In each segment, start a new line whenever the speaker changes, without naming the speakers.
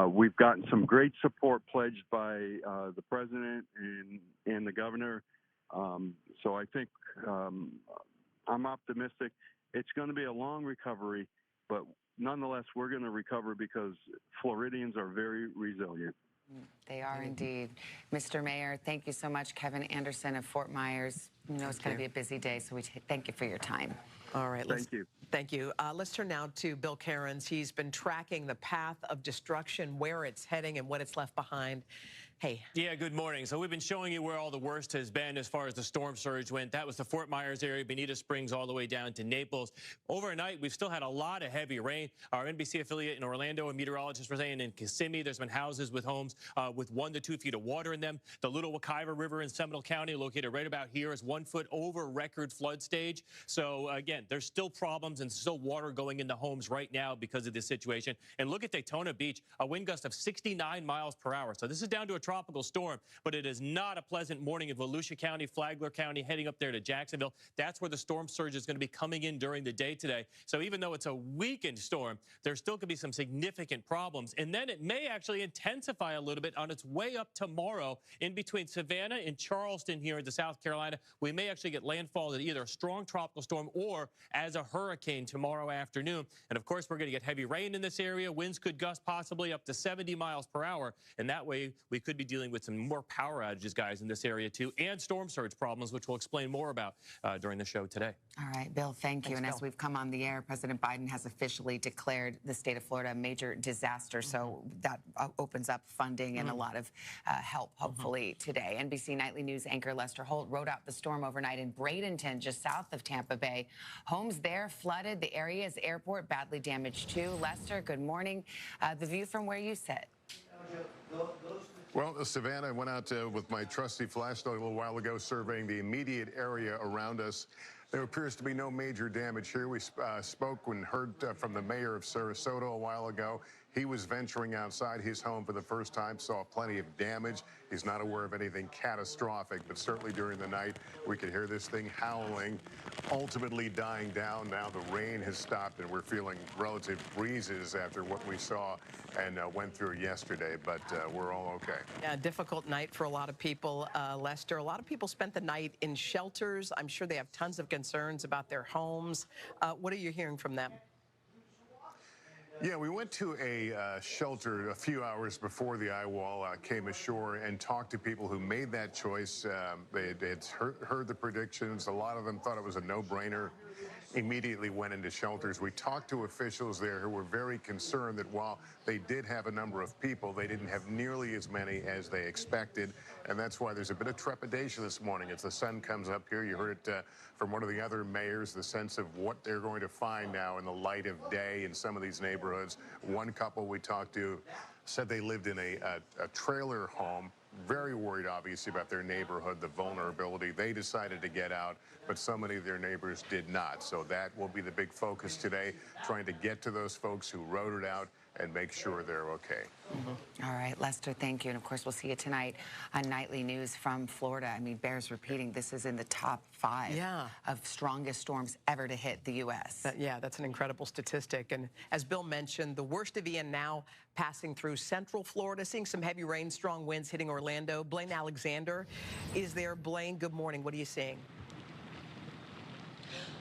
We've gotten some great support pledged by the president and the governor. So I think I'm optimistic. It's going to be a long recovery, but nonetheless, we're going to recover because Floridians are very resilient.
They are indeed. Mr. Mayor, thank you so much. Kevin Anderson of Fort Myers. You know it's going to be a busy day, so we thank you for your time.
All right.
Thank you.
Thank you. Let's turn now to Bill Cairns. He's been tracking the path of destruction, where it's heading and what it's left behind. Hey.
Yeah, good morning. So we've been showing you where all the worst has been as far as the storm surge went. That was the Fort Myers area, Bonita Springs, all the way down to Naples. Overnight, we've still had a lot of heavy rain. Our NBC affiliate in Orlando, a meteorologist was saying in Kissimmee, there's been houses with homes with 1 to 2 feet of water in them. The Little Wekiva River in Seminole County, located right about here, is 1 foot over record flood stage. So again, there's still problems and still water going into homes right now because of this situation. And look at Daytona Beach, a wind gust of 69 miles per hour. So this is down to a tropical storm, but it is not a pleasant morning in Volusia County, Flagler County, heading up there to Jacksonville. That's where the storm surge is going to be coming in during the day today. So even though it's a weakened storm, there still could be some significant problems. And then it may actually intensify a little bit on its way up tomorrow in between Savannah and Charleston here into South Carolina. We may actually get landfall at either a strong tropical storm or as a hurricane tomorrow afternoon. And of course, we're going to get heavy rain in this area. Winds could gust possibly up to 70 miles per hour. And that way we could be dealing with some more power outages, guys, in this area too, and storm surge problems, which we'll explain more about during the show today.
All right, Bill, thank you.
Thanks,
and
Bill.
As we've come on the air, President Biden has officially declared the state of Florida a major disaster. So that opens up funding and a lot of help, hopefully, today. NBC Nightly News anchor Lester Holt wrote out the storm overnight in Bradenton, just south of Tampa Bay. Homes there flooded. The area's airport badly damaged too. Lester, good morning. The view from where you sit.
Well, Savannah, I went out with my trusty flashlight a little while ago surveying the immediate area around us. There appears to be no major damage here. We spoke and heard from the mayor of Sarasota a while ago. He was venturing outside his home for the first time, saw plenty of damage. He's not aware of anything catastrophic, but certainly during the night, we could hear this thing howling, ultimately dying down. Now the rain has stopped, and we're feeling relative breezes after what we saw and went through yesterday, but we're all okay.
Yeah, difficult night for a lot of people, Lester. A lot of people spent the night in shelters. I'm sure they have tons of concerns about their homes. What are you hearing from them?
Yeah, we went to a shelter a few hours before the eye wall came ashore and talked to people who made that choice. They had heard the predictions. A lot of them thought it was a no-brainer. Immediately went into shelters. We talked to officials there who were very concerned that while they did have a number of people, they didn't have nearly as many as they expected. And that's why there's a bit of trepidation this morning as the sun comes up here. You heard it from one of the other mayors, the sense of what they're going to find now in the light of day in some of these neighborhoods. One couple we talked to said they lived in a trailer home. Very worried, obviously, about their neighborhood, the vulnerability. They decided to get out, but so many of their neighbors did not. So that will be the big focus today, trying to get to those folks who wrote it out and make sure they're okay.
All right, Lester, thank you. And of course, we'll see you tonight on Nightly News from Florida. I mean, bears repeating, this is in the top 5 of strongest storms ever to hit the U.S.
Yeah, that's an incredible statistic. And as Bill mentioned, the worst of Ian now passing through central Florida, seeing some heavy rain, strong winds hitting Orlando. Blaine Alexander is there. Blaine, good morning. What are you seeing?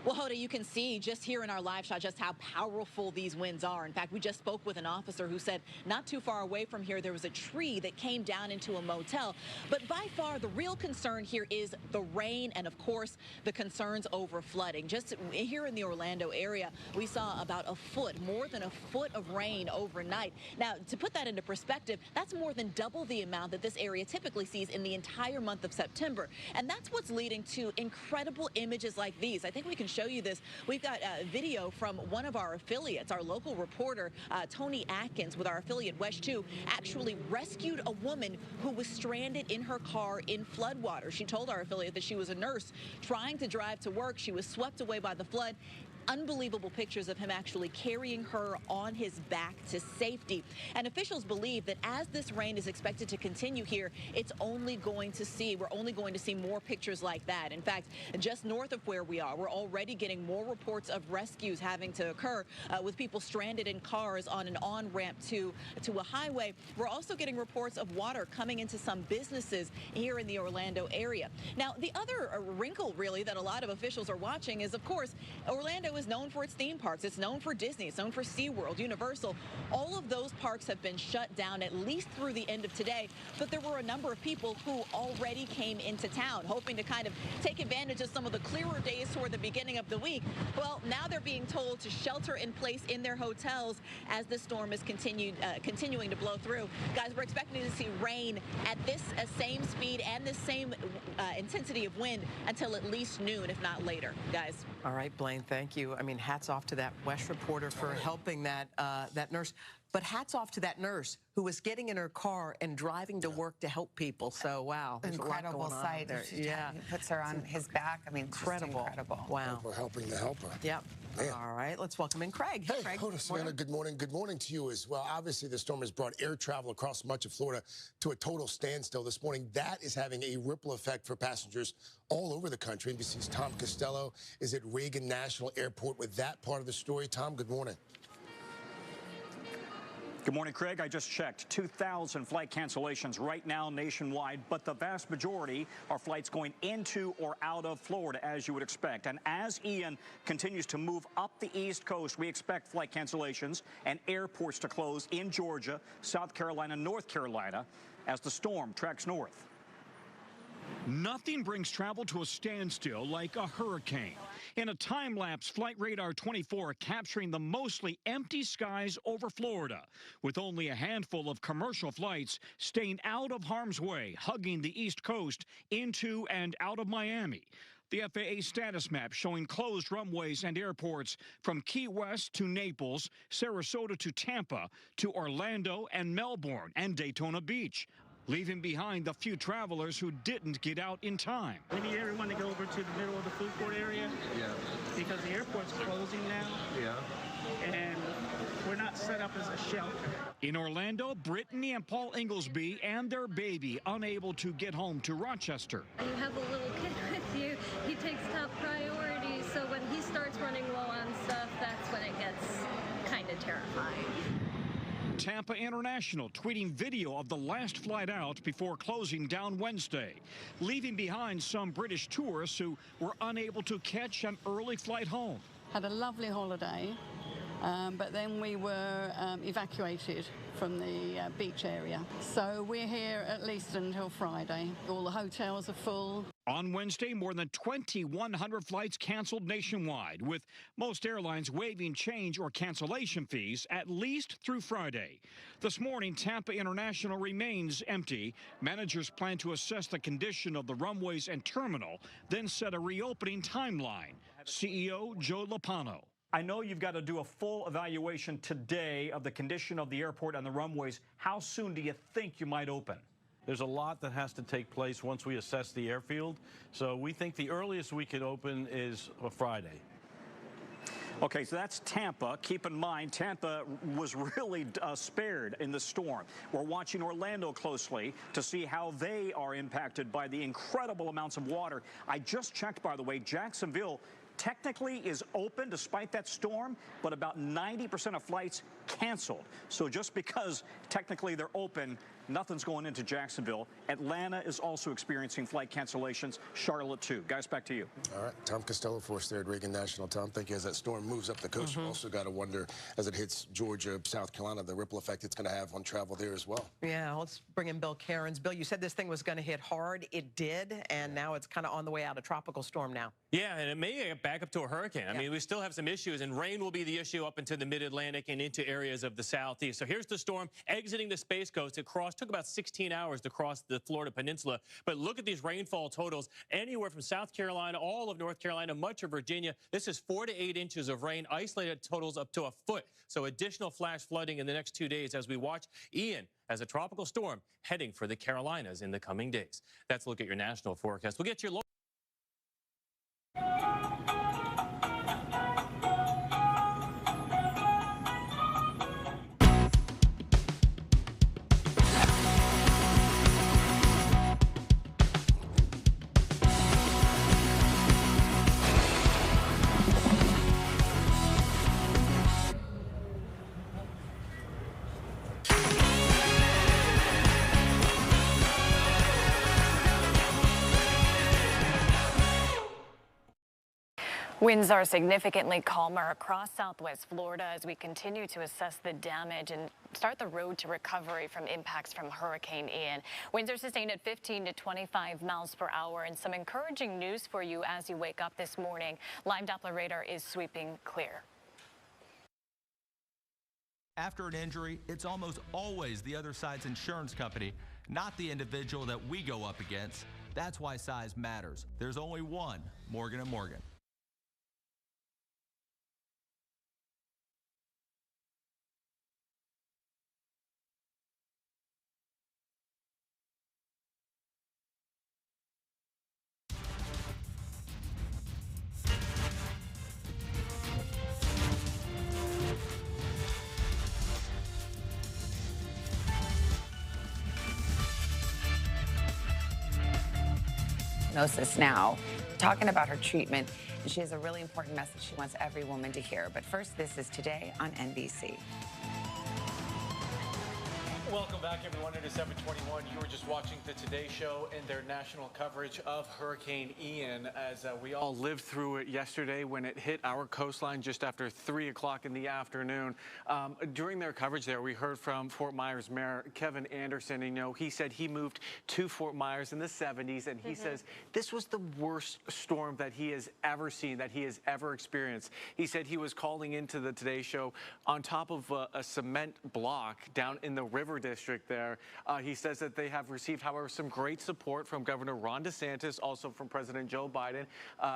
Well, Hoda, you can see just here in our live shot just how powerful these winds are. In fact, we just spoke with an officer who said not too far away from here, there was a tree that came down into a motel. But by far, the real concern here is the rain and, of course, the concerns over flooding. Just here in the Orlando area, we saw about a foot, more than a foot of rain overnight. Now, to put that into perspective, that's more than double the amount that this area typically sees in the entire month of September. And that's what's leading to incredible images like these. I think we can show you this. We've got video from one of our affiliates. Our local reporter, Tony Atkins, with our affiliate Wesh 2, actually rescued a woman who was stranded in her car in floodwater. She told our affiliate that she was a nurse trying to drive to work. She was swept away by the flood. unbelievable pictures of him actually carrying her on his back to safety. And officials believe that as this rain is expected to continue here, we're only going to see more pictures like that. In fact, just north of where we are, we're already getting more reports of rescues having to occur with people stranded in cars on an on-ramp to a highway. We're also getting reports of water coming into some businesses here in the Orlando area. Now, the other wrinkle, really, that a lot of officials are watching is, of course, Orlando is known for its theme parks. It's known for Disney. It's known for SeaWorld, Universal. All of those parks have been shut down at least through the end of today, but there were a number of people who already came into town hoping to kind of take advantage of some of the clearer days toward the beginning of the week. Well, now they're being told to shelter in place in their hotels as the storm is continuing to blow through. Guys, we're expecting to see rain at this same speed and this same intensity of wind until at least noon, if not later, guys.
All right, Blaine, thank you. I mean, hats off to that West reporter for helping that nurse. But hats off to that nurse who was getting in her car and driving to work to help people. So, wow.
Incredible sight.
Yeah.
He puts her on his back. I mean, incredible.
Wow.
We're helping the helper.
Yep. Man. All right, let's welcome in Craig.
Hey,
Craig,
Savannah, good morning. Good morning to you as well. Obviously, the storm has brought air travel across much of Florida to a total standstill this morning. That is having a ripple effect for passengers all over the country. NBC's Tom Costello is at Reagan National Airport with that part of the story. Tom, good morning.
Good morning, Craig. I just checked 2,000 flight cancellations right now nationwide, but the vast majority are flights going into or out of Florida, as you would expect. And as Ian continues to move up the East Coast, we expect flight cancellations and airports to close in Georgia, South Carolina, North Carolina as the storm tracks north.
Nothing brings travel to a standstill like a hurricane. In a time-lapse, Flight Radar 24 capturing the mostly empty skies over Florida, with only a handful of commercial flights staying out of harm's way, hugging the East Coast into and out of Miami. The FAA status map showing closed runways and airports from Key West to Naples, Sarasota to Tampa, to Orlando and Melbourne and Daytona Beach, leaving behind the few travelers who didn't get out in time.
We need everyone to go over to the middle of the food court area. Yeah. Because the airport's closing now. Yeah. And we're not set up as a shelter.
In Orlando, Brittany and Paul Inglesby and their baby unable to get home to Rochester.
You have a little kid with you. He takes top priority. So when he starts running low on stuff, that's when it gets kind of terrifying.
Tampa International tweeting video of the last flight out before closing down Wednesday, leaving behind some British tourists who were unable to catch an early flight home.
Had a lovely holiday, but then we were evacuated from the beach area. So we're here at least until Friday. All the hotels are full.
On Wednesday, more than 2,100 flights canceled nationwide, with most airlines waiving change or cancellation fees at least through Friday. This morning, Tampa International remains empty. Managers plan to assess the condition of the runways and terminal, then set a reopening timeline. CEO Joe Lopano.
I know you've got to do a full evaluation today of the condition of the airport and the runways. How soon do you think you might open?
There's a lot that has to take place once we assess the airfield. So we think the earliest we could open is a Friday.
Okay, so that's Tampa. Keep in mind, Tampa was really spared in the storm. We're watching Orlando closely to see how they are impacted by the incredible amounts of water. I just checked, by the way, Jacksonville technically is open despite that storm, but about 90% of flights canceled. So just because technically they're open, nothing's going into Jacksonville. Atlanta is also experiencing flight cancellations. Charlotte, too. Guys, back to you.
All right. Tom Costello for us there at Reagan National. Tom, thank you. As that storm moves up the coast, we've also got to wonder, as it hits Georgia, South Carolina, the ripple effect it's going to have on travel there as well.
Yeah, let's bring in Bill Cairns. Bill, you said this thing was going to hit hard. It did, and now it's kind of on the way out, a tropical storm now.
Yeah, and it may get back up to a hurricane. I mean, we still have some issues, and rain will be the issue up into the mid-Atlantic and into areas of the southeast. So here's the storm exiting the Space Coast. It took about 16 hours to cross the Florida Peninsula. But look at these rainfall totals. Anywhere from South Carolina, all of North Carolina, much of Virginia. This is 4 to 8 inches of rain, isolated totals up to a foot. So additional flash flooding in the next 2 days as we watch Ian as a tropical storm heading for the Carolinas in the coming days. That's a look at your national forecast. We'll get your local.
Winds are significantly calmer across southwest Florida as we continue to assess the damage and start the road to recovery from impacts from Hurricane Ian. Winds are sustained at 15 to 25 miles per hour, and some encouraging news for you as you wake up this morning. Live Doppler radar is sweeping clear.
After an injury, it's almost always the other side's insurance company, not the individual that we go up against. That's why size matters. There's only one Morgan & Morgan.
Diagnosis now, talking about her treatment, and she has a really important message she wants every woman to hear. But first, this is Today on NBC.
Welcome back, everyone. It is 7:21. You were just watching the Today Show and their national coverage of Hurricane Ian as we all lived through it yesterday when it hit our coastline just after 3 o'clock in the afternoon. During their coverage there, we heard from Fort Myers Mayor Kevin Anderson. And, you know, he said he moved to Fort Myers in the 70s, and he says this was the worst storm that he has ever seen, that he has ever experienced. He said he was calling into the Today Show on top of a cement block down in the river district there. He says that they have received, however, some great support from Governor Ron DeSantis, also from President Joe Biden.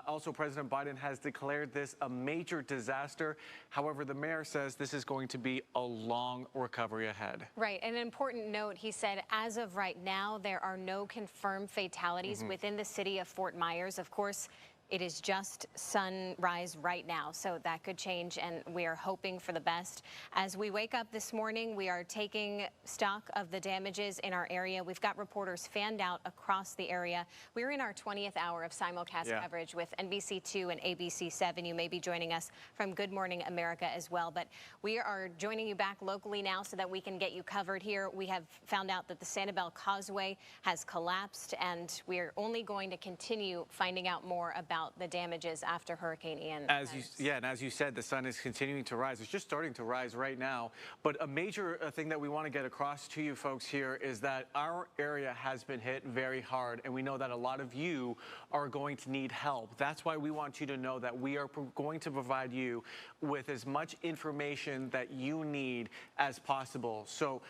Also, President Biden has declared this a major disaster. However, the mayor says this is going to be a long recovery ahead.
Right. And an important note, he said, as of right now, there are no confirmed fatalities within the city of Fort Myers. Of course, it is just sunrise right now, so that could change, and we are hoping for the best. As we wake up this morning, we are taking stock of the damages in our area. We've got reporters fanned out across the area. We're in our 20th hour of simulcast coverage with NBC2 and ABC7. You may be joining us from Good Morning America as well, but we are joining you back locally now so that we can get you covered here. We have found out that the Sanibel Causeway has collapsed, and we are only going to continue finding out more about the damages after Hurricane Ian.
And as you said, the sun is continuing to rise. It's just starting to rise right now. But a major thing that we want to get across to you folks here is that our area has been hit very hard, and we know that a lot of you are going to need help. That's why we want you to know that we are going to provide you with as much information that you need as possible. So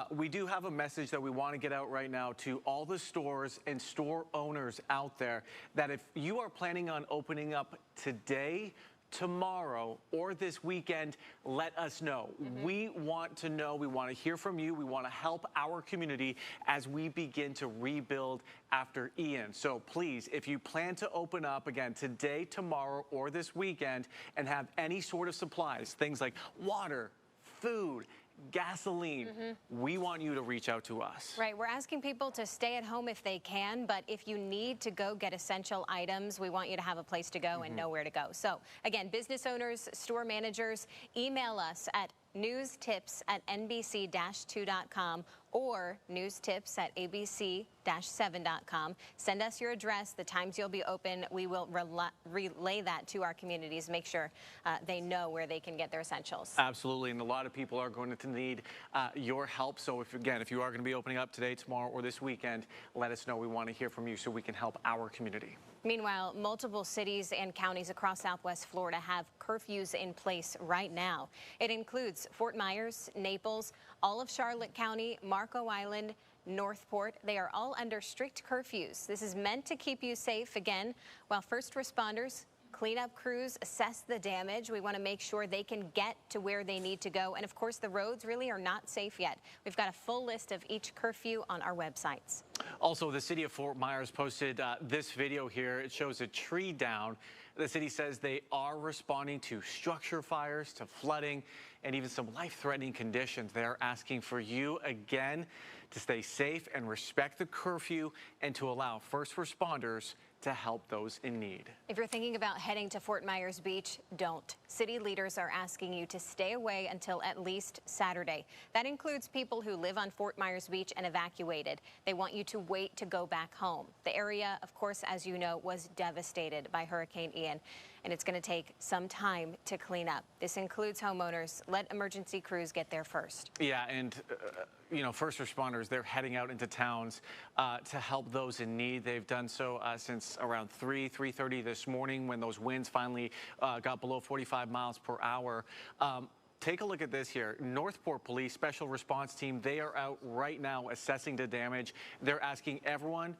we do have a message that we want to get out right now to all the stores and store owners out there, that if you are planning on opening up today, tomorrow, or this weekend, let us know. We want to know. We want to hear from you. We want to help our community as we begin to rebuild after Ian. So please, if you plan to open up again today, tomorrow, or this weekend and have any sort of supplies, things like water, food, gasoline, we want you to reach out to us.
Right. We're asking people to stay at home if they can, but if you need to go get essential items, we want you to have a place to go and know where to go. So again, business owners, store managers, email us at newstips@nbc-2.com or newstips@abc-7.com. Send us your address, the times you'll be open. We will relay that to our communities, make sure they know where they can get their essentials.
Absolutely, and a lot of people are going to need your help. So if you are going to be opening up today, tomorrow, or this weekend, let us know. We want to hear from you so we can help our community.
Meanwhile, multiple cities and counties across Southwest Florida have curfews in place right now. It includes Fort Myers, Naples, all of Charlotte County, Marco Island, Northport. They are all under strict curfews. This is meant to keep you safe, again, while first responders, cleanup crews assess the damage. We want to make sure they can get to where they need to go. And of course, the roads really are not safe yet. We've got a full list of each curfew on our websites.
Also, the city of Fort Myers posted this video here. It shows a tree down. The city says they are responding to structure fires, to flooding, and even some life-threatening conditions. They're asking for you, again, to stay safe and respect the curfew and to allow first responders to help those in need.
If you're thinking about heading to Fort Myers Beach, don't. City leaders are asking you to stay away until at least Saturday. That includes people who live on Fort Myers Beach and evacuated. They want you to wait to go back home. The area, of course, as you know, was devastated by Hurricane Ian, and it's going to take some time to clean up. This includes homeowners. Let emergency crews get there first.
Yeah, and you know, first responders, they're heading out into towns to help those in need. They've done so since around 3:30 this morning, when those winds finally got below 45 miles per hour. Take a look at this here. Northport Police Special Response Team, they are out right now assessing the damage. They're asking everyone,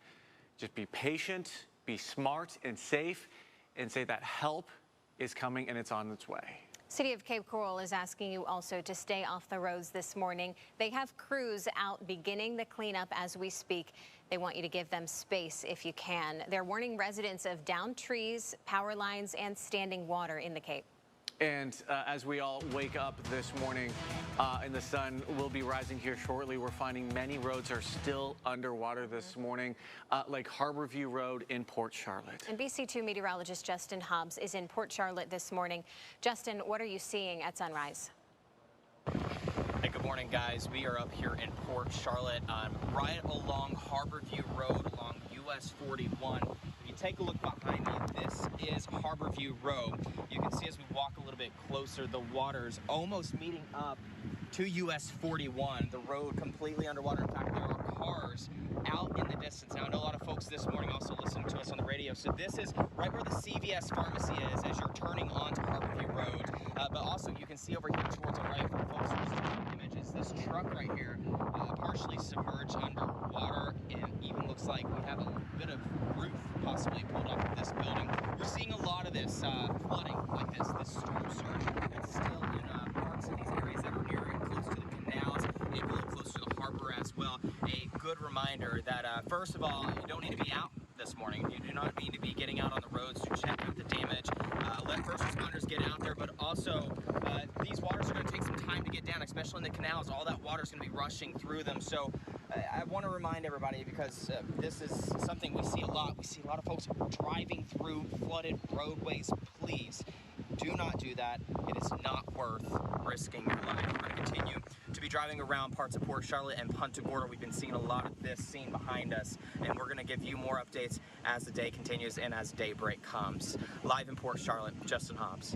just be patient, be smart and safe, and say that help is coming and it's on its way.
City of Cape Coral is asking you also to stay off the roads this morning. They have crews out beginning the cleanup as we speak. They want you to give them space if you can. They're warning residents of downed trees, power lines, and standing water in the Cape.
And as we all wake up this morning and the sun will be rising here shortly, we're finding many roads are still underwater this morning, like Harborview Road in Port Charlotte.
And BC2 meteorologist Justin Hobbs is in Port Charlotte this morning. Justin, what are you seeing at sunrise?
Hey, good morning, guys. We are up here in Port Charlotte, right along Harborview Road along US 41. If you take a look behind me, this is Harborview Road. You can see as we walk a little bit closer, the water's almost meeting up to US 41. The road completely underwater. In fact, there are cars out in the distance. Now, I know a lot of folks this morning also listening to us on the radio. So this is right where the CVS pharmacy is as you're turning onto Harborview Road. But also you can see over here towards the right, for folks who are seeing images, this truck right here partially submerged underwater, and even looks like we have a bit of roof possibly pulled off of this building. We're seeing a lot of this flooding like this storm surge that's still in parts of these areas that are near and close to the canals, maybe a little close to the harbor as well. A good reminder that first of all, you don't need to be out this morning. You do not need to be getting out on the roads to check out the damage. Let first responders get out there, but also these waters are going to take some time to get down, especially in the canals. All that water is going to be rushing through them. So I want to remind everybody, because this is something we see a lot. We see a lot of folks driving through flooded roadways. Please do not do that. It is not worth risking your life. We're going to continue to be driving around parts of Port Charlotte and Punta Gorda. We've been seeing a lot of this scene behind us, and we're going to give you more updates as the day continues and as daybreak comes. Live in Port Charlotte, Justin Hobbs.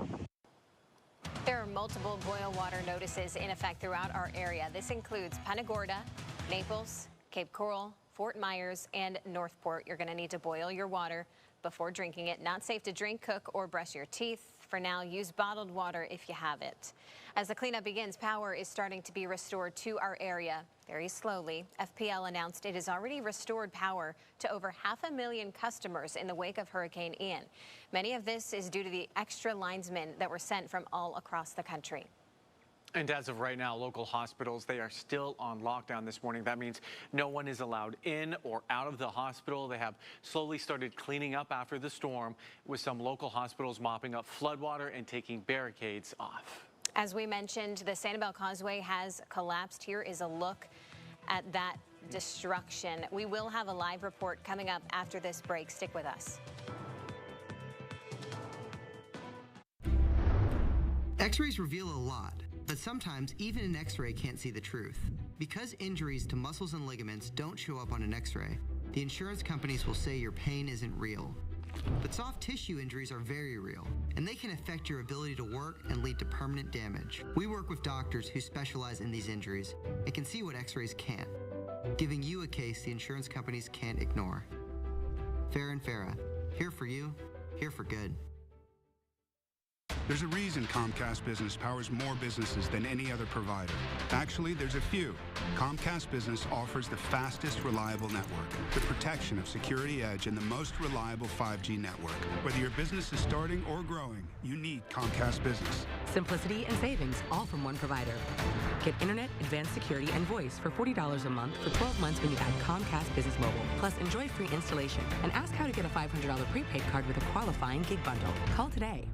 There are multiple boil water notices in effect throughout our area. This includes Punta Gorda, Naples, Cape Coral, Fort Myers, and Northport. You're going to need to boil your water before drinking it. Not safe to drink, cook, or brush your teeth. For now, use bottled water if you have it. As the cleanup begins, power is starting to be restored to our area very slowly. FPL announced it has already restored power to over 500,000 customers in the wake of Hurricane Ian. Many of this is due to the extra linesmen that were sent from all across the country.
And as of right now, local hospitals, they are still on lockdown this morning. That means no one is allowed in or out of the hospital. They have slowly started cleaning up after the storm, with some local hospitals mopping up floodwater and taking barricades off.
As we mentioned, the Sanibel Causeway has collapsed. Here is a look at that destruction. We will have a live report coming up after this break. Stick with us.
X-rays reveal a lot, but sometimes even an X-ray can't see the truth. Because injuries to muscles and ligaments don't show up on an X-ray, the insurance companies will say your pain isn't real. But soft tissue injuries are very real, and they can affect your ability to work and lead to permanent damage. We work with doctors who specialize in these injuries and can see what X-rays can't, giving you a case the insurance companies can't ignore. Farah and Farah, here for you, here for good.
There's a reason Comcast Business powers more businesses than any other provider. Actually, there's a few. Comcast Business offers the fastest, reliable network, the protection of Security Edge, and the most reliable 5G network. Whether your business is starting or growing, you need Comcast Business.
Simplicity and savings, all from one provider. Get internet, advanced security, and voice for $40 a month for 12 months when you add Comcast Business Mobile. Plus, enjoy free installation. And ask how to get a $500 prepaid card with a qualifying gig bundle. Call today.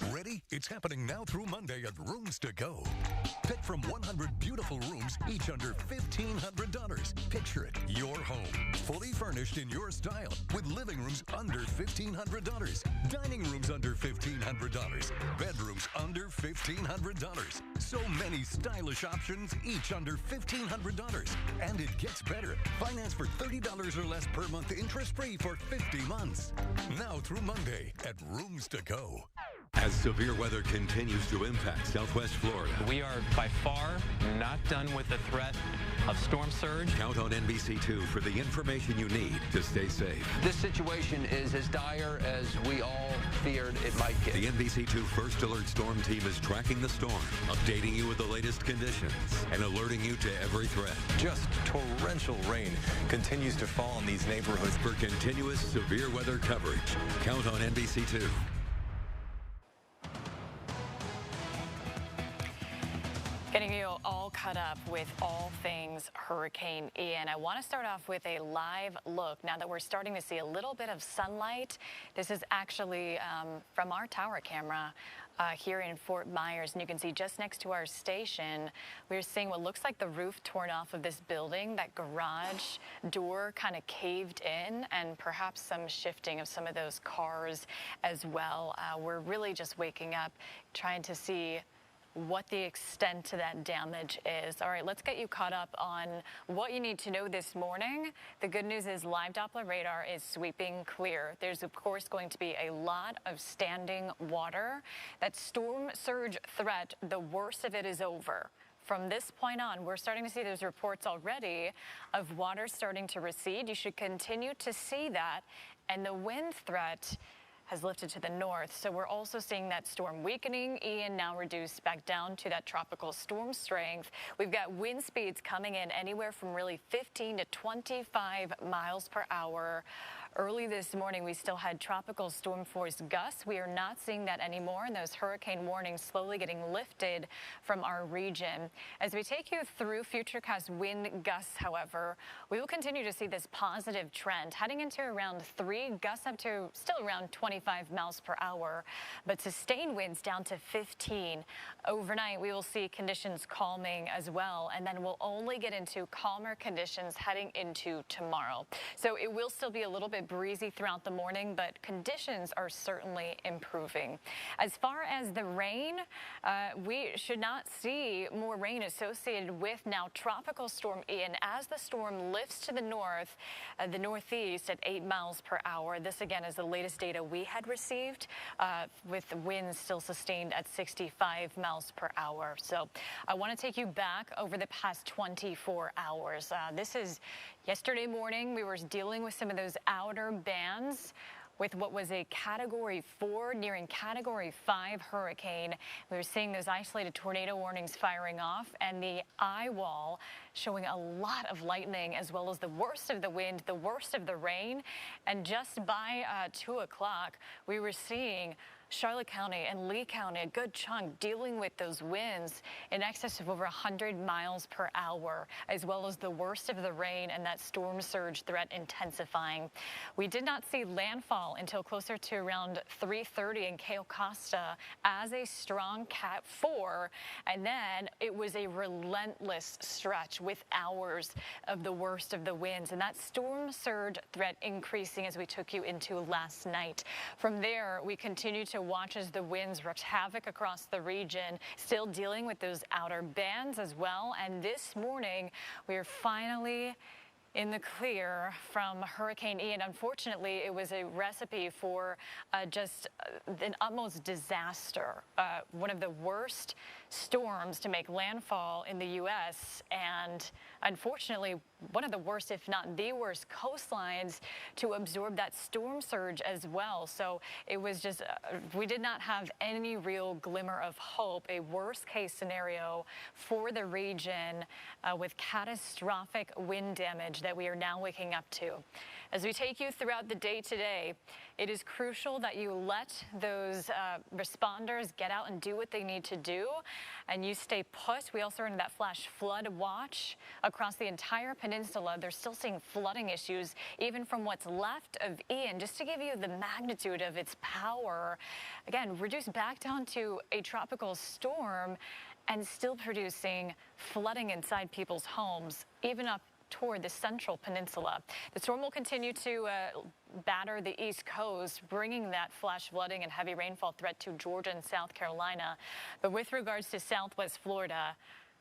Ready? It's happening now through Monday at Rooms to Go. Pick from 100 beautiful rooms, each under $1,500. Picture it, your home, fully furnished in your style, with living rooms under $1,500, dining rooms under $1,500, bedrooms under $1,500. So many stylish options, each under $1,500. And it gets better. Finance for $30 or less per month, interest-free for 50 months. Now through Monday at Rooms to Go.
As severe weather continues to impact Southwest Florida,
we are by far not done with the threat of storm surge.
Count on NBC2 for the information you need to stay safe.
This situation is as dire as we all feared it might get.
The NBC2 First Alert Storm Team is tracking the storm, updating you with the latest conditions, and alerting you to every threat.
Just torrential rain continues to fall in these neighborhoods.
For continuous severe weather coverage, count on NBC2.
Getting you all caught up with all things Hurricane Ian. I want to start off with a live look now that we're starting to see a little bit of sunlight. This is actually from our tower camera here in Fort Myers, and you can see just next to our station, we're seeing what looks like the roof torn off of this building. That garage door kind of caved in, and perhaps some shifting of some of those cars as well. We're really just waking up, trying to see what the extent to that damage is. All right, let's get you caught up on what you need to know this morning. The good news is live Doppler radar is sweeping clear. There's, of course, going to be a lot of standing water. That storm surge threat, the worst of it is over. From this point on, we're starting to see those reports already of water starting to recede. You should continue to see that. And the wind threat has lifted to the north. So we're also seeing that storm weakening. Ian now reduced back down to that tropical storm strength. We've got wind speeds coming in anywhere from really 15 to 25 miles per hour. Early this morning, we still had tropical storm force gusts. We are not seeing that anymore, and those hurricane warnings slowly getting lifted from our region. As we take you through futurecast wind gusts, however, we will continue to see this positive trend heading into around 3 gusts up to still around 25 miles per hour, but sustained winds down to 15. Overnight, we will see conditions calming as well, and then we'll only get into calmer conditions heading into tomorrow. So it will still be a little bit breezy throughout the morning, but conditions are certainly improving. As far as the rain, we should not see more rain associated with now Tropical Storm Ian as the storm lifts to the north, the northeast at 8 miles per hour. This again is the latest data we had received, with winds still sustained at 65 miles per hour. So I want to take you back over the past 24 hours. This is yesterday morning. We were dealing with some of those outer bands with what was a Category 4 nearing Category 5 hurricane. We were seeing those isolated tornado warnings firing off, and the eye wall showing a lot of lightning, as well as the worst of the wind, the worst of the rain. And just by 2 o'clock, we were seeing Charlotte County and Lee County, a good chunk, dealing with those winds in excess of over 100 miles per hour, as well as the worst of the rain and that storm surge threat intensifying. We did not see landfall until closer to around 3:30 in Cayo Costa as a strong Cat 4, and then it was a relentless stretch with hours of the worst of the winds, and that storm surge threat increasing as we took you into last night. From there, we continue to watch as the winds wreaked havoc across the region, still dealing with those outer bands as well. And this morning, we are finally in the clear from Hurricane Ian. Unfortunately, it was a recipe for just an utmost disaster. One of the worst storms to make landfall in the U.S. and unfortunately one of the worst, if not the worst, coastlines to absorb that storm surge as well. So it was just, we did not have any real glimmer of hope, a worst case scenario for the region with catastrophic wind damage that we are now waking up to. As we take you throughout the day today, it is crucial that you let those responders get out and do what they need to do, and you stay put. We also are in that flash flood watch across the entire peninsula. They're still seeing flooding issues, even from what's left of Ian. Just to give you the magnitude of its power, again, reduced back down to a tropical storm and still producing flooding inside people's homes, even up toward the central peninsula. The storm will continue to batter the East Coast, bringing that flash flooding and heavy rainfall threat to Georgia and South Carolina. But with regards to Southwest Florida,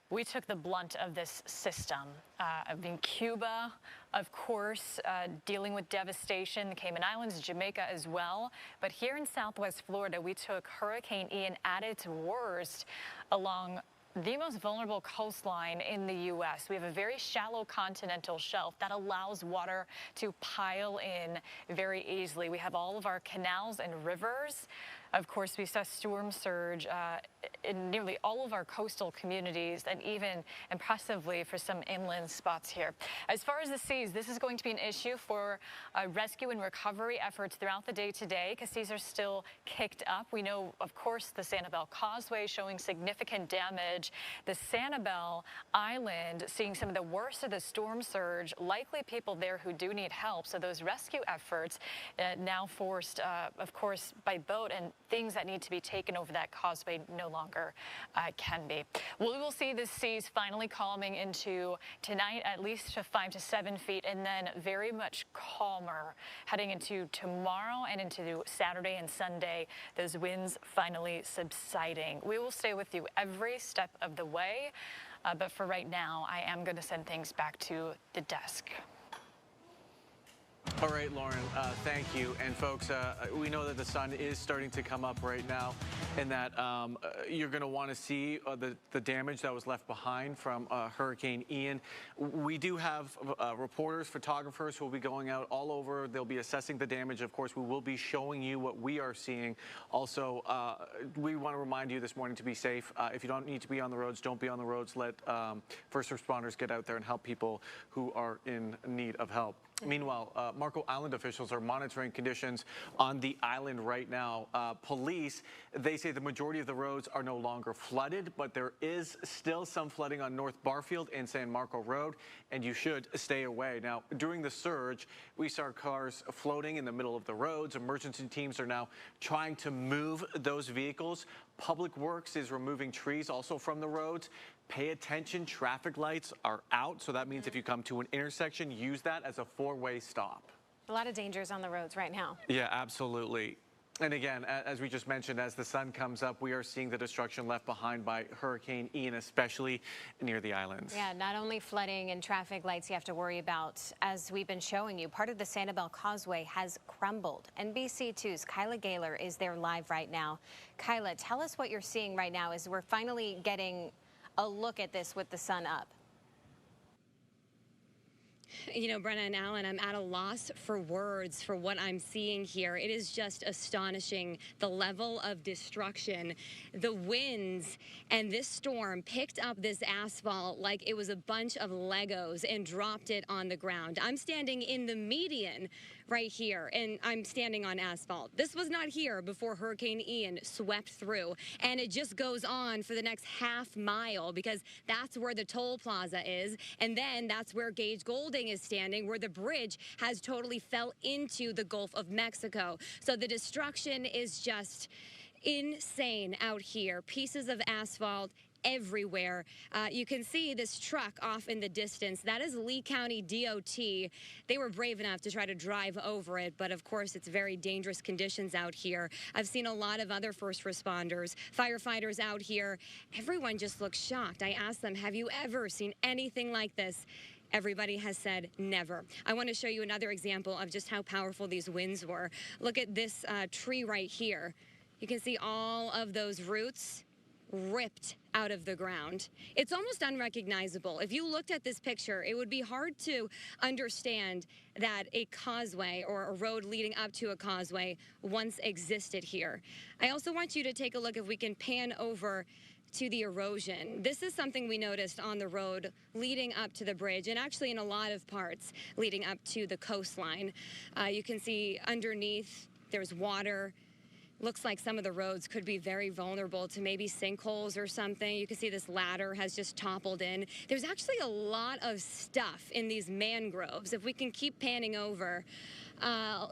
we took the blunt of this system. I mean, Cuba, of course, dealing with devastation, the Cayman Islands, Jamaica as well. But here in Southwest Florida, we took Hurricane Ian at its worst along the most vulnerable coastline in the U.S. We have a very shallow continental shelf that allows water to pile in very easily. We have all of our canals and rivers. Of course, we saw storm surge in nearly all of our coastal communities, and even impressively for some inland spots here. As far as the seas, this is going to be an issue for rescue and recovery efforts throughout the day today, because these are still kicked up. We know, of course, the Sanibel Causeway showing significant damage. The Sanibel Island seeing some of the worst of the storm surge, likely people there who do need help. So those rescue efforts now forced, of course, by boat, and things that need to be taken over that causeway no longer can be. We will see the seas finally calming into tonight, at least to 5 to 7 feet, and then very much calmer heading into tomorrow and into Saturday and Sunday. Those winds finally subsiding. We will stay with you every step of the way, but for right now, I am going to send things back to the desk.
All right, Lauren, thank you. And folks, we know that the sun is starting to come up right now, and that you're going to want to see the damage that was left behind from Hurricane Ian. We do have reporters, photographers who will be going out all over. They'll be assessing the damage. Of course, we will be showing you what we are seeing. Also, we want to remind you this morning to be safe. If you don't need to be on the roads, don't be on the roads. Let first responders get out there and help people who are in need of help. Meanwhile, Marco Island officials are monitoring conditions on the island right now. Police, they say the majority of the roads are no longer flooded, but there is still some flooding on North Barfield and San Marco Road, and you should stay away. Now, during the surge, we saw cars floating in the middle of the roads. Emergency teams are now trying to move those vehicles. Public Works is removing trees also from the roads. Pay attention, traffic lights are out, so that means if you come to an intersection, use that as a four-way stop.
A lot of dangers on the roads right now.
Yeah, absolutely. And again, as we just mentioned, as the sun comes up, we are seeing the destruction left behind by Hurricane Ian, especially near the islands.
Yeah, not only flooding and traffic lights you have to worry about. As we've been showing you, part of the Sanibel Causeway has crumbled. NBC2's Kyla Gaylor is there live right now. Kyla, tell us what you're seeing right now as we're finally getting a look at this with the sun up.
You know, Brenna and Alan, I'm at a loss for words for what I'm seeing here. It is just astonishing, the level of destruction. The winds and this storm picked up this asphalt like it was a bunch of Legos and dropped it on the ground. I'm standing in the median right here, and I'm standing on asphalt. This was not here before Hurricane Ian swept through, and it just goes on for the next half mile because that's where the toll plaza is, and then that's where Gage Golding is standing, where the bridge has totally fell into the Gulf of Mexico. So the destruction is just insane out here. Pieces of asphalt everywhere. You can see this truck off in the distance. That is Lee County DOT. They were brave enough to try to drive over it, but of course it's very dangerous conditions out here. I've seen a lot of other first responders, firefighters out here. Everyone just looks shocked. I asked them, have you ever seen anything like this? Everybody has said never. I want to show you another example of just how powerful these winds were. Look at this tree right here. You can see all of those roots ripped out of the ground. It's almost unrecognizable. If you looked at this picture, it would be hard to understand that a causeway or a road leading up to a causeway once existed here. I also want you to take a look, if we can pan over to the erosion. This is something we noticed on the road leading up to the bridge, and actually in a lot of parts leading up to the coastline. You can see underneath there's water. Looks like some of the roads could be very vulnerable to maybe sinkholes or something. You can see this ladder has just toppled in. There's actually a lot of stuff in these mangroves. If we can keep panning over,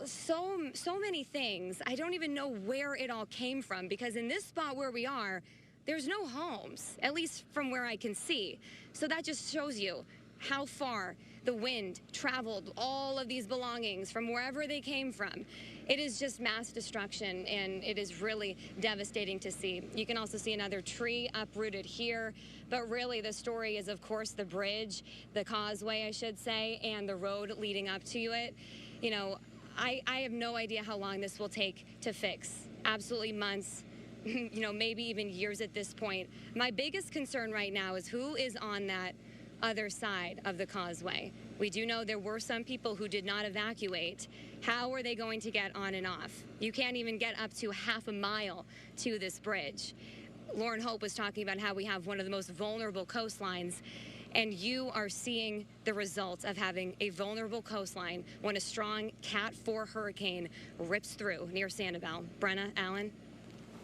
so many things. I don't even know where it all came from, because in this spot where we are, there's no homes, at least from where I can see. So that just shows you how far the wind traveled all of these belongings from wherever they came from. It is just mass destruction, and it is really devastating to see. You can also see another tree uprooted here, but really the story is, of course, the bridge, the causeway, I should say, and the road leading up to it. You know, I have no idea how long this will take to fix. Absolutely months, you know, maybe even years at this point. My biggest concern right now is who is on that other side of the causeway. We do know there were some people who did not evacuate. How are they going to get on and off? You can't even get up to half a mile to this bridge. Lauren Hope was talking about how we have one of the most vulnerable coastlines, and you are seeing the results of having a vulnerable coastline when a strong Cat 4 hurricane rips through near Sanibel. Brenna, Alan?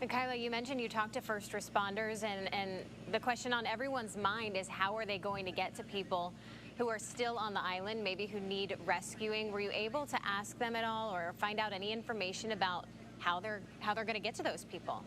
And Kyla, you mentioned you talked to first responders, and the question on everyone's mind is how are they going to get to people who are still on the island, maybe who need rescuing? Were you able to ask them at all or find out any information about how they're going to get to those people?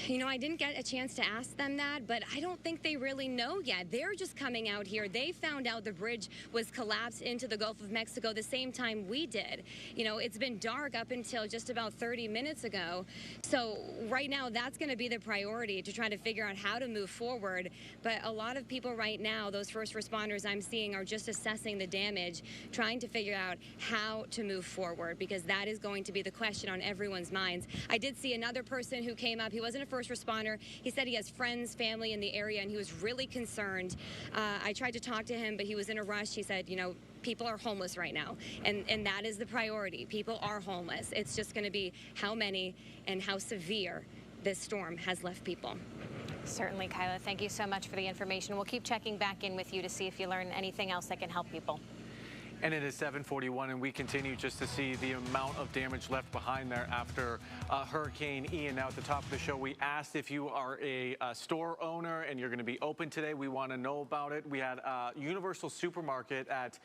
You know, I didn't get a chance to ask them that, but I don't think they really know yet. They're just coming out here. They found out the bridge was collapsed into the Gulf of Mexico the same time we did. You know, it's been dark up until just about 30 minutes ago. So right now, that's going to be the priority, to try to figure out how to move forward. But a lot of people right now, those first responders I'm seeing, are just assessing the damage, trying to figure out how to move forward, because that is going to be the question on everyone's minds. I did see another person who came up. He wasn't a first responder. He said he has friends, family in the area, and he was really concerned. I tried to talk to him, but he was in a rush. He said, you know, people are homeless right now, and that is the priority. People are homeless. It's just going to be how many and how severe this storm has left people.
Certainly, Kyla. Thank you so much for the information. We'll keep checking back in with you to see if you learn anything else that can help people.
And it is 7:41, and we continue just to see the amount of damage left behind there after Hurricane Ian. Now, at the top of the show, we asked if you are a store owner and you're going to be open today. We want to know about it. We had Universal Supermarket at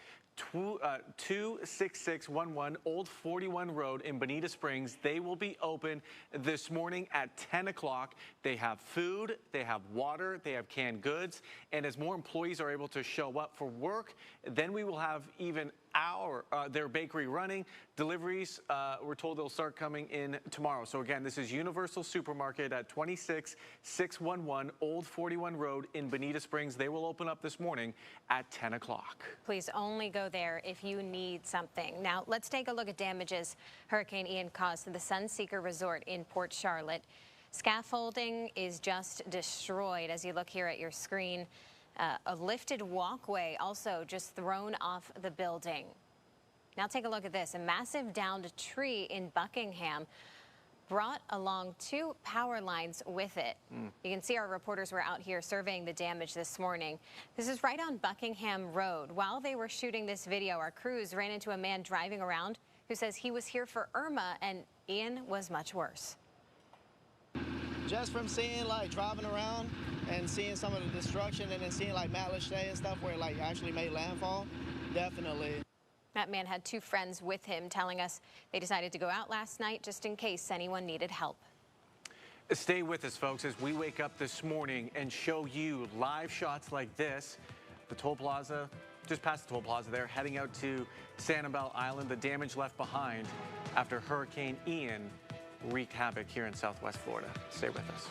26611 Old 41 Road in Bonita Springs. They will be open this morning at 10 o'clock. They have food, they have water, they have canned goods, and as more employees are able to show up for work, then we will have even their bakery running. Deliveries, we're told they'll start coming in tomorrow. So again, this is Universal Supermarket at 26611 Old 41 Road in Bonita Springs. They will open up this morning at 10 o'clock.
Please only go there if you need something. Now, let's take a look at damages Hurricane Ian caused to the Sunseeker Resort in Port Charlotte. Scaffolding is just destroyed as you look here at your screen. A lifted walkway also just thrown off the building. Now take a look at this. A massive downed tree in Buckingham brought along 2 power lines with it. You can see our reporters were out here surveying the damage this morning. This is right on Buckingham Road. While they were shooting this video, our crews ran into a man driving around who says he was here for Irma and Ian was much worse.
Just from seeing, like, driving around and seeing some of the destruction and then seeing, like, Matlash Day and stuff where it, like, actually made landfall, definitely.
That man had 2 friends with him telling us they decided to go out last night just in case anyone needed help.
Stay with us, folks, as we wake up this morning and show you live shots like this. The toll plaza, just past the toll plaza there, heading out to Sanibel Island, the damage left behind after Hurricane Ian wreaked havoc here in Southwest Florida. Stay with us.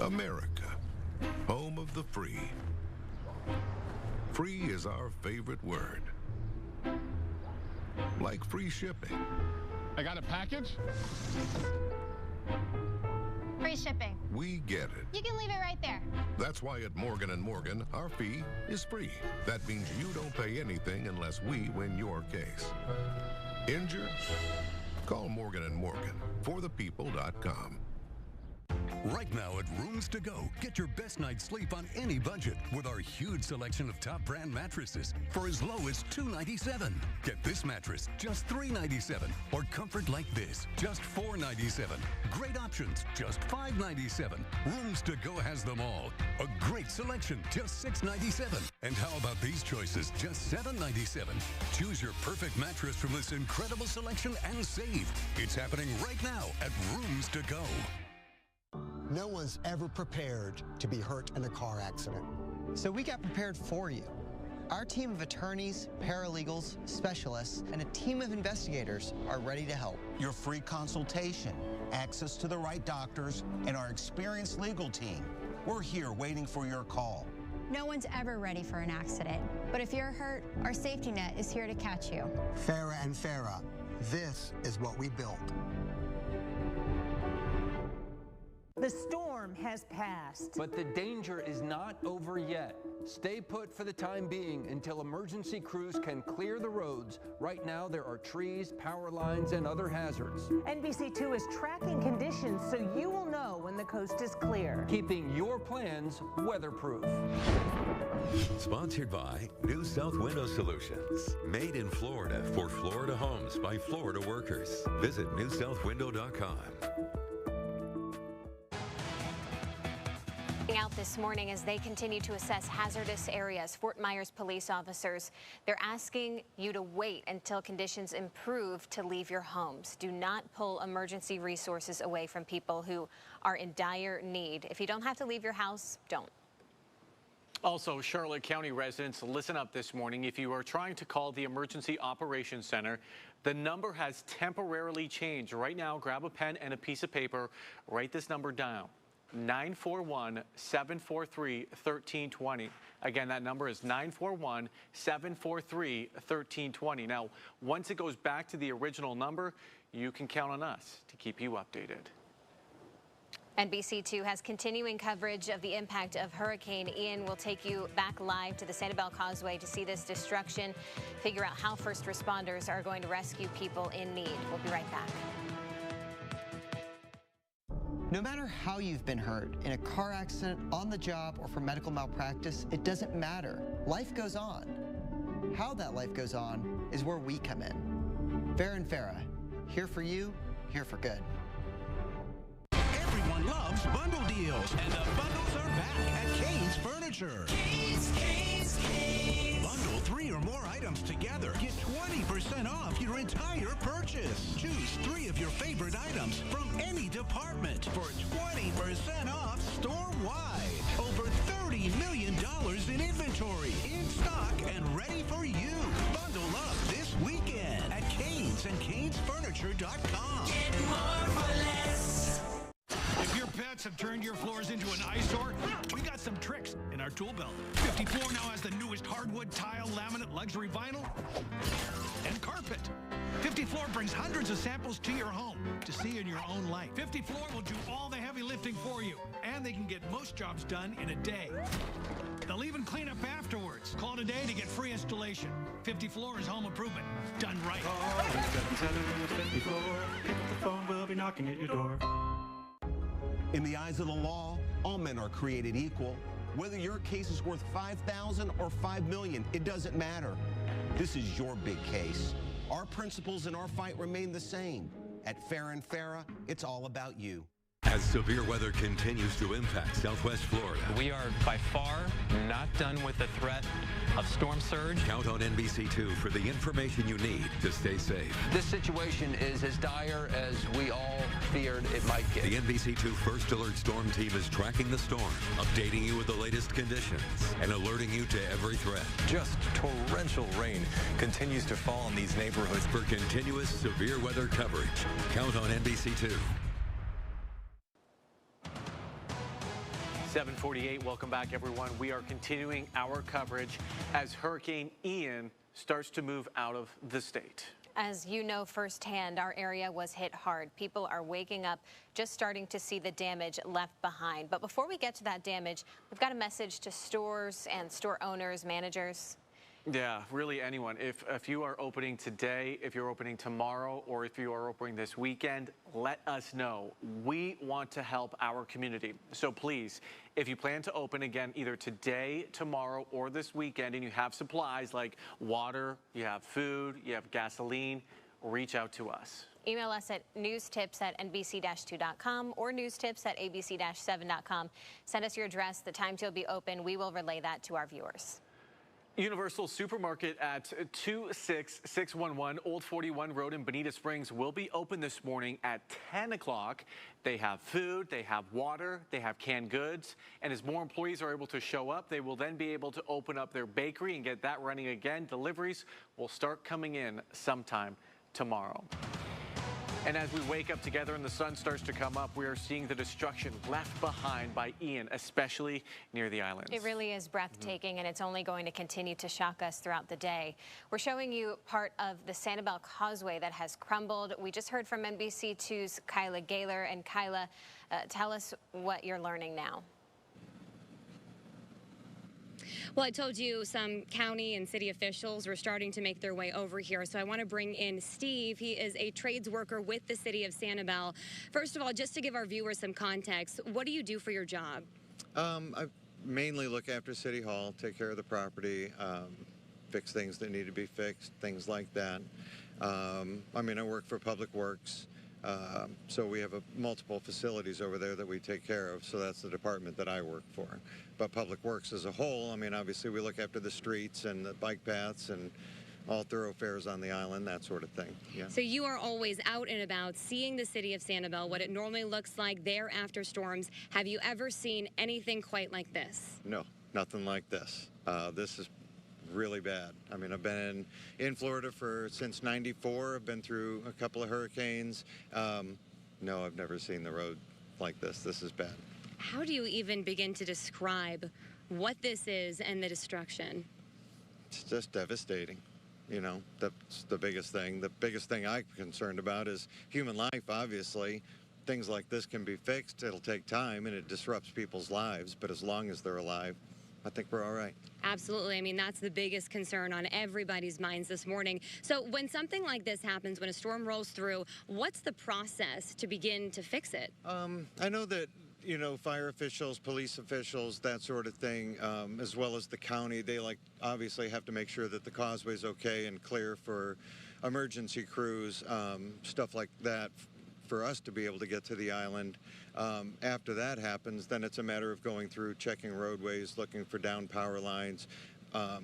America, home of the free. Free is our favorite word. Like free shipping.
I got a package?
Free shipping.
We get it.
You can leave it right there.
That's why at Morgan & Morgan, our fee is free. That means you don't pay anything unless we win your case. Injured? Call Morgan & Morgan, forthepeople.com.
Right now at Rooms to Go, get your best night's sleep on any budget with our huge selection of top brand mattresses for as low as $297. Get this mattress, just $397, or comfort like this, just $497. Great options, just $597. Rooms to Go has them all. A great selection, just $697. And how about these choices, just $797? Choose your perfect mattress from this incredible selection and save. It's happening right now at Rooms to Go.
No one's ever prepared to be hurt in a car accident.
So we got prepared for you. Our team of attorneys, paralegals, specialists, and a team of investigators are ready to help.
Your free consultation, access to the right doctors, and our experienced legal team. We're here waiting for your call.
No one's ever ready for an accident. But if you're hurt, our safety net is here to catch you.
Farah and Farah, this is what we built.
The storm has passed.
But the danger is not over yet. Stay put for the time being until emergency crews can clear the roads. Right now, there are trees, power lines, and other hazards.
NBC2 is tracking conditions so you will know when the coast is clear.
Keeping your plans weatherproof.
Sponsored by New South Window Solutions. Made in Florida for Florida homes by Florida workers. Visit newsouthwindow.com.
Out this morning as they continue to assess hazardous areas. Fort Myers police officers, they're asking you to wait until conditions improve to leave your homes. Do not pull emergency resources away from people who are in dire need. If you don't have to leave your house, don't.
Also, Charlotte County residents, listen up this morning. If you are trying to call the Emergency Operations Center, the number has temporarily changed. Right now, grab a pen and a piece of paper. Write this number down. 941-743-1320. Again, that number is 941-743-1320. Now, once it goes back to the original number, you can count on us to keep you updated.
NBC2 has continuing coverage of the impact of Hurricane Ian. We'll take you back live to the Sanibel Causeway to see this destruction, figure out how first responders are going to rescue people in need. We'll be right back.
No matter how you've been hurt, in a car accident, on the job, or for medical malpractice, it doesn't matter. Life goes on. How that life goes on is where we come in. Farah and Farah, here for you, here for good.
Everyone loves bundle deals, and the bundles are back at Kane's Furniture. Kane's. Bundle 3 or more items together. Get 20% off your entire purchase. Choose 3 of your favorite items from any department for 20% off store-wide. Over $30 million in inventory, in stock, and ready for you. Bundle up this weekend at Kane's and Cane'sFurniture.com. Get more for less. If your pets have turned your floors into an eyesore, we got some tricks in our tool belt. 54 now has the newest hardwood, tile, laminate, luxury vinyl, and carpet. 54 brings hundreds of samples to your home to see in your own light. 54 will do all the heavy lifting for you, and they can get most jobs done in a day. They'll even clean up afterwards. Call today to get free installation. 54 is home improvement done right. Call 777-54. Pick up the phone, we'll be knocking at your door.
In the eyes of the law, all men are created equal. Whether your case is worth $5,000 or $5 million, it doesn't matter. This is your big case. Our principles and our fight remain the same. At Farah and Farah, it's all about you.
As severe weather continues to impact Southwest Florida,
We are by far not done with the threat of storm surge.
Count on NBC2 for the information you need to stay safe.
This situation is as dire as we all feared it might get.
The NBC2 First Alert Storm Team is tracking the storm, updating you with the latest conditions, and alerting you to every threat.
Just torrential rain continues to fall in these neighborhoods.
For continuous severe weather coverage, count on NBC2.
7:48. Welcome back, everyone. We are continuing our coverage as Hurricane Ian starts to move out of the state.
As you know firsthand, our area was hit hard. People are waking up, just starting to see the damage left behind. But before we get to that damage, we've got a message to stores and store owners, managers.
Yeah, really anyone. If you are opening today, if you're opening tomorrow, or if you are opening this weekend, let us know. We want to help our community. So please, if you plan to open again either today, tomorrow, or this weekend, and you have supplies like water, you have food, you have gasoline, reach out to us.
Email us at newstips@nbc-2.com or newstips@abc-7.com. Send us your address, the times you'll be open. We will relay that to our viewers.
Universal Supermarket at 26611 Old 41 Road in Bonita Springs will be open this morning at 10 o'clock. They have food, they have water, they have canned goods, and as more employees are able to show up, they will then be able to open up their bakery and get that running again. Deliveries will start coming in sometime tomorrow. And as we wake up together and the sun starts to come up, we are seeing the destruction left behind by Ian, especially near the islands.
It really is breathtaking, and it's only going to continue to shock us throughout the day. We're showing you part of the Sanibel Causeway that has crumbled. We just heard from NBC2's Kyla Gaylor. And Kyla, tell us what you're learning now.
Well, I told you some county and city officials were starting to make their way over here, so I want to bring in Steve. He is a trades worker with the city of Sanibel. First of all, just to give our viewers some context, what do you do for your job?
I mainly look after City Hall, take care of the property, fix things that need to be fixed, things like that. I mean, I work for Public Works. So we have multiple facilities over there that we take care of, so that's the department that I work for. But Public Works as a whole, I mean, obviously we look after the streets and the bike paths and all thoroughfares on the island, that sort of thing. Yeah.
So you are always out and about, seeing the city of Sanibel, what it normally looks like there after storms. Have you ever seen anything quite like this?
No, nothing like this. This is really bad. I mean, I've been in Florida since '94. I've been through a couple of hurricanes. No, I've never seen the road like this. This is bad.
How do you even begin to describe what this is and the destruction?
It's just devastating. You know, that's the biggest thing. The biggest thing I'm concerned about is human life, obviously. Things like this can be fixed. It'll take time and it disrupts people's lives, but as long as they're alive, I think we're all right.
Absolutely. I mean, that's the biggest concern on everybody's minds this morning. So when something like this happens, when a storm rolls through, what's the process to begin to fix it?
I know that, you know, fire officials, police officials, that sort of thing, as well as the county, they obviously have to make sure that the causeway's okay and clear for emergency crews, stuff like that, for us to be able to get to the island. After that happens, then it's a matter of going through, checking roadways, looking for down power lines,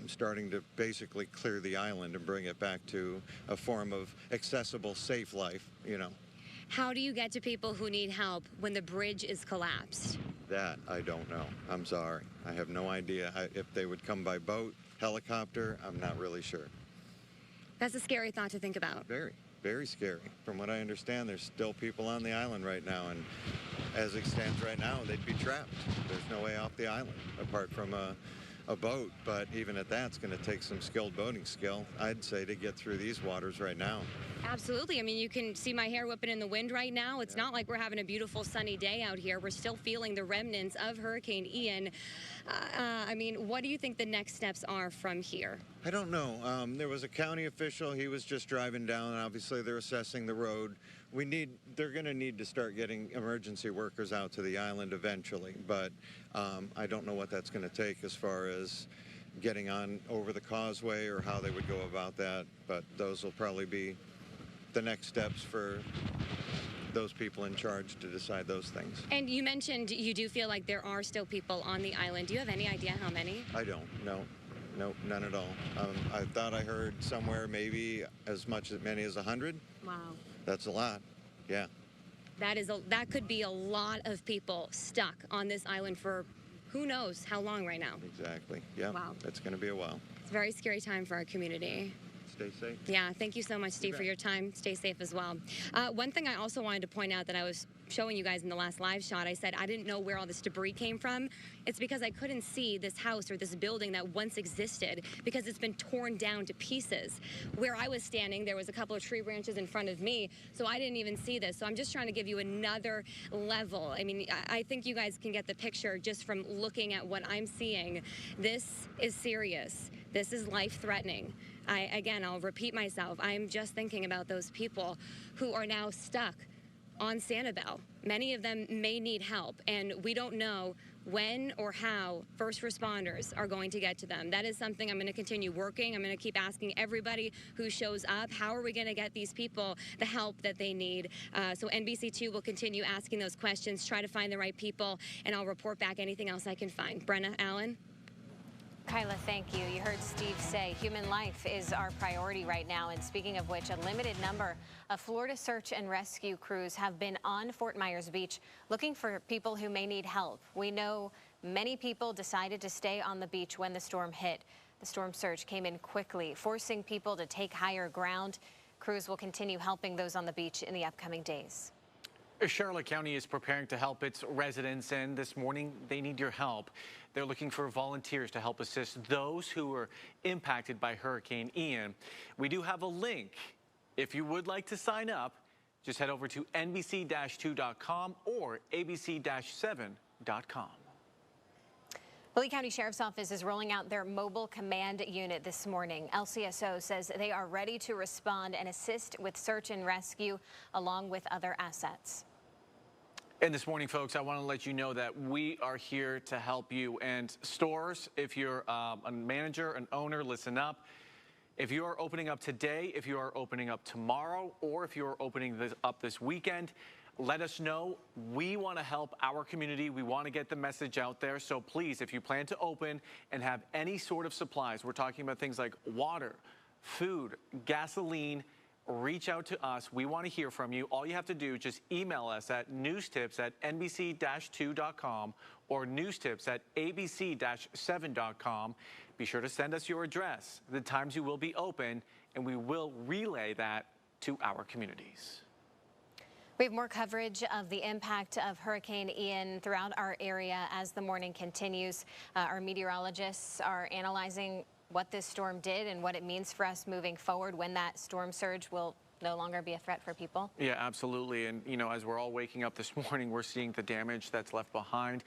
starting to basically clear the island and bring it back to a form of accessible, safe life, you know.
How do you get to people who need help when the bridge is collapsed?
That I don't know. I'm sorry. I have no idea. If they would come by boat, helicopter, I'm not really sure.
That's a scary thought to think about.
Very. Very scary. From what I understand, there's still people on the island right now, and as it stands right now, they'd be trapped. There's no way off the island apart from a boat, but even at that, it's going to take some skilled boating skill, I'd say, to get through these waters right now.
Absolutely. I mean, you can see my hair whipping in the wind right now. It's not like we're having a beautiful sunny day out here. We're still feeling the remnants of Hurricane Ian. I mean, what do you think the next steps are from here?
I don't know. There was a county official. He was just driving down, and obviously they're assessing the road. They're going to need to start getting emergency workers out to the island eventually, but I don't know what that's going to take as far as getting on over the causeway or how they would go about that, but those will probably be the next steps for those people in charge to decide those things.
And you mentioned you do feel like there are still people on the island. Do you have any idea how many?
I don't, no. Nope, none at all. I thought I heard somewhere maybe as many as 100.
Wow.
That's a lot, yeah.
That could be a lot of people stuck on this island for who knows how long right now.
Exactly, yeah. Wow. It's going to be a while.
It's a very scary time for our community.
Stay safe.
Yeah, thank you so much, Steve, for your time. Stay safe as well. One thing I also wanted to point out that I was showing you guys in the last live shot, I said I didn't know where all this debris came from. It's because I couldn't see this house or this building that once existed because it's been torn down to pieces. Where I was standing, there was a couple of tree branches in front of me, so I didn't even see this. So I'm just trying to give you another level. I mean, I think you guys can get the picture just from looking at what I'm seeing. This is serious. This is life-threatening. Again, I'll repeat myself. I'm just thinking about those people who are now stuck on Sanibel. Many of them may need help, and we don't know when or how first responders are going to get to them. That is something I'm going to continue working. I'm going to keep asking everybody who shows up, how are we going to get these people the help that they need? So NBC2 will continue asking those questions, try to find the right people, and I'll report back anything else I can find. Brenna, Allen?
Kyla, thank you. You heard Steve say human life is our priority right now. And speaking of which, a limited number of Florida search and rescue crews have been on Fort Myers Beach looking for people who may need help. We know many people decided to stay on the beach when the storm hit. The storm surge came in quickly, forcing people to take higher ground. Crews will continue helping those on the beach in the upcoming days.
Charlotte County is preparing to help its residents, and this morning they need your help. They're looking for volunteers to help assist those who were impacted by Hurricane Ian. We do have a link. If you would like to sign up, just head over to NBC-2.com or ABC-7.com.
The Lee County Sheriff's Office is rolling out their mobile command unit this morning. LCSO says they are ready to respond and assist with search and rescue along with other assets.
And this morning, folks, I want to let you know that we are here to help you. And stores, if you're a manager, an owner, listen up. If you are opening up today, if you are opening up tomorrow, or if you are opening up this weekend, let us know. We want to help our community. We want to get the message out there. So please, if you plan to open and have any sort of supplies, we're talking about things like water, food, gasoline, reach out to us. We want to hear from you. All you have to do, just email us at newstips@nbc-2.com or newstips@abc-7.com. Be sure to send us your address, the times you will be open, and we will relay that to our communities.
We have more coverage of the impact of Hurricane Ian throughout our area as the morning continues. Our meteorologists are analyzing what this storm did and what it means for us moving forward when that storm surge will no longer be a threat for people.
Yeah, absolutely. And, you know, as we're all waking up this morning, we're seeing the damage that's left behind.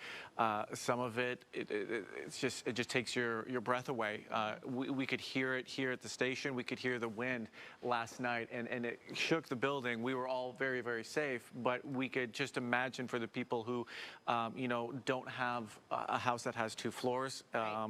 Some of it, it just takes your breath away. We could hear it here at the station. We could hear the wind last night, and it shook the building. We were all very, very safe, but we could just imagine for the people who, you know, don't have a house that has 2 floors,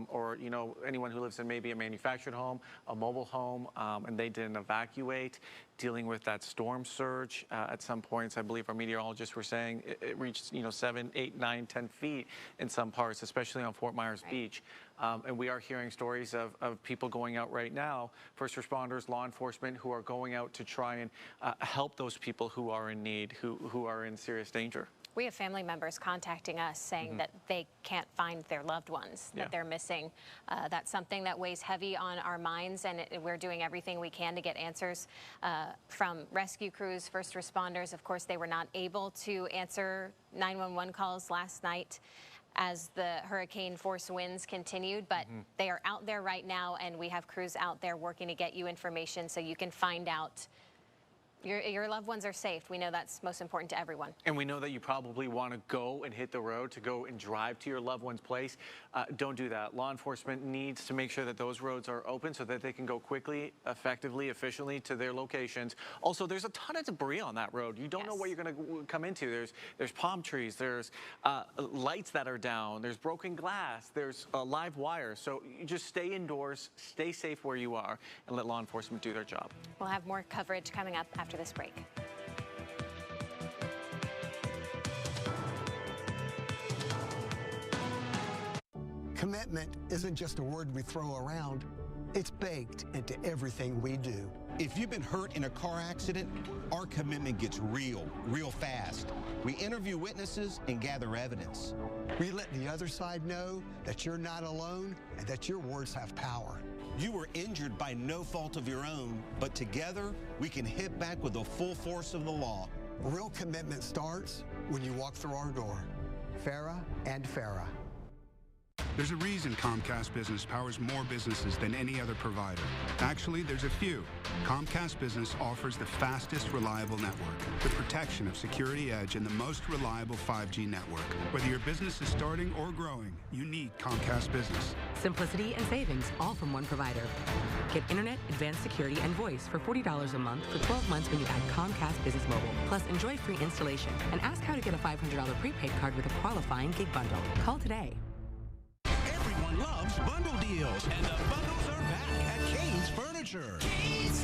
or, you know, anyone who lives in maybe a manufactured home, a mobile home, and they didn't evacuate, dealing with that storm surge. At some points, I believe our meteorologists were saying it reached, you know, 7, 8, 9, 10 feet in some parts, especially on Fort Myers Beach. And we are hearing stories of people going out right now, first responders, law enforcement, who are going out to try and help those people who are in need, who are in serious danger.
We have family members contacting us saying that they can't find their loved ones, that they're missing. That's something that weighs heavy on our minds, and we're doing everything we can to get answers from rescue crews, first responders. Of course, they were not able to answer 911 calls last night as the hurricane force winds continued, but they are out there right now, and we have crews out there working to get you information so you can find out your loved ones are safe. We know that's most important to everyone.
And we know that you probably want to go and hit the road to go and drive to your loved one's place. Don't do that. Law enforcement needs to make sure that those roads are open so that they can go quickly, effectively, efficiently to their locations. Also, there's a ton of debris on that road. You don't know what you're going to come into. There's palm trees, there's lights that are down, there's broken glass, there's live wires. So you just stay indoors, stay safe where you are, and let law enforcement do their job.
We'll have more coverage coming up after this break.
Commitment isn't just a word we throw around. It's baked into everything we do.
If you've been hurt in a car accident, our commitment gets real fast. We interview witnesses and gather evidence.
We let the other side know that you're not alone and that your words have power.
You were injured by no fault of your own, but together we can hit back with the full force of the law.
Real commitment starts when you walk through our door.
FARA and FARA.
There's a reason Comcast Business powers more businesses than any other provider. Actually, there's a few. Comcast Business offers the fastest, reliable network, the protection of Security Edge, and the most reliable 5G network. Whether your business is starting or growing, you need Comcast Business.
Simplicity and savings, all from one provider. Get internet, advanced security, and voice for $40 a month for 12 months when you add Comcast Business Mobile. Plus, enjoy free installation and ask how to get a $500 prepaid card with a qualifying gig bundle. Call today.
Everyone loves bundle deals, and the bundles are back at Kane's Furniture. Kane's.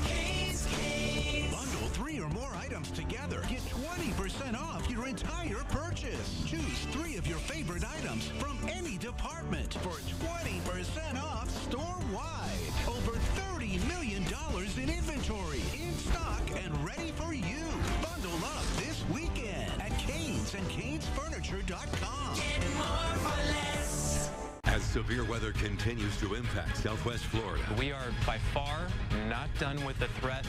Bundle 3 or more items together. Get 20% off your entire purchase. Choose 3 of your favorite items from any department for 20% off store-wide. Over $30 million in inventory, in stock, and ready for you. Bundle up this weekend at Kane's and Cane'sFurniture.com.
Get more for less. As severe weather continues to impact Southwest Florida,
we are by far not done with the threat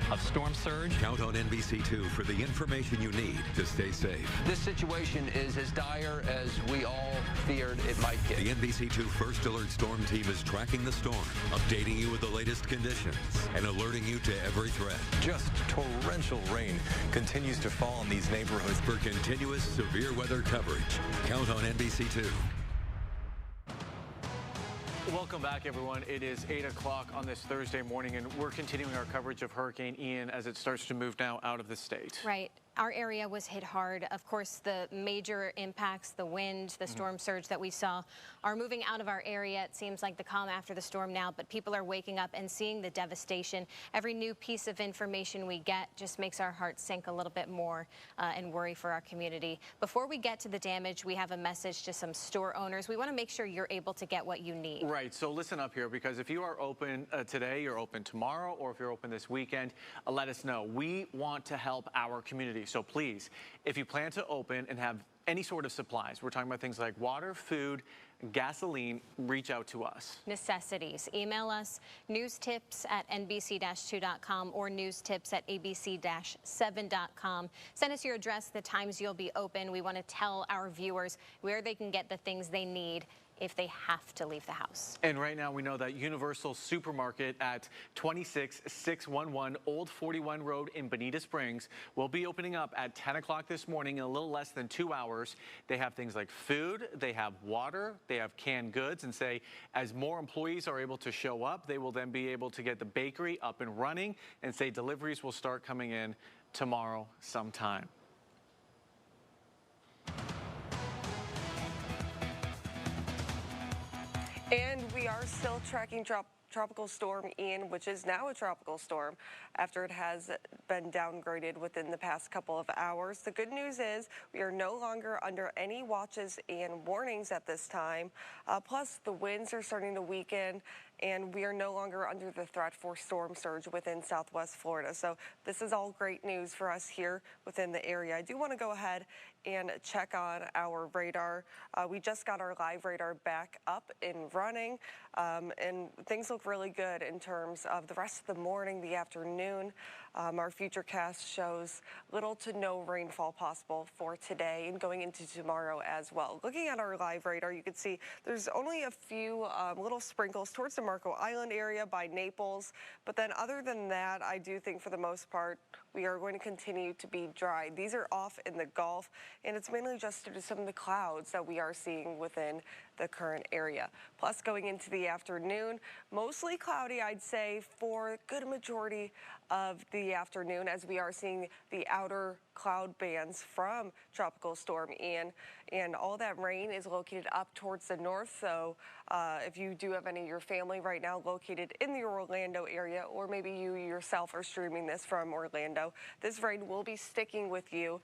of storm surge.
Count on NBC2 for the information you need to stay safe.
This situation is as dire as we all feared it might get.
The NBC2 First Alert Storm Team is tracking the storm, updating you with the latest conditions, and alerting you to every threat.
Just torrential rain continues to fall in these neighborhoods.
For continuous severe weather coverage, count on NBC2.
Welcome back, everyone. It is 8 o'clock on this Thursday morning, and we're continuing our coverage of Hurricane Ian as it starts to move now out of the state.
Right. Our area was hit hard. Of course, the major impacts, the wind, the storm surge that we saw are moving out of our area. It seems like the calm after the storm now, but people are waking up and seeing the devastation. Every new piece of information we get just makes our hearts sink a little bit more and worry for our community. Before we get to the damage, we have a message to some store owners. We want to make sure you're able to get what you need.
Right. So listen up here, because if you are open today, you're open tomorrow, or if you're open this weekend, let us know. We want to help our community. So please, if you plan to open and have any sort of supplies, we're talking about things like water, food, gasoline, reach out to us.
Necessities. Email us newstips@nbc-2.com or newstips@abc-7.com. Send us your address, the times you'll be open. We want to tell our viewers where they can get the things they need if they have to leave the house.
And right now we know that Universal Supermarket at 26611 Old 41 Road in Bonita Springs will be opening up at 10 o'clock this morning in a little less than 2 hours. They have things like food, they have water, they have canned goods, and say as more employees are able to show up, they will then be able to get the bakery up and running, and say deliveries will start coming in tomorrow sometime.
And we are still tracking Tropical Storm Ian, which is now a tropical storm after it has been downgraded within the past couple of hours. The good news is we are no longer under any watches and warnings at this time. Plus, the winds are starting to weaken, and we are no longer under the threat for storm surge within Southwest Florida. So this is all great news for us here within the area. I do want to go ahead and check on our radar. We just got our live radar back up and running, and things look really good in terms of the rest of the morning, the afternoon. Our futurecast shows little to no rainfall possible for today and going into tomorrow as well. Looking at our live radar, you can see there's only a few little sprinkles towards the Marco Island area by Naples. But then other than that, I do think for the most part, we are going to continue to be dry. These are off in the Gulf, and it's mainly just due to some of the clouds that we are seeing within the current area. Plus, going into the afternoon, mostly cloudy, I'd say, for a good majority of the afternoon, as we are seeing the outer cloud bands from Tropical Storm Ian, and all that rain is located up towards the north. So if you do have any of your family right now located in the Orlando area, or maybe you yourself are streaming this from Orlando, this rain will be sticking with you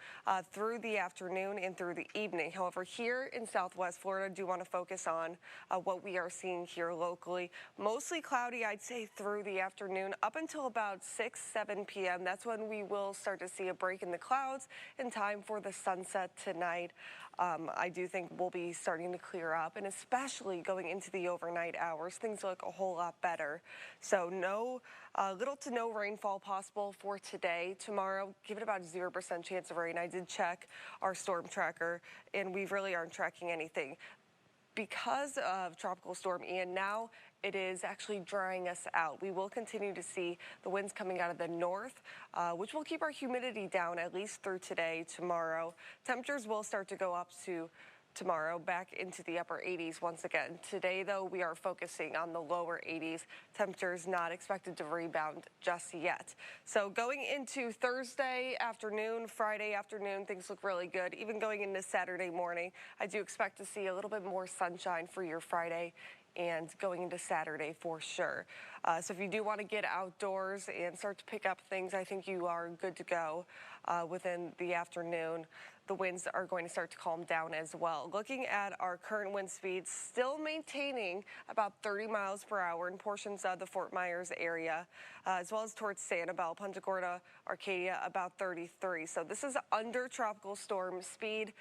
through the afternoon and through the evening. However, here in Southwest Florida, I do want to focus on what we are seeing here locally. Mostly cloudy, I'd say, through the afternoon up until about 6-7 p.m. That's when we will start to see a break in the clouds in time for the sunset tonight. I do think we'll be starting to clear up, and especially going going into the overnight hours, things look a whole lot better. So little to no rainfall possible for today. Tomorrow, give it about 0% chance of rain. I did check our storm tracker, and we really aren't tracking anything. Because of Tropical Storm Ian, now it is actually drying us out. We will continue to see the winds coming out of the north, which will keep our humidity down at least through today, tomorrow. Temperatures will start to go up to tomorrow, back into the upper 80s once again. Today, though, we are focusing on the lower 80s. Temperatures not expected to rebound just yet. So going into Thursday afternoon, Friday afternoon, things look really good. Even going into Saturday morning, I do expect to see a little bit more sunshine for your Friday and going into Saturday for sure. So if you do want to get outdoors and start to pick up things, I think you are good to go within the afternoon. The winds are going to start to calm down as well. Looking at our current wind speeds, still maintaining about 30 miles per hour in portions of the Fort Myers area, as well as towards Sanibel, Punta Gorda, Arcadia, about 33. So this is under tropical storm speed.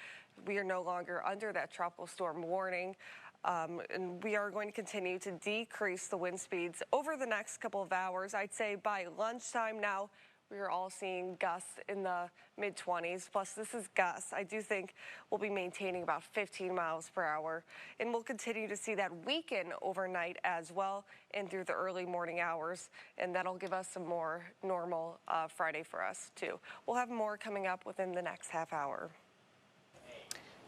We are no longer under that tropical storm warning. And we are going to continue to decrease the wind speeds over the next couple of hours. I'd say by lunchtime now, we are all seeing gusts in the mid-20s. Plus, this is gusts. I do think we'll be maintaining about 15 miles per hour. And we'll continue to see that weaken overnight as well and through the early morning hours. And that'll give us some more normal Friday for us, too. We'll have more coming up within the next half hour.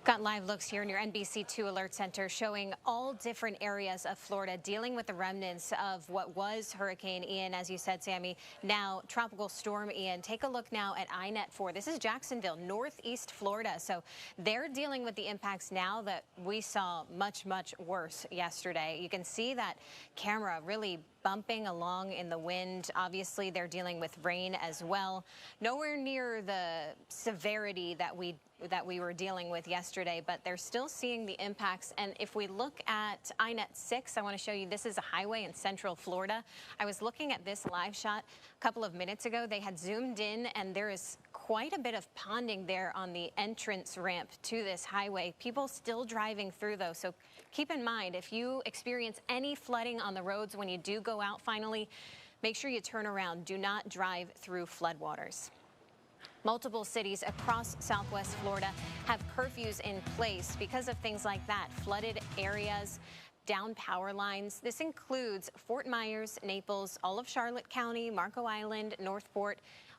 Got live looks here in your NBC2 Alert Center showing all different areas of Florida dealing with the remnants of what was Hurricane Ian, as you said, Sammy. Now, Tropical Storm Ian. Take a look now at INET4. This is Jacksonville, northeast Florida. So they're dealing with the impacts now that we saw much, much worse yesterday. You can see that camera really bumping along in the wind. Obviously, they're dealing with rain as well. Nowhere near the severity that we were dealing with yesterday, but they're still seeing the impacts. And if we look at INET6, I want to show you, this is a highway in central Florida. I was looking at this live shot a couple of minutes ago. They had zoomed in, and there is quite a bit of ponding there on the entrance ramp to this highway. People still driving through, though, so keep in mind, if you experience any flooding on the roads when you do go out finally, make sure you turn around. Do not drive through floodwaters. Multiple cities across southwest Florida have curfews in place because of things like that. Flooded areas, down power lines. This includes Fort Myers, Naples, all of Charlotte County, Marco Island, Northport,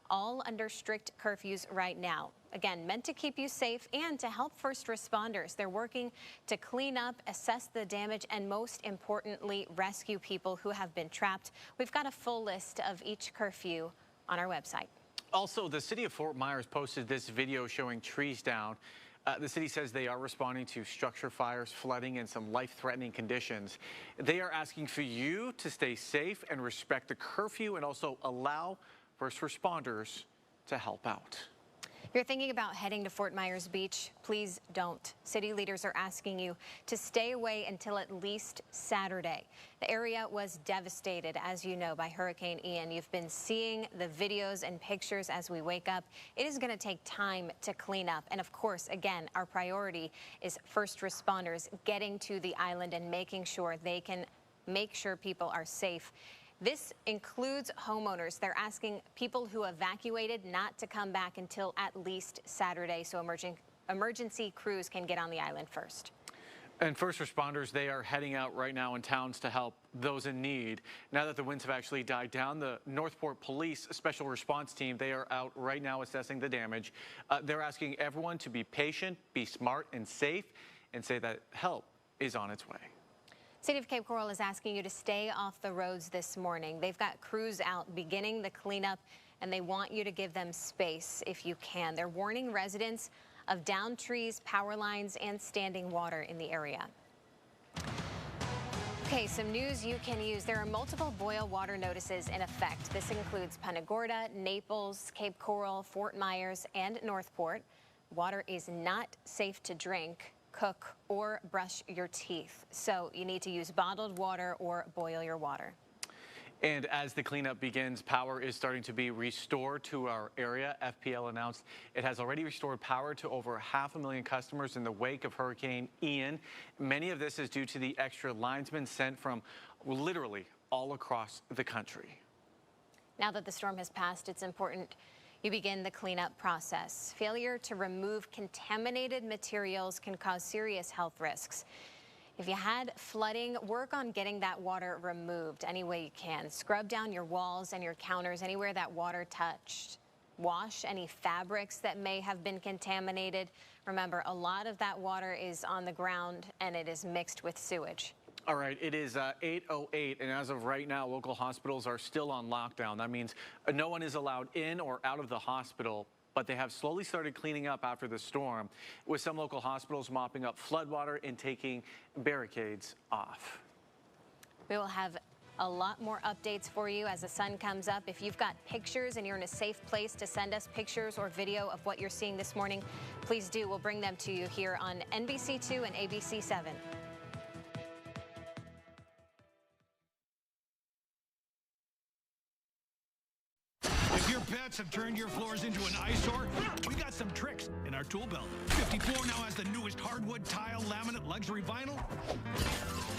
all under strict curfews right now. Again, meant to keep you safe and to help first responders. They're working to clean up, assess the damage, and most importantly, rescue people who have been trapped. We've got a full list of each curfew on our website.
Also, the city of Fort Myers posted this video showing trees down. The city says they are responding to structure fires, flooding, and some life-threatening conditions. They are asking for you to stay safe and respect the curfew and also allow first responders to help out.
You're thinking about heading to Fort Myers Beach, please don't. City leaders are asking you to stay away until at least Saturday. The area was devastated, as you know, by Hurricane Ian. You've been seeing the videos and pictures as we wake up. It is going to take time to clean up. And of course, again, our priority is first responders getting to the island and making sure they can make sure people are safe. This includes homeowners. They're asking people who evacuated not to come back until at least Saturday, so emergency crews can get on the island first.
And first responders, they are heading out right now in towns to help those in need. Now that the winds have actually died down, the Northport Police Special Response Team, they are out right now assessing the damage. They're asking everyone to be patient, be smart and safe, and say that help is on its way.
City of Cape Coral is asking you to stay off the roads this morning. They've got crews out beginning the cleanup, and they want you to give them space if you can. They're warning residents of downed trees, power lines, and standing water in the area. Okay, some news you can use. There are multiple boil water notices in effect. This includes Punta Gorda, Naples, Cape Coral, Fort Myers, and Northport. Water is not safe to drink, cook, or brush your teeth. So you need to use bottled water or boil your water.
And as the cleanup begins, power is starting to be restored to our area. FPL announced it has already restored power to over 500,000 customers in the wake of Hurricane Ian. Many of this is due to the extra linesmen sent from literally all across the country.
Now that the storm has passed, it's important you begin the cleanup process. Failure to remove contaminated materials can cause serious health risks. If you had flooding, work on getting that water removed any way you can. Scrub down your walls and your counters anywhere that water touched. Wash any fabrics that may have been contaminated. Remember, a lot of that water is on the ground and it is mixed with sewage.
All right, it is 8:08, and as of right now, local hospitals are still on lockdown. That means no one is allowed in or out of the hospital, but they have slowly started cleaning up after the storm, with some local hospitals mopping up floodwater and taking barricades off.
We will have a lot more updates for you as the sun comes up. If you've got pictures and you're in a safe place to send us pictures or video of what you're seeing this morning, please do. We'll bring them to you here on NBC2 and ABC7.
If your pets have turned your floors into an eyesore, we got some tricks in our tool belt. 50 Floor now has the newest hardwood, tile, laminate, luxury vinyl,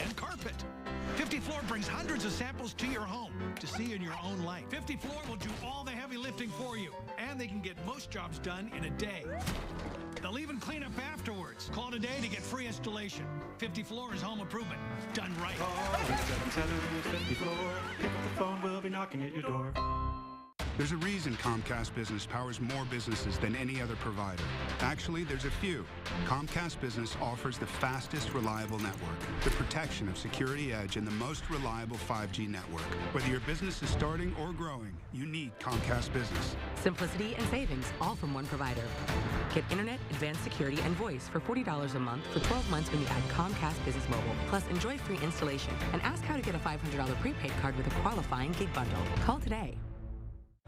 and carpet. 50 Floor brings hundreds of samples to your home to see in your own light. 50 Floor will do all the heavy lifting for you, and they can get most jobs done in a day. They'll even clean up afterwards. Call today to get free installation. 50 Floor is home improvement done right.
Call 777-50 Floor. Pick up the phone, we'll be knocking at your door.
There's a reason Comcast Business powers more businesses than any other provider. Actually, there's a few. Comcast Business offers the fastest, reliable network, the protection of Security Edge, and the most reliable 5G network. Whether your business is starting or growing, you need Comcast Business.
Simplicity and savings, all from one provider. Get internet, advanced security, and voice for $40 a month for 12 months when you add Comcast Business Mobile. Plus, enjoy free installation. And ask how to get a $500 prepaid card with a qualifying gig bundle. Call today.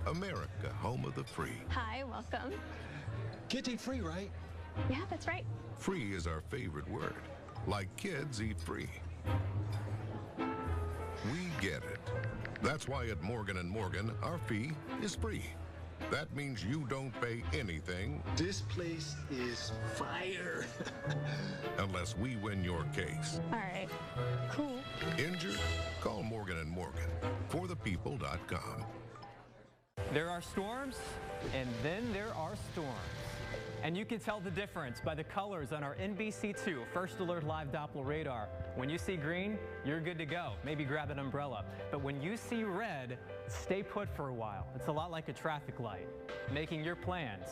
America, home of the free.
Hi, welcome.
Kids eat free, right?
Yeah, that's right.
Free is our favorite word. Like kids eat free. We get it. That's why at Morgan & Morgan, our fee is free. That means you don't pay anything.
This place is fire.
Unless we win your case.
All right, cool.
Injured? Call Morgan & Morgan. ForThePeople.com.
There are storms, and then there are storms. And you can tell the difference by the colors on our NBC2 First Alert Live Doppler radar. When you see green, you're good to go. Maybe grab an umbrella. But when you see red, stay put for a while. It's a lot like a traffic light, making your plans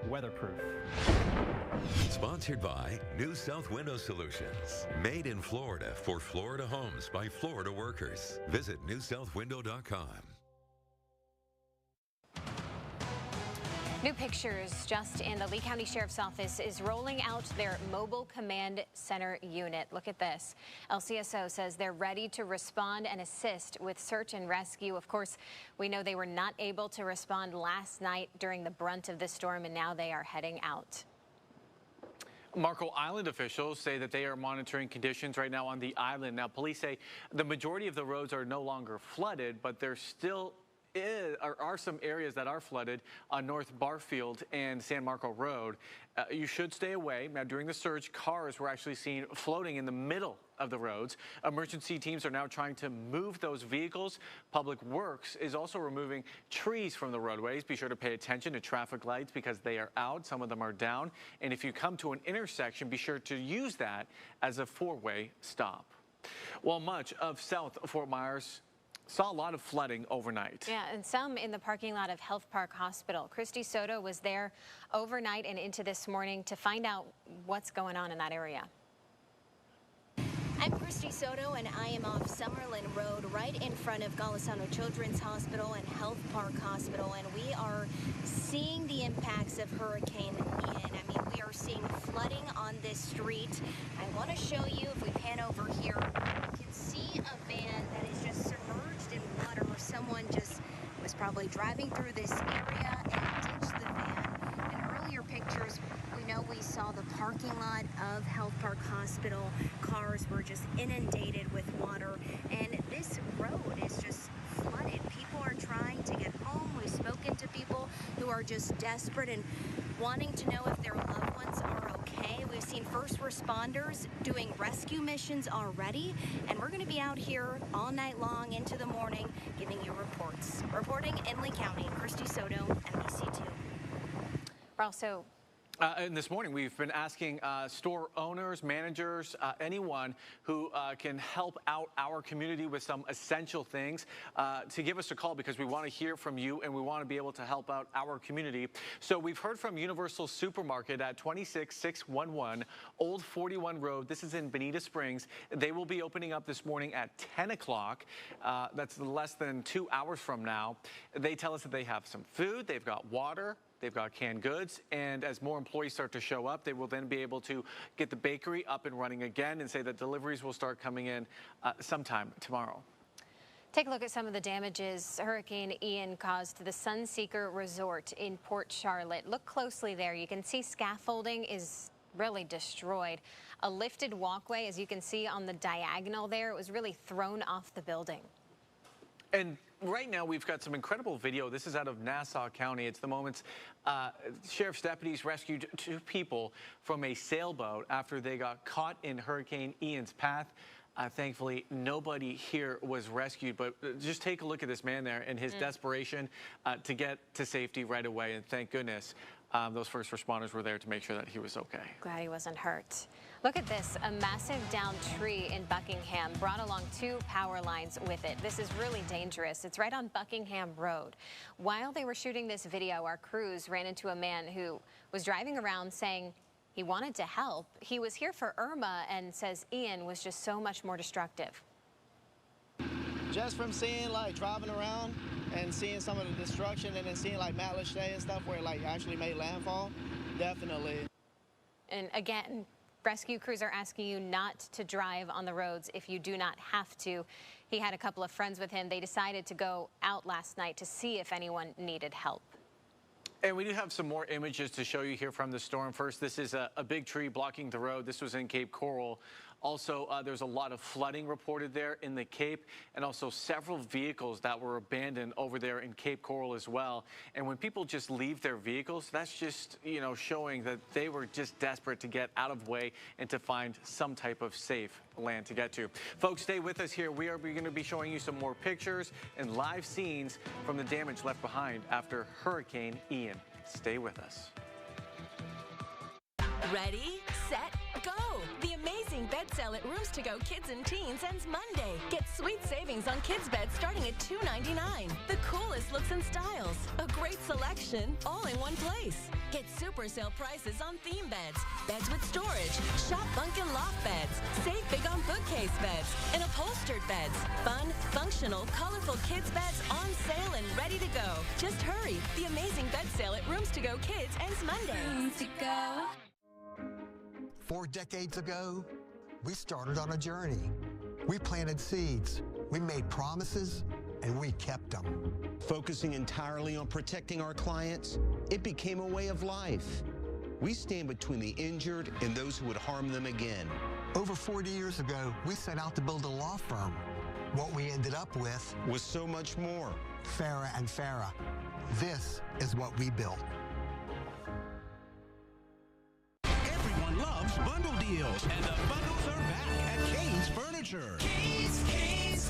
weatherproof.
Sponsored by New South Window Solutions. Made in Florida for Florida homes by Florida workers. Visit newsouthwindow.com.
New pictures just in. The Lee County Sheriff's Office is rolling out their Mobile Command Center unit. Look at this. LCSO says they're ready to respond and assist with search and rescue. Of course, we know they were not able to respond last night during the brunt of the storm, and now they are heading out.
Marco Island officials say that they are monitoring conditions right now on the island. Now, police say the majority of the roads are no longer flooded, but there's still are some areas that are flooded on North Barfield and San Marco Road. You should stay away. Now, during the surge, cars were actually seen floating in the middle of the roads. Emergency teams are now trying to move those vehicles. Public Works is also removing trees from the roadways. Be sure to pay attention to traffic lights because they are out. Some of them are down. And if you come to an intersection, be sure to use that as a four-way stop. Well, much of South Fort Myers saw a lot of flooding overnight.
Yeah, and some in the parking lot of Health Park Hospital. Christy Soto was there overnight and into this morning to find out what's going on in that area.
I'm Christy Soto, and I am off Summerlin Road right in front of Golisano Children's Hospital and Health Park Hospital, and we are seeing the impacts of Hurricane Ian. I mean, we are seeing flooding on this street. I want to show you, if we pan over here, you can see a van that is just submerged in water. Someone just was probably driving through this area and ditched the van. In earlier pictures, we saw the parking lot of Health Park Hospital. Cars were just inundated with water, and this road is just flooded. are just desperate and wanting to know if their loved ones are okay. We've seen first responders doing rescue missions already, and we're going to be out here all night long into the morning giving you reports. Reporting in Lee County, Christy Soto, NBC2.
We're also
and this morning, we've been asking store owners, managers, anyone who can help out our community with some essential things to give us a call, because we want to hear from you and we want to be able to help out our community. So we've heard from Universal Supermarket at 26611 Old 41 Road. This is in Bonita Springs. They will be opening up this morning at 10 o'clock. That's less than 2 hours from now. They tell us that they have some food, they've got water, they've got canned goods, and as more employees start to show up, they will then be able to get the bakery up and running again, and say that deliveries will start coming in sometime tomorrow.
Take a look at some of the damages Hurricane Ian caused to the Sunseeker Resort in Port Charlotte. Look closely there. You can see scaffolding is really destroyed. A lifted walkway, as you can see on the diagonal there, it was really thrown off the building.
And right now, we've got some incredible video. This is out of Nassau County. It's the moments sheriff's deputies rescued 2 people from a sailboat after they got caught in Hurricane Ian's path. Thankfully, nobody here was rescued, but just take a look at this man there and his desperation to get to safety right away. And thank goodness those first responders were there to make sure that he was okay.
Glad he wasn't hurt. Look at this. A massive downed tree in Buckingham brought along 2 power lines with it. This is really dangerous. It's right on Buckingham Road. While they were shooting this video, our crews ran into a man who was driving around saying he wanted to help. He was here for Irma and says Ian was just so much more destructive.
Just from seeing, like, driving around and seeing some of the destruction, and then seeing like Matt Lachey and stuff where it like actually made landfall, definitely.
And again, rescue crews are asking you not to drive on the roads if you do not have to. He had a couple of friends with him. They decided to go out last night to see if anyone needed help.
And we do have some more images to show you here from the storm. First, this is a big tree blocking the road. This was in Cape Coral. Also, there's a lot of flooding reported there in the Cape, and also several vehicles that were abandoned over there in Cape Coral as well. And when people just leave their vehicles, that's just, you know, showing that they were just desperate to get out of the way and to find some type of safe land to get to. Folks, stay with us here. We are going to be showing you some more pictures and live scenes from the damage left behind after Hurricane Ian. Stay with us.
Ready, set, go! The amazing bed sale at Rooms To Go Kids and Teens ends Monday. Get sweet savings on kids' beds starting at $2.99. The coolest looks and styles. A great selection, all in one place. Get super sale prices on theme beds, beds with storage, shop bunk and loft beds, save big on bookcase beds, and upholstered beds. Fun, functional, colorful kids' beds on sale and ready to go. Just hurry. The amazing bed sale at Rooms To Go Kids ends Monday. Rooms To Go.
4 decades ago, we started on a journey. We planted seeds, we made promises, and we kept them.
Focusing entirely on protecting our clients, it became a way of life. We stand between the injured and those who would harm them again.
Over 40 years ago, we set out to build a law firm. What we ended up with
was so much more.
Farah and Farah. This is what we built.
Loves bundle deals, and the bundles are back at Kane's Furniture. Kane's.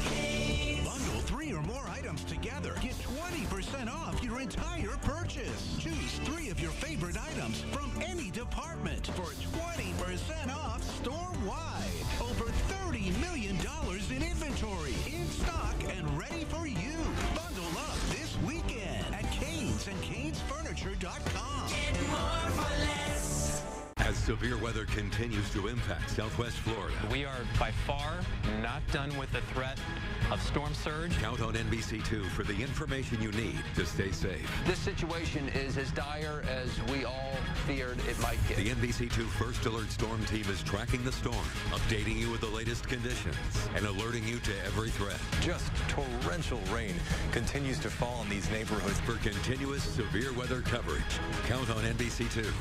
Bundle 3 or more items together. Get 20% off your entire purchase. Choose 3 of your favorite items from any department for 20% off store-wide. Over $30 million in inventory, in stock, and ready for you. Bundle up this weekend at Kane's and Cane'sFurniture.com.
Get more for less.
As severe weather continues to impact Southwest Florida,
We are by far not done with the threat of storm surge.
Count on NBC2 for the information you need to stay safe.
This situation is as dire as we all feared it might get.
The NBC2 First Alert Storm Team is tracking the storm, updating you with the latest conditions, and alerting you to every threat.
Just torrential rain continues to fall in these neighborhoods.
For continuous severe weather coverage, count on NBC2.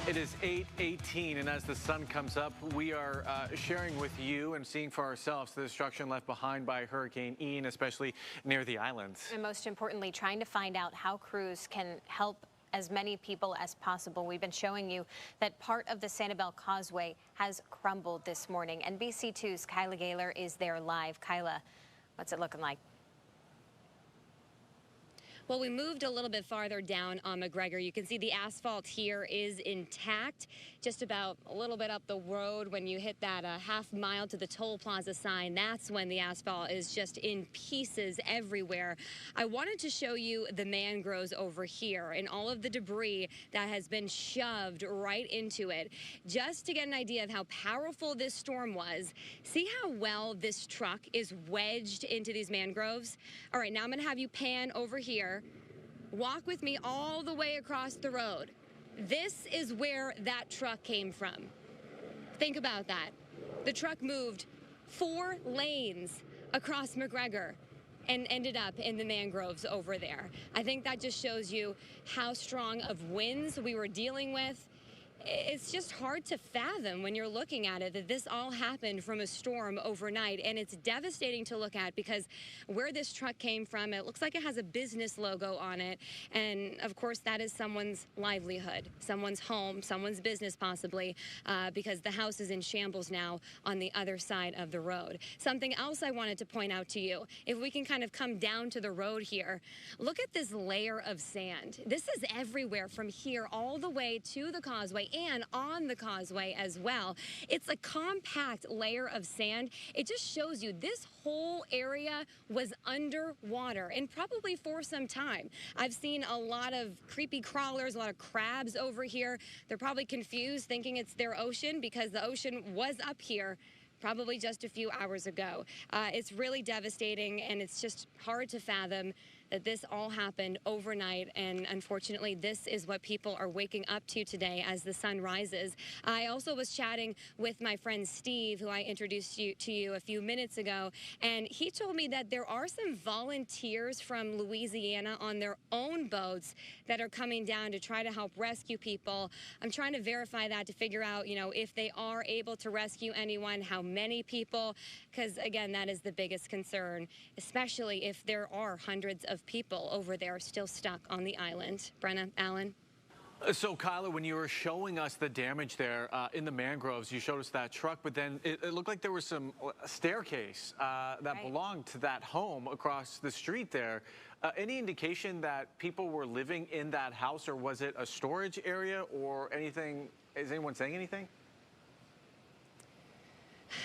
It is 8:18, and as the sun comes up, we are sharing with you and seeing for ourselves the destruction left behind by Hurricane Ian, especially near the islands.
And most importantly, trying to find out how crews can help as many people as possible. We've been showing you that part of the Sanibel Causeway has crumbled this morning. NBC2's Kyla Gaylor is there live. Kyla, what's it looking like?
Well, we moved a little bit farther down on McGregor. You can see the asphalt here is intact, just about a little bit up the road. When you hit that half mile to the toll plaza sign, that's when the asphalt is just in pieces everywhere. I wanted to show you the mangroves over here and all of the debris that has been shoved right into it. Just to get an idea of how powerful this storm was, see how well this truck is wedged into these mangroves? All right, now I'm going to have you pan over here. Walk with me all the way across the road. This is where that truck came from. Think about that. The truck moved 4 lanes across McGregor and ended up in the mangroves over there. I think that just shows you how strong of winds we were dealing with. It's just hard to fathom when you're looking at it that this all happened from a storm overnight, and it's devastating to look at because where this truck came from, it looks like it has a business logo on it, and of course that is someone's livelihood, someone's home, someone's business possibly, because the house is in shambles now on the other side of the road. Something else I wanted to point out to you, if we can kind of come down to the road here, look at this layer of sand. This is everywhere from here all the way to the causeway and on the causeway as well. It's a compact layer of sand. It just shows you this whole area was underwater and probably for some time. I've seen a lot of creepy crawlers, a lot of crabs over here. They're probably confused thinking it's their ocean because the ocean was up here probably just a few hours ago. It's really devastating, and it's just hard to fathom that this all happened overnight, and unfortunately this is what people are waking up to today as the sun rises. I also was chatting with my friend Steve, who I introduced to you a few minutes ago, and he told me that there are some volunteers from Louisiana on their own boats that are coming down to try to help rescue people. I'm trying to verify that to figure out, if they are able to rescue anyone, how many people, because again, that is the biggest concern, especially if there are hundreds of people over there still stuck on the island. Brenna, Alan?
So, Kyla, when you were showing us the damage there in the mangroves, you showed us that truck, but then it looked like there was some staircase that belonged to that home across the street there. Any indication that people were living in that house, or was it a storage area or anything? Is anyone saying anything?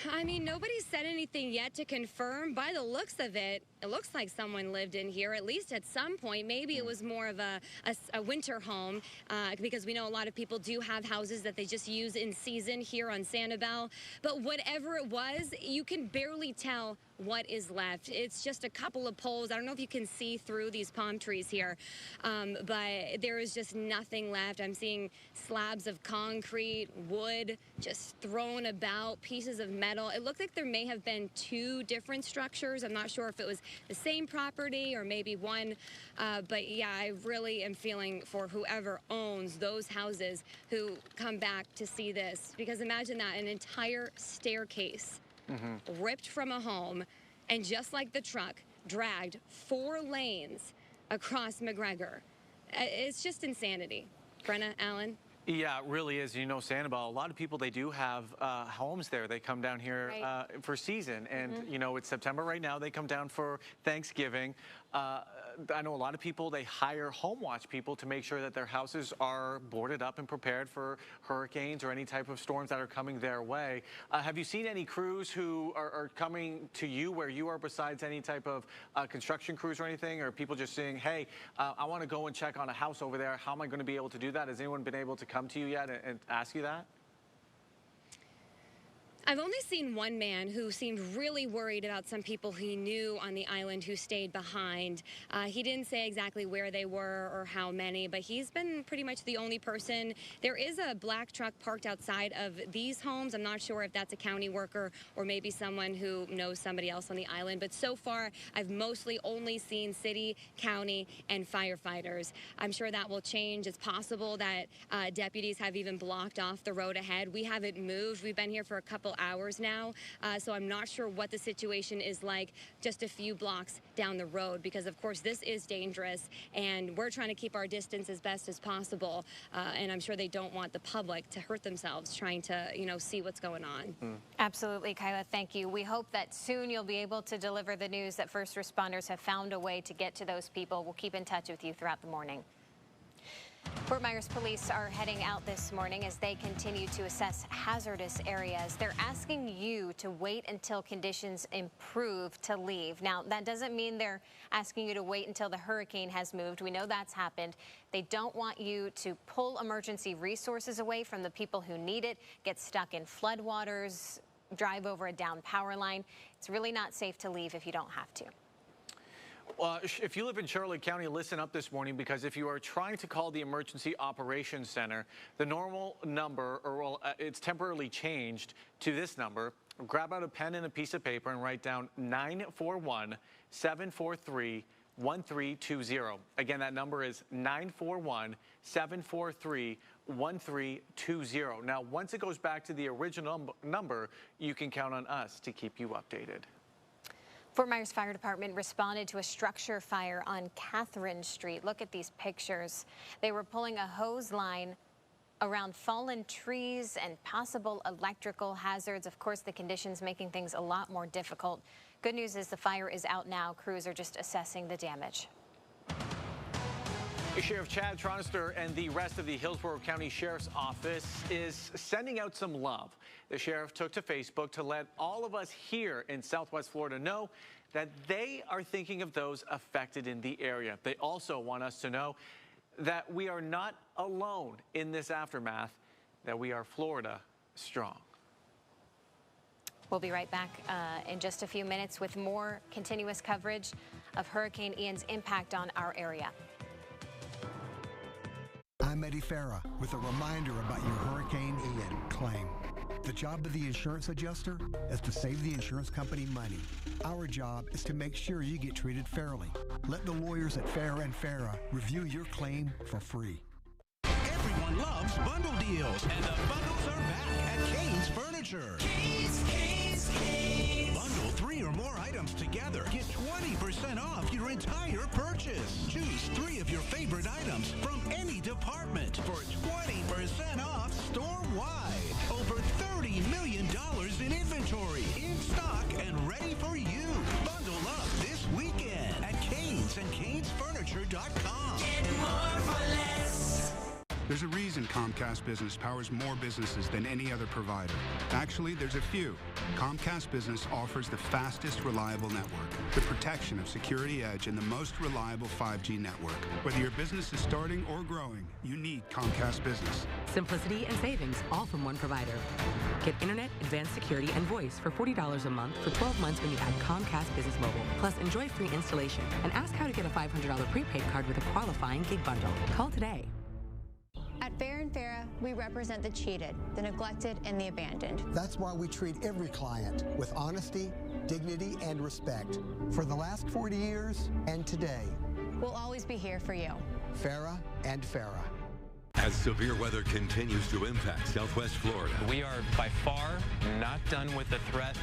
I mean, nobody's said anything yet to confirm. By the looks of it, it looks like someone lived in here, at least at some point. Maybe it was more of a winter home, because we know a lot of people do have houses that they just use in season here on Sanibel. But whatever it was, you can barely tell what is left. It's just a couple of poles. I don't know if you can see through these palm trees here, but there is just nothing left. I'm seeing slabs of concrete, wood just thrown about, pieces of metal. It looked like there may have been 2 different structures. I'm not sure if it was the same property or maybe one, but yeah, I really am feeling for whoever owns those houses who come back to see this, because imagine that, an entire staircase ripped from a home, and just like the truck, dragged 4 lanes across McGregor. It's just insanity. Brenna, Alan?
Yeah, it really is. Sanibel, a lot of people, they do have homes there. They come down here for season. And, it's September right now. They come down for Thanksgiving. I know a lot of people, they hire home watch people to make sure that their houses are boarded up and prepared for hurricanes or any type of storms that are coming their way. Have you seen any crews who are coming to you where you are, besides any type of construction crews or anything? Or people just saying, hey, I want to go and check on a house over there. How am I going to be able to do that? Has anyone been able to come to you yet and ask you that?
I've only seen one man who seemed really worried about some people he knew on the island who stayed behind. He didn't say exactly where they were or how many, but he's been pretty much the only person. There is a black truck parked outside of these homes. I'm not sure if that's a county worker or maybe someone who knows somebody else on the island, but so far I've mostly only seen city, county, and firefighters. I'm sure that will change. It's possible that deputies have even blocked off the road ahead. We haven't moved. We've been here for a couple hours now, so I'm not sure what the situation is like just a few blocks down the road, because of course this is dangerous and we're trying to keep our distance as best as possible, and I'm sure they don't want the public to hurt themselves trying to, you know, see what's going on.
Absolutely, Kyla, thank you. We hope that soon you'll be able to deliver the news that first responders have found a way to get to those people. We'll keep in touch with you throughout the morning. Fort Myers police are heading out this morning as they continue to assess hazardous areas. They're asking you to wait until conditions improve to leave. Now, that doesn't mean they're asking you to wait until the hurricane has moved. We know that's happened. They don't want you to pull emergency resources away from the people who need it, get stuck in floodwaters, drive over a down power line. It's really not safe to leave if you don't have to.
If you live in Charlotte County, listen up this morning, because if you are trying to call the Emergency Operations Center, the normal number, or it's temporarily changed to this number. Grab out a pen and a piece of paper and write down 941-743-1320. Again, that number is 941-743-1320. Now, once it goes back to the original number, you can count on us to keep you updated.
Fort Myers Fire Department responded to a structure fire on Catherine Street. Look at these pictures. They were pulling a hose line around fallen trees and possible electrical hazards. Of course, the conditions making things a lot more difficult. Good news is the fire is out now. Crews are just assessing the damage.
Sheriff Chad Tronister and the rest of the Hillsborough County Sheriff's Office is sending out some love. The sheriff took to Facebook to let all of us here in Southwest Florida know that they are thinking of those affected in the area. They also want us to know that we are not alone in this aftermath, that we are Florida strong.
We'll be right back in just a few minutes with more continuous coverage of Hurricane Ian's impact on our area.
I'm Eddie Farah with a reminder about your Hurricane Ian claim. The job of the insurance adjuster is to save the insurance company money. Our job is to make sure you get treated fairly. Let the lawyers at Farah & Farah review your claim for free.
Everyone loves bundle deals, and the bundles are back at Kane's Furniture. Kane's. Bundle 3 or more items together. Get 20% off your entire purchase. Choose 3 of your favorite items from any department for 20% off store-wide. Over $30 million in inventory, in stock and ready for you. Bundle up this weekend at Kane's and Cane'sFurniture.com.
Get more for less.
There's a reason Comcast Business powers more businesses than any other provider. Actually, there's a few. Comcast Business offers the fastest, reliable network, the protection of Security Edge, and the most reliable 5G network. Whether your business is starting or growing, you need Comcast Business.
Simplicity and savings, all from one provider. Get internet, advanced security, and voice for $40 a month for 12 months when you add Comcast Business Mobile. Plus, enjoy free installation and ask how to get a $500 prepaid card with a qualifying gig bundle. Call today.
At Farah & Farah, we represent the cheated, the neglected, and the abandoned.
That's why we treat every client with honesty, dignity, and respect. For the last 40 years and today.
We'll always be here for you.
Farah & Farah.
As severe weather continues to impact Southwest Florida,
We are by far not done with the threat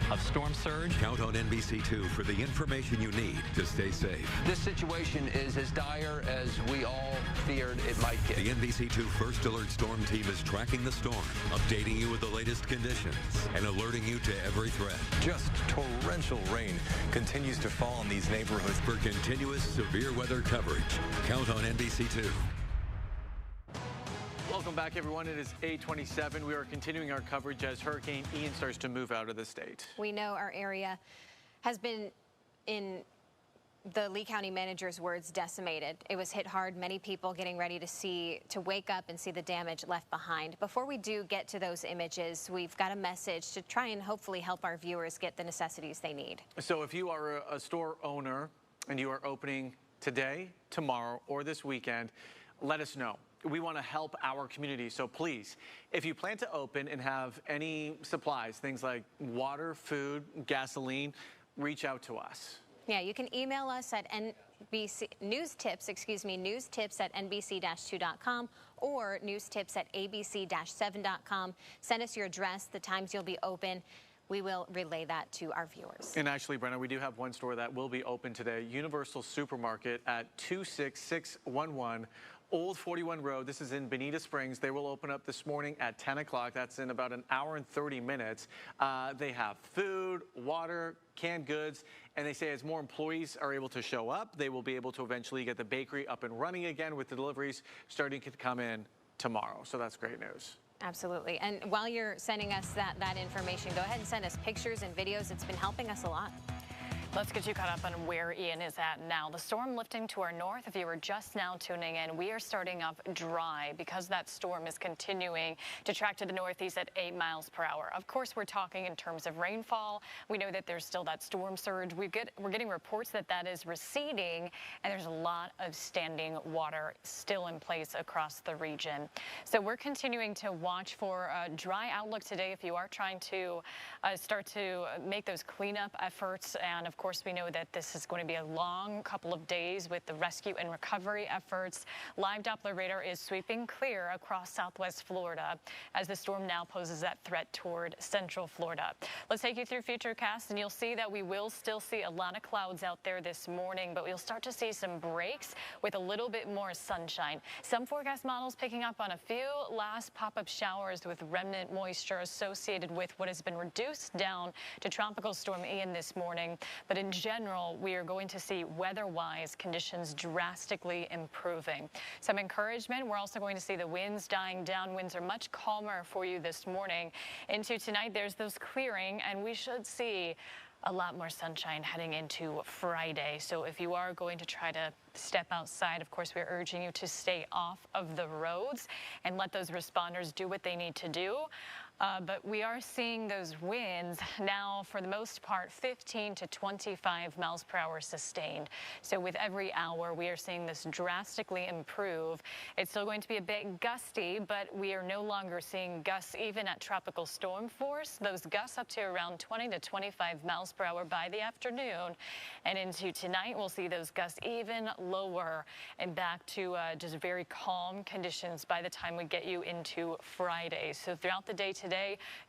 of storm surge.
Count on NBC2 for the information you need to stay safe.
This situation is as dire as we all feared it might get.
The NBC2 First Alert Storm Team is tracking the storm, updating you with the latest conditions, and alerting you to every threat.
Just torrential rain continues to fall in these neighborhoods.
For continuous severe weather coverage, count on NBC2.
Welcome back, everyone. It is 8:27. We are continuing our coverage as Hurricane Ian starts to move out of the state.
We know our area has been in the Lee County manager's words, decimated. It was hit hard. Many people getting ready to wake up and see the damage left behind. Before we do get to those images, we've got a message to try and hopefully help our viewers get the necessities they need.
So if you are a store owner and you are opening today, tomorrow, or this weekend, let us know. We want to help our community. So please, if you plan to open and have any supplies, things like water, food, gasoline, reach out to us.
Yeah, you can email us at newstips@nbc-2.com or newstips@abc-7.com. Send us your address, the times you'll be open. We will relay that to our viewers.
And actually, Brenna, we do have one store that will be open today, Universal Supermarket at 26611 Old 41 Road. This is in Bonita Springs. They will open up this morning at 10 o'clock. That's in about an hour and 30 minutes. They have food, water, canned goods, and they say as more employees are able to show up, they will be able to eventually get the bakery up and running again with the deliveries starting to come in tomorrow. So that's great news.
Absolutely. And while you're sending us that information, go ahead and send us pictures and videos. It's been helping us a lot.
Let's get you caught up on where Ian is at now. The storm lifting to our north. If you were just now tuning in, we are starting off dry because that storm is continuing to track to the northeast at 8 miles per hour. Of course, we're talking in terms of rainfall. We know that there's still that storm surge. We're getting reports that is receding, and there's a lot of standing water still in place across the region. So we're continuing to watch for a dry outlook today if you are trying to start to make those cleanup efforts. And of course, we know that this is going to be a long couple of days with the rescue and recovery efforts. Live Doppler radar is sweeping clear across southwest Florida as the storm now poses that threat toward central Florida. Let's take you through Futurecast, and you'll see that we will still see a lot of clouds out there this morning, but we'll start to see some breaks with a little bit more sunshine. Some forecast models picking up on a few last pop-up showers with remnant moisture associated with what has been reduced down to Tropical Storm Ian this morning. But in general, we are going to see weather-wise conditions drastically improving. Some encouragement. We're also going to see the winds dying down. Winds are much calmer for you this morning. Into tonight, there's those clearing, and we should see a lot more sunshine heading into Friday. So if you are going to try to step outside, of course, we're urging you to stay off of the roads and let those responders do what they need to do. But we are seeing those winds now, for the most part, 15 to 25 miles per hour sustained. So with every hour, we are seeing this drastically improve. It's still going to be a bit gusty, but we are no longer seeing gusts even at tropical storm force. Those gusts up to around 20 to 25 miles per hour by the afternoon. And into tonight, we'll see those gusts even lower and back to just very calm conditions by the time we get you into Friday. So throughout the day today,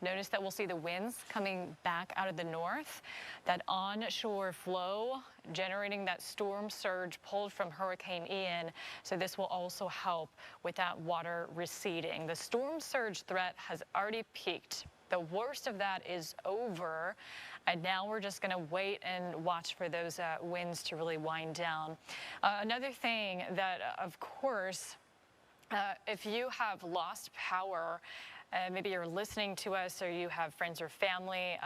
notice that we'll see the winds coming back out of the north, that onshore flow generating that storm surge pulled from Hurricane Ian. So this will also help with that water receding. The storm surge threat has already peaked. The worst of that is over, and now we're just going to wait and watch for those winds to really wind down. Another thing that, of course, if you have lost power, maybe you're listening to us or you have friends or family,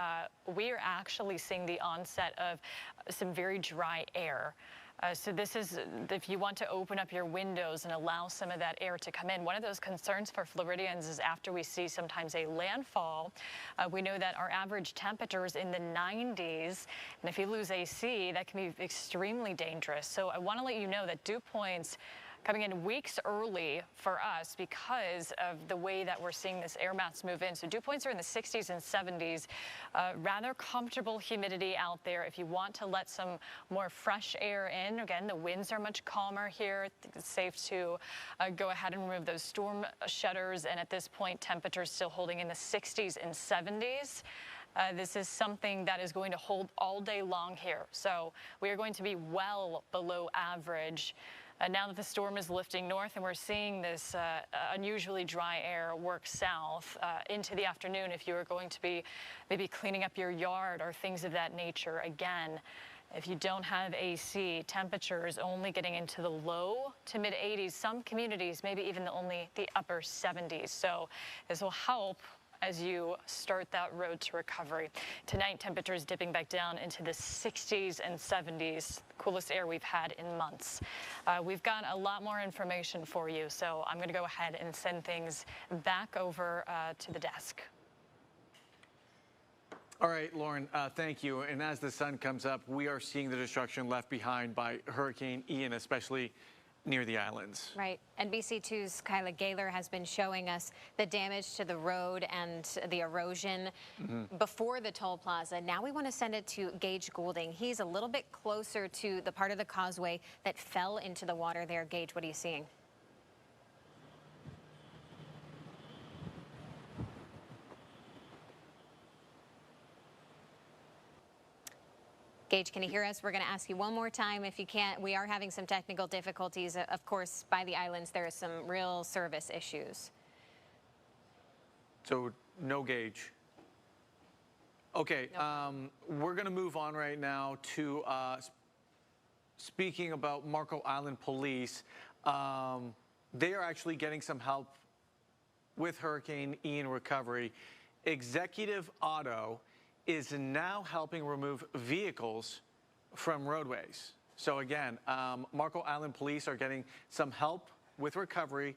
we are actually seeing the onset of some very dry air. So this is, if you want to open up your windows and allow some of that air to come in. One of those concerns for Floridians is after we see sometimes a landfall, we know that our average temperature is in the 90s. And if you lose AC, that can be extremely dangerous. So I want to let you know that dew points coming in weeks early for us because of the way that we're seeing this air mass move in. So dew points are in the 60s and 70s. Rather comfortable humidity out there. If you want to let some more fresh air in, again, the winds are much calmer here. It's safe to go ahead and remove those storm shutters. And at this point, temperatures still holding in the 60s and 70s. This is something that is going to hold all day long here. So we are going to be well below average. Now that the storm is lifting north and we're seeing this unusually dry air work south into the afternoon, if you are going to be maybe cleaning up your yard or things of that nature, again, if you don't have AC, temperatures only getting into the low to mid 80s. Some communities, maybe even only the upper 70s. So this will help as you start that road to recovery. Tonight, temperatures dipping back down into the 60s and 70s, coolest air we've had in months. We've got a lot more information for you, so I'm going to go ahead and send things back over to the desk.
All right, Lauren, thank you. And as the sun comes up, we are seeing the destruction left behind by Hurricane Ian, especially near the islands.
Right. NBC2's Kyla Gaylor has been showing us the damage to the road and the erosion before the toll plaza. Now we want to send it to Gage Goulding. He's a little bit closer to the part of the causeway that fell into the water there. Gage, what are you seeing? Gage, can you hear us? We're going to ask you one more time if you can't. We are having some technical difficulties. Of course, by the islands, there are some real service issues.
So no Gage. Okay, we're going to move on right now to speaking about Marco Island Police. They are actually getting some help with Hurricane Ian recovery. Executive Auto is now helping remove vehicles from roadways. So again, Marco Island Police are getting some help with recovery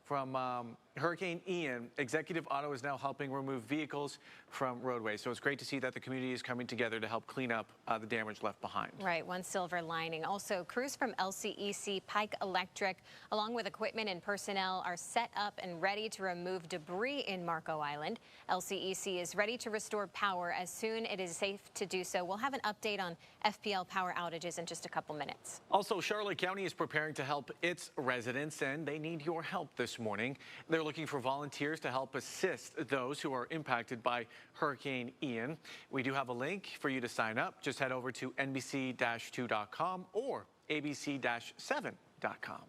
from Hurricane Ian. Executive Auto is now helping remove vehicles from roadways. So it's great to see that the community is coming together to help clean up the damage left behind.
Right, one silver lining. Also, crews from LCEC, Pike Electric, along with equipment and personnel, are set up and ready to remove debris in Marco Island. LCEC is ready to restore power as soon as it is safe to do so. We'll have an update on FPL power outages in just a couple minutes.
Also, Charlotte County is preparing to help its residents, and they need your help this morning. They're looking for volunteers to help assist those who are impacted by Hurricane Ian. We do have a link for you to sign up. Just head over to NBC-2.com or ABC-7.com.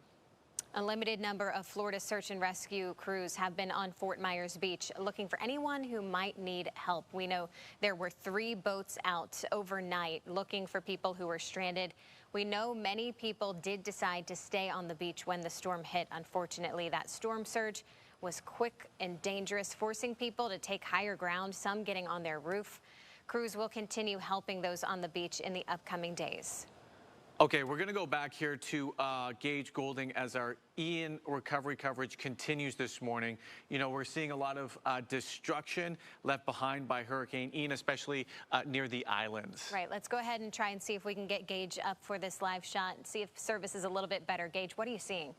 A limited number of Florida search and rescue crews have been on Fort Myers Beach looking for anyone who might need help. We know there were 3 boats out overnight looking for people who were stranded. We know many people did decide to stay on the beach when the storm hit. Unfortunately, that storm surge was quick and dangerous, forcing people to take higher ground, some getting on their roof. Crews will continue helping those on the beach in the upcoming days.
Okay, we're going to go back here to Gage Goulding as our Ian recovery coverage continues this morning. You know, we're seeing a lot of destruction left behind by Hurricane Ian, especially near the islands.
Right, let's go ahead and try and see if we can get Gage up for this live shot and see if service is a little bit better. Gage, what are you seeing?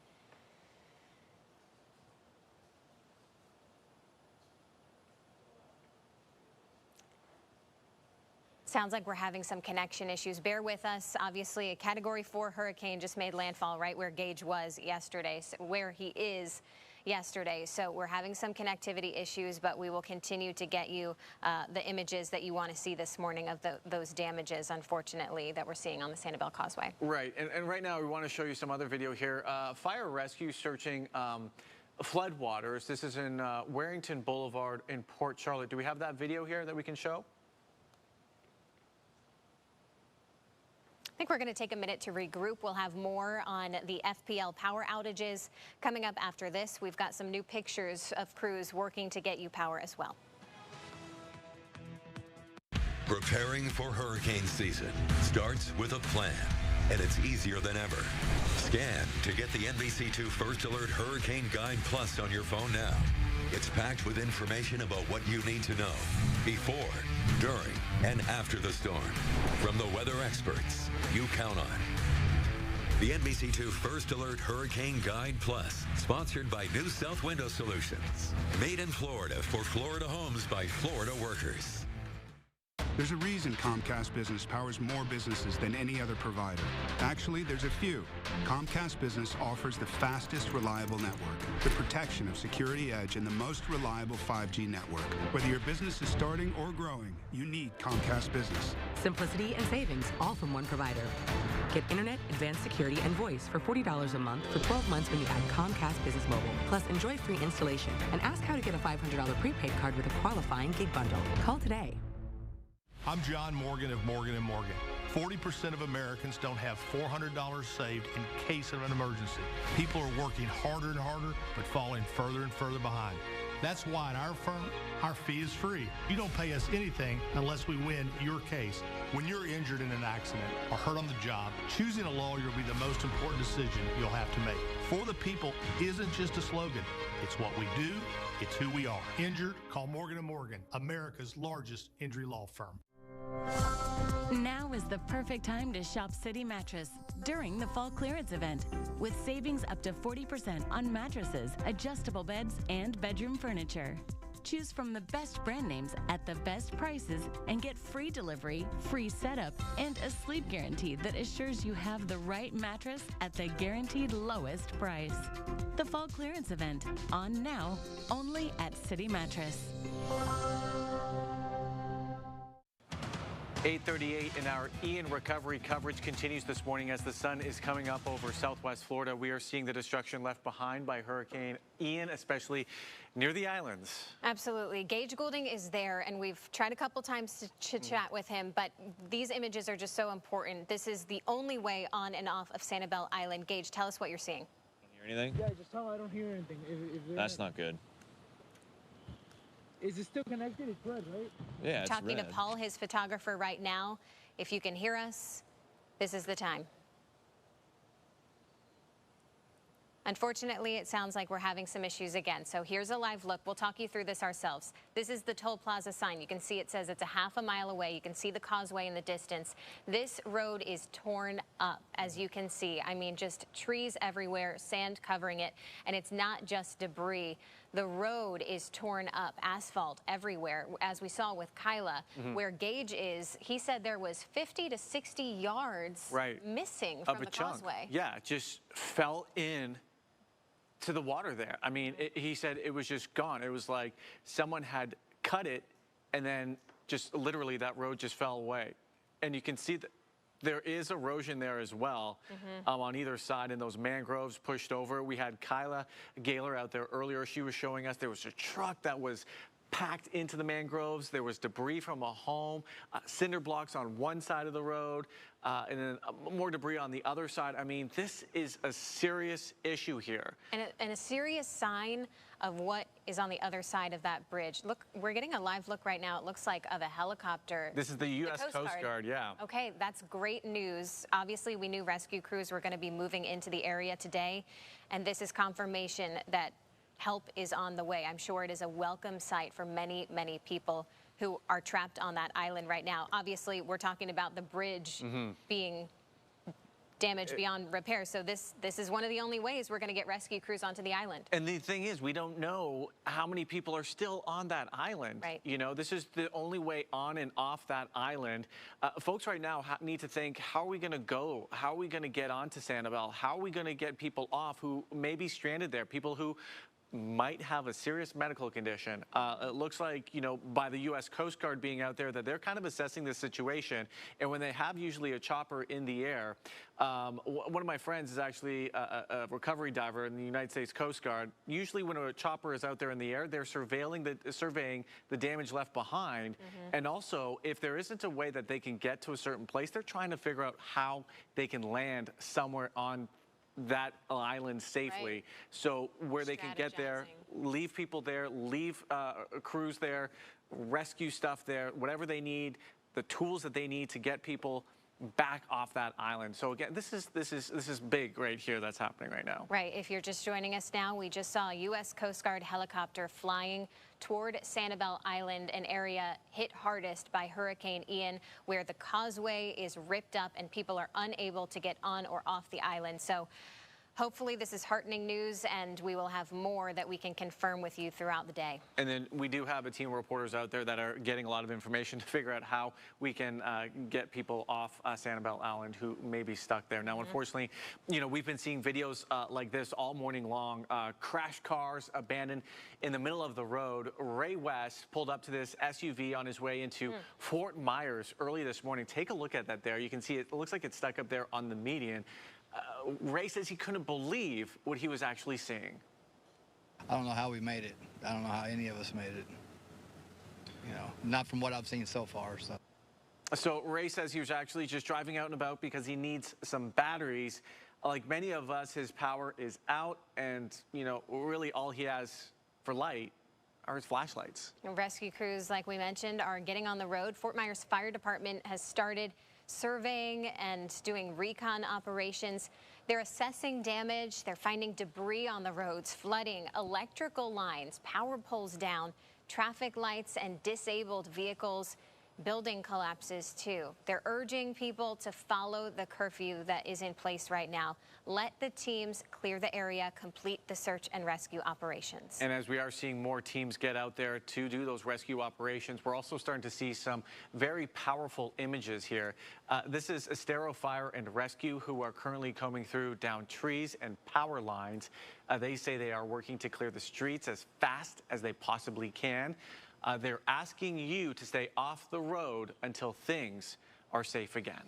Sounds like we're having some connection issues. Bear with us. Obviously, a Category 4 hurricane just made landfall right where Gage was yesterday, where he is yesterday. So we're having some connectivity issues, but we will continue to get you the images that you want to see this morning of those damages, unfortunately, that we're seeing on the Sanibel Causeway.
Right. And right now, we want to show you some other video here. Fire rescue searching floodwaters. This is in Warrington Boulevard in Port Charlotte. Do we have that video here that we can show?
I think we're going to take a minute to regroup. We'll have more on the FPL power outages coming up after this. We've got some new pictures of crews working to get you power as well.
Preparing for hurricane season starts with a plan, and it's easier than ever. Scan to get the NBC2 First Alert Hurricane Guide Plus on your phone now. It's packed with information about what you need to know before, during, and after the storm from the weather experts you count on. The NBC2 First Alert Hurricane Guide Plus, sponsored by New South Window Solutions. Made in Florida for Florida homes by Florida workers.
There's a reason Comcast Business powers more businesses than any other provider. Actually, there's a few. Comcast Business offers the fastest, reliable network, the protection of security edge, and the most reliable 5G network. Whether your business is starting or growing, you need Comcast Business.
Simplicity and savings, all from one provider. Get internet, advanced security, and voice for $40 a month for 12 months when you add Comcast Business Mobile. Plus, enjoy free installation and ask how to get a $500 prepaid card with a qualifying gig bundle. Call today.
I'm John Morgan of Morgan & Morgan. 40% of Americans don't have $400 saved in case of an emergency. People are working harder and harder, but falling further and further behind. That's why at our firm, our fee is free. You don't pay us anything unless we win your case. When you're injured in an accident or hurt on the job, choosing a lawyer will be the most important decision you'll have to make. For the people isn't just a slogan. It's what we do. It's who we are. Injured? Call Morgan & Morgan, America's largest injury law firm.
Now is the perfect time to shop City Mattress during the fall clearance event with savings up to 40% on mattresses, adjustable beds, and bedroom furniture. Choose from the best brand names at the best prices and get free delivery, free setup, and a sleep guarantee that assures you have the right mattress at the guaranteed lowest price. The fall clearance event, on now, only at City Mattress.
8:38 and our Ian recovery coverage continues this morning as the sun is coming up over southwest Florida. We are seeing the destruction left behind by Hurricane Ian, especially near the islands.
Absolutely. Gage Goulding is there, and we've tried a couple times to chit-chat with him, but these images are just so important. This is the only way on and off of Sanibel Island. Gage, tell us what you're seeing.
Hear anything?
Yeah, just tell me I don't hear anything.
That's not good.
Is it still connected? It's red, right?
Yeah, it's
Talking
red.
to Paul, his photographer, right now. If you can hear us, this is the time. Unfortunately, it sounds like we're having some issues again. So here's a live look. We'll talk you through this ourselves. This is the toll plaza sign. You can see it says it's a half a mile away. You can see the causeway in the distance. This road is torn up, as you can see. I mean, just trees everywhere, sand covering it. And it's not just debris. The road is torn up, asphalt everywhere. As we saw with Kyla, where Gage is, he said there was 50 to 60 yards missing from the causeway.
Yeah, it just fell in to the water there. I mean, he said it was just gone. It was like someone had cut it and then just literally that road just fell away. And you can see that there is erosion there as well on either side, and those mangroves pushed over. We had Kyla Gaylor out there earlier. She was showing us there was a truck that was packed into the mangroves. There was debris from a home, cinder blocks on one side of the road, and then more debris on the other side. I mean, this is a serious issue here.
And a serious sign of what is on the other side of that bridge. Look, we're getting a live look right now. It looks like of a helicopter.
This is the U.S. Coast Guard, yeah.
Okay, that's great news. Obviously, we knew rescue crews were going to be moving into the area today, and this is confirmation that help is on the way. I'm sure it is a welcome sight for many, many people who are trapped on that island right now. Obviously, we're talking about the bridge being damaged beyond repair. So this is one of the only ways we're going to get rescue crews onto the island.
And the thing is, we don't know how many people are still on that island.
Right.
You know, this is the only way on and off that island. Folks right now need to think, how are we going to go? How are we going to get onto Sanibel? How are we going to get people off who may be stranded there? People who might have a serious medical condition. It looks like, you know, by the U.S. Coast Guard being out there, that they're kind of assessing the situation. And when they have usually a chopper in the air, one of my friends is actually a recovery diver in the United States Coast Guard. Usually when a chopper is out there in the air, they're surveying the damage left behind. And also, if there isn't a way that they can get to a certain place, they're trying to figure out how they can land somewhere on that island safely, so where they can get there, leave people there, leave crews there, rescue stuff there, whatever they need, the tools that they need to get people back off that island. So again, this is big right here that's happening right now.
Right. If you're just joining us now, we just saw a U.S. Coast Guard helicopter flying toward Sanibel Island, an area hit hardest by Hurricane Ian, where the causeway is ripped up and people are unable to get on or off the island. So hopefully this is heartening news, and we will have more that we can confirm with you throughout the day. And then we do have a team of reporters out there that are getting a lot of information to figure out how we can get people off Sanibel Island who may be stuck there. Now, unfortunately, you know, we've been seeing videos like this all morning long. Crashed cars abandoned in the middle of the road. Ray West pulled up to this SUV on his way into Fort Myers early this morning. Take a look at that there. You can see it looks like it's stuck up there on the median. Ray says he couldn't believe what he was actually seeing.
I don't know how we made it. I don't know how any of us made it. You know, not from what I've seen so far.
So Ray says he was actually just driving out and about because he needs some batteries. Like many of us, his power is out, and, you know, really all he has for light are his flashlights.
Rescue crews, like we mentioned, are getting on the road. Fort Myers Fire Department has started surveying and doing recon operations. They're assessing damage. They're finding debris on the roads, flooding, electrical lines, power poles down, traffic lights, and disabled vehicles. Building collapses too. They're urging people to follow the curfew that is in place right now. Let the teams clear the area, complete the search and rescue operations.
And as we are seeing more teams get out there to do those rescue operations, we're also starting to see some very powerful images here. This is Estero Fire and Rescue, who are currently combing through down trees and power lines. They say they are working to clear the streets as fast as they possibly can. They're asking you to stay off the road until things are safe again.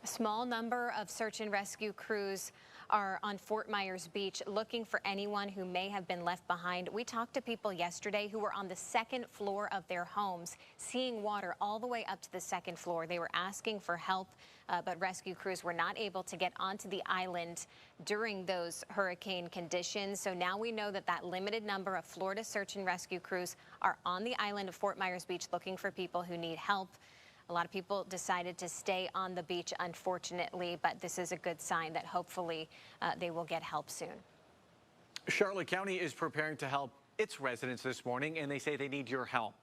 A small number of search and rescue crews are on Fort Myers Beach looking for anyone who may have been left behind. We talked to people yesterday who were on the second floor of their homes, seeing water all the way up to the second floor. They were asking for help, but rescue crews were not able to get onto the island during those hurricane conditions. So now we know that that limited number of Florida search and rescue crews are on the island of Fort Myers Beach looking for people who need help. A lot of people decided to stay on the beach, unfortunately, but this is a good sign that hopefully they will get help soon.
Charlotte County is preparing to help its residents this morning, and they say they need your help.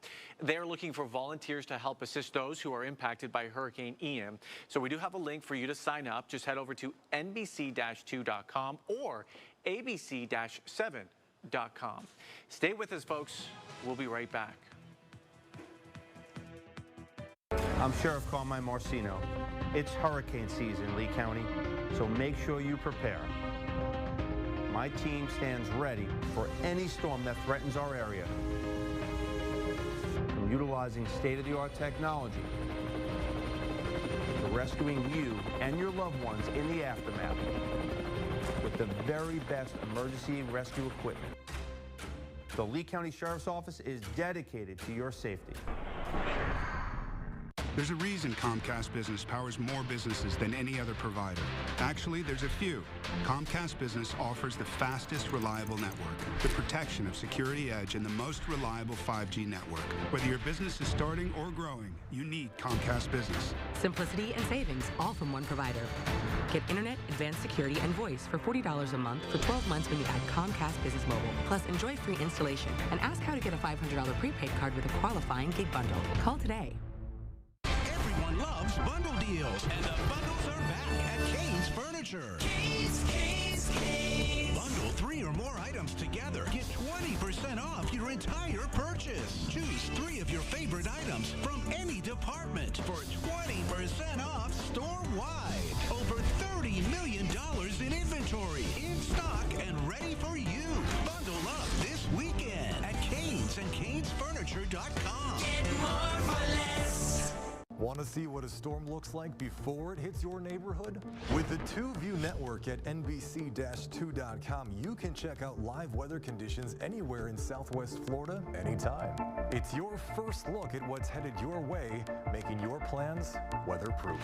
They're looking for volunteers to help assist those who are impacted by Hurricane Ian. So we do have a link for you to sign up. Just head over to NBC-2.com or ABC-7.com. Stay with us, folks. We'll be right back.
I'm Sheriff Carmine Marcino. It's hurricane season, Lee County, so make sure you prepare. My team stands ready for any storm that threatens our area. From utilizing state-of-the-art technology to rescuing you and your loved ones in the aftermath with the very best emergency rescue equipment. The Lee County Sheriff's Office is dedicated to your safety.
There's a reason Comcast Business powers more businesses than any other provider. Actually, there's a few. Comcast Business offers the fastest, reliable network, the protection of Security Edge, and the most reliable 5G network. Whether your business is starting or growing, you need Comcast Business.
Simplicity and savings, all from one provider. Get internet, advanced security, and voice for $40 a month for 12 months when you add Comcast Business Mobile. Plus, enjoy free installation and ask how to get a $500 prepaid card with a qualifying gig bundle. Call today.
Everyone loves bundle deals, and the bundles are back at Kane's Furniture.
Kane's.
Bundle 3 or more items together. Get 20% off your entire purchase. Choose 3 of your favorite items from any department for 20% off store-wide. Over $30 million in inventory, in stock, and ready for you. Bundle up this weekend at Kane's and Cane'sFurniture.com.
Get more for less.
Want to see what a storm looks like before it hits your neighborhood? With the 2View network at NBC-2.com, you can check out live weather conditions anywhere in Southwest Florida, anytime. It's your first look at what's headed your way, making your plans weatherproof.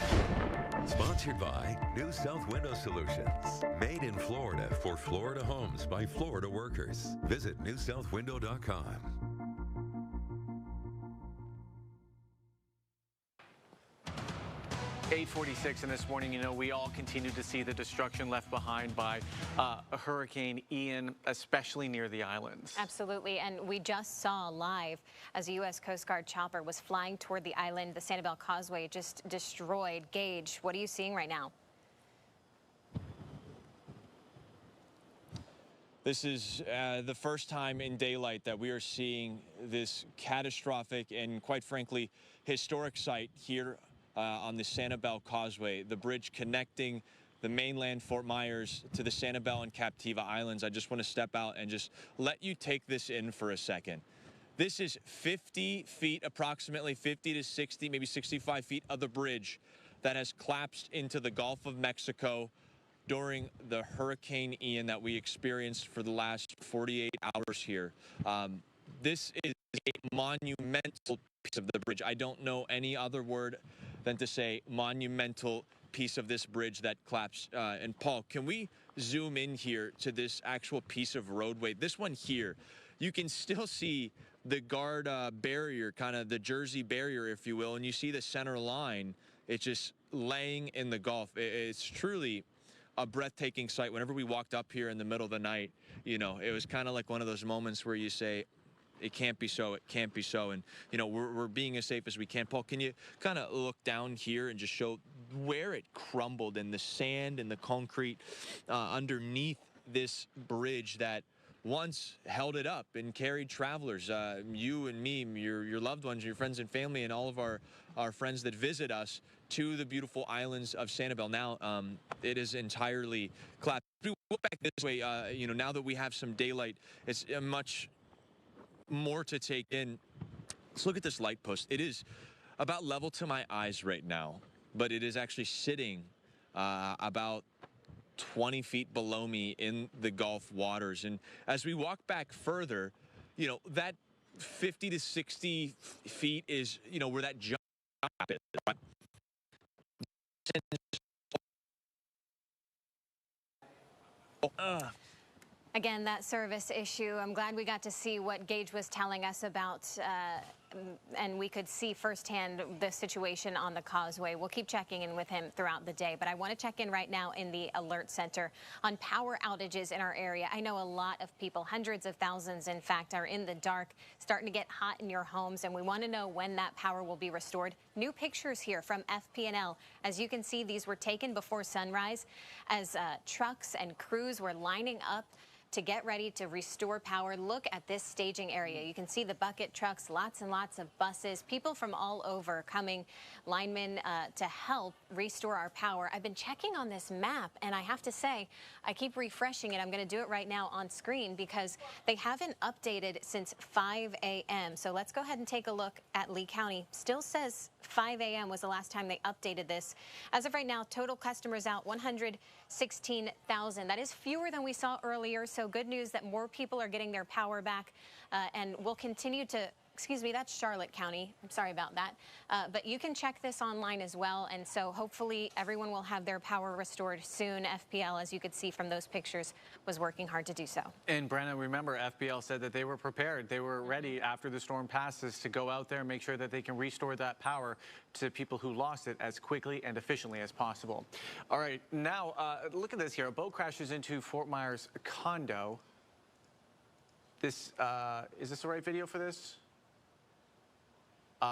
Sponsored by New South Window Solutions. Made in Florida for Florida homes by Florida workers. Visit newsouthwindow.com.
8:46 in this morning, we all continue to see the destruction left behind by Hurricane Ian, especially near the islands.
Absolutely, and we just saw live as a U.S. Coast Guard chopper was flying toward the island. The Sanibel Causeway just destroyed. Gage, what are you seeing right now?
This is the first time in daylight that we are seeing this catastrophic and, quite frankly, historic site here on the Sanibel Causeway, the bridge connecting the mainland Fort Myers to the Sanibel and Captiva Islands. I just want to step out and just let you take this in for a second. This is 50 feet, approximately 50 to 60, maybe 65 feet of the bridge that has collapsed into the Gulf of Mexico during the Hurricane Ian that we experienced for the last 48 hours here. This is a monumental piece of the bridge. I don't know any other word than to say monumental piece of this bridge that collapsed. And Paul, can we zoom in here to this actual piece of roadway? This one here, you can still see the guard barrier, kind of the Jersey barrier, if you will, and you see the center line, it's just laying in the Gulf. It's truly a breathtaking sight. Whenever we walked up here in the middle of the night, you know, it was kind of like one of those moments where you say, it can't be so, it can't be so. And, you know, we're being as safe as we can. Paul, can you kind of look down here and just show where it crumbled and the sand and the concrete underneath this bridge that once held it up and carried travelers, you and me, your loved ones, your friends and family, and all of our friends that visit us to the beautiful islands of Sanibel. Now, it is entirely collapsed. If we look back this way, you know, now that we have some daylight, it's much more to take in. Let's look at this light post. It is about level to my eyes right now, but it is actually sitting about 20 feet below me in the Gulf waters. And as we walk back further, you know, that 50 to 60 feet is, you know, where that jump is. Right?
Again, that service issue, I'm glad we got to see what Gage was telling us about, and we could see firsthand the situation on the causeway. We'll keep checking in with him throughout the day, but I want to check in right now in the alert center on power outages in our area. I know a lot of people, hundreds of thousands, in fact, are in the dark, starting to get hot in your homes, and we want to know when that power will be restored. New pictures here from FP&L. As you can see, these were taken before sunrise as trucks and crews were lining up to get ready to restore power. Look at this staging area. You can see the bucket trucks, lots and lots of buses, people from all over coming, linemen to help restore our power. I've been checking on this map, and I have to say, I keep refreshing it. I'm going to do it right now on screen because they haven't updated since 5 a.m. So let's go ahead and take a look at Lee County. Still says 5 a.m. was the last time they updated this. As of right now, total customers out 116,000. That is fewer than we saw earlier. So good news that more people are getting their power back, and we'll continue to, excuse me, that's Charlotte County. I'm sorry about that. But you can check this online as well. And so hopefully everyone will have their power restored soon. FPL, as you could see from those pictures, was working hard to do so.
And Brenna, remember, FPL said that they were prepared. They were ready after the storm passes to go out there and make sure that they can restore that power to people who lost it as quickly and efficiently as possible. All right, now look at this here. A boat crashes into Fort Myers condo. This, is this the right video for this?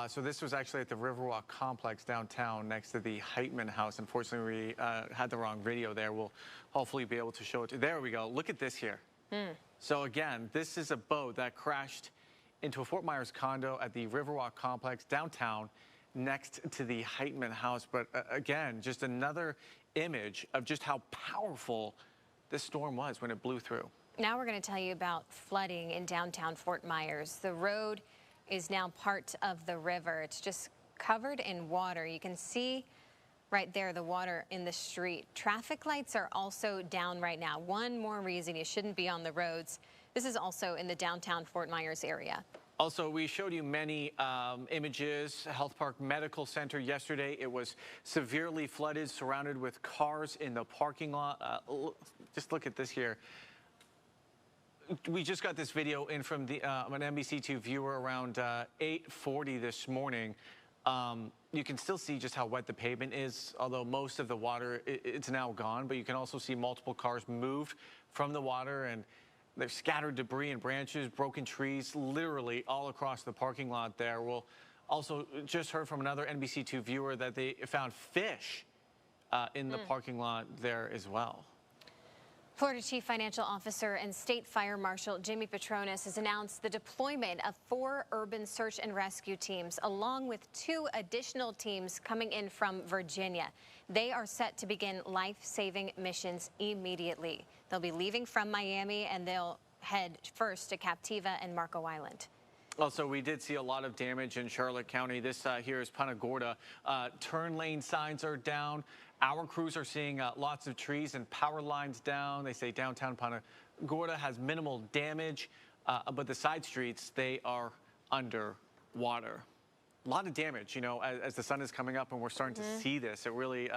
So this was actually at the Riverwalk complex downtown next to the Heitman House. Unfortunately, we had the wrong video there. We'll hopefully be able to show it. There we go. Look at this here. So again, this is a boat that crashed into a Fort Myers condo at the Riverwalk complex downtown next to the Heitman House. But again, just another image of just how powerful this storm was when it blew through.
Now we're going to tell you about flooding in downtown Fort Myers. The road is now part of the river. It's just covered in water. You can see right there the water in the street. Traffic lights are also down right now. One more reason you shouldn't be on the roads. This is also in the downtown Fort Myers area.
Also, we showed you many images. Health Park Medical Center yesterday. It was severely flooded, surrounded with cars in the parking lot. Just look at this here. We just got this video in from the, an NBC2 viewer around 8:40 this morning. You can still see just how wet the pavement is, although most of the water, it's now gone. But you can also see multiple cars moved from the water, and there's scattered debris and branches, broken trees, literally all across the parking lot there. We'll also just heard from another NBC2 viewer that they found fish in the parking lot there as well.
Florida Chief Financial Officer and State Fire Marshal Jimmy Petronas has announced the deployment of 4 urban search and rescue teams, along with 2 additional teams coming in from Virginia. They are set to begin life-saving missions immediately. They'll be leaving from Miami, and they'll head first to Captiva and Marco Island.
Also, we did see a lot of damage in Charlotte County. This here is Punta Gorda. Turn lane signs are down. Our crews are seeing lots of trees and power lines down. They say downtown Punta Gorda has minimal damage, but the side streets, they are under water. lot of damage, you know, as the sun is coming up and we're starting to see this. It really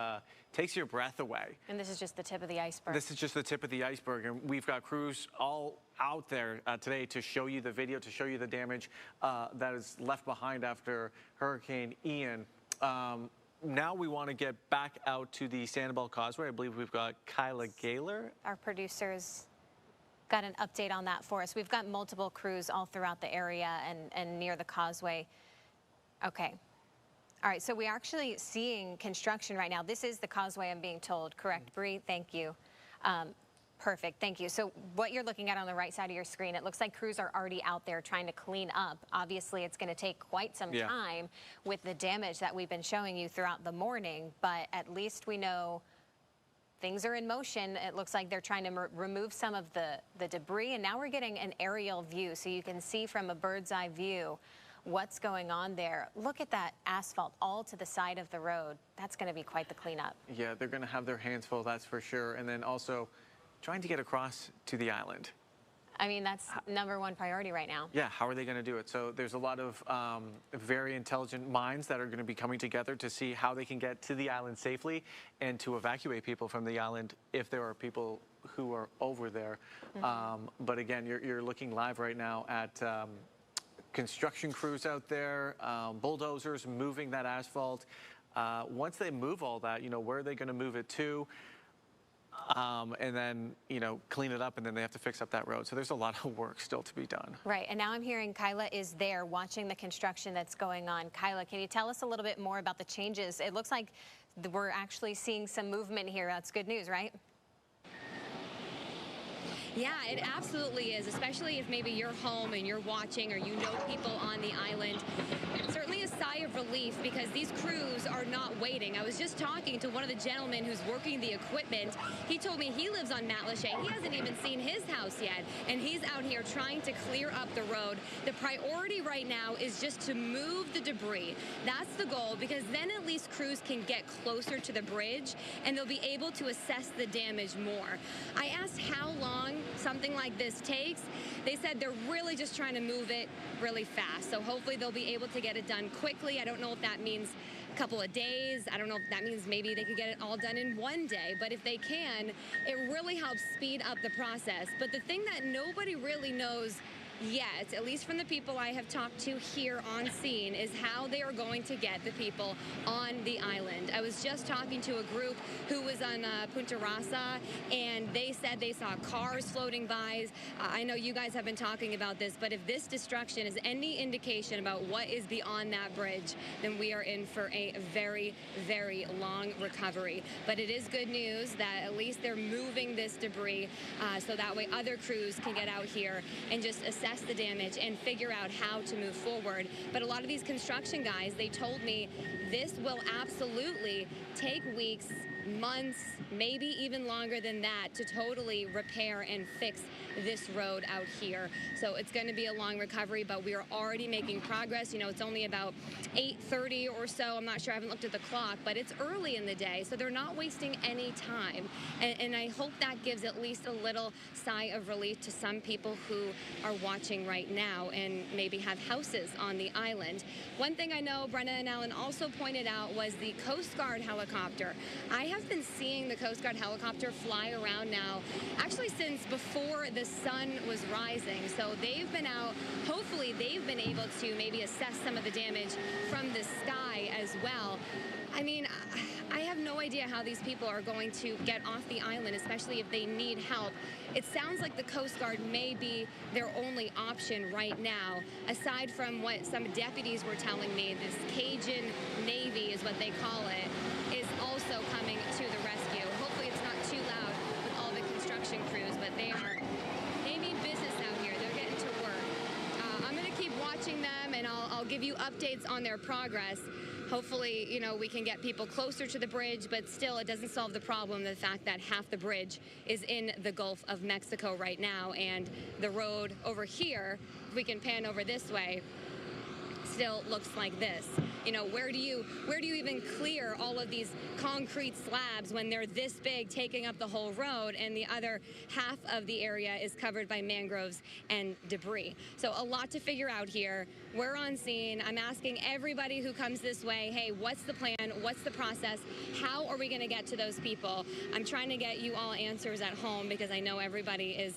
takes your breath away.
And this is just the tip of the iceberg.
This is just the tip of the iceberg. And we've got crews all out there today to show you the video, to show you the damage that is left behind after Hurricane Ian. Now we want to get back out to the Sanibel Causeway. I believe we've got Kyla Gaylor.
Our producers got an update on that for us. We've got multiple crews all throughout the area and near the causeway. Okay. All right, so we're actually seeing construction right now. This is the causeway, I'm being told. Correct, Bree? Thank you. Perfect, thank you. So what you're looking at on the right side of your screen, it looks like crews are already out there trying to clean up. Obviously, it's going to take quite some time with the damage that we've been showing you throughout the morning, but at least we know things are in motion. It looks like they're trying to remove some of the debris, and now we're getting an aerial view so you can see from a bird's eye view what's going on there. Look at that asphalt all to the side of the road. That's going to be quite the cleanup.
Yeah, they're going to have their hands full, that's for sure. And then also trying to get across to the island.
I mean, that's #1 priority right now.
Yeah, how are they going to do it? So there's a lot of very intelligent minds that are going to be coming together to see how they can get to the island safely and to evacuate people from the island if there are people who are over there. But again, you're looking live right now at construction crews out there, bulldozers moving that asphalt. Once they move all that, you know, where are they going to move it to? And then, you know, clean it up, and then they have to fix up that road. So there's a lot of work still to be done.
Right, and now I'm hearing Kyla is there watching the construction that's going on. Kyla, can you tell us a little bit more about the changes? It looks like we're actually seeing some movement here. That's good news, right?
Yeah, it absolutely is, especially if maybe you're home and you're watching or you know people on the island. Certainly a sigh of relief because these crews are not waiting. I was just talking to one of the gentlemen who's working the equipment. He told me he lives on Matlacha. He hasn't even seen his house yet, and he's out here trying to clear up the road. The priority right now is just to move the debris. That's the goal, because then at least crews can get closer to the bridge and they'll be able to assess the damage more. I asked how long something like this takes. They said they're really just trying to move it really fast. So hopefully they'll be able to get it done quickly. I don't know if that means a couple of days. I don't know if that means maybe they could get it all done in one day. But if they can, it really helps speed up the process. But the thing that nobody really knows yet, at least from the people I have talked to here on scene, is how they are going to get the people on the island. I was just talking to a group who was on Punta Rasa, and they said they saw cars floating by. I know you guys have been talking about this, but if this destruction is any indication about what is beyond that bridge, then we are in for a very, very long recovery. But it is good news that at least they're moving this debris so that way other crews can get out here and just assess the damage and figure out how to move forward. But a lot of these construction guys, they told me this will absolutely take weeks, months, maybe even longer than that to totally repair and fix this road out here. So it's going to be a long recovery, but we are already making progress. You know, it's only about 8:30 or so. I'm not sure, I haven't looked at the clock, but it's early in the day, so they're not wasting any time. And I hope that gives at least a little sigh of relief to some people who are watching right now and maybe have houses on the island. One thing I know Brenda and Alan also pointed out was the Coast Guard helicopter. I have been seeing the Coast Guard helicopter fly around now actually since before the sun was rising. So they've been out. Hopefully they've been able to maybe assess some of the damage from the sky as well. I mean, I have no idea how these people are going to get off the island, especially if they need help. It sounds like the Coast Guard may be their only option right now, aside from what some deputies were telling me. This Cajun Navy is what they call it, is also coming to the rescue. Hopefully it's not too loud with all the construction crews, but they mean business out here. They're getting to work. I'm going to keep watching them, and I'll give you updates on their progress. Hopefully, you know, we can get people closer to the bridge, but still it doesn't solve the problem, the fact that half the bridge is in the Gulf of Mexico right now, and the road over here, if we can pan over this way, still looks like this. You know, where do you even clear all of these concrete slabs when they're this big, taking up the whole road, and the other half of the area is covered by mangroves and debris? So a lot to figure out here. We're on scene. I'm asking everybody who comes this way, hey, what's the plan? What's the process? How are we going to get to those people? I'm trying to get you all answers at home because I know everybody is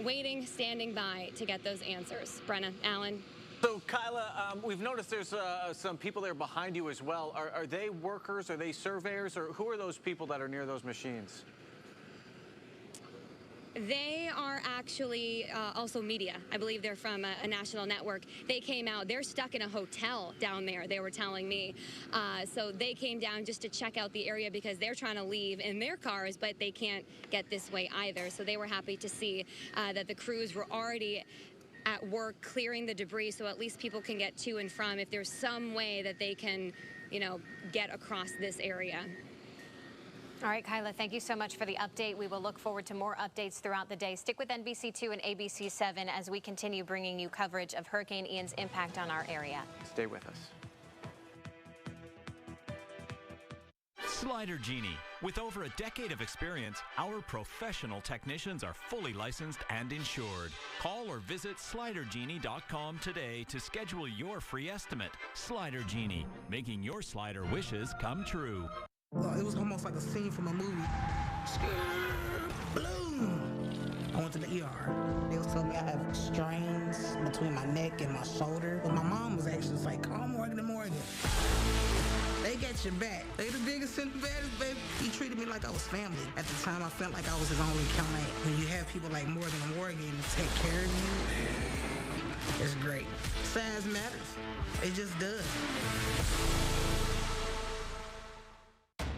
waiting, standing by to get those answers. Brenna, Alan.
So, Kyla, we've noticed there's some people there behind you as well. Are they workers? Are they surveyors? Or who are those people that are near those machines?
They are actually also media. I believe they're from a national network. They came out. They're stuck in a hotel down there, they were telling me. So they came down just to check out the area because they're trying to leave in their cars, but they can't get this way either. So they were happy to see that the crews were already at work clearing the debris, so at least people can get to and from if there's some way that they can, you know, get across this area.
All right, Kyla, thank you so much for the update. We will look forward to more updates throughout the day. Stick with NBC2 and ABC7 as we continue bringing you coverage of Hurricane Ian's impact on our area.
Stay with us.
Slider Genie. With over a decade of experience, our professional technicians are fully licensed and insured. Call or visit SliderGenie.com today to schedule your free estimate. Slider Genie, making your slider wishes come true.
It was almost like a scene from a movie. Bloom! I went to the ER. They was telling me I have strains between my neck and my shoulder. But my mom was actually just like, call Morgan and Morgan. They got your back. They the biggest and the baddest, baby. He treated me like I was family. At the time, I felt like I was his only client. When you have people like Morgan and Morgan to take care of you, it's great. Size matters. It just does.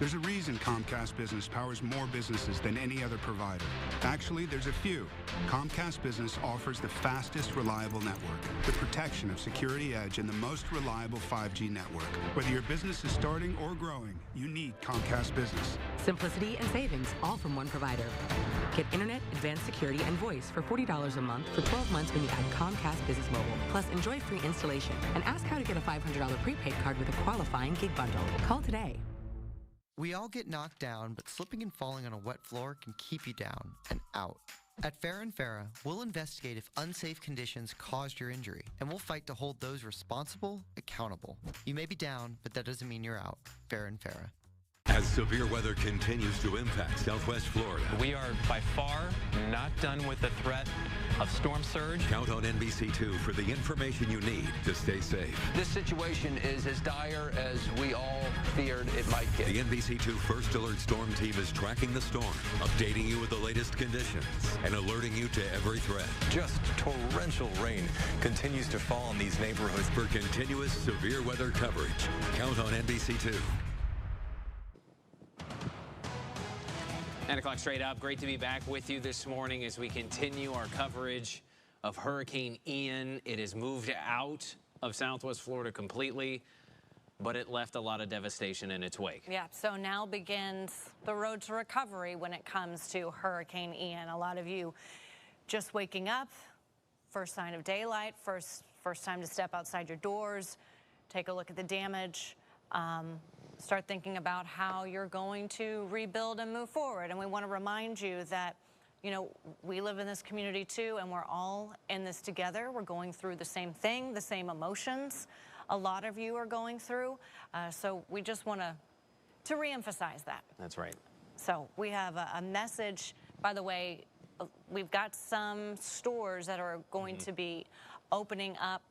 There's a reason Comcast Business powers more businesses than any other provider. Actually, there's a few. Comcast Business offers the fastest, reliable network, the protection of Security Edge, and the most reliable 5G network. Whether your business is starting or growing, you need Comcast Business.
Simplicity and savings, all from one provider. Get internet, advanced security, and voice for $40 a month for 12 months when you add Comcast Business Mobile. Plus, enjoy free installation. And ask how to get a $500 prepaid card with a qualifying gig bundle. Call today.
We all get knocked down, but slipping and falling on a wet floor can keep you down and out. At Farah & Farah, we'll investigate if unsafe conditions caused your injury, and we'll fight to hold those responsible accountable. You may be down, but that doesn't mean you're out. Farah & Farah.
As severe weather continues to impact Southwest Florida,
We are by far not done with the threat of storm surge.
count on NBC2 for the information you need to stay safe.
This situation is as dire as we all feared it might get.
The NBC2 First Alert Storm Team is tracking the storm, updating you with the latest conditions, and alerting you to every threat.
Just torrential rain continues to fall in these neighborhoods.
For continuous severe weather coverage, count on NBC2.
9 o'clock straight up. Great to be back with you this morning as we continue our coverage of Hurricane Ian. It has moved out of Southwest Florida completely, but it left a lot of devastation in its wake.
Yeah, so now begins the road to recovery when it comes to Hurricane Ian. A lot of you just waking up, first sign of daylight, first time to step outside your doors, take a look at the damage. Start thinking about how you're going to rebuild and move forward. And we want to remind you that, you know, we live in this community too, and we're all in this together. We're going through the same thing, the same emotions a lot of you are going through. So we just want to reemphasize that.
That's right.
So we have a message. By the way, we've got some stores that are going to be opening up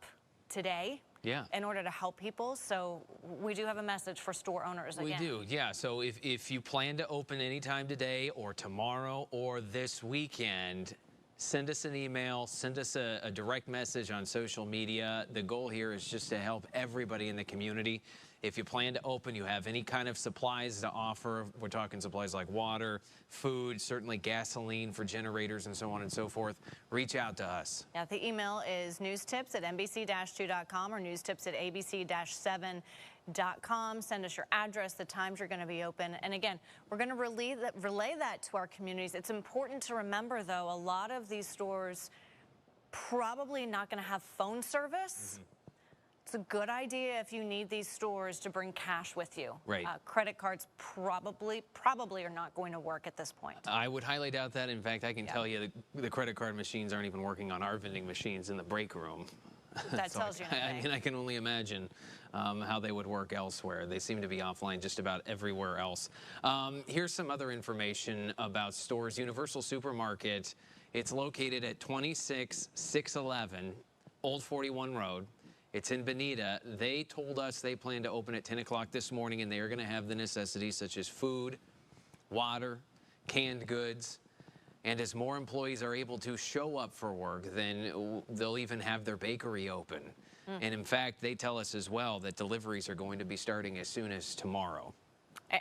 today.
Yeah.
In order to help people. So we do have a message for store owners again.
We do, yeah. So if you plan to open anytime today or tomorrow or this weekend, send us an email, send us a direct message on social media. The goal here is just to help everybody in the community. If you plan to open, you have any kind of supplies to offer. We're talking supplies like water, food, certainly gasoline for generators and so on and so forth. Reach out to us.
Yeah, the email is newstips@nbc-2.com or newstips@abc-7.com. Send us your address, the times you're going to be open. And again, we're going to relay that to our communities. It's important to remember, though, a lot of these stores probably not going to have phone service. it's a good idea if you need these stores to bring cash with you.
Right.
Credit cards probably are not going to work at this point.
I would highly doubt that. In fact, I can tell you the credit card machines aren't even working on our vending machines in the break room.
That tells you nothing.
I mean, I can only imagine how they would work elsewhere. They seem to be offline just about everywhere else. Here's some other information about stores. Universal Supermarket, it's located at 26611 Old 41 Road. It's in Bonita. They told us they plan to open at 10 o'clock this morning, and they are going to have the necessities such as food, water, canned goods. And as more employees are able to show up for work, then they'll even have their bakery open. And in fact, they tell us as well that deliveries are going to be starting as soon as tomorrow.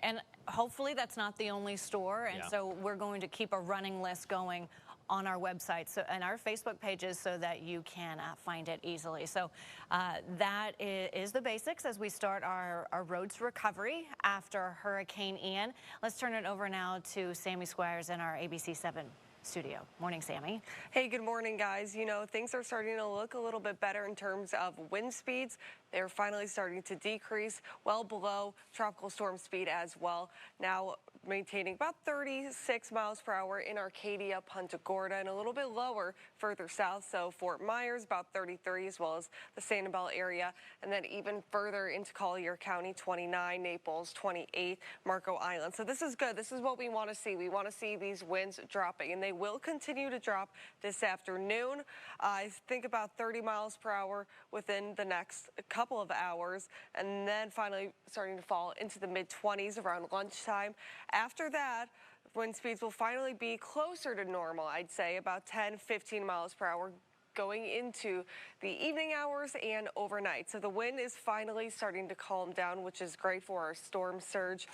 And hopefully that's not the only store. And so we're going to keep a running list going on our website and our Facebook pages so that you can find it easily. So that is the basics as we start our road to recovery after Hurricane Ian. Let's turn it over now to Sammy Squires in our ABC 7 studio. Morning, Sammy.
Hey, good morning, guys. You know, things are starting to look a little bit better in terms of wind speeds. They're finally starting to decrease, well below tropical storm speed as well. Now maintaining about 36 miles per hour in Arcadia, Punta Gorda, and a little bit lower further south. So Fort Myers, about 33, as well as the Sanibel area. And then even further into Collier County, 29, Naples, 28, Marco Island. So this is good. This is what we want to see. We want to see these winds dropping, and they will continue to drop this afternoon. I think about 30 miles per hour within the next couple of hours, and then finally starting to fall into the mid-20s around lunchtime. After that, wind speeds will finally be closer to normal, I'd say, about 10, 15 miles per hour going into the evening hours and overnight. So the wind is finally starting to calm down, which is great for our storm surge.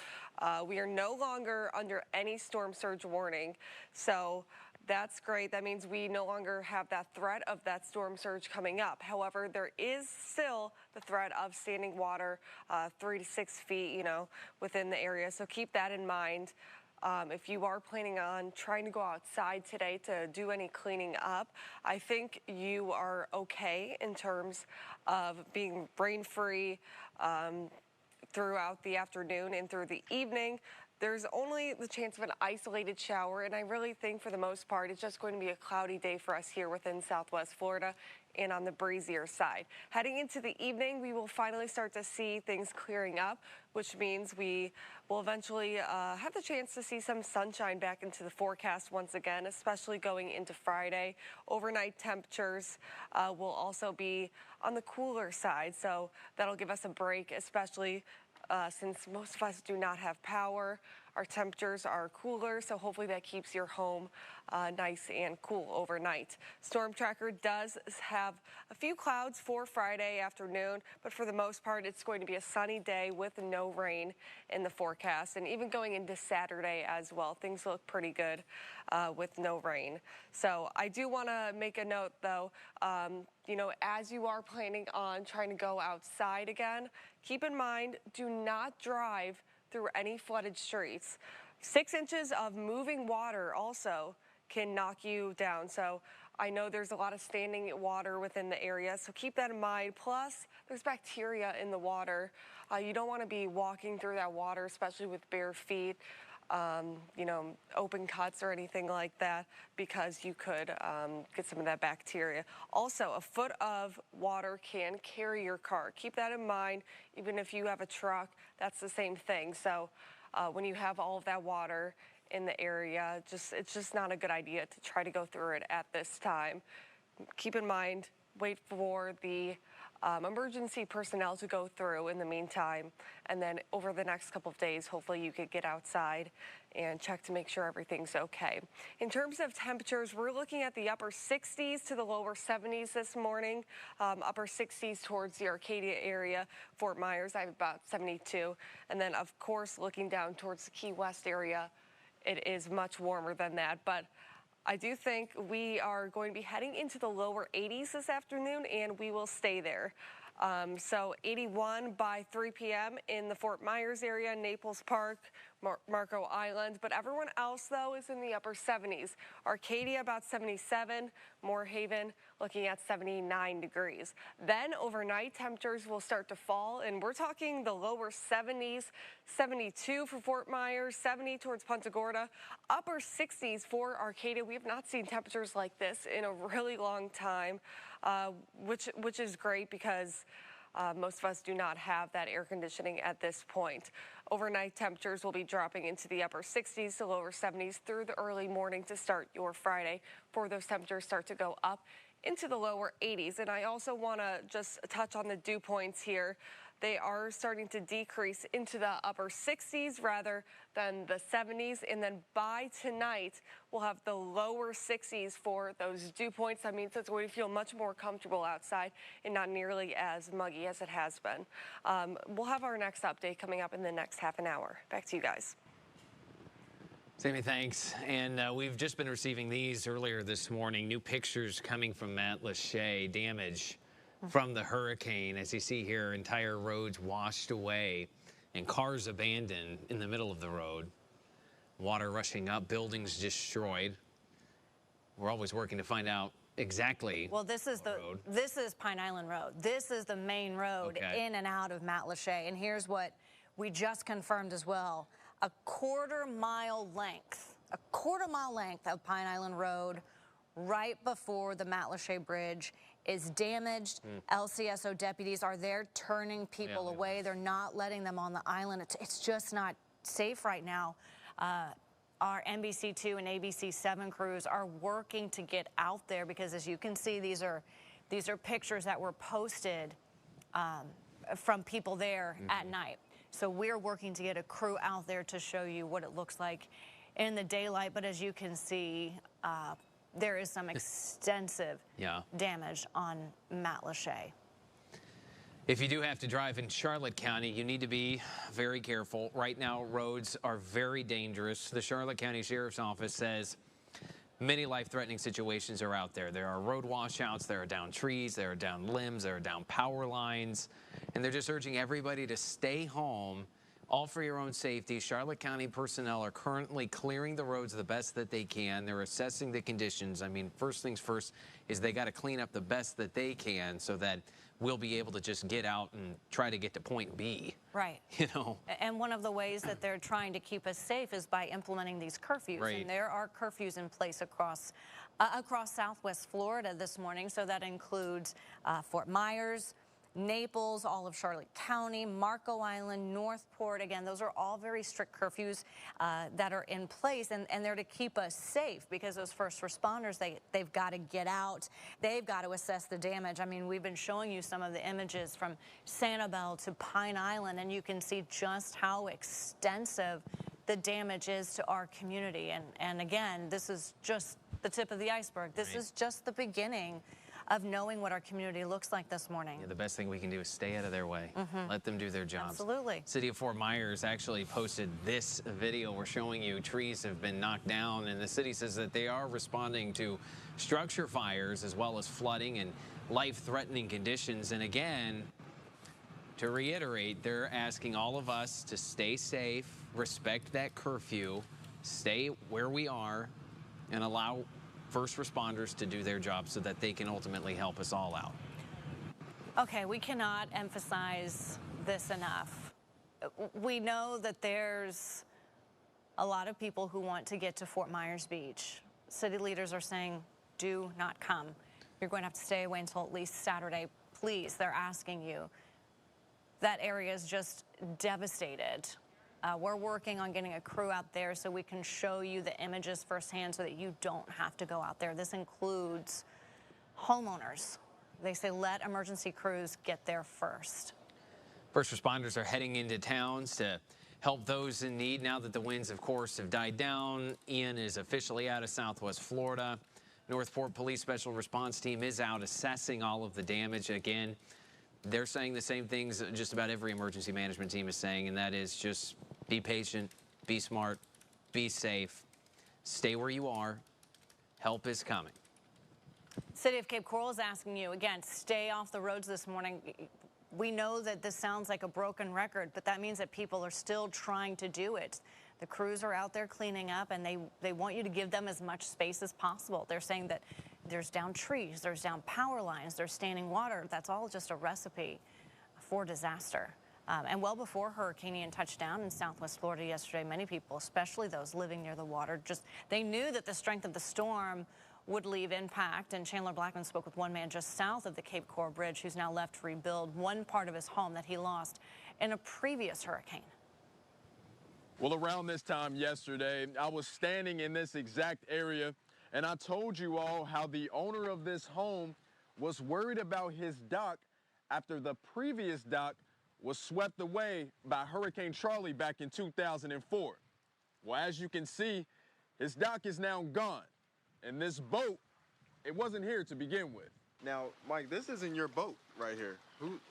We are no longer under any storm surge warning. So that's great. That means we no longer have that threat of that storm surge coming up. However, there is still the threat of standing water 3 to 6 feet, you know, within the area. So keep that in mind. If you are planning on trying to go outside today to do any cleaning up, I think you are okay in terms of being rain-free throughout the afternoon and through the evening. There's only the chance of an isolated shower, and I really think for the most part it's just going to be a cloudy day for us here within Southwest Florida and on the breezier side. Heading into the evening, we will finally start to see things clearing up, which means we will eventually have the chance to see some sunshine back into the forecast once again, especially going into Friday. Overnight temperatures will also be on the cooler side, so that'll give us a break, especially since most of us do not have power. Our temperatures are cooler, so hopefully that keeps your home nice and cool overnight. Storm Tracker does have a few clouds for Friday afternoon, but for the most part, it's going to be a sunny day with no rain in the forecast. And even going into Saturday as well, things look pretty good with no rain. So I do want to make a note, though, you know, as you are planning on trying to go outside again, keep in mind, do not drive through any flooded streets. 6 inches of moving water also can knock you down. So I know there's a lot of standing water within the area, so keep that in mind. Plus, there's bacteria in the water. You don't want to be walking through that water, especially with bare feet, you know, open cuts or anything like that, because you could get some of that bacteria. Also, a foot of water can carry your car. Keep that in mind. Even if you have a truck, that's the same thing. So when you have all of that water in the area, it's just not a good idea to try to go through it at this time. Keep in mind, wait for the emergency personnel to go through in the meantime, and then over the next couple of days, hopefully you could get outside and check to make sure everything's okay. In terms of temperatures, we're looking at the upper 60s to the lower 70s this morning. Upper 60s towards the Arcadia area. Fort Myers, I have about 72. And then, of course, looking down towards the Key West area, it is much warmer than that. But I do think we are going to be heading into the lower 80s this afternoon, and we will stay there. So 81 by 3 p.m. in the Fort Myers area, Naples Park, Marco Island. But everyone else, though, is in the upper 70s. Arcadia about 77, Moorhaven looking at 79 degrees. Then overnight, temperatures will start to fall, and we're talking the lower 70s, 72 for Fort Myers, 70 towards Punta Gorda, upper 60s for Arcadia. We have not seen temperatures like this in a really long time, which is great because most of us do not have that air conditioning at this point. Overnight temperatures will be dropping into the upper 60s to lower 70s through the early morning to start your Friday. For those temperatures start to go up into the lower 80s. And I also want to just touch on the dew points here. They are starting to decrease into the upper 60s rather than the 70s. And then by tonight, we'll have the lower 60s for those dew points. That means it's going to feel much more comfortable outside and not nearly as muggy as it has been. We'll have our next update coming up in the next half an hour. Back to you guys.
Sammy, thanks. And we've just been receiving these earlier this morning. New pictures coming from Matlacha, damage from the hurricane. As you see here, entire roads washed away and cars abandoned in the middle of the road. Water rushing up, buildings destroyed. We're always working to find out exactly.
Well, this is Pine Island Road. This is the main road in and out of Matlacha. And here's what we just confirmed as well. A quarter-mile length of Pine Island Road right before the Matlacha Bridge is damaged. LCSO deputies are there turning people away. They're not letting them on the island. It's just not safe right now. Our NBC2 and ABC7 crews are working to get out there because, as you can see, these are pictures that were posted from people there at night. So we're working to get a crew out there to show you what it looks like in the daylight. But as you can see, there is some extensive damage on Matlacha.
If you do have to drive in Charlotte County, you need to be very careful. Right now, roads are very dangerous. The Charlotte County Sheriff's Office says many life-threatening situations are out there. There are road washouts, there are down trees, there are down limbs, there are down power lines, and they're just urging everybody to stay home, all for your own safety. Charlotte County personnel are currently clearing the roads the best that they can. They're assessing the conditions. I mean, first things first is they got to clean up the best that they can so that we'll be able to just get out and try to get to point B.
Right.
You know.
And one of the ways that they're trying to keep us safe is by implementing these curfews.
Right.
And there are curfews in place across Southwest Florida this morning. So that includes Fort Myers, Naples, all of Charlotte County, Marco Island, Northport. Again, those are all very strict curfews that are in place, and they're to keep us safe because those first responders, they've got to get out. They've got to assess the damage. I mean, we've been showing you some of the images from Sanibel to Pine Island, and you can see just how extensive the damage is to our community. And again, this is just the tip of the iceberg. This is just the beginning of knowing what our community looks like this morning.
Yeah, the best thing we can do is stay out of their way. Let them do their jobs.
Absolutely.
City of Fort Myers actually posted this video we're showing you. Trees have been knocked down, and the city says that they are responding to structure fires as well as flooding and life-threatening conditions. And again, to reiterate, they're asking all of us to stay safe, respect that curfew, stay where we are, and allow first responders to do their job so that they can ultimately help us all out.
Okay, we cannot emphasize this enough. We know that there's a lot of people who want to get to Fort Myers Beach. City leaders are saying, do not come. You're going to have to stay away until at least Saturday. Please, they're asking you. That area is just devastated. We're working on getting a crew out there so we can show you the images firsthand so that you don't have to go out there. This includes homeowners. They say let emergency crews get there first.
First responders are heading into towns to help those in need now that the winds, of course, have died down. Ian is officially out of Southwest Florida. Northport Police Special Response Team is out assessing all of the damage. Again, they're saying the same things just about every emergency management team is saying, and that is just be patient, be smart, be safe, stay where you are. Help is coming.
City of Cape Coral is asking you, again, stay off the roads this morning. we know that this sounds like a broken record, but that means that people are still trying to do it. The crews are out there cleaning up, and they want you to give them as much space as possible. They're saying that there's down trees, there's down power lines, there's standing water. That's all just a recipe for disaster. And well before Hurricane Ian touched down in Southwest Florida yesterday, many people, especially those living near the water, they knew that the strength of the storm would leave impact. And Chandler Blackman spoke with one man just south of the Cape Coral Bridge who's now left to rebuild one part of his home that he lost in a previous hurricane.
Well, around this time yesterday, I was standing in this exact area, and I told you all how the owner of this home was worried about his dock after the previous dock was swept away by Hurricane Charlie back in 2004. Well, as you can see, his dock is now gone, and this boat, it wasn't here to begin with.
Now, Mike, this isn't your boat right here.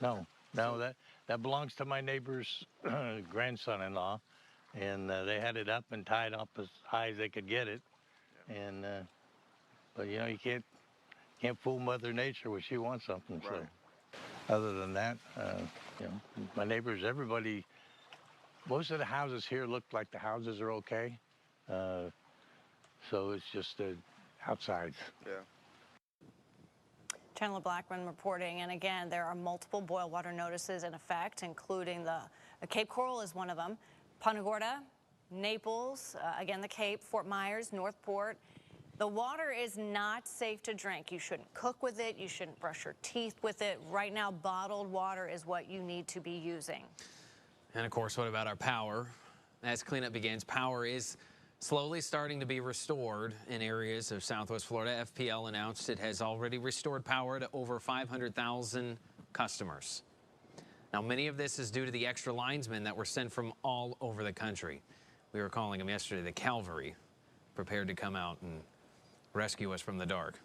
No, that belongs to my neighbor's grandson-in-law. And they had it up and tied up as high as they could get it. And, but you know, you can't fool Mother Nature when she wants something. Right. So other than that, you know, my neighbors, everybody, most of the houses here look like the houses are okay. So it's just the outsides.
Yeah.
Chandler Blackman reporting, and again, there are multiple boil water notices in effect, including the Cape Coral is one of them. Punta Gorda, Naples, again the Cape, Fort Myers, Northport. The water is not safe to drink. You shouldn't cook with it. You shouldn't brush your teeth with it. Right now, bottled water is what you need to be using.
And of course, what about our power? As cleanup begins, power is slowly starting to be restored in areas of Southwest Florida. FPL announced it has already restored power to over 500,000 customers. Now, many of this is due to the extra linesmen that were sent from all over the country. We were calling them yesterday the Cavalry, prepared to come out and rescue us from the dark.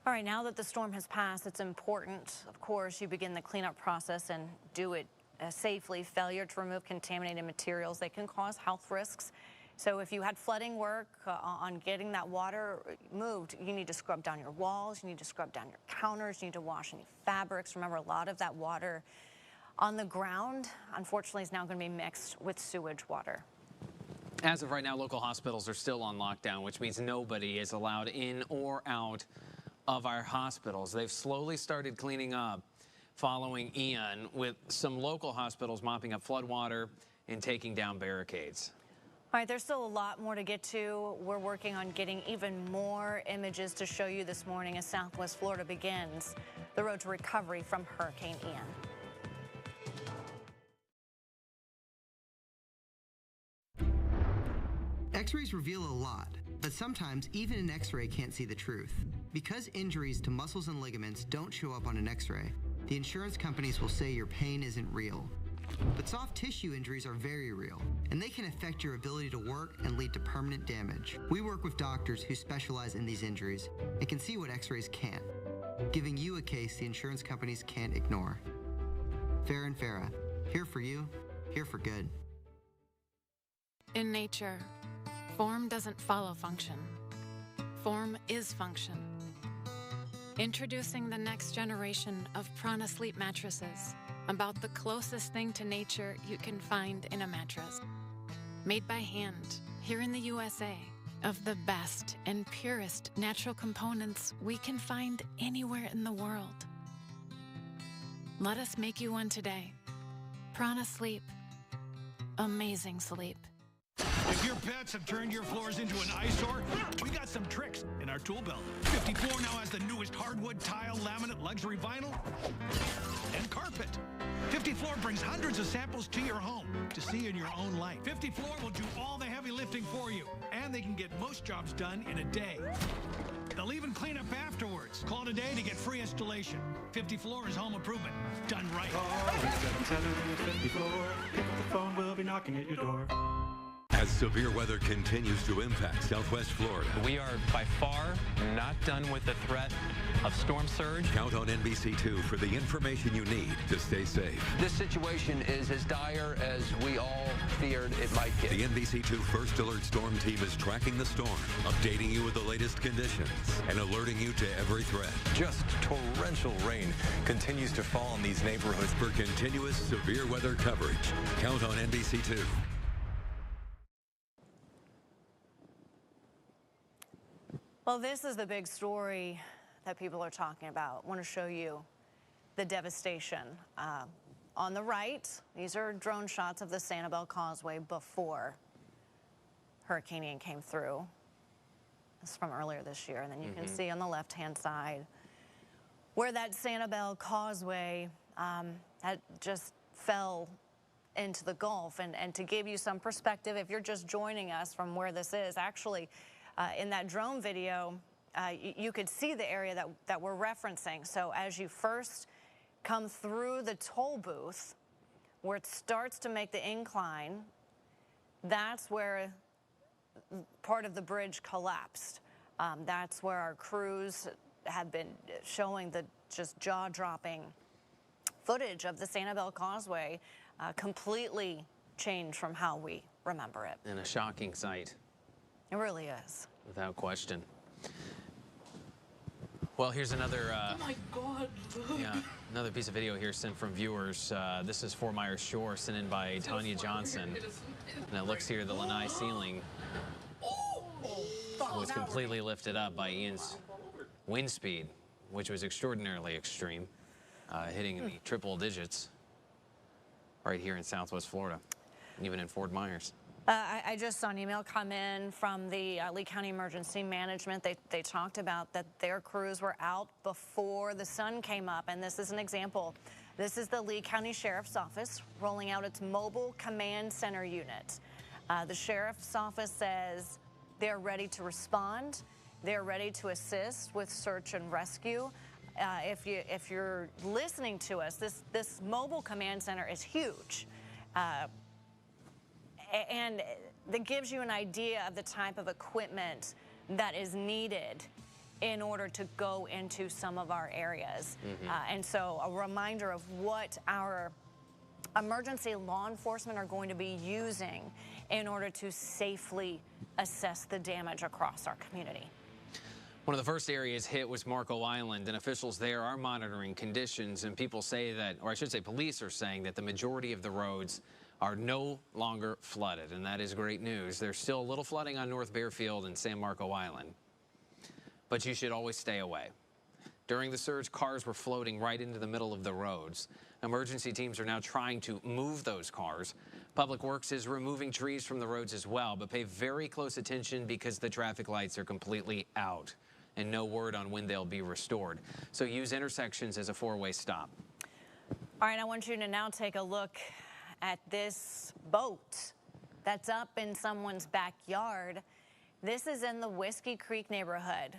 All right, now that the storm has passed, it's important, of course, you begin the cleanup process and do it safely. Failure to remove contaminated materials, they can cause health risks. So if you had flooding work on getting that water moved, you need to scrub down your walls, you need to scrub down your counters, you need to wash any fabrics. Remember, a lot of that water on the ground, unfortunately, is now going to be mixed with sewage water.
As of right now, local hospitals are still on lockdown, which means nobody is allowed in or out of our hospitals. They've slowly started cleaning up following Ian, with some local hospitals mopping up floodwater and taking down barricades.
All right, there's still a lot more to get to. We're working on getting even more images to show you this morning as Southwest Florida begins the road to recovery from Hurricane Ian.
X-rays reveal a lot, but sometimes even an X-ray can't see the truth. Because injuries to muscles and ligaments don't show up on an X-ray, the insurance companies will say your pain isn't real. But soft tissue injuries are very real, and they can affect your ability to work and lead to permanent damage. We work with doctors who specialize in these injuries and can see what X-rays can't, giving you a case the insurance companies can't ignore. Farah and Farah, here for you, here for good.
In nature, form doesn't follow function. Form is function. Introducing the next generation of Prana Sleep mattresses, about the closest thing to nature you can find in a mattress. Made by hand, here in the USA, of the best and purest natural components we can find anywhere in the world. Let us make you one today. Prana Sleep. Amazing sleep.
If your pets have turned your floors into an eyesore, we got some tricks in our tool belt. 54 now has the newest hardwood, tile, laminate, luxury vinyl, and carpet. 54 brings hundreds of samples to your home to see in your own light. 54 will do all the heavy lifting for you, and they can get most jobs done in a day. They'll even clean up afterwards. Call today to get free installation. 54 is home improvement, done right.
Call 777-54. Pick up the phone, we'll be knocking at your door.
As severe weather continues to impact Southwest Florida,
We are by far not done with the threat of storm surge.
Count on NBC2 for the information you need to stay safe.
This situation is as dire as we all feared it might get.
The NBC2 First Alert Storm Team is tracking the storm, updating you with the latest conditions, and alerting you to every threat.
Just torrential rain continues to fall in these neighborhoods.
For continuous severe weather coverage, count on NBC2.
Well, this is the big story that people are talking about. I want to show you the devastation. On the right, these are drone shots of the Sanibel Causeway before Hurricane Ian came through. This is from earlier this year. And then you can see on the left-hand side where that Sanibel Causeway had just fell into the Gulf. And to give you some perspective, if you're just joining us from where this is, actually, in that drone video, you could see the area that we're referencing. So as you first come through the toll booth, where it starts to make the incline, that's where part of the bridge collapsed. That's where our crews have been showing the just jaw-dropping footage of the Sanibel Causeway completely changed from how we remember it.
And a shocking sight.
It really is.
Without question. Well, here's another
oh my God.
another piece of video here sent from viewers. This is Fort Myers Shore, sent in by Tanya Johnson. And it looks here, the lanai ceiling was completely lifted up by Ian's wind speed, which was extraordinarily extreme, hitting in the triple digits right here in Southwest Florida, even in Fort Myers.
I just saw an email come in from the Lee County Emergency Management. They talked about that their crews were out before the sun came up, and this is an example. This is the Lee County Sheriff's Office rolling out its mobile command center unit. The Sheriff's Office says they're ready to respond. They're ready to assist with search and rescue. If you're listening to us, this mobile command center is huge. And that gives you an idea of the type of equipment that is needed in order to go into some of our areas. And so a reminder of what our emergency law enforcement are going to be using in order to safely assess the damage across our community.
One of the first areas hit was Marco Island, and officials there are monitoring conditions, and people say that, or I should say police are saying that the majority of the roads are no longer flooded, and that is great news. There's still a little flooding on North Bearfield and San Marco Island, but you should always stay away. During the surge, cars were floating right into the middle of the roads. Emergency teams are now trying to move those cars. Public Works is removing trees from the roads as well, but pay very close attention because the traffic lights are completely out and no word on when they'll be restored. So use intersections as a four-way stop.
All right, I want you to now take a look at this boat that's up in someone's backyard. This is in the Whiskey Creek neighborhood.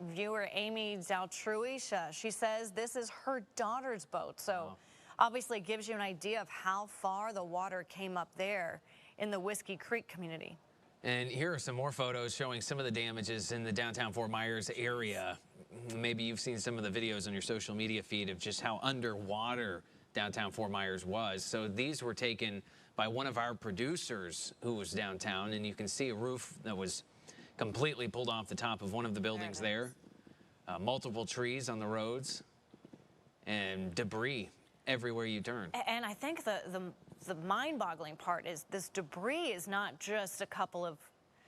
Viewer Amy Zaltruisha, she says this is her daughter's boat. So obviously it gives you an idea of how far the water came up there in the Whiskey Creek community.
And here are some more photos showing some of the damages in the downtown Fort Myers area. Maybe you've seen some of the videos on your social media feed of just how underwater downtown Fort Myers was. So these were taken by one of our producers who was downtown, and you can see a roof that was completely pulled off the top of one of the buildings there. Multiple trees on the roads and debris everywhere you turn.
And I think the mind-boggling part is this debris is not just a couple of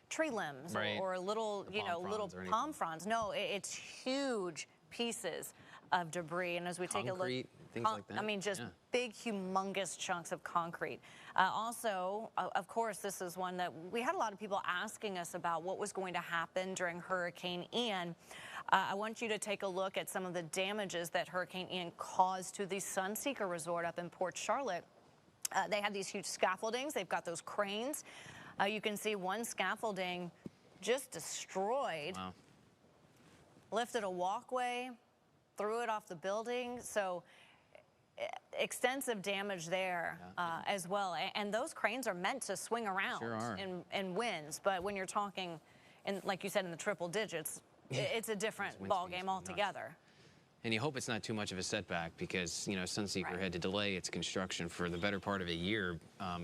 tree limbs or little, little palm fronds. No, it's huge pieces of debris. And as we take a look,
things like that.
I mean, just big, humongous chunks of concrete. Also, of course, this is one that we had a lot of people asking us about what was going to happen during Hurricane Ian. I want you to take a look at some of the damages that Hurricane Ian caused to the Sunseeker Resort up in Port Charlotte. They have these huge scaffoldings. They've got those cranes. You can see one scaffolding just destroyed.
Wow.
Lifted a walkway, threw it off the building. So extensive damage there as well. And those cranes are meant to swing around in winds. But when you're talking, like you said, in the triple digits, it's a different ball game altogether.
And you hope it's not too much of a setback because, you know, Sunseeker had to delay its construction for the better part of a year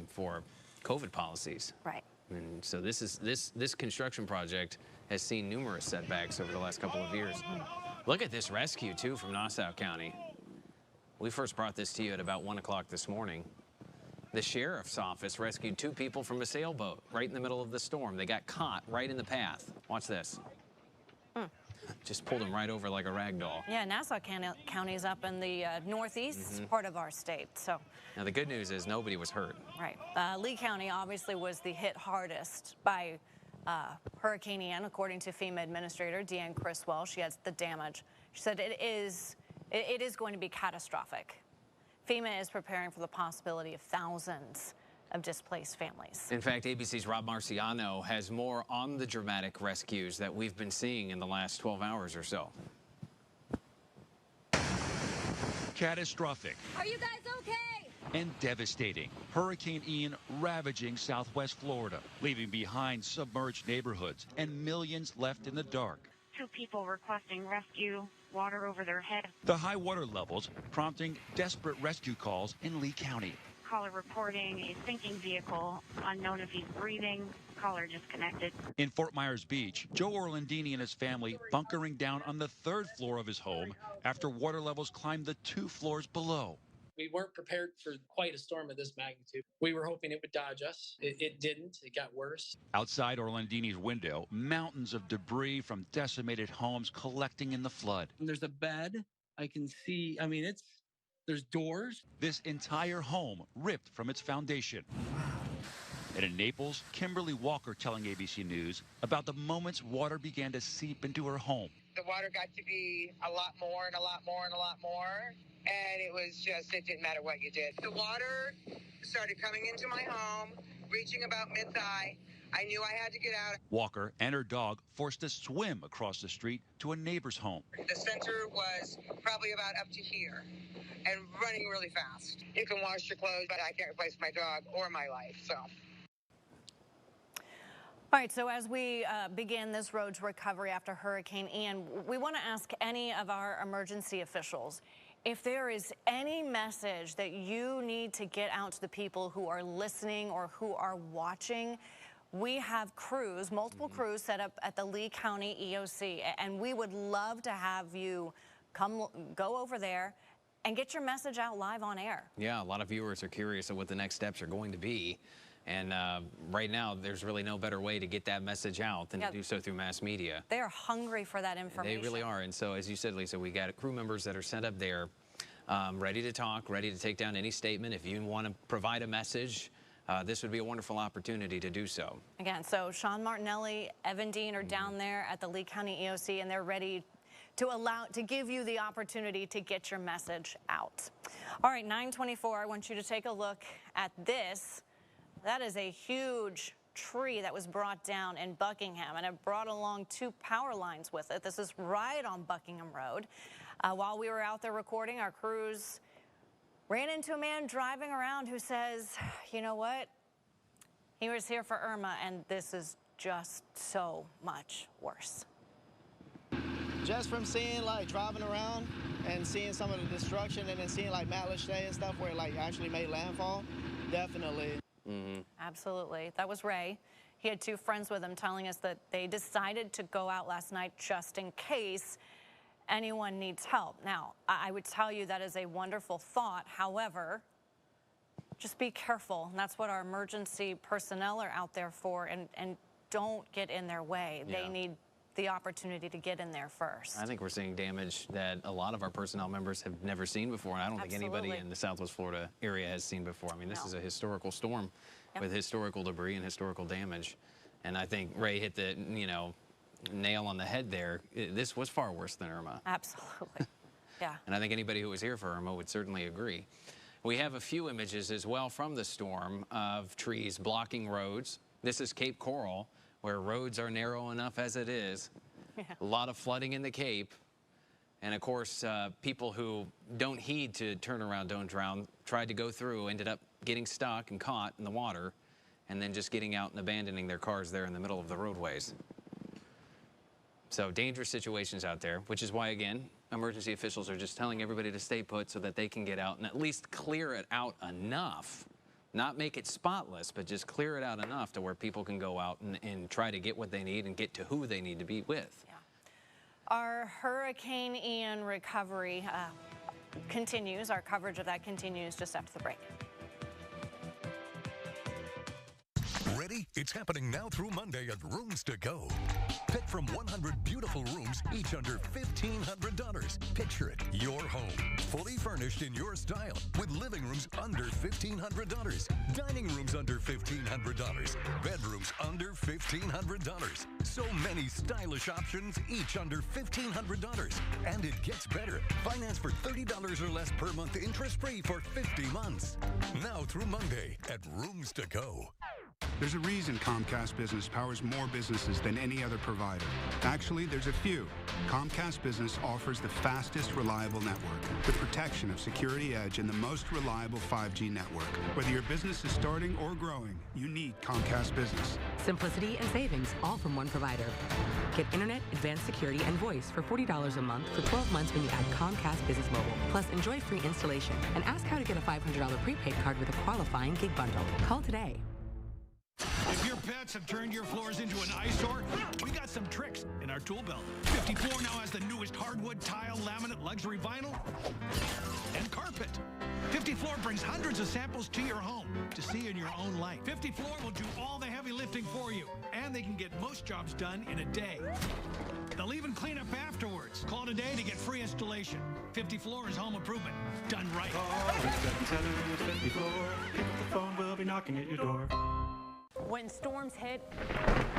for COVID policies.
Right.
And so this construction project has seen numerous setbacks over the last couple of years. Look at this rescue, too, from Nassau County. We first brought this to you at about 1 o'clock this morning. The sheriff's office rescued 2 people from a sailboat right in the middle of the storm. They got caught right in the path. Watch this. Just pulled them right over like a rag doll.
Yeah, Nassau County is up in the northeast part of our state. So
now the good news is nobody was hurt.
Right. Lee County obviously was the hit hardest by Hurricane Ian, according to FEMA Administrator Deanne Criswell. She has the damage. She said it is going to be catastrophic. FEMA is preparing for the possibility of thousands of displaced families.
In fact, ABC's Rob Marciano has more on the dramatic rescues that we've been seeing in the last 12 hours or so.
Catastrophic.
Are you guys okay?
And devastating. Hurricane Ian ravaging southwest Florida, leaving behind submerged neighborhoods and millions left in the dark.
2 people requesting rescue, water over their head.
The high water levels prompting desperate rescue calls in Lee County.
Caller reporting a sinking vehicle, unknown if he's breathing, caller disconnected.
In Fort Myers Beach, Joe Orlandini and his family bunkering down on the 3rd floor of his home after water levels climbed the 2 floors below.
We weren't prepared for quite a storm of this magnitude. We were hoping it would dodge us. It didn't. It got worse.
Outside Orlandini's window, mountains of debris from decimated homes collecting in the flood.
There's a bed. I can see, there's doors.
This entire home ripped from its foundation. And in Naples, Kimberly Walker telling ABC News about the moments water began to seep into her home.
The water got to be a lot more and a lot more and a lot more. And it was just, it didn't matter what you did. The water started coming into my home, reaching about mid-thigh. I knew I had to get out.
Walker and her dog forced to swim across the street to a neighbor's home.
The center was probably about up to here and running really fast. You can wash your clothes, but I can't replace my dog or my life, so.
All right, so as we begin this road to recovery after Hurricane Ian, we want to ask any of our emergency officials if there is any message that you need to get out to the people who are listening or who are watching. We have crews, multiple crews set up at the Lee County EOC, and we would love to have you go over there and get your message out live on air.
Yeah, a lot of viewers are curious of what the next steps are going to be. And right now, there's really no better way to get that message out than to do so through mass media.
They're hungry for that information.
They really are. And so, as you said, Lisa, we got crew members that are set up there, ready to talk, ready to take down any statement. If you want to provide a message, this would be a wonderful opportunity to do so.
Again, so Sean Martinelli, Evan Dean are down there at the Lee County EOC, and they're ready to give you the opportunity to get your message out. All right, 924, I want you to take a look at this. That is a huge tree that was brought down in Buckingham, and it brought along 2 power lines with it. This is right on Buckingham Road. While we were out there recording, our crews ran into a man driving around who says, you know what? He was here for Irma, and this is just so much worse.
Just from seeing, driving around and seeing some of the destruction, and then seeing, Matlacha and stuff where it, actually made landfall, definitely.
Absolutely. That was Ray. He had 2 friends with him telling us that they decided to go out last night just in case anyone needs help. Now, I would tell you that is a wonderful thought. However, just be careful. And that's what our emergency personnel are out there for, and don't get in their way.
Yeah.
They need the opportunity to get in there first.
I think we're seeing damage that a lot of our personnel members have never seen before, and I don't think anybody in the Southwest Florida area has seen before. I mean, this is a historical storm with historical debris and historical damage, and I think Ray hit the, nail on the head there. This was far worse than Irma.
Absolutely. Yeah.
And I think anybody who was here for Irma would certainly agree. We have a few images as well from the storm of trees blocking roads. This is Cape Coral, where roads are narrow enough as it is. Yeah. A lot of flooding in the Cape. And of course, people who don't heed to turn around, don't drown, tried to go through, ended up getting stuck and caught in the water, and then just getting out and abandoning their cars there in the middle of the roadways. So dangerous situations out there, which is why, again, emergency officials are just telling everybody to stay put so that they can get out and at least clear it out enough. Not make it spotless, but just clear it out enough to where people can go out and try to get what they need and get to who they need to be with.
Yeah. Our Hurricane Ian recovery continues. Our coverage of that continues just after the break.
Ready? It's happening now through Monday at Rooms to Go. Pick from 100 beautiful rooms, each under $1,500. Picture it, your home, fully furnished in your style, with living rooms under $1,500, dining rooms under $1,500, bedrooms under $1,500. So many stylish options, each under $1,500. And it gets better. Finance for $30 or less per month, interest-free for 50 months. Now through Monday at Rooms to Go.
There's a reason Comcast Business powers more businesses than any other provider. Actually, there's a few. Comcast Business offers the fastest, reliable network, the protection of Security Edge, and the most reliable 5G network. Whether your business is starting or growing, you need Comcast Business.
Simplicity and savings, all from one provider. Get internet, advanced security, and voice for $40 a month for 12 months when you add Comcast Business Mobile. Plus, enjoy free installation and ask how to get a $500 prepaid card with a qualifying gig bundle. Call today.
If your pets have turned your floors into an eyesore, we got some tricks in our tool belt. 50 Floor now has the newest hardwood, tile, laminate, luxury vinyl, and carpet. 50 Floor brings hundreds of samples to your home to see in your own light. 50 Floor will do all the heavy lifting for you, and they can get most jobs done in a day. They'll even clean up afterwards. Call today to get free installation. 50 Floor is home improvement done right.
Call 877-50 Floor. Pick up the phone, we'll be knocking at your door.
When storms hit,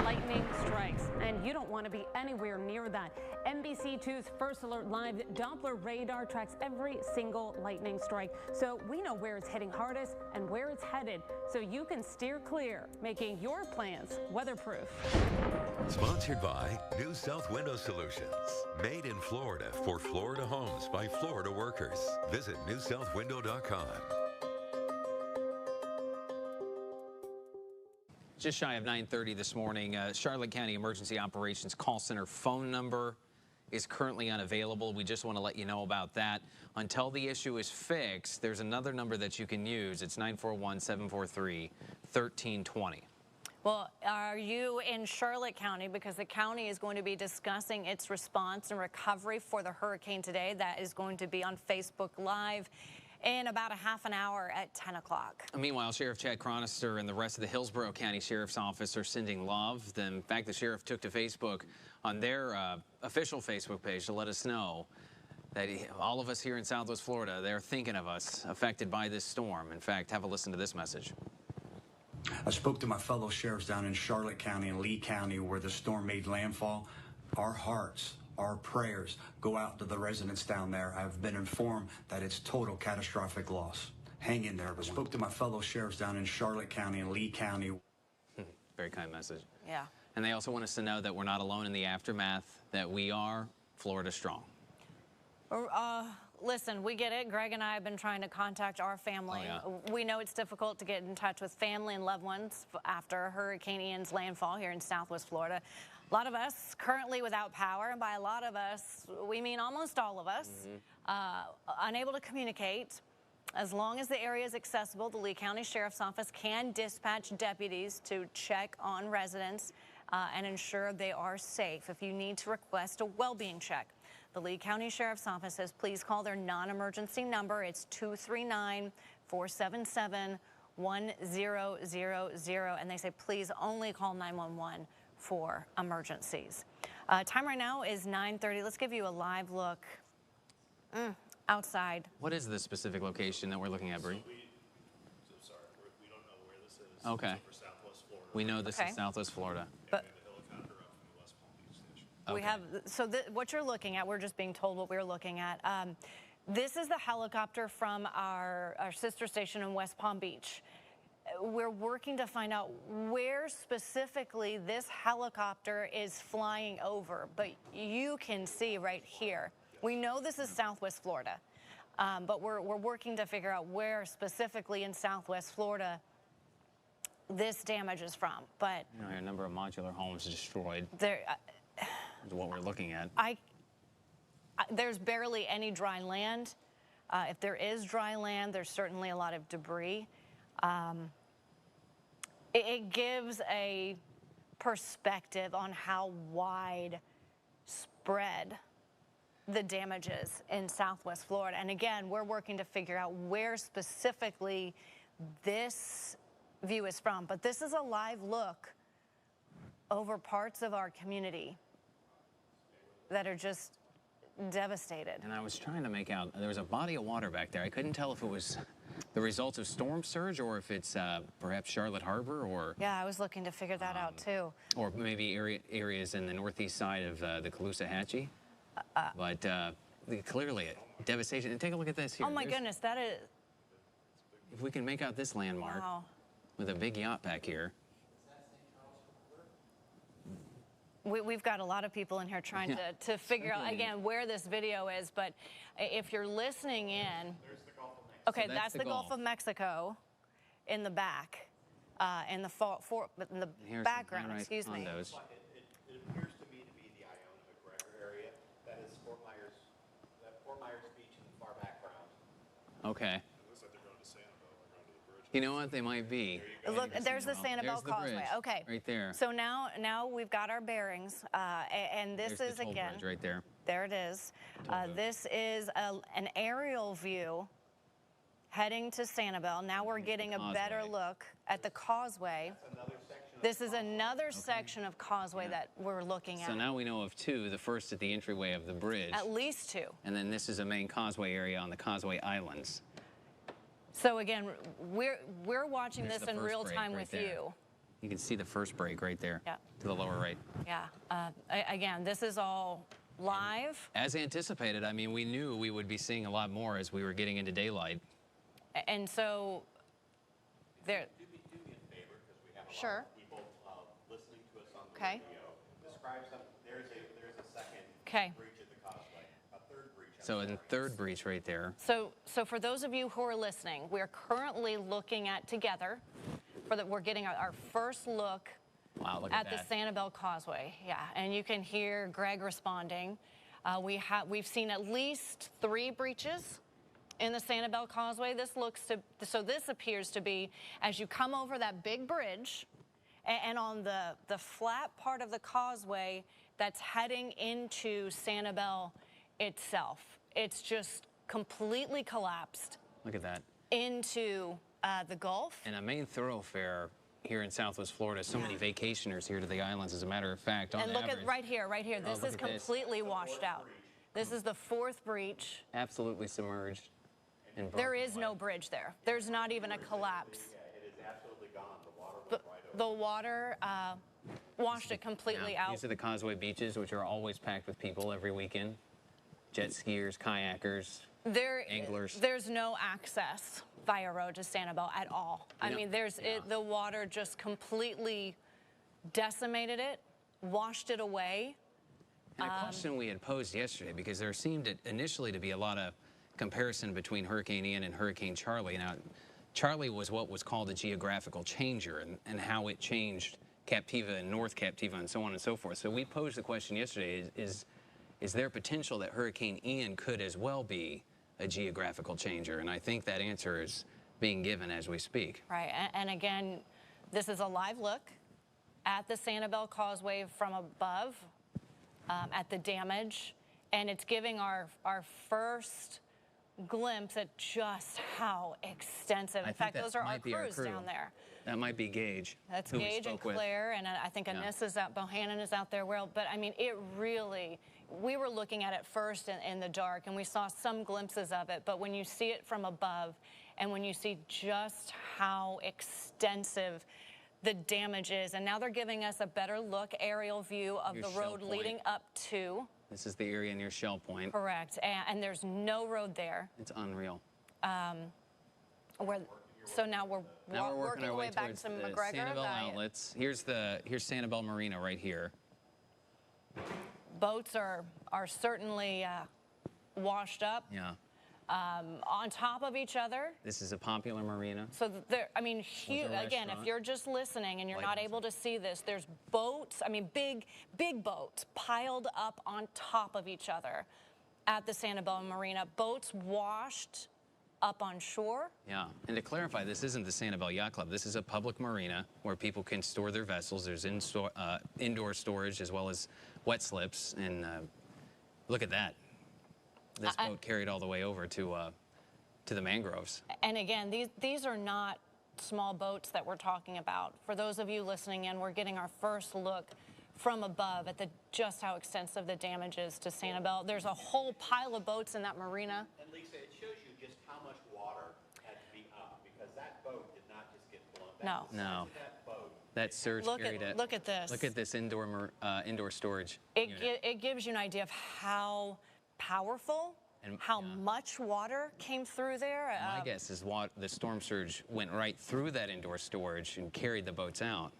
lightning strikes, and you don't want to be anywhere near that. NBC2's First Alert Live Doppler radar tracks every single lightning strike, so we know where it's hitting hardest and where it's headed, so you can steer clear, making your plans weatherproof.
Sponsored by New South Window Solutions. Made in Florida for Florida homes by Florida workers. Visit newsouthwindow.com.
Just shy of 9:30 this morning, Charlotte County Emergency Operations Call Center phone number is currently unavailable. We just want to let you know about that. Until the issue is fixed, there's another number that you can use. It's 941-743-1320.
Well, are you in Charlotte County? Because the county is going to be discussing its response and recovery for the hurricane today. That is going to be on Facebook Live in about a half an hour at 10 o'clock.
Meanwhile, Sheriff Chad Chronister and the rest of the Hillsborough County Sheriff's Office are sending love. In fact, the sheriff took to Facebook on their official Facebook page to let us know that all of us here in Southwest Florida, they're thinking of us affected by this storm. In fact, have a listen to this message.
I spoke to my fellow sheriffs down in Charlotte County and Lee County where the storm made landfall. Our hearts, our prayers go out to the residents down there. I've been informed that it's total catastrophic loss. Hang in there. I spoke to my fellow sheriffs down in Charlotte County and Lee County.
Very kind message.
Yeah.
And they also want us to know that we're not alone in the aftermath, that we are Florida strong.
Listen, we get it. Greg and I have been trying to contact our family.
Oh, yeah.
We know it's difficult to get in touch with family and loved ones after Hurricane Ian's landfall here in Southwest Florida. A lot of us currently without power, and by a lot of us, we mean almost all of us, unable to communicate. As long as the area is accessible, the Lee County Sheriff's Office can dispatch deputies to check on residents and ensure they are safe. If you need to request a well-being check, the Lee County Sheriff's Office says please call their non-emergency number. It's 239-477-1000, and they say please only call 911 for emergencies. Time right now is 9:30. Let's give you a live look outside.
What is the specific location that we're looking at, Bree?
Sorry, we don't know where this is.
Okay.
For Southwest Florida.
We know this is Southwest Florida.
But
West Palm Beach Station.
we have, so what you're looking at, we're just being told what we're looking at. This is the helicopter from our sister station in West Palm Beach. We're working to find out where specifically this helicopter is flying over, but you can see right here. We know this is Southwest Florida, but we're working to figure out where specifically in Southwest Florida this damage is from. But
You know, a number of modular homes destroyed.
there,
is what we're looking at.
I there's barely any dry land. If there is dry land, there's certainly a lot of debris. It gives a perspective on how widespread the damage is in Southwest Florida. And again, we're working to figure out where specifically this view is from. But this is a live look over parts of our community that are just devastated.
And I was trying to make out, there was a body of water back there. I couldn't tell if it was the results of storm surge or if it's perhaps Charlotte Harbor or...
Yeah, I was looking to figure that out too.
Or maybe areas in the northeast side of the Caloosahatchee. But clearly a devastation. And take a look at this here.
Oh my goodness, that is...
If we can make out this landmark with a big yacht back here.
We've got a lot of people in here trying to figure out, again, where this video is. But if you're listening in... Okay, so that's the Gulf of Mexico in the back, in the background,
right
excuse me.
It appears
to me to be the Iona McGregor area. That is Fort Myers Beach in the far background.
Okay.
It looks like they're going to Sanibel or going to the bridge.
You know what? They might be.
Look, there's the Sanibel Causeway. Okay.
Right there.
So now we've got our bearings, and this
There's
is,
the toll
again...
bridge right there.
There it is. This is an aerial view heading to Sanibel. Now we're getting a better look at the causeway. This is another section of causeway that we're looking at.
So now we know of two, the first at the entryway of the bridge.
At least two.
And then this is a main causeway area on the Causeway Islands.
So again, we're watching this in real time with you.
You can see the first break right there to the lower right.
Yeah. Again, this is all live.
As anticipated, I mean, we knew we would be seeing a lot more as we were getting into daylight.
And so, there.
Do me a favor, because we have a
lot
of people listening to us on the
Okay.
video. Describe something. There's a second breach of the causeway, a third breach.
So in third breach right there.
So for those of you who are listening, we're currently looking at together, we're getting our first look at the Sanibel Causeway. Yeah, and you can hear Greg responding. We've seen at least 3 breaches in the Sanibel Causeway. This appears to be as you come over that big bridge and on the flat part of the causeway that's heading into Sanibel itself. It's just completely collapsed.
Look at that.
Into the Gulf.
And a main thoroughfare here in Southwest Florida. So many vacationers here to the islands, as a matter of fact.
And look at right here. This is completely washed out. This is the 4th breach.
Absolutely submerged.
There is no bridge there. There's not even a collapse.
It is absolutely gone.
The water washed it completely out.
These are the causeway beaches, which are always packed with people every weekend. Jet skiers, kayakers, anglers.
There's no access via road to Sanibel at all. I mean, the water just completely decimated it, washed it away.
And a question we had posed yesterday, because there seemed initially to be a lot of comparison between Hurricane Ian and Hurricane Charlie. Now, Charlie was what was called a geographical changer, and how it changed Captiva and North Captiva and so on and so forth. So we posed the question yesterday, is there potential that Hurricane Ian could as well be a geographical changer? And I think that answer is being given as we speak.
Right, and again, this is a live look at the Sanibel Causeway from above, at the damage, and it's giving our first glimpse at just how extensive. In fact, those are our crews down there.
That might be Gage.
That's Gage and Claire, and I think Anissa's out, Bohannon is out there. Well, but I mean, it really, we were looking at it first in the dark, and we saw some glimpses of it, but when you see it from above, and when you see just how extensive the damage is, and now they're giving us a better look, aerial view of the road leading up to.
This is the area near Shell Point.
Correct, and there's no road there.
It's unreal.
So now we're working our way back to McGregor.
Sanibel outlets. Here's Sanibel Marina right here.
Boats are certainly washed up.
Yeah.
On top of each other.
This is a popular marina.
So I mean, huge. Again, if you're just listening and you're not able to see this, there's boats. I mean, big boats piled up on top of each other. at the Sanibel Marina. Boats washed up on shore.
Yeah, and to clarify, this isn't the Sanibel Yacht Club. This is a public marina where people can store their vessels. There's indoor storage as well as wet slips. And look at that. This boat carried all the way over to the mangroves.
And again, these are not small boats that we're talking about. For those of you listening in, we're getting our first look from above at just how extensive the damage is to Sanibel. There's a whole pile of boats in that marina.
And Lisa, it shows you just how much water had to be up, because that boat did not just get blown back.
No.
That boat.
That surge carried it.
Look at this.
Look at this indoor storage unit.
It gives you an idea of how powerful and how much water came through there.
My guess is the storm surge went right through that indoor storage and carried the boats out.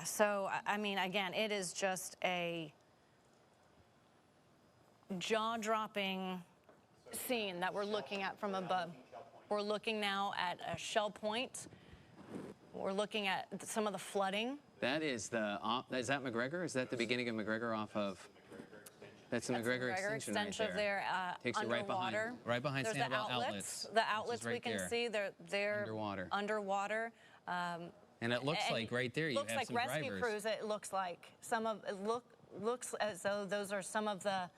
So, I mean, again, it is just a jaw-dropping scene that we're looking at from above. We're looking now at a Shell Point. We're looking at some of the flooding.
That is is that McGregor? Is that the beginning of McGregor off of? That's the McGregor extension right there. Takes
underwater.
you right behind
There's
Sanibel
the
outlets.
The outlets we can see, they're underwater.
And it looks like right there you have
like
some
rescue
drivers.
crews. It looks like looks as though those are some of the.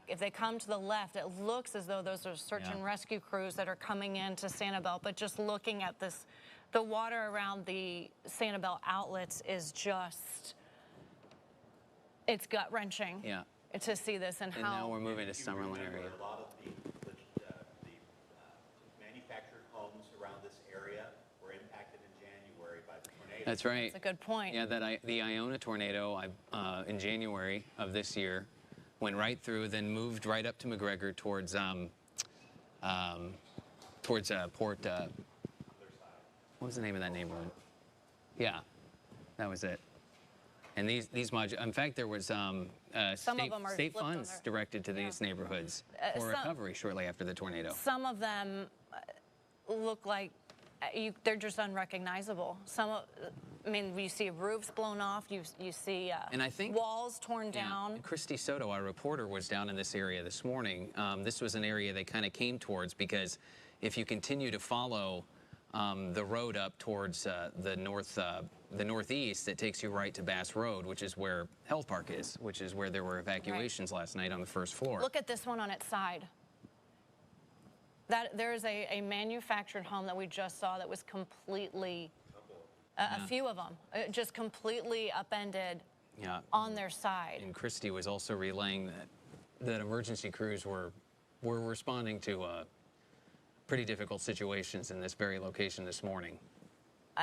If they come to the left, it looks as though those are search and rescue crews that are coming into Sanibel. But just looking at this, the water around the Sanibel outlets is just, it's gut-wrenching.
Yeah.
To see this and how.
And now we're moving to Summerlin area.
A lot of the manufactured homes around this area were impacted in January by the tornado.
That's right.
That's a good point.
Yeah, the Iona tornado in January of this year went right through, then moved right up to McGregor towards Port. What was the name of that neighborhood? Yeah, that was it. And these modules, in fact, there was state funds directed to these neighborhoods for recovery shortly after the tornado.
Some of them look like they're just unrecognizable. I mean, you see roofs blown off, you see
and I think,
walls torn down.
Christy Soto, our reporter, was down in this area this morning. This was an area they kind of came towards because if you continue to follow the road up towards the northeast, it takes you right to Bass Road, which is where Health Park is, which is where there were evacuations last night on the first floor.
Look at this one on its side. There is a manufactured home that we just saw that was completely, a few of them, just completely upended on their side.
And Christy was also relaying that emergency crews were responding to pretty difficult situations in this very location this morning.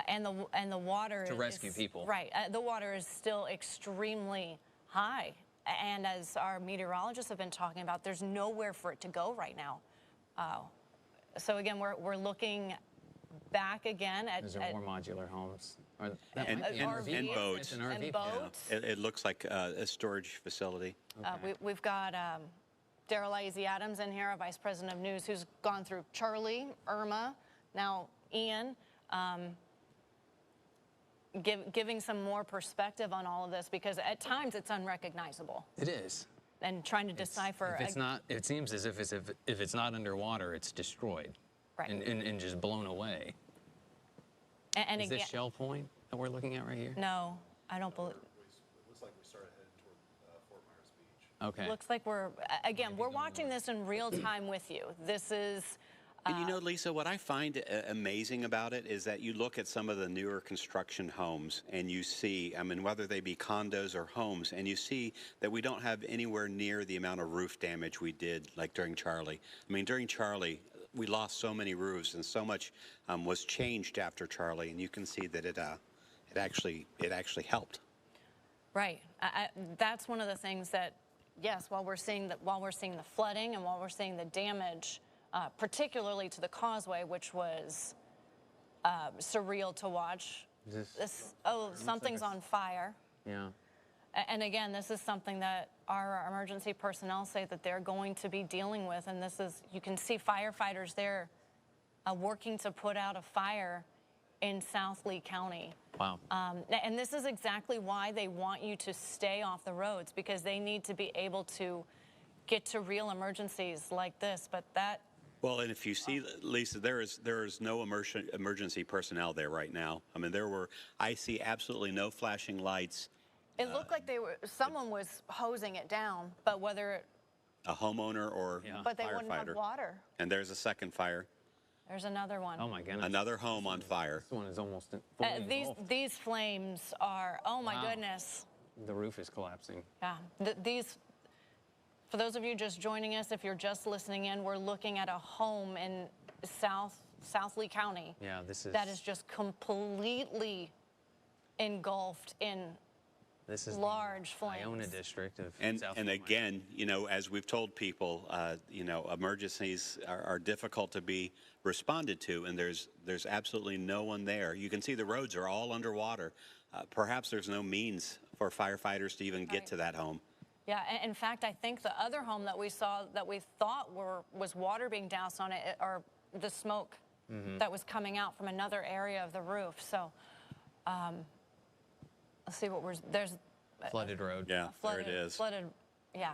And the water
to rescue people.
Right. The water is still extremely high. And as our meteorologists have been talking about, there's nowhere for it to go right now. So again, we're looking back again at...
Those are more modular homes.
And boats.
And boats.
Yeah. It looks like a storage facility.
Okay. We've got Daryl Lazy Adams in here, our Vice President of News, who's gone through Charlie, Irma, now Ian, giving some more perspective on all of this, because at times it's unrecognizable.
It is.
And trying to decipher.
If it's not, it seems as if it's not underwater, it's destroyed.
Right.
And just blown away.
And
is this Shell Point that we're looking at right here?
No, I don't believe.
It looks like we started heading toward Fort Myers Beach.
Okay.
Looks like we're watching this in real time with you. This is.
And you know, Lisa, what I find amazing about it is that you look at some of the newer construction homes and you see, I mean, whether they be condos or homes, and you see that we don't have anywhere near the amount of roof damage we did like during Charlie. I mean, during Charlie, we lost so many roofs and so much was changed after Charlie, and you can see that it actually helped.
Right. That's one of the things that, yes, while we're seeing the flooding and while we're seeing the damage, particularly to the causeway, which was surreal to watch. Something's on fire.
Yeah.
And again, this is something that our emergency personnel say that they're going to be dealing with. And this is, you can see firefighters there working to put out a fire in South Lee County.
Wow.
And this is exactly why they want you to stay off the roads, because they need to be able to get to real emergencies like this. But that...
Well, and if you see, Lisa, there is no emergency personnel there right now. I mean, I see absolutely no flashing lights.
It looked like someone was hosing it down, but whether
a homeowner or
but they
firefighter.
wouldn't have water.
And there's a second fire.
There's another one.
Oh my goodness.
Another home on fire.
This one is almost
these flames are, oh my goodness.
The roof is collapsing.
Yeah. For those of you just joining us, if you're just listening in, we're looking at a home in South Lee County.
Yeah,
that is just completely engulfed in large flames.
Iona district of South
and again, you know, as we've told people, you know, emergencies are difficult to be responded to, and there's absolutely no one there. You can see the roads are all underwater. Perhaps there's no means for firefighters to even get to that home.
Yeah, in fact, I think the other home that we saw that we thought was water being doused on it, or the smoke that was coming out from another area of the roof. So let's see what there's
flooded road.
Yeah, there it is.
Flooded, yeah,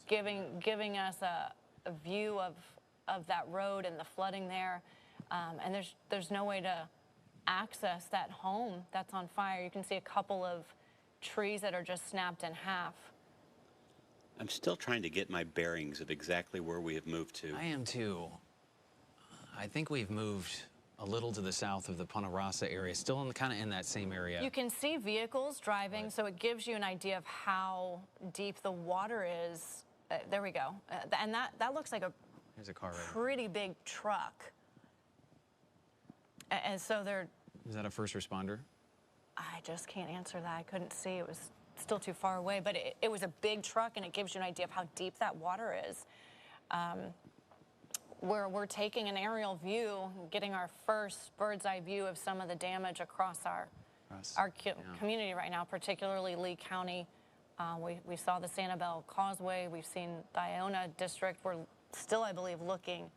giving us a view of that road and the flooding there, and there's no way to access that home that's on fire. You can see a couple of trees that are just snapped in half.
I'm still trying to get my bearings of exactly where we have moved to.
I am too. I think we've moved a little to the south of the Punta Rasa area, still kind of in that same area.
You can see vehicles driving, so it gives you an idea of how deep the water is. There we go. And that looks like
There's a car right
pretty big truck. And so they're...
Is that a first responder?
I just can't answer that. I couldn't see. It was still too far away, but it was a big truck, and it gives you an idea of how deep that water is. We're taking an aerial view, getting our first bird's eye view of some of the damage across our community right now, particularly Lee County. We saw the Sanibel Causeway. We've seen the Iona district. We're still, I believe, looking.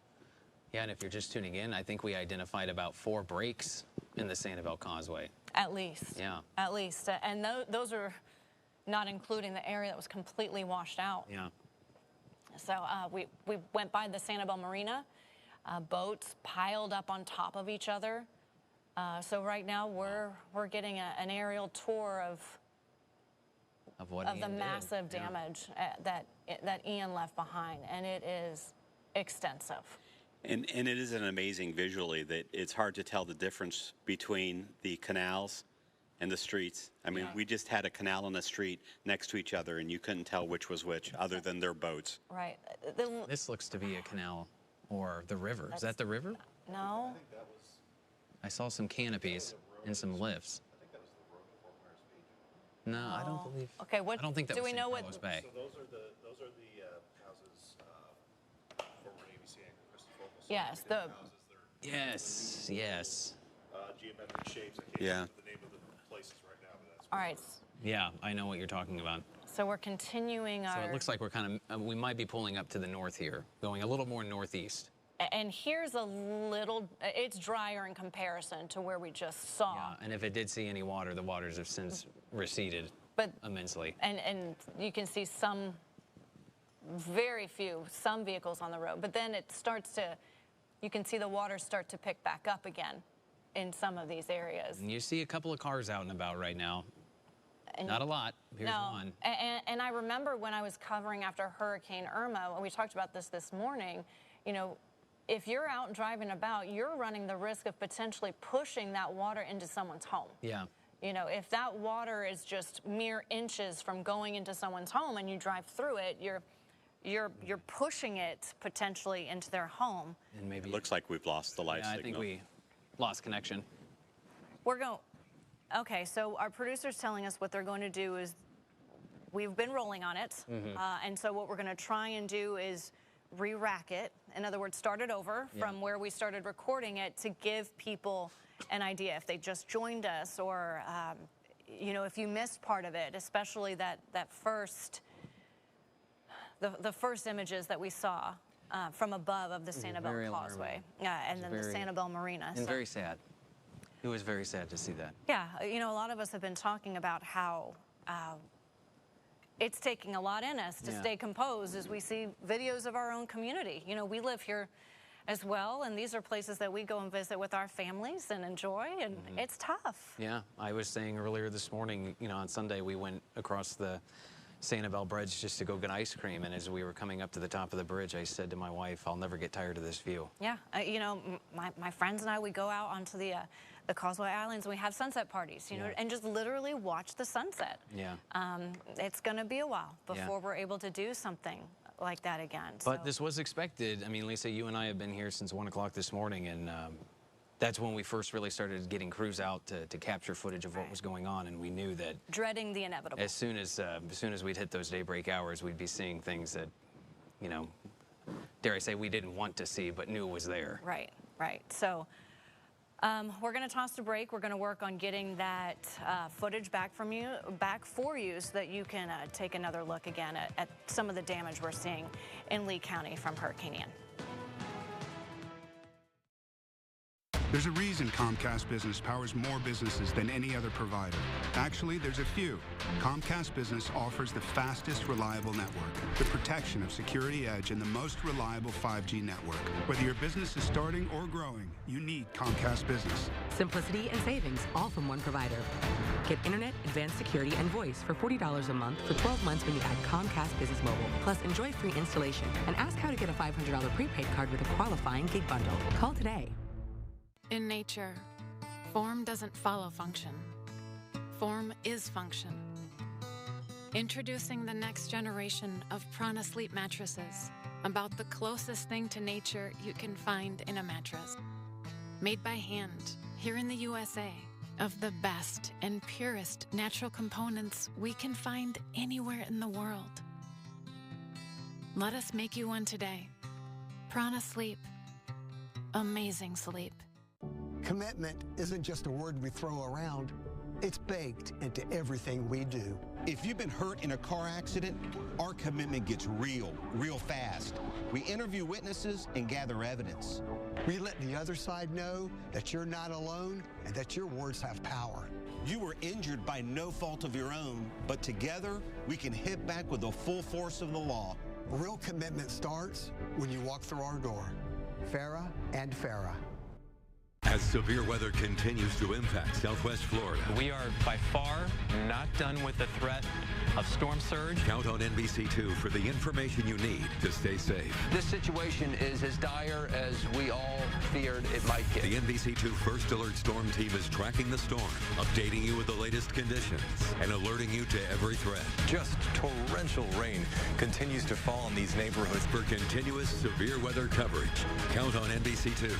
Yeah, and if you're just tuning in, I think we identified about 4 breaks in the Sanibel Causeway.
At least.
Yeah.
At least. And those are not including the area that was completely washed out.
Yeah.
So we went by the Sanibel Marina, boats piled up on top of each other. So right now we're getting an aerial tour of the massive damage that Ian left behind, and it is extensive.
And it is an amazing visually that it's hard to tell the difference between the canals and the streets. I mean, we just had a canal and a street next to each other, and you couldn't tell which was which, other than their boats.
Right.
This looks to be a canal or the river. Is that the river?
No.
I saw some canopies and some lifts. No, I don't believe.
Okay, what
I don't think that
do
was
we know?
Carlos Bay.
So those are the houses former ABC anchor Christy Fogel's.
Yes,
Yes.
Geometric shapes. I can't remember the name of the places right now, but that's.
All right.
Yeah, I know what you're talking about.
So we're continuing
So
our...
it looks like we're kind of, we might be pulling up to the north here, going a little more northeast.
And here's a little, it's drier in comparison to where we just saw.
Yeah, and if it did see any water, the waters have since receded immensely.
And you can see some vehicles on the road, but then it starts to, you can see the water start to pick back up again in some of these areas.
And you see a couple of cars out and about right now.
And
not a lot. Here's one.
And I remember when I was covering after Hurricane Irma, and we talked about this morning, you know, if you're out driving about, you're running the risk of potentially pushing that water into someone's home.
Yeah.
You know, if that water is just mere inches from going into someone's home and you drive through it, you're pushing it potentially into their home.
And maybe it looks like we've lost the light signal.
I think we lost connection.
Okay, so our producer's telling us what they're going to do is, we've been rolling on it, and so what we're going to try and do is re-rack it. In other words, start it over from where we started recording it to give people an idea if they just joined us, or you know, if you missed part of it, especially the first images that we saw from above of the Sanibel Causeway, and then the Sanibel Marina.
And very sad. It was very sad to see that.
Yeah, you know, a lot of us have been talking about how it's taking a lot in us to stay composed as we see videos of our own community. You know, we live here as well, and these are places that we go and visit with our families and enjoy, and it's tough.
Yeah, I was saying earlier this morning, you know, on Sunday we went across the Sanibel Bridge just to go get ice cream, and as we were coming up to the top of the bridge, I said to my wife, I'll never get tired of this view.
Yeah, you know, my friends and I, we go out onto the Causeway Islands, and we have sunset parties, you know, and just literally watch the sunset.
Yeah.
It's going to be a while before we're able to do something like that again.
But this was expected. I mean, Lisa, you and I have been here since 1 o'clock this morning, and that's when we first really started getting crews out to capture footage of what was going on, and we knew that
dreading the inevitable.
As soon as we'd hit those daybreak hours, we'd be seeing things that, you know, dare I say, we didn't want to see, but knew was there.
Right, right. So we're going to toss a break. We're going to work on getting that footage back for you, so that you can take another look again at some of the damage we're seeing in Lee County from Hurricane Ian.
There's a reason Comcast Business powers more businesses than any other provider. Actually, there's a few. Comcast Business offers the fastest, reliable network, the protection of Security Edge, and the most reliable 5G network. Whether your business is starting or growing, you need Comcast Business.
Simplicity and savings, all from one provider. Get internet, advanced security, and voice for $40 a month for 12 months when you add Comcast Business Mobile. Plus, enjoy free installation. And ask how to get a $500 prepaid card with a qualifying gig bundle. Call today.
In nature, form doesn't follow function. Form is function. Introducing the next generation of Prana Sleep mattresses, about the closest thing to nature you can find in a mattress. Made by hand, here in the USA, of the best and purest natural components we can find anywhere in the world. Let us make you one today. Prana Sleep. Amazing sleep.
Commitment isn't just a word we throw around. It's baked into everything we do.
If you've been hurt in a car accident, our commitment gets real fast. We interview witnesses and gather evidence.
We let the other side know that you're not alone and that your words have power.
You were injured by no fault of your own, but together we can hit back with the full force of the law.
Real commitment starts when you walk through our door. Farah and Farah.
As severe weather continues to impact Southwest Florida,
we are by far not done with the threat of storm surge.
Count on NBC2 for the information you need to stay safe.
This situation is as dire as we all feared it might get.
The NBC2 First Alert Storm Team is tracking the storm, updating you with the latest conditions, and alerting you to every threat.
Just torrential rain continues to fall in these neighborhoods.
For continuous severe weather coverage, count on NBC2.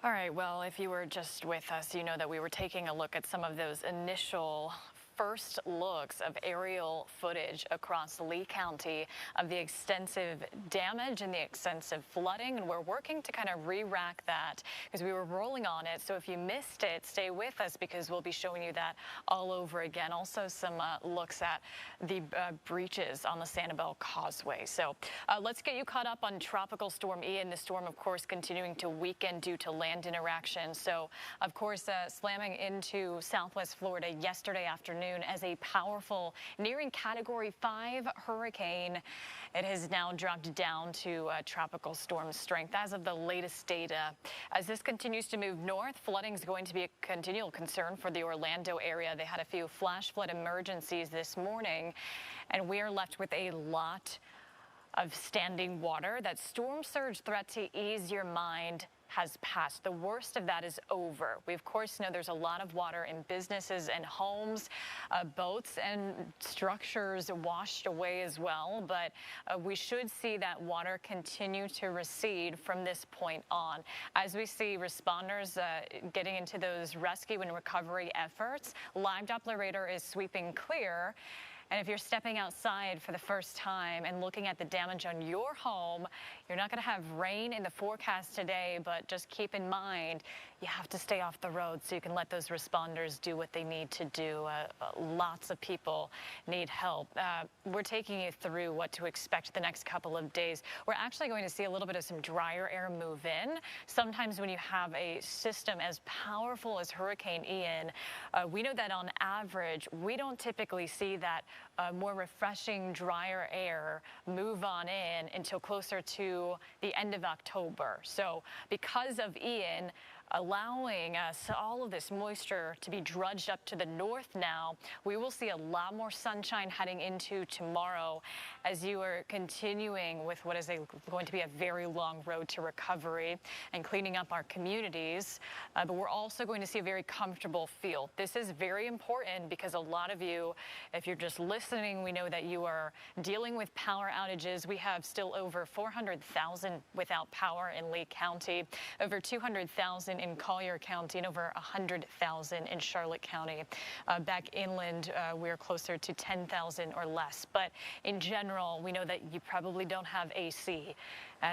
All right, well, if you were just with us, you know that we were taking a look at some of those initial first looks of aerial footage across Lee County of the extensive damage and the extensive flooding, and we're working to kind of re-rack that because we were rolling on it. So if you missed it, stay with us because we'll be showing you that all over again. Also some looks at the breaches on the Sanibel Causeway. So let's get you caught up on Tropical Storm Ian. The storm, of course, continuing to weaken due to land interaction. So, of course, slamming into Southwest Florida yesterday afternoon as a powerful, nearing Category 5 hurricane. It has now dropped down to tropical storm strength as of the latest data. As this continues to move north, flooding is going to be a continual concern for the Orlando area. They had a few flash flood emergencies this morning, and we are left with a lot of standing water. That storm surge threat, to ease your mind, has passed. The worst of that is over. We, of course, know there's a lot of water in businesses and homes, boats and structures washed away as well, but we should see that water continue to recede from this point on. As we see responders getting into those rescue and recovery efforts, live Doppler radar is sweeping clear. And if you're stepping outside for the first time and looking at the damage on your home, you're not going to have rain in the forecast today, but just keep in mind you have to stay off the road so you can let those responders do what they need to do. Lots of people need help. We're taking you through what to expect the next couple of days. We're actually going to see a little bit of some drier air move in. Sometimes when you have a system as powerful as Hurricane Ian, we know that on average, we don't typically see that more refreshing, drier air move on in until closer to the end of October. So because of Ian, allowing us all of this moisture to be drudged up to the north now, we will see a lot more sunshine heading into tomorrow as you are continuing with what is going to be a very long road to recovery and cleaning up our communities. But we're also going to see a very comfortable feel. This is very important because a lot of you, if you're just listening, we know that you are dealing with power outages. We have still over 400,000 without power in Lee County, over 200,000 in Collier County, and over 100,000 in Charlotte County. Back inland, we're closer to 10,000 or less. But in general, we know that you probably don't have AC.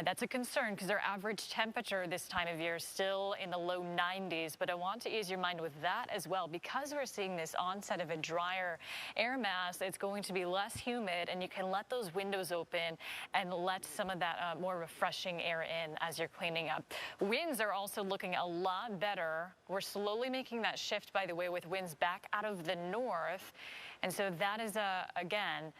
That's a concern because our average temperature this time of year is still in the low 90s. But I want to ease your mind with that as well. Because we're seeing this onset of a drier air mass, it's going to be less humid, and you can let those windows open and let some of that more refreshing air in as you're cleaning up. Winds are also looking a lot better. We're slowly making that shift, by the way, with winds back out of the north. And so that is, again,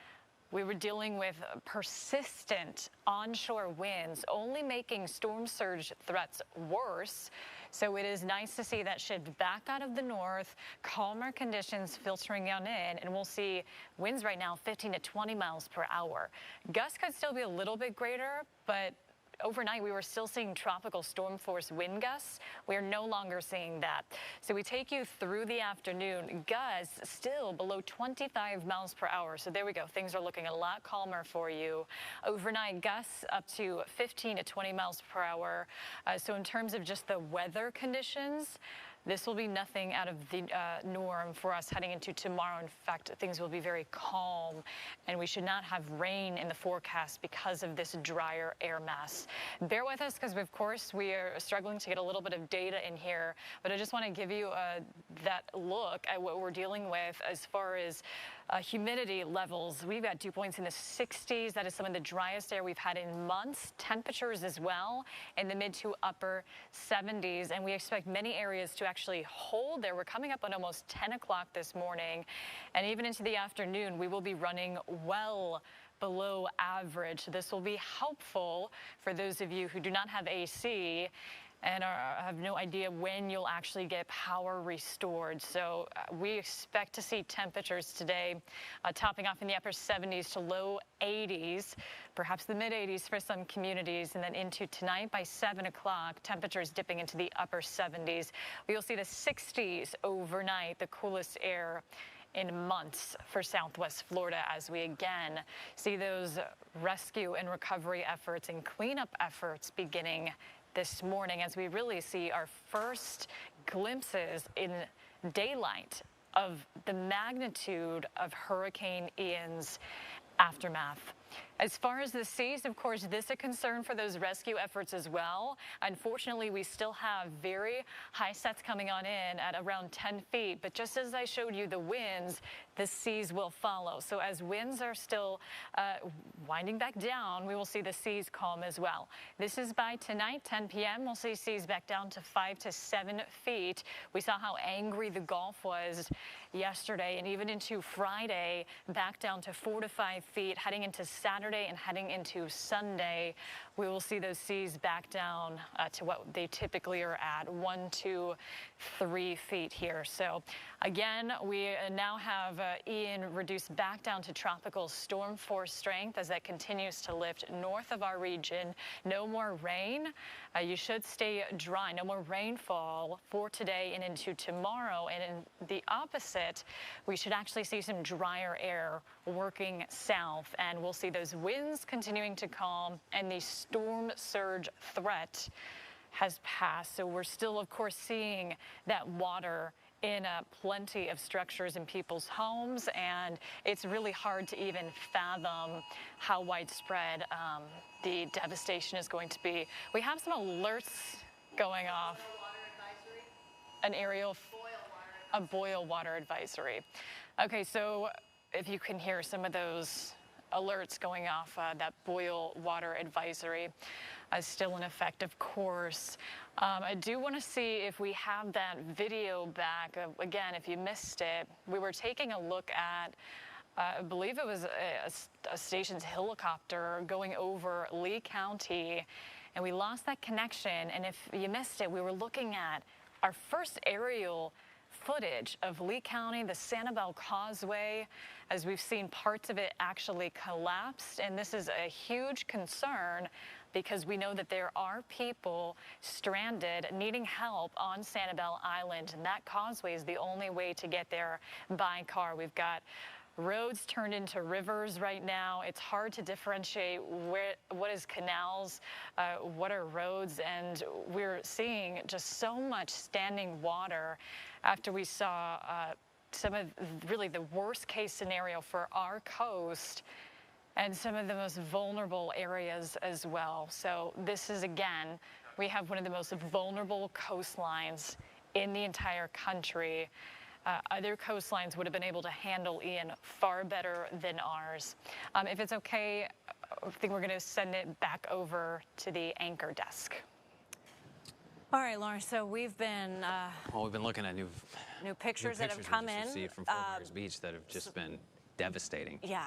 we were dealing with persistent onshore winds, only making storm surge threats worse. So it is nice to see that shift back out of the north, calmer conditions filtering on in, and we'll see winds right now 15 to 20 miles per hour. Gusts could still be a little bit greater, but overnight, we were still seeing tropical storm force wind gusts. We are no longer seeing that. So we take you through the afternoon. Gusts still below 25 miles per hour. So there we go. Things are looking a lot calmer for you. Overnight, gusts up to 15 to 20 miles per hour. So in terms of just the weather conditions, this will be nothing out of the norm for us heading into tomorrow. In fact, things will be very calm, and we should not have rain in the forecast because of this drier air mass. Bear with us because, of course, we are struggling to get a little bit of data in here, but I just want to give you that look at what we're dealing with as far as humidity levels. We've got dew points in the 60s. That is some of the driest air we've had in months. Temperatures as well in the mid to upper 70s, and we expect many areas to actually hold there. We're coming up on almost 10 o'clock this morning, and even into the afternoon, we will be running well below average. This will be helpful for those of you who do not have AC and have no idea when you'll actually get power restored. So we expect to see temperatures today topping off in the upper 70s to low 80s, perhaps the mid 80s for some communities, and then into tonight by 7 o'clock, temperatures dipping into the upper 70s. We'll see the 60s overnight, the coolest air in months for Southwest Florida, as we again see those rescue and recovery efforts and cleanup efforts beginning this morning as we really see our first glimpses in daylight of the magnitude of Hurricane Ian's aftermath. As far as the seas, of course, this is a concern for those rescue efforts as well. Unfortunately, we still have very high sets coming on in at around 10 feet. But just as I showed you the winds, the seas will follow. So as winds are still winding back down, we will see the seas calm as well. This is by tonight, 10 p.m. We'll see seas back down to 5 to 7 feet. We saw how angry the Gulf was yesterday, and even into Friday, back down to 4 to 5 feet. Heading into Saturday and heading into Sunday, we will see those seas back down to what they typically are at, 1 to 3 feet here. So again, we now have Ian reduced back down to tropical storm force strength as that continues to lift north of our region. No more rain. You should stay dry. No more rainfall for today and into tomorrow. And in the opposite, we should actually see some drier air working south, and we'll see those winds continuing to calm, and the storm surge threat has passed. So we're still, of course, seeing that water in plenty of structures in people's homes, and it's really hard to even fathom how widespread the devastation is going to be. We have some alerts going off. a boil water advisory. Okay, so if you can hear some of those alerts going off, that boil water advisory is still in effect, of course. I do want to see if we have that video back. Again, if you missed it, we were taking a look at, I believe it was a station's helicopter going over Lee County, and we lost that connection. And if you missed it, we were looking at our first aerial footage of Lee County, the Sanibel Causeway, as we've seen parts of it actually collapsed. And this is a huge concern because we know that there are people stranded needing help on Sanibel Island, and that causeway is the only way to get there by car. We've got roads turned into rivers right now. It's hard to differentiate what is canals, what are roads, and we're seeing just so much standing water after we saw some of really the worst case scenario for our coast and some of the most vulnerable areas as well. So this is, again, we have one of the most vulnerable coastlines in the entire country. Other coastlines would have been able to handle Ian far better than ours. If it's okay, I think we're going to send it back over to the anchor desk.
All right, Lauren, so we've been...
well, we've been looking at new
pictures that have come in.
From Fort Myers Beach that have just been devastating.
Yeah.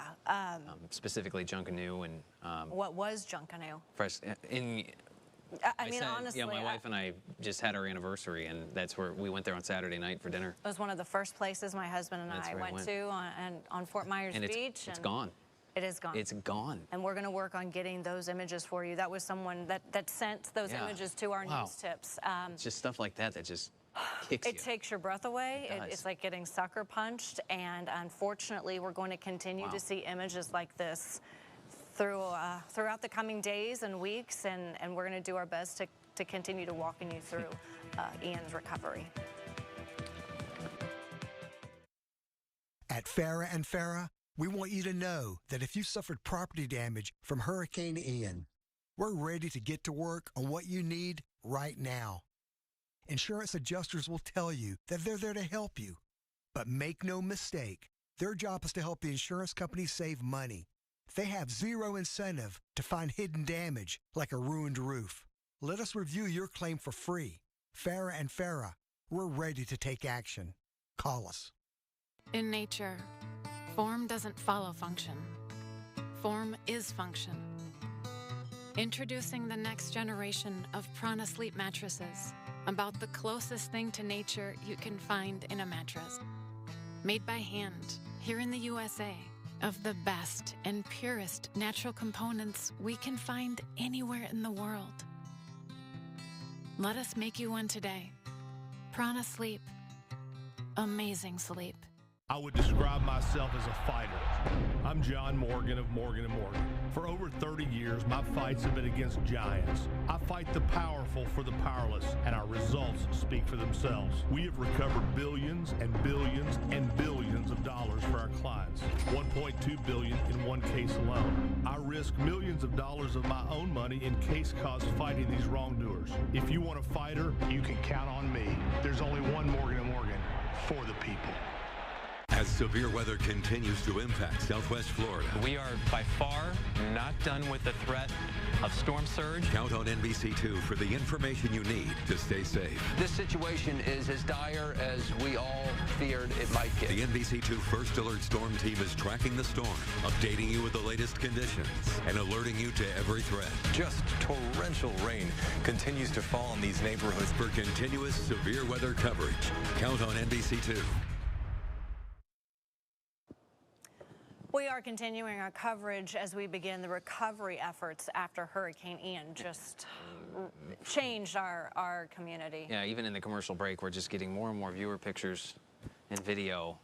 Specifically Junkanoo and...
what was Junkanoo?
Fresh,
I mean, honestly...
Yeah, my wife and I just had our anniversary, and that's where we went there on Saturday night for dinner.
It was one of the first places my husband and I went to on Fort Myers Beach.
It's gone.
It is gone.
It's gone.
And we're going to work on getting those images for you. That was someone that sent those images to our news tips.
It's just stuff like that just kicks you.
It takes your breath away. It's like getting sucker punched. And unfortunately, we're going to continue to see images like this throughout the coming days and weeks. And we're going to do our best to continue to walking you through Ian's recovery.
At Farah & Farah, we want you to know that if you suffered property damage from Hurricane Ian, we're ready to get to work on what you need right now. Insurance adjusters will tell you that they're there to help you. But make no mistake, their job is to help the insurance companies save money. They have zero incentive to find hidden damage like a ruined roof. Let us review your claim for free. Farah & Farah, we're ready to take action. Call us.
In nature, form doesn't follow function. Form is function. Introducing the next generation of Prana Sleep mattresses, about the closest thing to nature you can find in a mattress. Made by hand, here in the USA, of the best and purest natural components we can find anywhere in the world. Let us make you one today. Prana Sleep. Amazing sleep.
I would describe myself as a fighter. I'm John Morgan of Morgan & Morgan. For over 30 years, my fights have been against giants. I fight the powerful for the powerless, and our results speak for themselves. We have recovered billions and billions and billions of dollars for our clients. $1.2 billion in one case alone. I risk millions of dollars of my own money in case costs fighting these wrongdoers. If you want a fighter, you can count on me. There's only one Morgan & Morgan for the people.
As severe weather continues to impact Southwest Florida,
We are by far not done with the threat of storm surge.
Count on NBC2 for the information you need to stay safe.
This situation is as dire as we all feared it might get.
The NBC2 First Alert Storm Team is tracking the storm, updating you with the latest conditions, and alerting you to every threat.
Just torrential rain continues to fall in these neighborhoods.
For continuous severe weather coverage, count on NBC2.
We are continuing our coverage as we begin the recovery efforts after Hurricane Ian just changed our community.
Yeah, even in the commercial break, we're just getting more and more viewer pictures and video.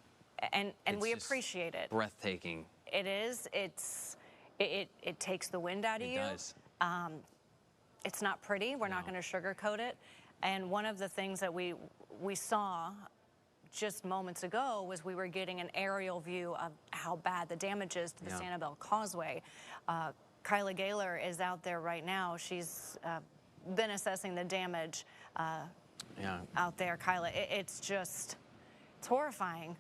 And we appreciate it.
Breathtaking.
It is. It takes the wind out of you. It
does.
It's not pretty. We're not going to sugarcoat it. And one of the things that we saw just moments ago was we were getting an aerial view of how bad the damage is to the Sanibel Causeway. Kyla Gaylor is out there right now. She's been assessing the damage out there, Kyla. It's just, it's horrifying.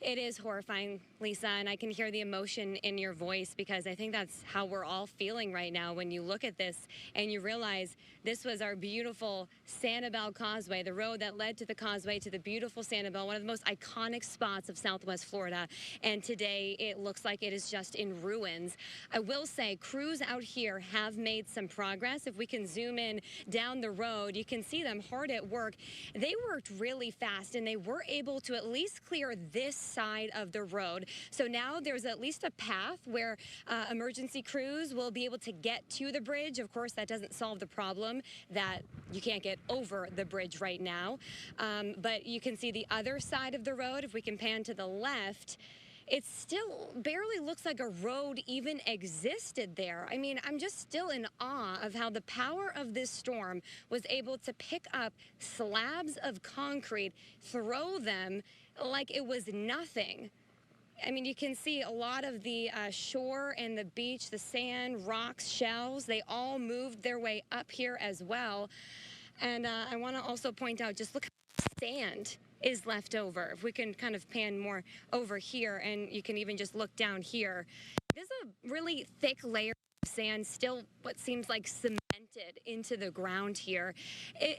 It is horrifying, Lisa, and I can hear the emotion in your voice because I think that's how we're all feeling right now when you look at this and you realize this was our beautiful Sanibel Causeway, the road that led to the causeway to the beautiful Sanibel, one of the most iconic spots of Southwest Florida. And today it looks like it is just in ruins. I will say crews out here have made some progress. If we can zoom in down the road, you can see them hard at work. They worked really fast and they were able to at least clear this side of the road. So now there's at least a path where emergency crews will be able to get to the bridge. Of course, that doesn't solve the problem that you can't get over the bridge right now. But you can see the other side of the road. If we can pan to the left, it still barely looks like a road even existed there. I mean, I'm just still in awe of how the power of this storm was able to pick up slabs of concrete, throw them like it was nothing. I mean, you can see a lot of the shore and the beach, the sand, rocks, shells, they all moved their way up here as well. And I want to also point out, just look how much sand is left over. If we can kind of pan more over here, and you can even just look down here. There's a really thick layer of sand, still what seems like cemented into the ground here.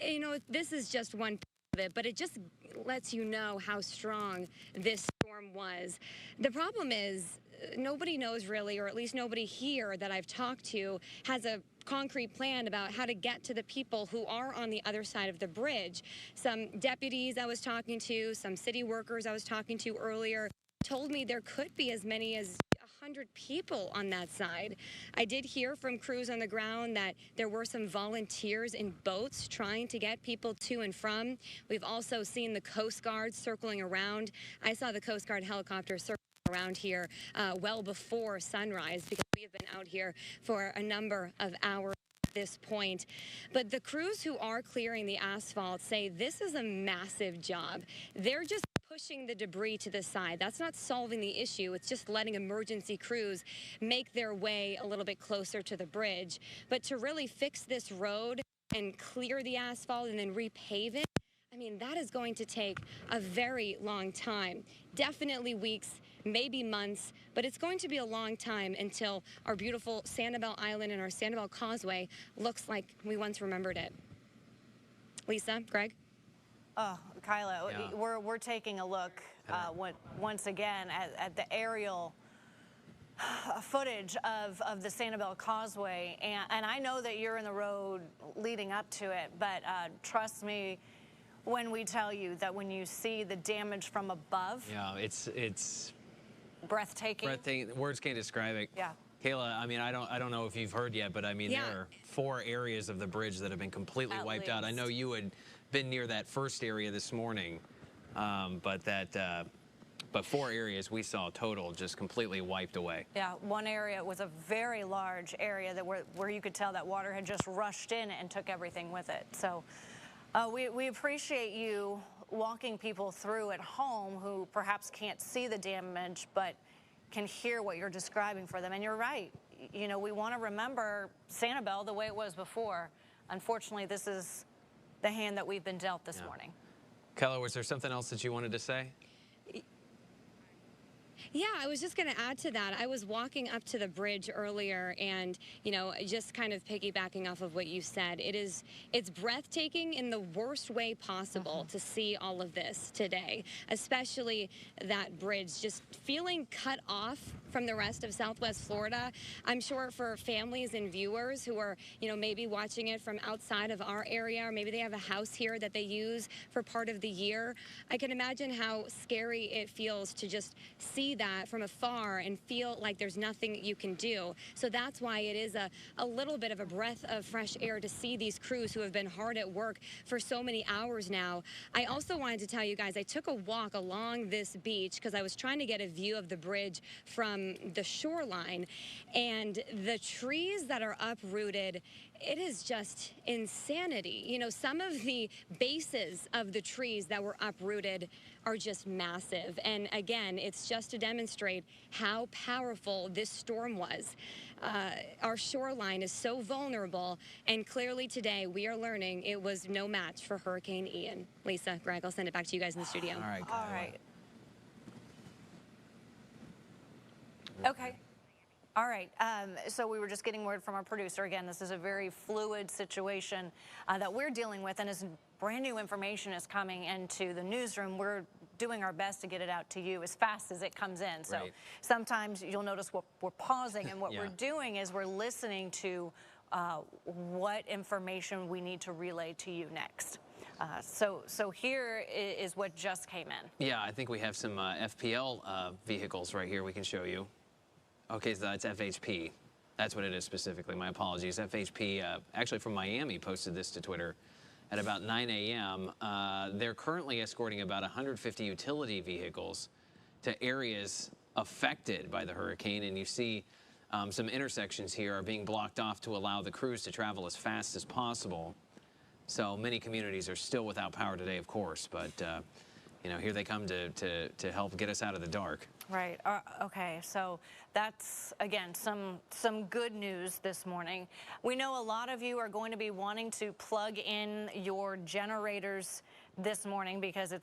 You know, this is just one of it, but it just lets you know how strong this storm was. The problem is nobody knows really, or at least nobody here that I've talked to has a concrete plan about how to get to the people who are on the other side of the bridge. Some deputies I was talking to, some city workers I was talking to earlier told me there could be as many as 100 people on that side. I did hear from crews on the ground that there were some volunteers in boats trying to get people to and from. We've also seen the Coast Guard circling around. I saw the Coast Guard helicopter circling around here well before sunrise because we have been out here for a number of hours at this point. But the crews who are clearing the asphalt say this is a massive job. They're just pushing the debris to the side. That's not solving the issue. It's just letting emergency crews make their way a little bit closer to the bridge. But to really fix this road and clear the asphalt and then repave it, I mean, that is going to take a very long time. Definitely weeks, maybe months, but it's going to be a long time until our beautiful Sanibel Island and our Sanibel Causeway looks like we once remembered it. Lisa, Greg?
Oh, Kyla,
Yeah.
we're taking a look once again at the aerial footage of the Sanibel Causeway, and I know that you're in the road leading up to it, but trust me when we tell you that when you see the damage from above,
Yeah, it's
breathtaking.
breathtaking. Words can't describe it.
Yeah.
Kayla, I mean, I don't know if you've heard yet, but I mean,
Yeah.
there are 4 areas of the bridge that have been completely
At
wiped out. I know
least.
you had been near that first area this morning, but 4 areas we saw total just completely wiped away.
Yeah, one area was a very large area that where you could tell that water had just rushed in and took everything with it. So we appreciate you walking people through at home who perhaps can't see the damage but can hear what you're describing for them. And you're right. You know, we want to remember Sanibel the way it was before. Unfortunately, this is the hand that we've been dealt this morning.
Kayla, was there something else that you wanted to say?
Yeah, I was just going to add to that. I was walking up to the bridge earlier and, you know, just kind of piggybacking off of what you said. It's breathtaking in the worst way possible to see all of this today, especially that bridge just feeling cut off from the rest of Southwest Florida. I'm sure for families and viewers who are, you know, maybe watching it from outside of our area, or maybe they have a house here that they use for part of the year, I can imagine how scary it feels to just see that from afar and feel like there's nothing you can do. So that's why it is a little bit of a breath of fresh air to see these crews who have been hard at work for so many hours now. I also wanted to tell you guys, I took a walk along this beach because I was trying to get a view of the bridge from from the shoreline, and the trees that are uprooted, it is just insanity. You know, some of the bases of the trees that were uprooted are just massive. And again, it's just to demonstrate how powerful this storm was. Our shoreline is so vulnerable, and clearly today we are learning it was no match for Hurricane Ian. Lisa, Greg, I'll send it back to you guys in the studio.
All right,
All right. Okay. All right. So we were just getting word from our producer. Again, this is a very fluid situation that we're dealing with, and as brand new information is coming into the newsroom, we're doing our best to get it out to you as fast as it comes in. So sometimes you'll notice we're pausing, and what we're doing is we're listening to what information we need to relay to you next. So here is what just came in.
Yeah, I think we have some FPL vehicles right here we can show you. Okay, so that's FHP. That's what it is specifically. My apologies. FHP, actually from Miami, posted this to Twitter at about 9 a.m. They're currently escorting about 150 utility vehicles to areas affected by the hurricane, and you see some intersections here are being blocked off to allow the crews to travel as fast as possible. So many communities are still without power today, of course, but you know, here they come to help get us out of the dark.
Right. Okay. So that's, again, some good news this morning. We know a lot of you are going to be wanting to plug in your generators this morning because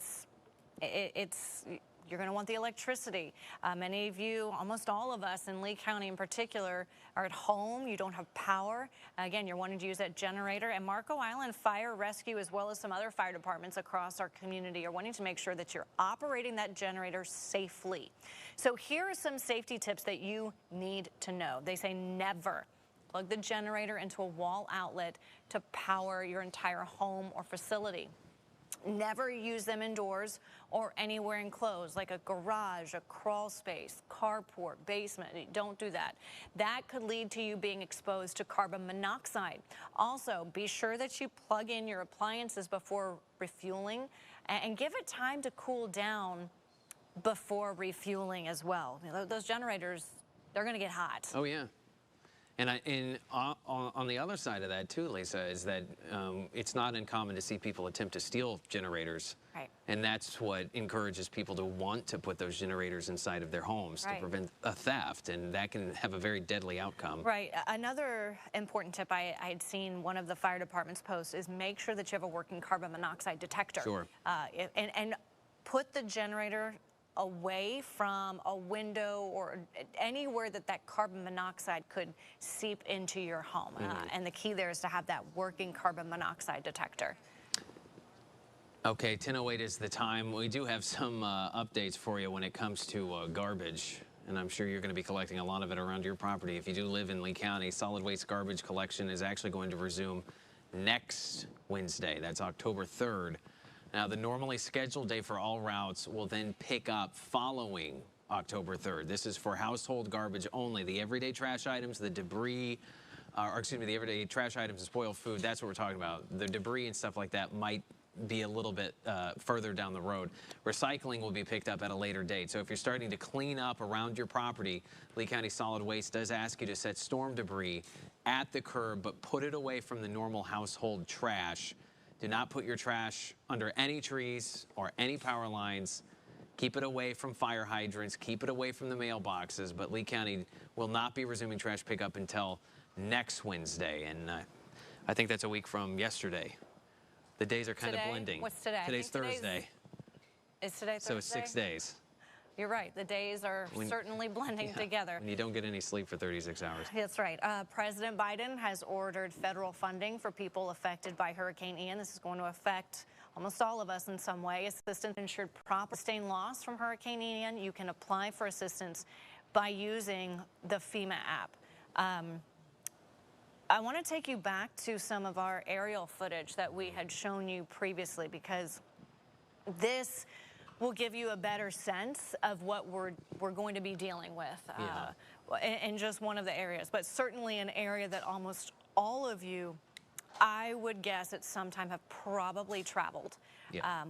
you're going to want the electricity. Many of you, almost all of us in Lee County in particular, are at home. You don't have power. Again, you're wanting to use that generator. And Marco Island Fire Rescue, as well as some other fire departments across our community, are wanting to make sure that you're operating that generator safely. So here are some safety tips that you need to know. They say never plug the generator into a wall outlet to power your entire home or facility. Never use them indoors or anywhere enclosed, like a garage, a crawl space, carport, basement. Don't do that. That could lead to you being exposed to carbon monoxide. Also, be sure that you plug in your appliances before refueling and give it time to cool down before refueling as well. You know, those generators, they're going to get hot.
Oh, yeah. And on the other side of that, too, Lisa, is that it's not uncommon to see people attempt to steal generators.
Right.
And that's what encourages people to want to put those generators inside of their homes to prevent a theft. And that can have a very deadly outcome.
Right. Another important tip I had seen one of the fire departments post is make sure that you have a working carbon monoxide detector.
Sure.
And put the generator away from a window or anywhere that carbon monoxide could seep into your home. And the key there is to have that working carbon monoxide detector.
Okay, 10:08 is the time. We do have some updates for you when it comes to garbage. And I'm sure you're going to be collecting a lot of it around your property. If you do live in Lee County, solid waste garbage collection is actually going to resume next Wednesday. That's October 3rd. Now, the normally scheduled day for all routes will then pick up following October 3rd. This is for household garbage only. The everyday trash items, the debris, the everyday trash items and spoiled food, that's what we're talking about. The debris and stuff like that might be a little bit further down the road. Recycling will be picked up at a later date. So if you're starting to clean up around your property, Lee County Solid Waste does ask you to set storm debris at the curb, but put it away from the normal household trash. Do not put your trash under any trees or any power lines. Keep it away from fire hydrants. Keep it away from the mailboxes. But Lee County will not be resuming trash pickup until next Wednesday. And I think that's a week from yesterday. The days are kind of blending.
What's today?
Today's Thursday.
Is today Thursday?
So it's 6 days.
You're right. The days are certainly blending together.
When you don't get any sleep for 36 hours.
That's right. President Biden has ordered federal funding for people affected by Hurricane Ian. This is going to affect almost all of us in some way. Assistance insured property sustained loss from Hurricane Ian. You can apply for assistance by using the FEMA app. I want to take you back to some of our aerial footage that we had shown you previously, because this will give you a better sense of what we're going to be dealing with in just one of the areas, but certainly an area that almost all of you, I would guess at some time, have probably traveled.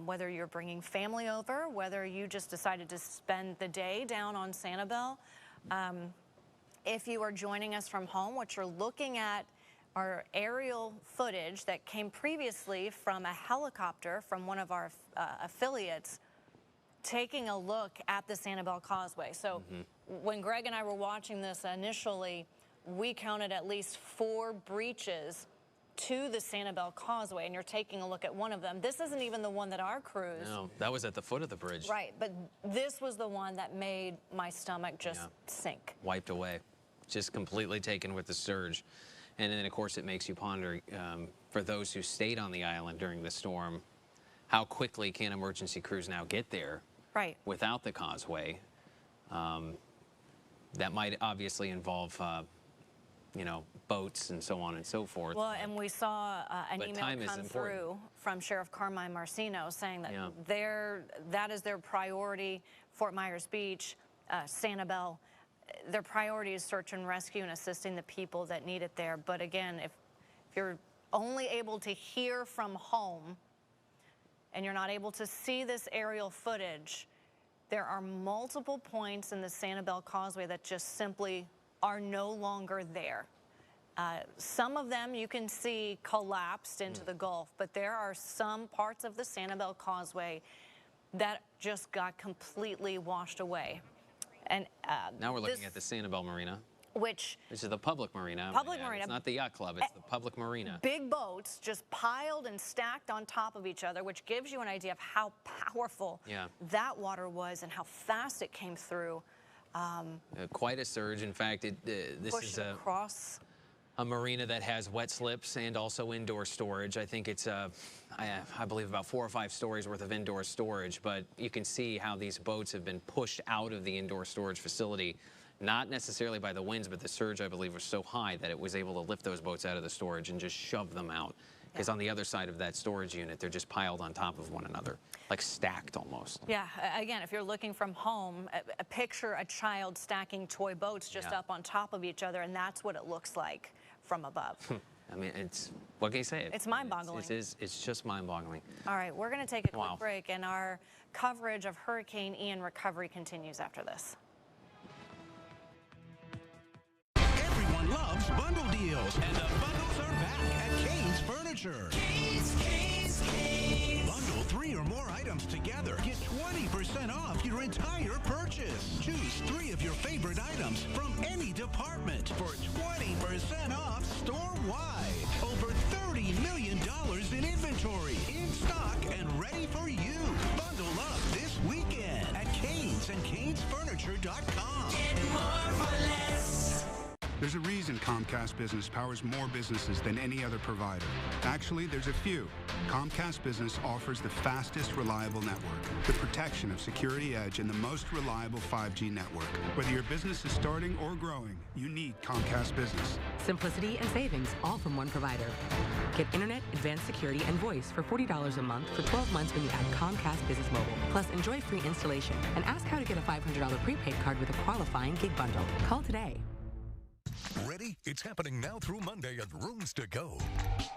Whether you're bringing family over, whether you just decided to spend the day down on Sanibel, If you are joining us from home, what you're looking at are aerial footage that came previously from a helicopter from one of our affiliates taking a look at the Sanibel Causeway. So when Greg and I were watching this initially, we counted at least 4 breaches to the Sanibel Causeway, and you're taking a look at one of them. This isn't even the one that our crews...
No, that was at the foot of the bridge.
Right, but this was the one that made my stomach just sink.
Wiped away, just completely taken with the surge. And then, of course, it makes you ponder, for those who stayed on the island during the storm, how quickly can emergency crews now get there without the causeway? That might obviously involve, you know, boats and so on and so forth.
Well, and we saw an email come through from Sheriff Carmine Marcino saying that that is their priority. Fort Myers Beach, Sanibel, their priority is search and rescue and assisting the people that need it there. But again, if you're only able to hear from home and you're not able to see this aerial footage, there are multiple points in the Sanibel Causeway that just simply are no longer there. Some of them you can see collapsed into the Gulf, but there are some parts of the Sanibel Causeway that just got completely washed away. And
now we're looking at the Sanibel Marina,
which
is the public marina.
Public marina.
It's not the yacht club, it's the public marina.
Big boats just piled and stacked on top of each other, which gives you an idea of how powerful that water was and how fast it came through.
Quite a surge. In fact, this is a marina that has wet slips and also indoor storage. I think it's, I believe, about 4 or 5 stories worth of indoor storage. But you can see how these boats have been pushed out of the indoor storage facility, not necessarily by the winds, but the surge, I believe, was so high that it was able to lift those boats out of the storage and just shove them out. Because on the other side of that storage unit, they're just piled on top of one another, like stacked almost.
Yeah, again, if you're looking from home, picture a child stacking toy boats just up on top of each other, and that's what it looks like from above.
I mean, it's, what can you say?
It's mind-boggling.
It's just mind-boggling.
All right, we're going to take a quick break, and our coverage of Hurricane Ian recovery continues after this.
Everyone loves bundle deals, and the bundles are back at Kane's Furniture. Kane's. Bundle 3 or more items together. Get 20% off your entire purchase. Choose 3 of your favorite items from any department for 20% off store-wide. Over $30 million in inventory, in stock, and ready for you. Bundle up this weekend at Kane's and Cane'sFurniture.com.
Get more for less. There's a reason Comcast Business powers more businesses than any other provider. Actually, there's a few. Comcast Business offers the fastest, reliable network, the protection of Security Edge, and the most reliable 5G network. Whether your business is starting or growing, you need Comcast Business.
Simplicity and savings, all from one provider. Get internet, advanced security, and voice for $40 a month for 12 months when you add Comcast Business Mobile. Plus, enjoy free installation and ask how to get a $500 prepaid card with a qualifying gig bundle. Call today.
Ready? It's happening now through Monday at Rooms to Go.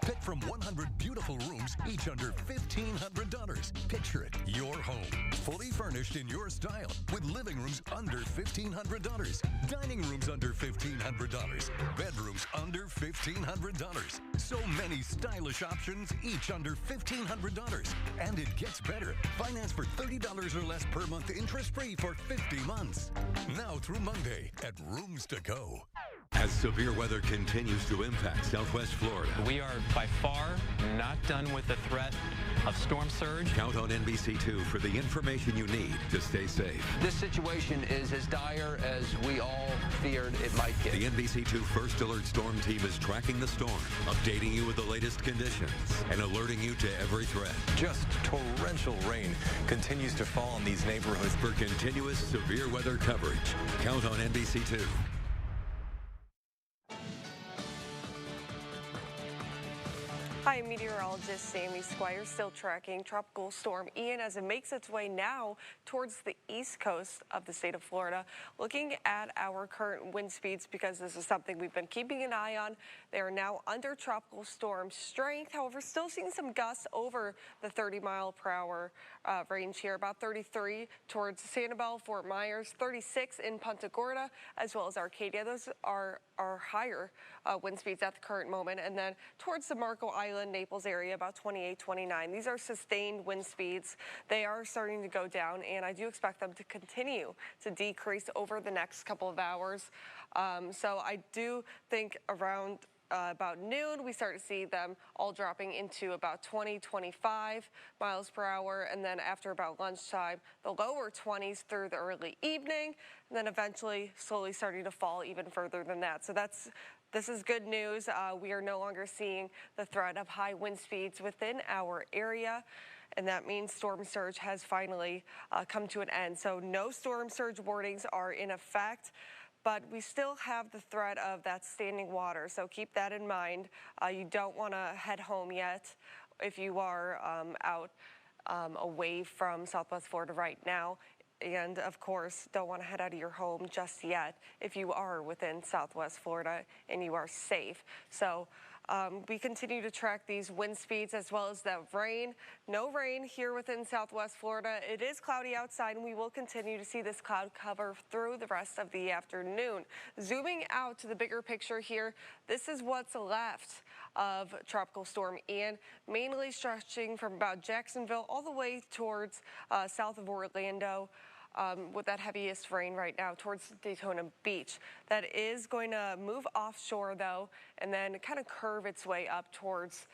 Pick from 100 beautiful rooms, each under $1,500. Picture it, your home, fully furnished in your style, with living rooms under $1,500, dining rooms under $1,500, bedrooms under $1,500. So many stylish options, each under $1,500. And it gets better. Finance for $30 or less per month, interest-free for 50 months. Now through Monday at Rooms to Go.
As severe weather continues to impact Southwest Florida,
we are by far not done with the threat of storm surge.
Count on NBC2 for the information you need to stay safe.
This situation is as dire as we all feared it might get.
The NBC2 First Alert Storm Team is tracking the storm, updating you with the latest conditions, and alerting you to every threat.
Just torrential rain continues to fall in these neighborhoods.
For continuous severe weather coverage, count on NBC2.
Hi, AM meteorologist Sammy Squires still tracking Tropical Storm Ian as it makes its way now towards the east coast of the state of Florida. Looking at our current wind speeds, because this is something we've been keeping an eye on, they are now under tropical storm strength. However, still seeing some gusts over the 30-mile-per-hour range here, about 33 towards Sanibel, Fort Myers, 36 in Punta Gorda, as well as Arcadia. Those are higher wind speeds at the current moment. And then towards the Marco Island, Naples area, about 28, 29. These are sustained wind speeds. They are starting to go down, and I do expect them to continue to decrease over the next couple of hours. So I do think around about noon, we start to see them all dropping into about 20, 25 miles per hour. And then after about lunchtime, the lower 20s through the early evening, and then eventually slowly starting to fall even further than that. So this is good news. We are no longer seeing the threat of high wind speeds within our area. And that means storm surge has finally come to an end. So no storm surge warnings are in effect, but we still have the threat of that standing water. So keep that in mind. You don't want to head home yet if you are out away from Southwest Florida right now. And of course, don't want to head out of your home just yet if you are within Southwest Florida and you are safe. So we continue to track these wind speeds as well as the rain. No rain here within Southwest Florida. It is cloudy outside, and we will continue to see this cloud cover through the rest of the afternoon. Zooming out to the bigger picture here, this is what's left of Tropical Storm Ian, mainly stretching from about Jacksonville all the way towards south of Orlando. With that heaviest rain right now towards Daytona Beach. That is going to move offshore, though, and then kind of curve its way up towards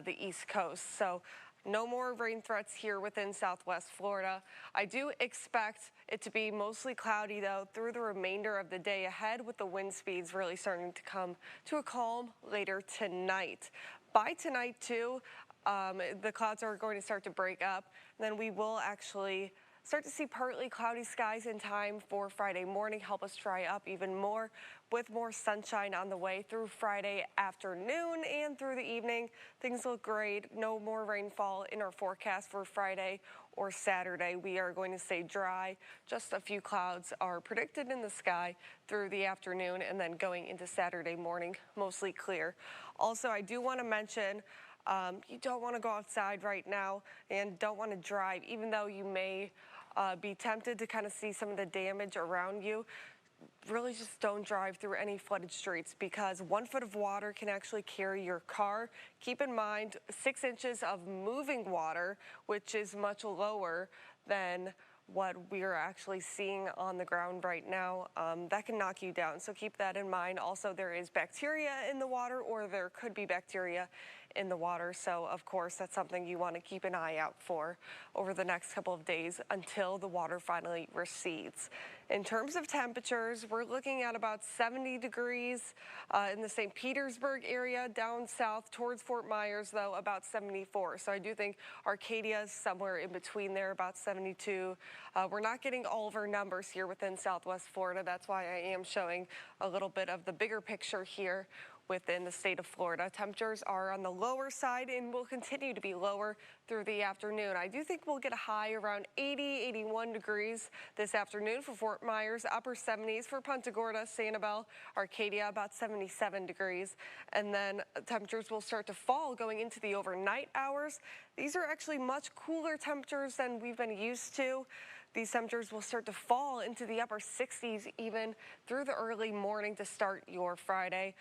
the East Coast. So no more rain threats here within Southwest Florida. I do expect it to be mostly cloudy, though, through the remainder of the day ahead, with the wind speeds really starting to come to a calm later tonight. By tonight, too, the clouds are going to start to break up. Then we will actually start to see partly cloudy skies in time for Friday morning, help us dry up even more with more sunshine on the way through Friday afternoon and through the evening. Things look great. No more rainfall in our forecast for Friday or Saturday. We are going to stay dry. Just a few clouds are predicted in the sky through the afternoon, and then going into Saturday morning, mostly clear. Also, I do want to mention you don't want to go outside right now and don't want to drive, even though you may be tempted to kind of see some of the damage around you. Really just don't drive through any flooded streets, because 1 foot of water can actually carry your car. Keep in mind 6 inches of moving water, which is much lower than what we are actually seeing on the ground right now. That can knock you down, so keep that in mind. Also, there is bacteria in the water, or there could be bacteria in the water, so of course that's something you want to keep an eye out for over the next couple of days until the water finally recedes. In terms of temperatures, we're looking at about 70 degrees in the St. Petersburg area. Down south towards Fort Myers, though, about 74. So I do think Arcadia is somewhere in between there, about 72. We're not getting all of our numbers here within Southwest Florida. That's why I am showing a little bit of the bigger picture here within the state of Florida. Temperatures are on the lower side and will continue to be lower through the afternoon. I do think we'll get a high around 80, 81 degrees this afternoon for Fort Myers, upper 70s for Punta Gorda, Sanibel, Arcadia, about 77 degrees. And then temperatures will start to fall going into the overnight hours. These are actually much cooler temperatures than we've been used to. These temperatures will start to fall into the upper 60s even through the early morning to start your Friday.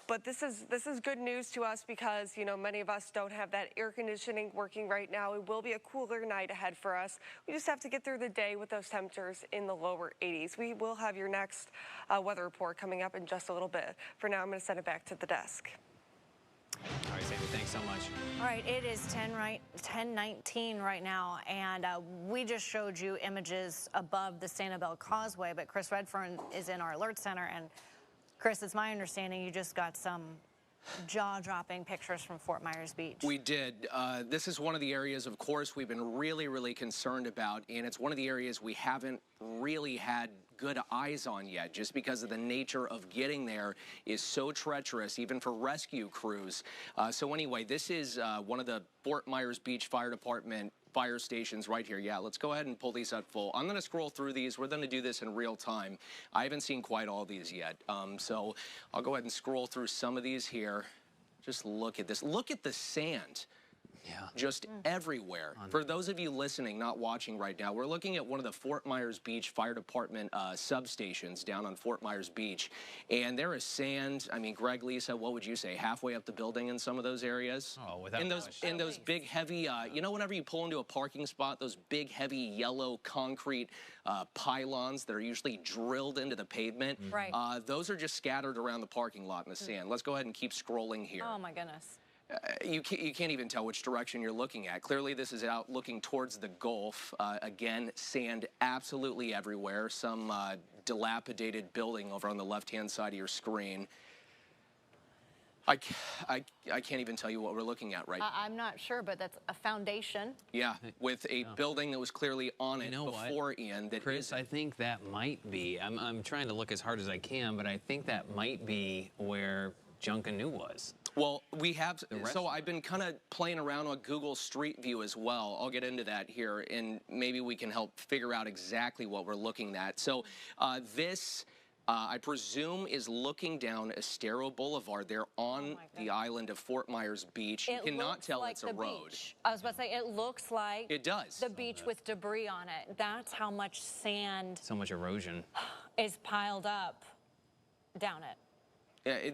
But this is good news to us, because, you know, many of us don't have that air conditioning working right now. It will be a cooler night ahead for us. We just have to get through the day with those temperatures in the lower 80s. We will have your next weather report coming up in just a little bit. For now, I'm going to send it back to the desk.
All right, Sandy, thanks so much.
All right, it is 10:19 right now, and we just showed you images above the Sanibel Causeway, but Chris Redfern is in our alert center, and Chris, it's my understanding you just got some jaw-dropping pictures from Fort Myers Beach.
We did. This is one of the areas, of course, we've been really, really concerned about, and it's one of the areas we haven't really had good eyes on yet, just because of the nature of getting there is so treacherous, even for rescue crews. So anyway, this is one of the Fort Myers Beach Fire Department fire stations right here. Yeah, let's go ahead and pull these up full. I'm going to scroll through these. We're going to do this in real time. I haven't seen quite all these yet. So I'll go ahead and scroll through some of these here. Just look at this. Look at the sand. Yeah. Just everywhere. For those of you listening, not watching right now, we're looking at one of the Fort Myers Beach Fire Department substations down on Fort Myers Beach. And there is sand. I mean, Greg, Lisa, what would you say? Halfway up the building in some of those areas? Oh, without question. In those big, heavy, you know, whenever you pull into a parking spot, those big, heavy, yellow concrete pylons that are usually drilled into the pavement.
Right.
Those are just scattered around the parking lot in the sand. Let's go ahead and keep scrolling here.
Oh, my goodness.
You can't even tell which direction you're looking at. Clearly, this is out looking towards the Gulf. Again, sand absolutely everywhere. Some dilapidated building over on the left-hand side of your screen. I can't even tell you what we're looking at right now.
I'm not sure, but that's a foundation.
Yeah, with a building that was clearly on it before, Ian. That
Chris, I think that might be. I'm trying to look as hard as I can, but I think that might be where Junkanoo was.
Well, we have, so I've been kind of playing around on Google Street View as well. I'll get into that here, and maybe we can help figure out exactly what we're looking at. So this, I presume, is looking down Estero Boulevard. They're on the island of Fort Myers Beach. You cannot tell it's a road.
I was about to say, it looks like
it does.
The beach with debris on it. That's how much sand.
So much erosion
is piled up down it.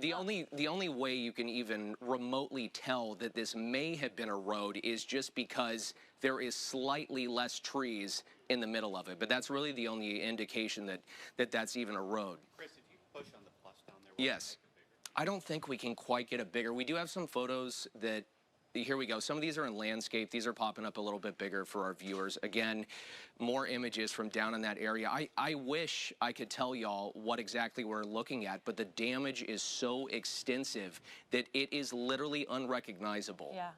The only way you can even remotely tell that this may have been a road is just because there is slightly less trees in the middle of it. But that's really the only indication that that's even a road.
Chris, if you push on the plus down there,
yes. I don't think we can quite get it bigger. We do have some photos that, here we go. Some of these are in landscape. These are popping up a little bit bigger for our viewers. Again, more images from down in that area. I wish I could tell y'all what exactly we're looking at, but the damage is so extensive that it is literally unrecognizable.
Yeah.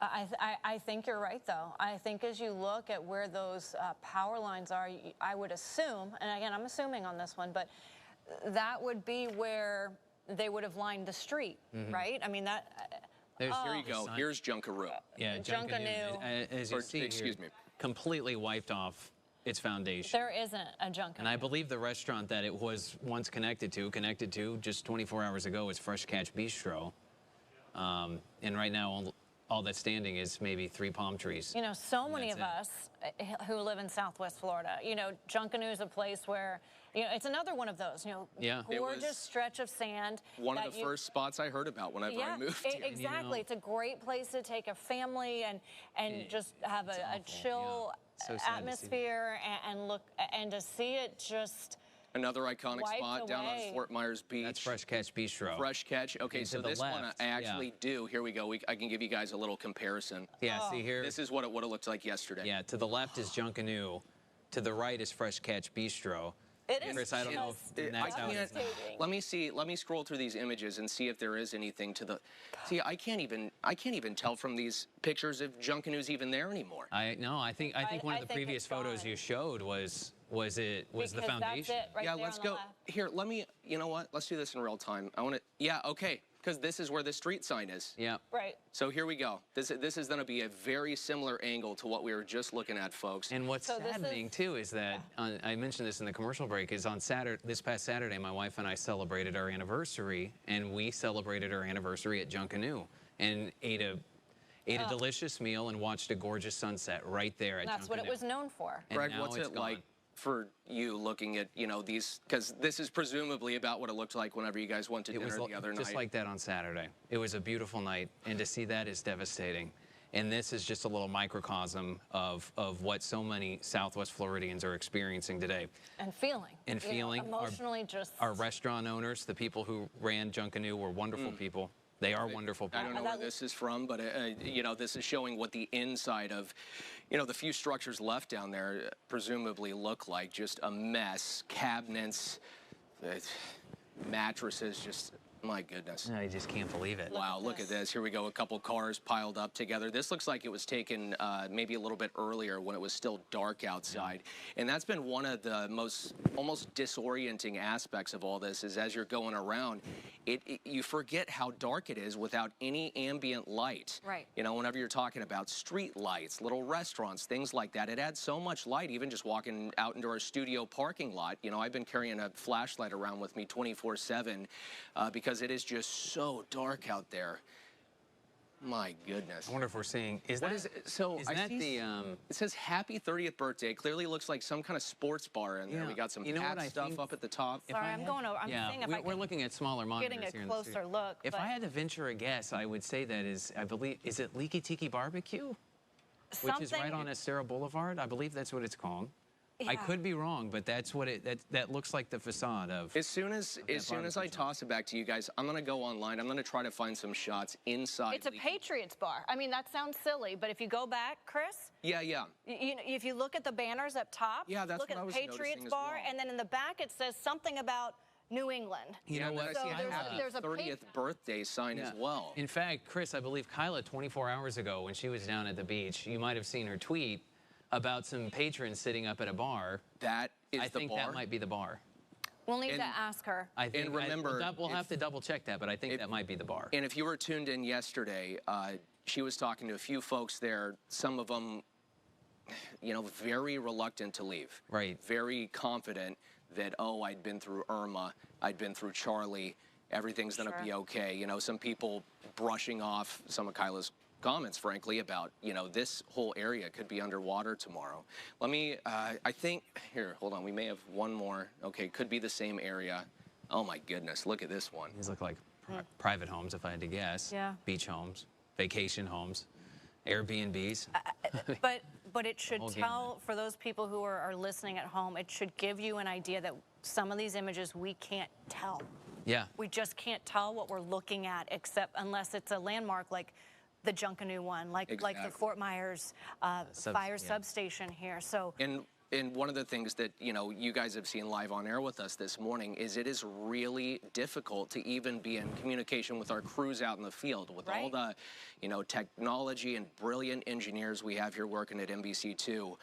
I think you're right, though. I think as you look at where those power lines are, I would assume, and again, I'm assuming on this one, but that would be where they would have lined the street, right? I mean, that...
Here you go. Here's Junkanoo.
Yeah, Junkanoo. As you see, excuse me, completely wiped off its foundation.
There isn't a Junkanoo.
And I believe the restaurant that it was once connected to just 24 hours ago, is Fresh Catch Bistro. And right now, all that's standing is maybe 3 palm trees.
You know, so many of us who live in Southwest Florida, you know, Junkanoo is a place where, you know, it's another one of those, you know, gorgeous stretch of sand.
One of the first spots I heard about whenever I moved here.
Exactly. You know, it's a great place to take a family and just have a chill atmosphere and look and to see it just...
Another iconic spot down on Fort Myers Beach.
That's Fresh Catch Bistro.
Fresh Catch. Okay, so this one I actually do. Here we go. I can give you guys a little comparison.
Yeah, see here.
This is what it would have looked like yesterday.
Yeah, to the left is Junkanoo. To the right is Fresh Catch Bistro.
It is.
Chris, I don't know if that's how it is.
Let me see. Let me scroll through these images and see if there is anything to the. See, I can't even tell from these pictures if Junkanoo's even there anymore.
I think one of the previous photos you showed was the foundation.
That's it right
yeah,
there
let's
on the
go.
left.
Here, let me. You know what? Let's do this in real time. I want to. Yeah, okay. Because this is where the street sign is.
Yeah.
Right.
So here we go. This is going to be a very similar angle to what we were just looking at, folks.
And what's saddening too is that I mentioned this in the commercial break. Is on this past Saturday, my wife and I celebrated our anniversary, and we celebrated our anniversary at Junkanoo and ate a delicious meal and watched a gorgeous sunset right there at Junkanoo.
That's what it was known for.
Greg, what's it like for you looking at, you know, these, because this is presumably about what it looked like whenever you guys went to dinner the other night.
Just like that on Saturday. It was a beautiful night, and to see that is devastating. And this is just a little microcosm of what so many Southwest Floridians are experiencing today.
And feeling.
And feeling.
Emotionally just...
Our restaurant owners, the people who ran Junkanoo were wonderful people. They are wonderful people.
I don't know where this is from, but, you know, this is showing what the inside of, you know, the few structures left down there presumably look like. Just a mess. Cabinets, mattresses, just My goodness.
I just can't believe it.
Wow, look at this. Here we go, a couple cars piled up together. This looks like it was taken maybe a little bit earlier when it was still dark outside. And that's been one of the most almost disorienting aspects of all this is as you're going around, you forget how dark it is without any ambient light.
Right.
You know, whenever you're talking about street lights, little restaurants, things like that, it adds so much light, even just walking out into our studio parking lot. You know, I've been carrying a flashlight around with me 24/7 because it is just so dark out there. My goodness.
I wonder if we're seeing,
It says happy 30th birthday. Clearly looks like some kind of sports bar in there. We got some hat stuff up at the top.
Sorry, I'm going over. I'm seeing if
we're looking at smaller monitors
getting
here
a
in the
closer
studio.
look.
If I had to venture a guess, I would say that is, I believe, is it Leaky Tiki Barbecue? Which is right on Estero Boulevard. I believe that's what it's called. I could be wrong, but that's what that looks like the facade of.
As soon as I toss it back to you guys, I'm gonna go online. I'm gonna try to find some shots inside.
It's a Patriots bar. I mean, that sounds silly, but if you go back, Chris.
Yeah.
If you look at the banners up top,
yeah, that's
look
what
at
I was
Patriots
noticing
bar,
as well.
and then in the back it says something about New England.
You know what?
So there's a 30th birthday sign as well.
In fact, Chris, I believe Kyla 24 hours ago when she was down at the beach, you might have seen her tweet about some patrons sitting up at a bar.
That is
I think that might be the bar.
We'll need to ask her.
I think,
and remember,
we'll have to double check that, but I think that might be the bar.
And if you were tuned in yesterday, she was talking to a few folks there, some of them, you know, very reluctant to leave.
Right.
Very confident that, oh, I'd been through Irma, I'd been through Charlie, everything's going to be okay. You know, some people brushing off some of Kyla's comments, frankly, about, you know, this whole area could be underwater tomorrow. Let me, I think, here, hold on, we may have one more. Okay, could be the same area. Oh my goodness, look at this one.
These look like private homes, if I had to guess.
Yeah.
Beach homes, vacation homes, Airbnbs.
But it should tell, for those people who are listening at home, it should give you an idea that some of these images we can't tell.
Yeah.
We just can't tell what we're looking at, except unless it's a landmark like the Junkanoo one, like the Fort Myers fire substation here. So.
And one of the things that, you know, you guys have seen live on air with us this morning is it is really difficult to even be in communication with our crews out in the field with all the, you know, technology and brilliant engineers we have here working at NBC2.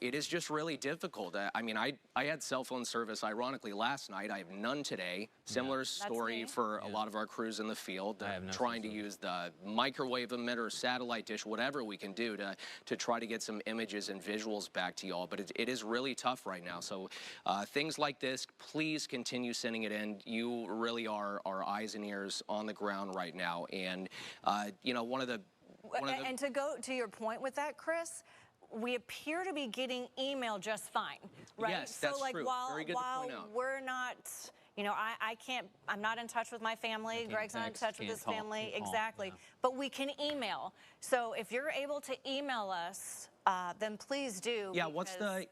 It is just really difficult. I mean, I had cell phone service, ironically, last night. I have none today. Similar story for a lot of our crews in the field. Trying to use the microwave emitter, satellite dish, whatever we can do to try to get some images and visuals back to y'all. But it is really tough right now. So things like this, please continue sending it in. You really are our eyes and ears on the ground right now. And, you know,
And to go to your point with that, Chris, we appear to be getting email just fine, right?
Yes, that's
so like
true.
while
Very good to point out.
we're not, you know, I'm not in touch with my family. Greg's not in touch with his family. Exactly. But we can email. So if you're able to email us, then please do.
Yeah, what's the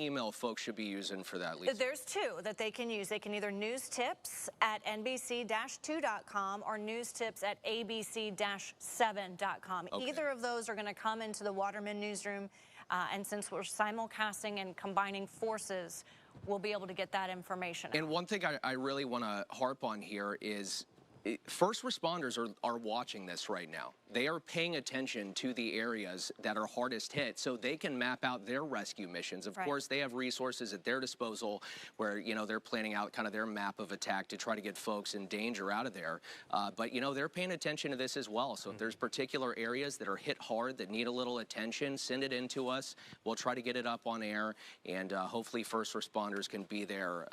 email folks should be using for that, Lisa?
There's two that they can use. They can either newstips@nbc-2.com or newstips@abc-7.com.
Okay.
Either of those are going to come into the Waterman newsroom, and since we're simulcasting and combining forces, we'll be able to get that information out.
And one thing I really want to harp on here is first responders are watching this right now. They are paying attention to the areas that are hardest hit so they can map out their rescue missions. Of course, they have resources at their disposal where, you know, they're planning out kind of their map of attack to try to get folks in danger out of there. But, you know, they're paying attention to this as well. So if there's particular areas that are hit hard that need a little attention, send it in to us. We'll try to get it up on air, and hopefully first responders can be there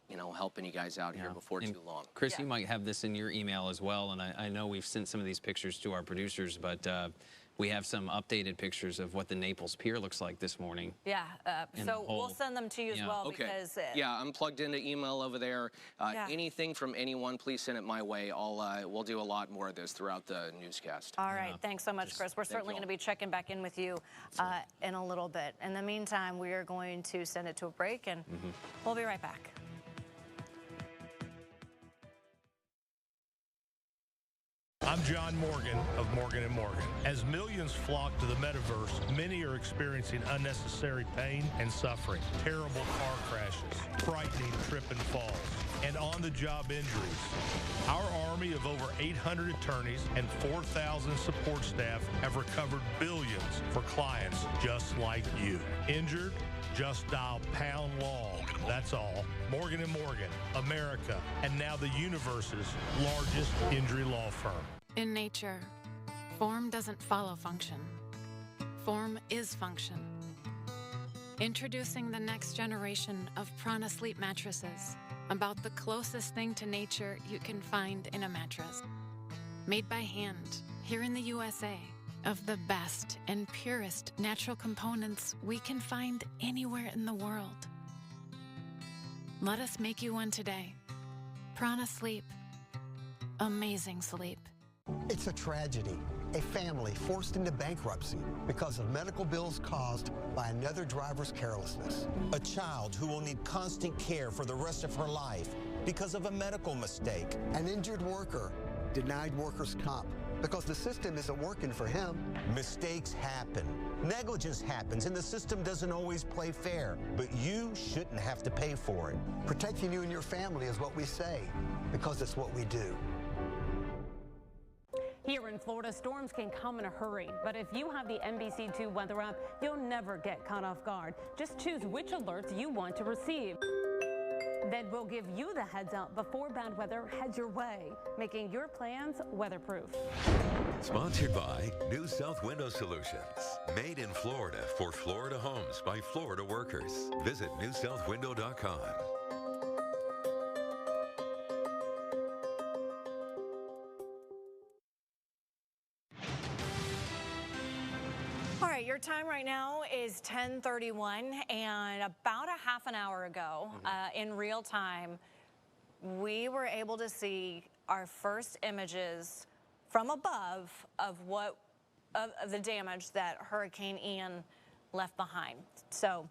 you know, helping you guys out here before too long.
Chris, you might have this in your email as well, and I know we've sent some of these pictures to our producers, but we have some updated pictures of what the Naples Pier looks like this morning.
Yeah, so we'll send them to you as well because...
yeah, I'm plugged into email over there. Anything from anyone, please send it my way. We'll do a lot more of this throughout the newscast.
All right, thanks so much, Chris. We're certainly going to be checking back in with you in a little bit. In the meantime, we are going to send it to a break, and we'll be right back.
I'm John Morgan of Morgan & Morgan. As millions flock to the metaverse, many are experiencing unnecessary pain and suffering, terrible car crashes, frightening trip and falls, and on-the-job injuries. Our army of over 800 attorneys and 4,000 support staff have recovered billions for clients just like you. Injured? Just dial #law. That's all. Morgan & Morgan, America, and now the universe's largest injury law firm.
In nature, form doesn't follow function. Form is function. Introducing the next generation of Prana Sleep mattresses, about the closest thing to nature you can find in a mattress. Made by hand, here in the USA, of the best and purest natural components we can find anywhere in the world. Let us make you one today. Prana Sleep. Amazing sleep.
It's a tragedy. A family forced into bankruptcy because of medical bills caused by another driver's carelessness.
A child who will need constant care for the rest of her life because of a medical mistake.
An injured worker denied workers' comp because the system isn't working for him.
Mistakes happen. Negligence happens, and the system doesn't always play fair. But you shouldn't have to pay for it.
Protecting you and your family is what we say, because it's what we do.
Here in Florida, storms can come in a hurry, but if you have the NBC2 weather app, you'll never get caught off guard. Just choose which alerts you want to receive. Then we'll give you the heads up before bad weather heads your way, making your plans weatherproof.
Sponsored by New South Window Solutions. Made in Florida for Florida homes by Florida workers. Visit newsouthwindow.com.
All right, your time right now is 10:31, and about a half an hour ago, in real time, we were able to see our first images from above of the damage that Hurricane Ian left behind. So,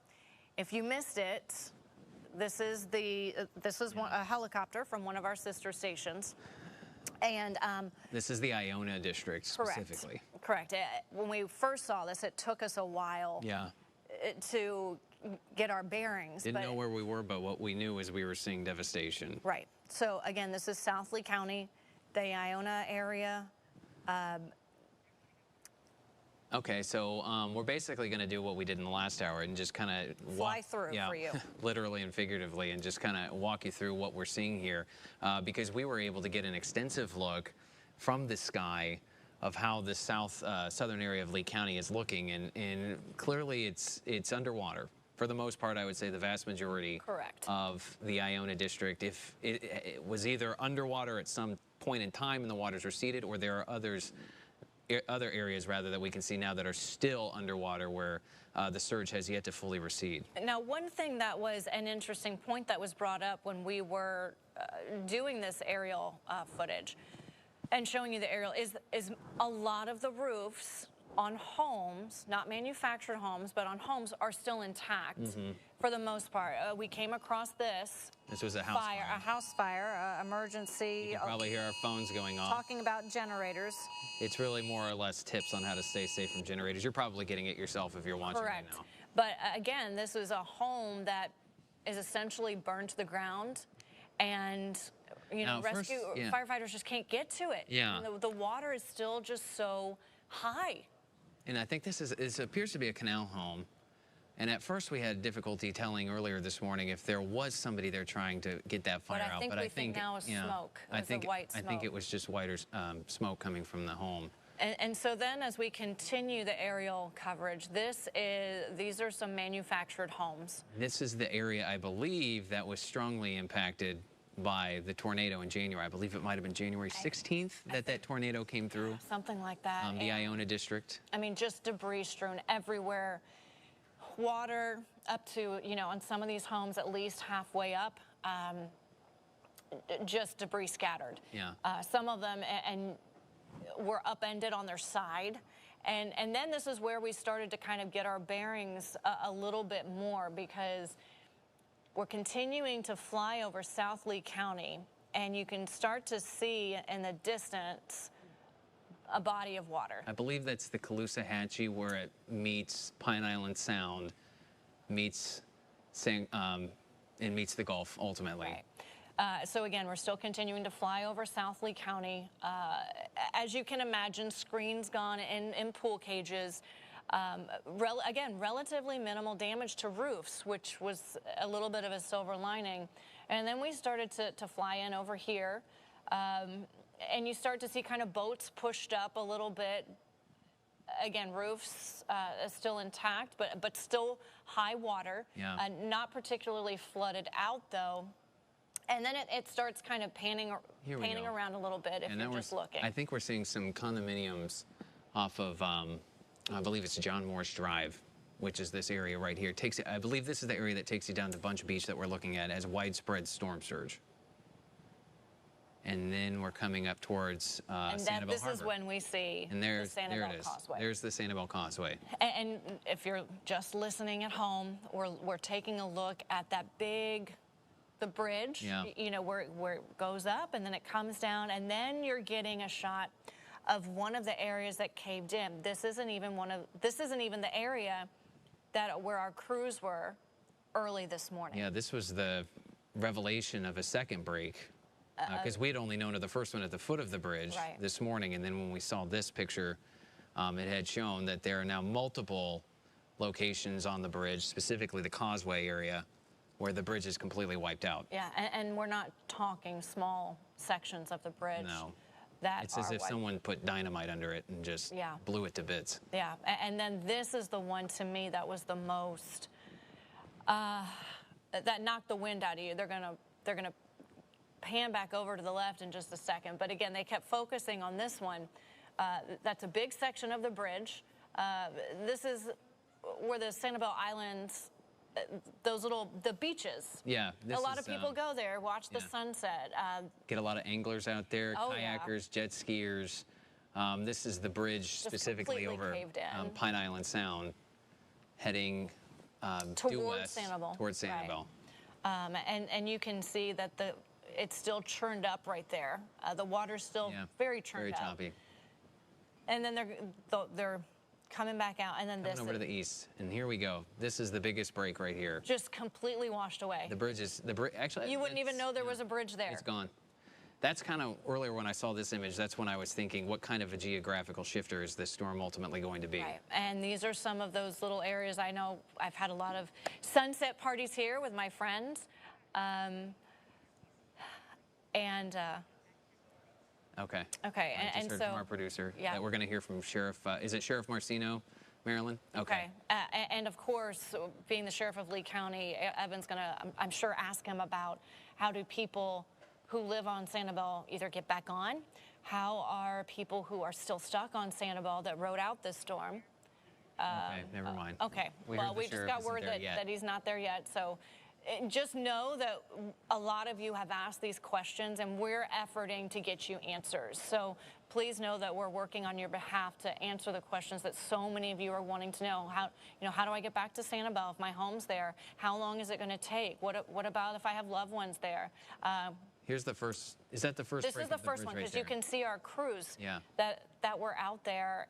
if you missed it, this is a helicopter from one of our sister stations. And
this is the Iona district specifically.
Correct. When we first saw this, it took us a while to get our bearings.
Didn't know where we were, but what we knew is we were seeing devastation.
Right. So again, this is South Lee County, the Iona area.
Okay, so we're basically going to do what we did in the last hour and just kind of
fly through for you.
Literally and figuratively, and just kind of walk you through what we're seeing here, because we were able to get an extensive look from the sky of how the southern area of Lee County is looking, and clearly it's underwater. For the most part, I would say the vast majority of the Iona district, if it was either underwater at some point in time and the waters receded, or there are other areas rather that we can see now that are still underwater where the surge has yet to fully recede.
Now, one thing that was an interesting point that was brought up when we were doing this aerial footage and showing you the aerial is a lot of the roofs on homes, not manufactured homes, but on homes are still intact for the most part. We came across this.
This was a house fire.
A house fire, emergency.
You can probably hear our phones going off.
Talking about generators.
It's really more or less tips on how to stay safe from generators. You're probably getting it yourself if you're watching right now.
But again, this is a home that is essentially burned to the ground, and firefighters just can't get to it.
Yeah.
And the water is still just so high.
And I think this appears to be a canal home. And at first we had difficulty telling earlier this morning if there was somebody there trying to get that fire out.
But I think now it's smoke.
I think it was just whiter smoke coming from the home.
And so then as we continue the aerial coverage, these are some manufactured homes.
This is the area, I believe, that was strongly impacted by the tornado in January. I believe it might have been January 16th that tornado came through.
Something like that.
The Iona district.
I mean, just debris strewn everywhere. Water up to, on some of these homes, at least halfway up, just debris scattered.
Yeah.
Some of them were upended on their side. And then this is where we started to kind of get our bearings a little bit more, because we're continuing to fly over South Lee County, and you can start to see in the distance a body of water.
I believe that's the Caloosahatchee, where it meets Pine Island Sound, meets and meets the Gulf ultimately.
Right. So again, we're still continuing to fly over South Lee County. As you can imagine, screens gone in pool cages. Again, relatively minimal damage to roofs, which was a little bit of a silver lining. And then we started to fly in over here. And you start to see kind of boats pushed up a little bit. Again, roofs still intact, but still high water.
Yeah.
Not particularly flooded out, though. And then it starts kind of panning around a little bit if you're just looking.
I think we're seeing some condominiums off of, I believe it's John Morris Drive, which is this area right here. I believe this is the area that takes you down to Bunch Beach that we're looking at as widespread storm surge. And then we're coming up towards Sanibel
this
Harbor.
is when we see the Sanibel Causeway.
There's the Sanibel Causeway.
And if you're just listening at home, we're taking a look at that the bridge, you know, where it goes up and then it comes down, and then you're getting a shot of one of the areas that caved in. This isn't even the area where our crews were early this morning.
Yeah, this was the revelation of a second break. Because we had only known of the first one at the foot of the bridge this morning, and then when we saw this picture, it had shown that there are now multiple locations on the bridge, specifically the causeway area, where the bridge is completely wiped out.
Yeah, and we're not talking small sections of the bridge.
No.
It's
as if someone put dynamite under it and just blew it to bits.
Yeah, and then this is the one to me that was the most, that knocked the wind out of you. They're gonna pan back over to the left in just a second. But again, they kept focusing on this one. That's a big section of the bridge. This is where the Sanibel Islands, the beaches.
Yeah.
A lot of people go there, watch the sunset.
Get a lot of anglers out there, kayakers, jet skiers. This is the bridge
Just
specifically over Pine Island Sound, heading due west towards Sanibel.
Right. And you can see that it's still churned up right there. The water's still very churned up.
Very choppy.
And then they're coming back out, and then
coming over to the east, and here we go. This is the biggest break right here.
Just completely washed away.
The bridge is actually.
You wouldn't even know there was a bridge there.
It's gone. That's kind of earlier when I saw this image. That's when I was thinking, what kind of a geographical shifter is this storm ultimately going to be?
Right. And these are some of those little areas. I know I've had a lot of sunset parties here with my friends.
Okay.
Okay,
I just heard from our producer that we're going to hear from Sheriff. Is it Sheriff Marcino, Maryland?
Okay. And of course, being the sheriff of Lee County, Evan's going to, I'm sure, ask him about how do people who live on Sanibel either get back on? How are people who are still stuck on Sanibel that rode out this storm?
Okay, never mind.
Okay. We just got word that he's not there yet. So just know that a lot of you have asked these questions, and we're efforting to get you answers. So please know that we're working on your behalf to answer the questions that so many of you are wanting to know. How do I get back to Sanibel if my home's there? How long is it going to take? What about if I have loved ones there?
Here's the first. Is that the first?
This is the first one, because you can see our crews that were out there.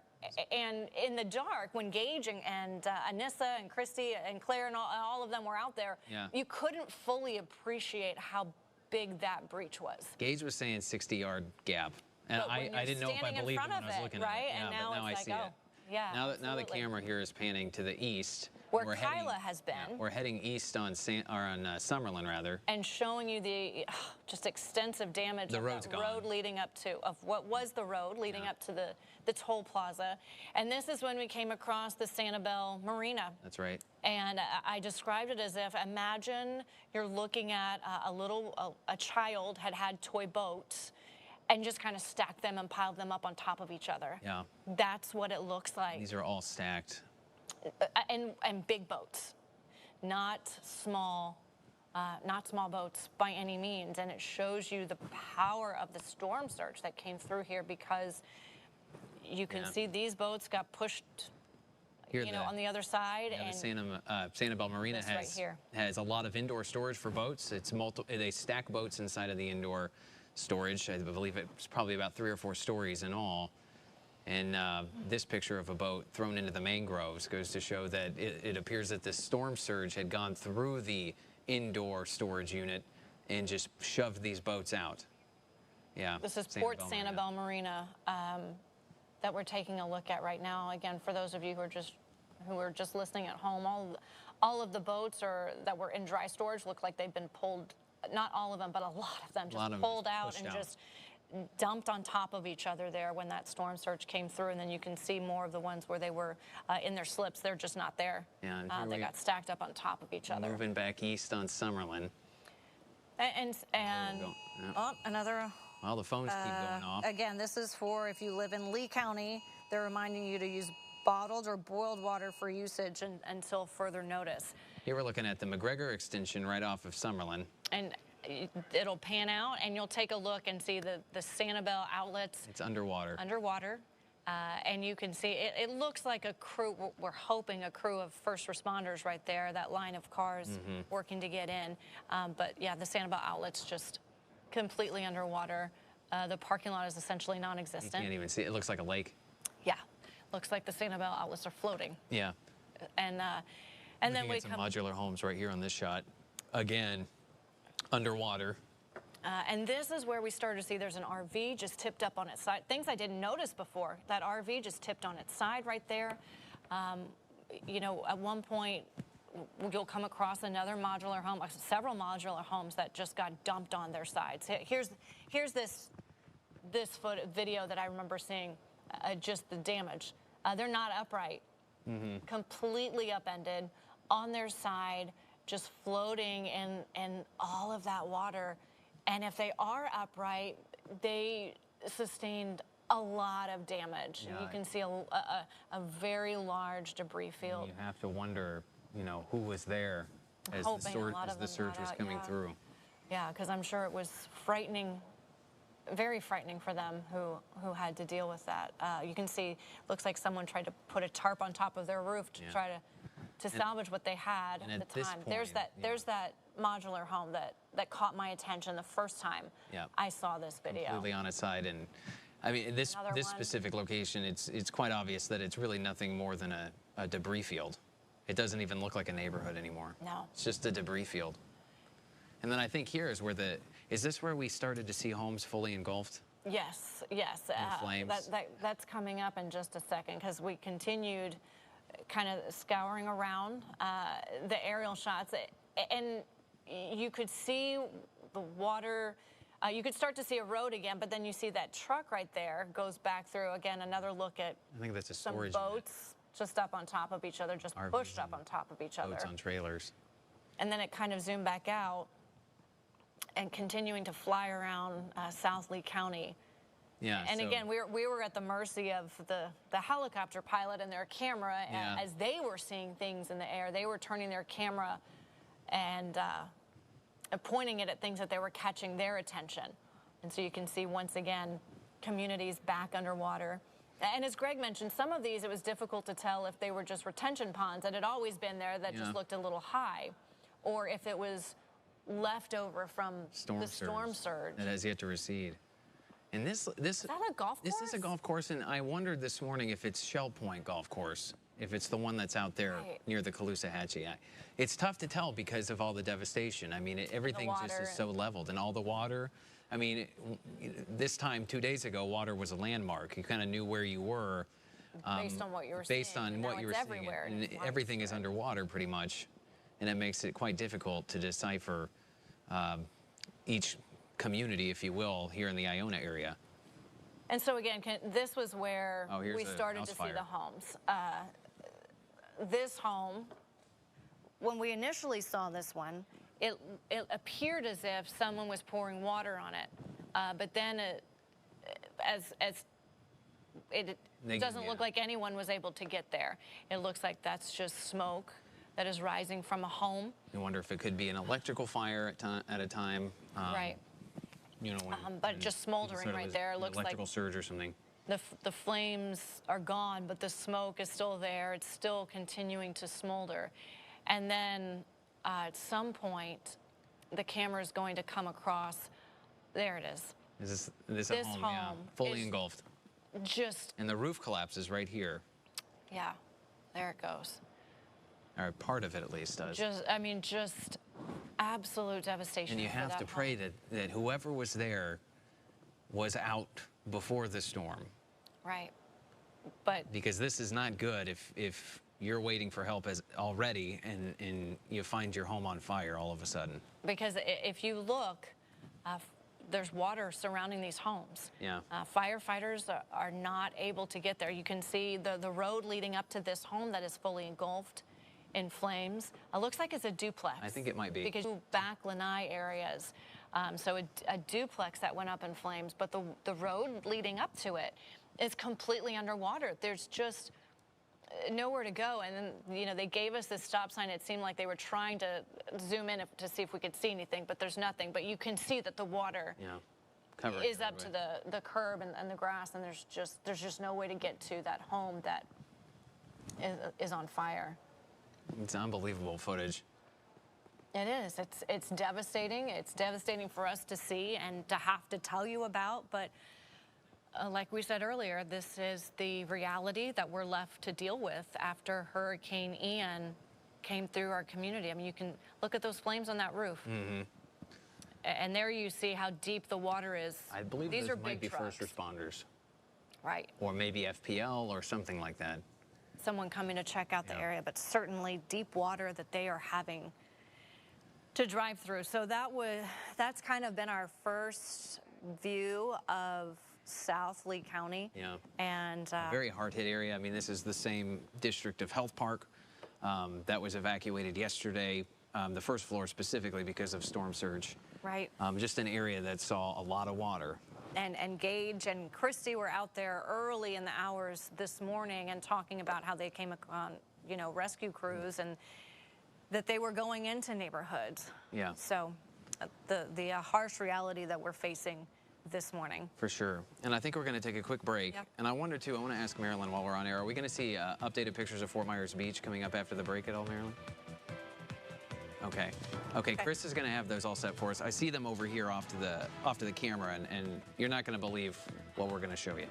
And in the dark, when Gage and Anissa and Christy and Claire and all of them were out there, you couldn't fully appreciate how big that breach was.
Gage was saying 60-yard gap, and I didn't know if I believed it when I was looking at it.
And now
I see it.
Yeah,
now the camera here is panning to the east.
Where Kyla has been.
We're heading east on Summerlin, rather.
And showing you the just extensive damage of the road leading up to, of what was the road leading up to the toll plaza. And this is when we came across the Sanibel Marina.
That's right.
And I described it as if, imagine you're looking at a child had toy boats and just kind of stacked them and piled them up on top of each other.
Yeah.
That's what it looks like.
These are all stacked.
And big boats, not small boats by any means. And it shows you the power of the storm surge that came through here, because you can see these boats got pushed,
here
on the other side.
Yeah,
and
the Sanibel Marina has a lot of indoor storage for boats. It's they stack boats inside of the indoor storage. I believe it's probably about 3 or 4 stories in all. And this picture of a boat thrown into the mangroves goes to show that it appears that this storm surge had gone through the indoor storage unit and just shoved these boats out. Yeah.
This is Port Sanibel Marina that we're taking a look at right now. Again, for those of you who are just listening at home, all of the boats that were in dry storage look like they've been pulled. Not all of them, but a lot of them just pulled out and just dumped on top of each other there when that storm surge came through. And then you can see more of the ones where they were in their slips. They're just not there.
Yeah,
they got stacked up on top of each other.
Moving back east on Summerlin.
And oh, another.
Well, the phones keep going off.
Again, this is for if you live in Lee County. They're reminding you to use bottled or boiled water for usage until further notice.
Here we're looking at the McGregor extension right off of Summerlin.
And it'll pan out, and you'll take a look and see the Sanibel outlets.
It's underwater.
Underwater. And you can see it looks like a crew. We're hoping a crew of first responders right there, that line of cars working to get in. But yeah, the Sanibel outlet's just completely underwater. The parking lot is essentially non-existent.
You can't even see it. It looks like a lake.
Yeah, looks like the Sanibel outlets are floating.
Yeah.
And then we
come some modular homes right here on this shot. Again, underwater.
And this is where we started to see there's an RV just tipped up on its side. Things I didn't notice before. That RV just tipped on its side right there. You know, at one point, you'll come across another modular home, several modular homes that just got dumped on their sides. Here's this video that I remember seeing, just the damage. They're not upright, completely upended on their side, just floating in all of that water. And if they are upright, they sustained a lot of damage.
Yeah.
You can see a very large debris field.
You have to wonder, you know, who was there as the surge was coming through.
Yeah, because I'm sure it was frightening, very frightening for them who had to deal with that. You can see, looks like someone tried to put a tarp on top of their roof to try to salvage what they had at the time. There's that modular home that caught my attention the first time I saw this video.
Completely on its side. And I mean, this specific location, it's quite obvious that it's really nothing more than a debris field. It doesn't even look like a neighborhood anymore.
No.
It's just a debris field. And then I think here is where is this where we started to see homes fully engulfed?
Yes.
In flames?
That's coming up in just a second, because we continued kind of scouring around the aerial shots, and you could see the water. You could start to see a road again, but then you see that truck right there goes back through. Again, another look at
I think that's a
some
storage
boats just up on top of each other, just
RVs
pushed up on top of each other.
Boats on trailers.
And then it kind of zoomed back out and continuing to fly around South Lee County.
Yeah.
And again, we were at the mercy of the helicopter pilot and their camera.
Yeah.
As they were seeing things in the air, they were turning their camera and pointing it at things that they were catching their attention. And so you can see, once again, communities back underwater. And as Greg mentioned, some of these, it was difficult to tell if they were just retention ponds that had always been there that just looked a little high, or if it was left over from the storm surge.
That has yet to recede. And is that
a golf course?
This is a golf course, and I wondered this morning if it's Shell Point Golf Course, if it's the one that's out there near the Caloosahatchee. It's tough to tell because of all the devastation. I mean, everything just is so leveled, and all the water. I mean, this time 2 days ago, water was a landmark. You kind of knew where you were.
Based on what you were seeing.
Based on what you were seeing. And everything is underwater pretty much, and it makes it quite difficult to decipher each community, if you will, here in the Iona area.
And so again, this was where we started to see the homes. This home, when we initially saw this one, it appeared as if someone was pouring water on it, but then it doesn't look like anyone was able to get there. It looks like that's just smoke that is rising from a home.
You wonder if it could be an electrical fire at a time.
Right.
You know,
but just smoldering right there. It looks like
electrical surge or something.
The flames are gone, but the smoke is still there. It's still continuing to smolder. And then at some point, the camera is going to come across. There it is.
Is this a home? Yeah. Fully engulfed. And the roof collapses right here.
Yeah, there it goes.
Or part of it at least does.
Just absolute devastation.
And you have to pray that whoever was there was out before the storm.
Right. But
because this is not good if you're waiting for help already and you find your home on fire all of a sudden.
Because if you look, there's water surrounding these homes.
Yeah.
Firefighters are not able to get there. You can see the road leading up to this home that is fully engulfed in flames. It looks like it's a duplex.
I think it might be.
Because back Lanai areas. So a duplex that went up in flames, but the road leading up to it is completely underwater. There's just nowhere to go. And then, you know, they gave us this stop sign. It seemed like they were trying to zoom in to see if we could see anything, but there's nothing. But you can see that the water is up to the curb and the grass, and there's just no way to get to that home that is on fire.
It's unbelievable footage.
It is. It's devastating. It's devastating for us to see and to have to tell you about, but like we said earlier, this is the reality that we're left to deal with after Hurricane Ian came through our community. I mean, you can look at those flames on that roof. Mm-hmm. And there you see how deep the water is.
I believe
these
those
are
might
big
be
trucks.
first responders.
Right.
Or maybe FPL or something like that.
Someone coming to check out the area, but certainly deep water that they are having to drive through. So that's kind of been our first view of South Lee County.
Yeah.
And
very hard hit area. I mean, this is the same district of Health Park that was evacuated yesterday, the first floor specifically because of storm surge.
Right.
Just an area that saw a lot of water.
And Gage and Christy were out there early in the hours this morning and talking about how they came on, you know, rescue crews and that they were going into neighborhoods.
Yeah.
So the harsh reality that we're facing this morning.
For sure. And I think we're going to take a quick break.
Yep.
And I wonder, too, I want to ask Marilyn while we're on air, are we going to see updated pictures of Fort Myers Beach coming up after the break at all, Marilyn? Okay, Chris is going to have those all set for us. I see them over here off to the camera, and you're not going to believe what we're going to show you.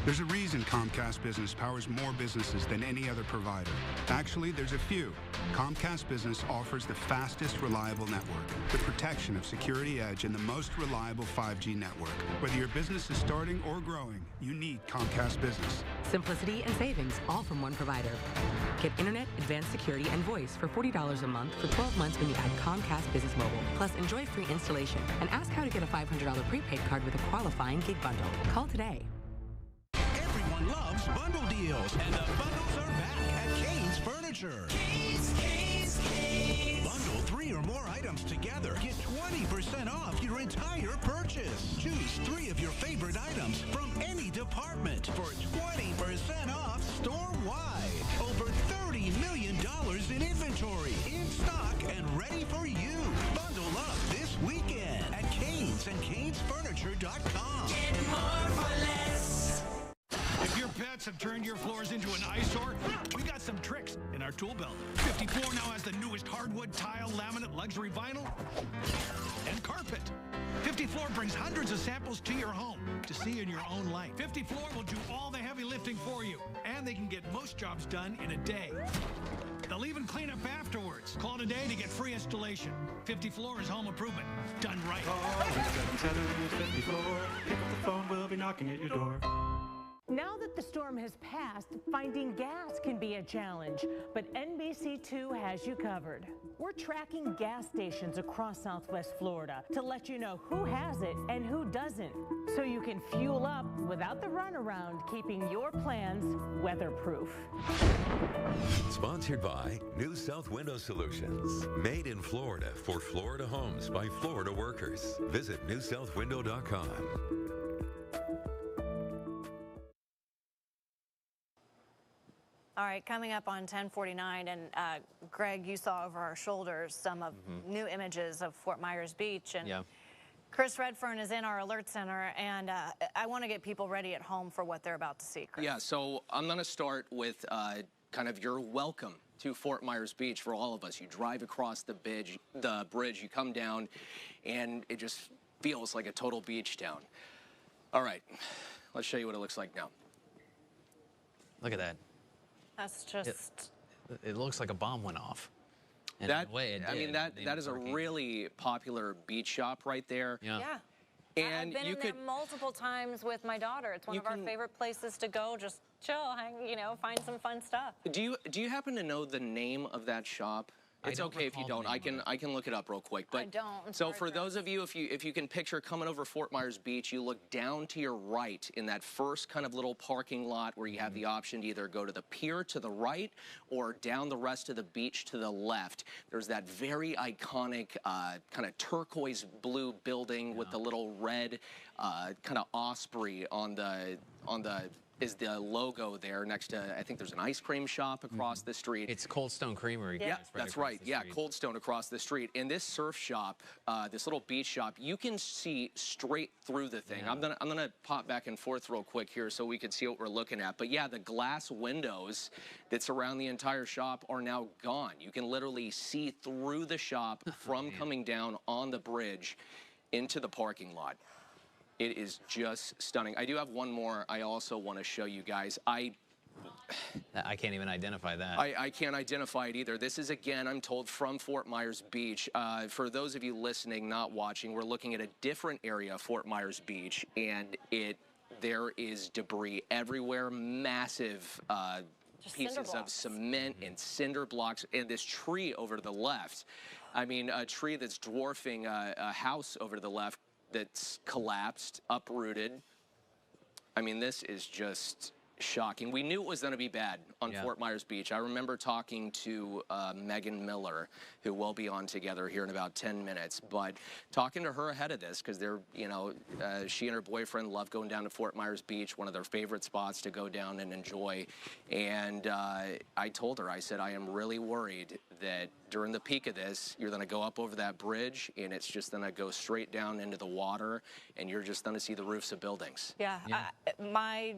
There's a reason Comcast Business powers more businesses than any other provider. Actually, there's a few. Comcast Business offers the fastest, reliable network, the protection of Security Edge, and the most reliable 5G network. Whether your business is starting or growing, you need Comcast Business.
Simplicity and savings, all from one provider. Get internet, advanced security, and voice for $40 a month for 12 months when you add Comcast Business Mobile. Plus, enjoy free installation. And ask how to get a $500 prepaid card with a qualifying gig bundle. Call today.
Everyone loves bundle deals, and the bundles are back at Kane's Furniture. Kane's. Bundle 3 or more items together. Get 20% off your entire purchase. Choose 3 of your favorite items from any department for 20% off store-wide. Over $30 million in inventory, in stock, and ready for you. Bundle up this weekend at Kane's and Cane'sFurniture.com. Get more for less. If your pets have turned your floors into an eyesore, we got some tricks in our tool belt. 54 now has the newest hardwood, tile, laminate, luxury vinyl, and carpet. 54 brings hundreds of samples to your home to see in your own light. 54 will do all the heavy lifting for you, and they can get most jobs done in a day. They'll even clean up afterwards. Call today to get free installation. 54 is home improvement done right.
Call 777-54. Pick up the phone, we'll be knocking at your door.
Now that the storm has passed, finding gas can be a challenge, but NBC2 has you covered. We're tracking gas stations across Southwest Florida to let you know who has it and who doesn't, so you can fuel up without the runaround, keeping your plans weatherproof.
Sponsored by New South Window Solutions. Made in Florida for Florida homes by Florida workers. Visit newsouthwindow.com.
All right, coming up on 10:49, and Greg, you saw over our shoulders some of new images of Fort Myers Beach, and Chris Redfern is in our alert center, and I want to get people ready at home for what they're about to see, Chris.
Yeah, so I'm going to start with kind of your welcome to Fort Myers Beach for all of us. You drive across the bridge, you come down, and it just feels like a total beach town. All right, let's show you what it looks like now.
Look at that.
That's just...
It looks like a bomb went off. And
That,
in a way it
I
did.
mean, that is a really popular beach shop right there.
Yeah.
And
I've been
you
in
could
there multiple times with my daughter. It's one of our favorite places to go. Just chill, hang, find some fun stuff.
Do you happen to know the name of that shop? It's okay if you don't. I can look it up real quick. But
I don't.
So for those of you, if you can picture coming over Fort Myers Beach, you look down to your right in that first kind of little parking lot where you have the option to either go to the pier to the right or down the rest of the beach to the left. There's that very iconic kind of turquoise blue building with the little red kind of osprey on the is the logo there next to, I think there's an ice cream shop across the street.
It's Cold Stone Creamery.
Yeah, that's right. Yeah, Cold Stone across the street. And this surf shop, this little beach shop, you can see straight through the thing. I'm gonna pop back and forth real quick here so we can see what we're looking at. But yeah, the glass windows that surround the entire shop are now gone. You can literally see through the shop from coming down on the bridge into the parking lot. It is just stunning. I do have one more I also want to show you guys. I
can't even identify that.
I can't identify it either. This is, again, I'm told, from Fort Myers Beach. For those of you listening, not watching, we're looking at a different area of Fort Myers Beach, and there is debris everywhere, massive pieces of cement and cinder blocks, and this tree over to the left. I mean, a tree that's dwarfing a house over to the left that's collapsed, uprooted. I mean, this is just shocking. We knew it was going to be bad on Fort Myers Beach. I remember talking to Megan Miller, who will be on together here in about 10 minutes, but talking to her ahead of this, because they're, she and her boyfriend love going down to Fort Myers Beach, one of their favorite spots to go down and enjoy. And I told her, I said, I am really worried that during the peak of this, you're going to go up over that bridge and it's just going to go straight down into the water and you're just going to see the roofs of buildings.
Yeah. My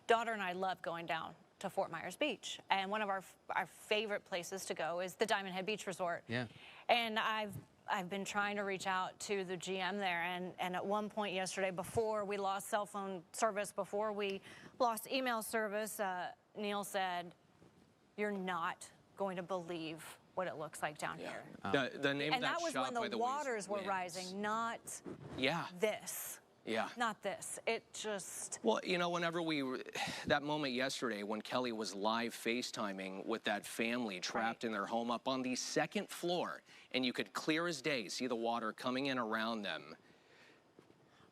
daughter and I love going down to Fort Myers Beach, and one of our favorite places to go is the Diamond Head Beach Resort.
Yeah.
And I've been trying to reach out to the GM there, and at one point yesterday, before we lost cell phone service, before we lost email service, Neil said, "You're not going to believe what it looks like down here."
The name of that
was
shop,
when the waters were rising, not this.
Yeah.
Not this. It just...
Well, whenever that moment yesterday when Kelly was live FaceTiming with that family trapped in their home up on the second floor, and you could clear as day see the water coming in around them.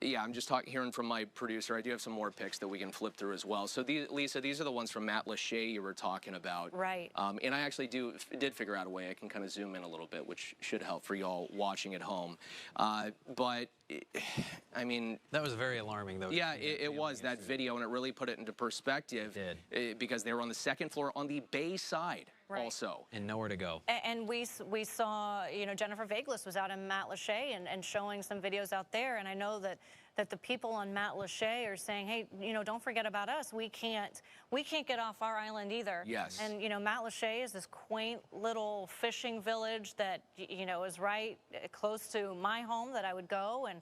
Yeah, I'm just hearing from my producer. I do have some more pics that we can flip through as well. So, Lisa, these are the ones from Matt Lachey you were talking about.
Right.
And I actually did figure out a way I can kind of zoom in a little bit, which should help for y'all watching at home. But, I mean...
That was very alarming, though.
Yeah, it was, that video, and it really put it into perspective.
It did.
Because they were on the second floor on the bay side.
Right.
Also.
And nowhere to go.
And we saw, Jennifer Vaglis was out in Matt Lachey and showing some videos out there. And I know that the people on Matt Lachey are saying, hey, don't forget about us. We can't get off our island either.
Yes.
And, Matt Lachey is this quaint little fishing village that, is right close to my home that I would go. And,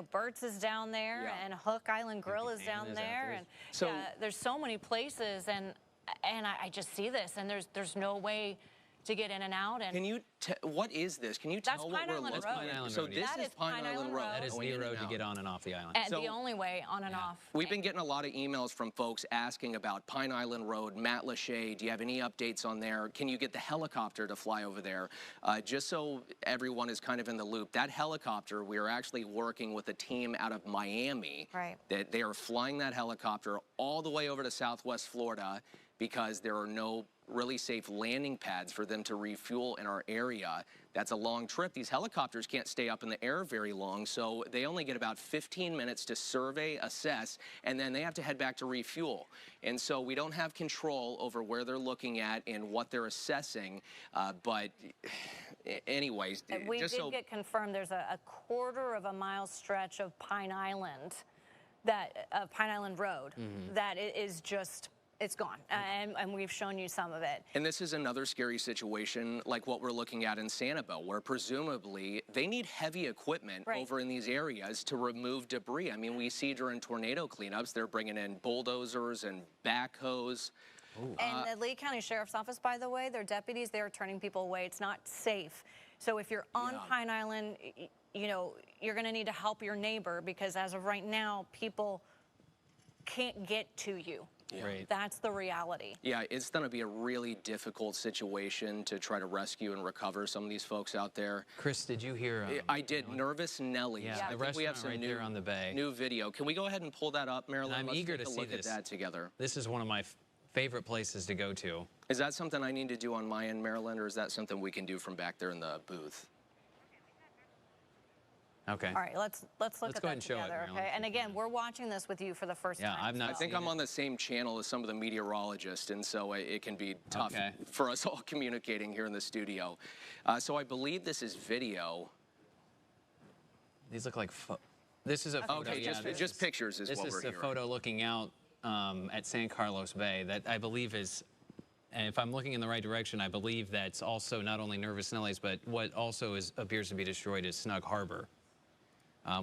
Burt's is down there, and Hook Island Grill is down there. And
so,
there's so many places. And I just see this, and there's no way to get in and out. And
can you what is this? Can you tell what we're looking at? So this is Pine Island Road.
That is the road to get on and off the island.
And the only way on and off.
We've been getting a lot of emails from folks asking about Pine Island Road, Matt Lachey. Do you have any updates on there? Can you get the helicopter to fly over there? Just so everyone is kind of in the loop, that helicopter, we are actually working with a team out of Miami.
Right.
That they are flying that helicopter all the way over to Southwest Florida because there are no really safe landing pads for them to refuel in our area. That's a long trip. These helicopters can't stay up in the air very long, so they only get about 15 minutes to survey, assess, and then they have to head back to refuel. And so we don't have control over where they're looking at and what they're assessing, but anyways.
We did get confirmed there's a quarter of a mile stretch of Pine Island, Pine Island Road, that is just It's gone, and we've shown you some of it.
And this is another scary situation like what we're looking at in Sanibel, where presumably they need heavy equipment over in these areas to remove debris. I mean, we see during tornado cleanups, they're bringing in bulldozers and backhoes.
And the Lee County Sheriff's Office, by the way, their deputies, they're turning people away. It's not safe. So if you're on Pine Island, you know, you're going to need to help your neighbor, because as of right now, people can't get to you.
Right.
That's the reality.
Yeah, it's going to be a really difficult situation to try to rescue and recover some of these folks out there.
Chris, did you hear?
I did. Nervous Nellies.
Yeah,
I think we have some
right there on the bay.
New video. Can we go ahead and pull that up, Marilyn?
I'm eager to see
look at that together.
This is one of my favorite places to go to.
Is that something I need to do on my end, Marilyn, or is that something we can do from back there in the booth?
Okay.
All right, let's look at
go ahead
that
and show it,
together,
Marilyn.
okay? And again, we're watching this with you for the first time.
I think I'm on the same channel as some of the meteorologists, and so it can be tough for us all communicating here in the studio. So I believe this is video.
These look like this is a photo.
Okay, just pictures is what we're
This is
hearing.
the photo looking out at San Carlos Bay that I believe is, and if I'm looking in the right direction, I believe that's also not only Nervous Nellies, but what also appears to be destroyed is Snug Harbor,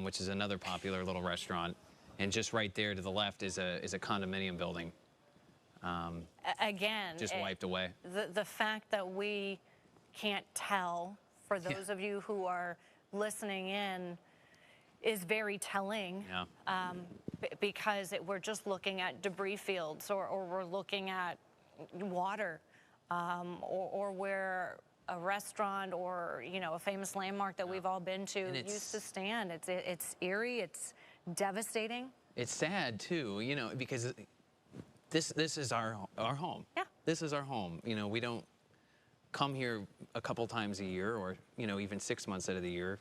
which is another popular little restaurant. And just right there to the left is a condominium building.
Again,
just wiped away.
The fact that we can't tell, for those of you who are listening in, is very telling.
Yeah.
Because we're just looking at debris fields, or we're looking at water, or where a restaurant or, you know, a famous landmark that we've all been to used to stand. It's eerie, it's devastating.
It's sad too, you know, because this is our home.
Yeah.
This is our home. You know, we don't come here a couple times a year, or, you know, even 6 months out of the year.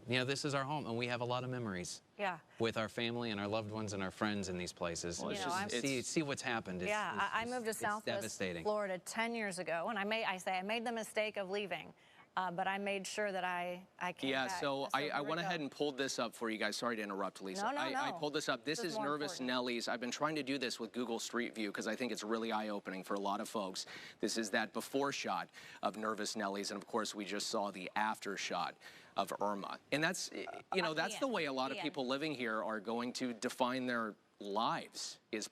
You know, this is our home, and we have a lot of memories.
Yeah.
With our family and our loved ones and our friends in these places.
Well,
see what's happened.
I moved to Southwest Florida 10 years ago, and I made the mistake of leaving, but I made sure that I came back.
So I went ahead and pulled this up for you guys. Sorry to interrupt, Lisa.
No.
I pulled this up. This is Nervous Nellies. I've been trying to do this with Google Street View because I think it's really eye-opening for a lot of folks. This is that before shot of Nervous Nellies, and of course we just saw the after shot of Irma. And that's, you know, that's the way a lot of people living here are going to define their lives, is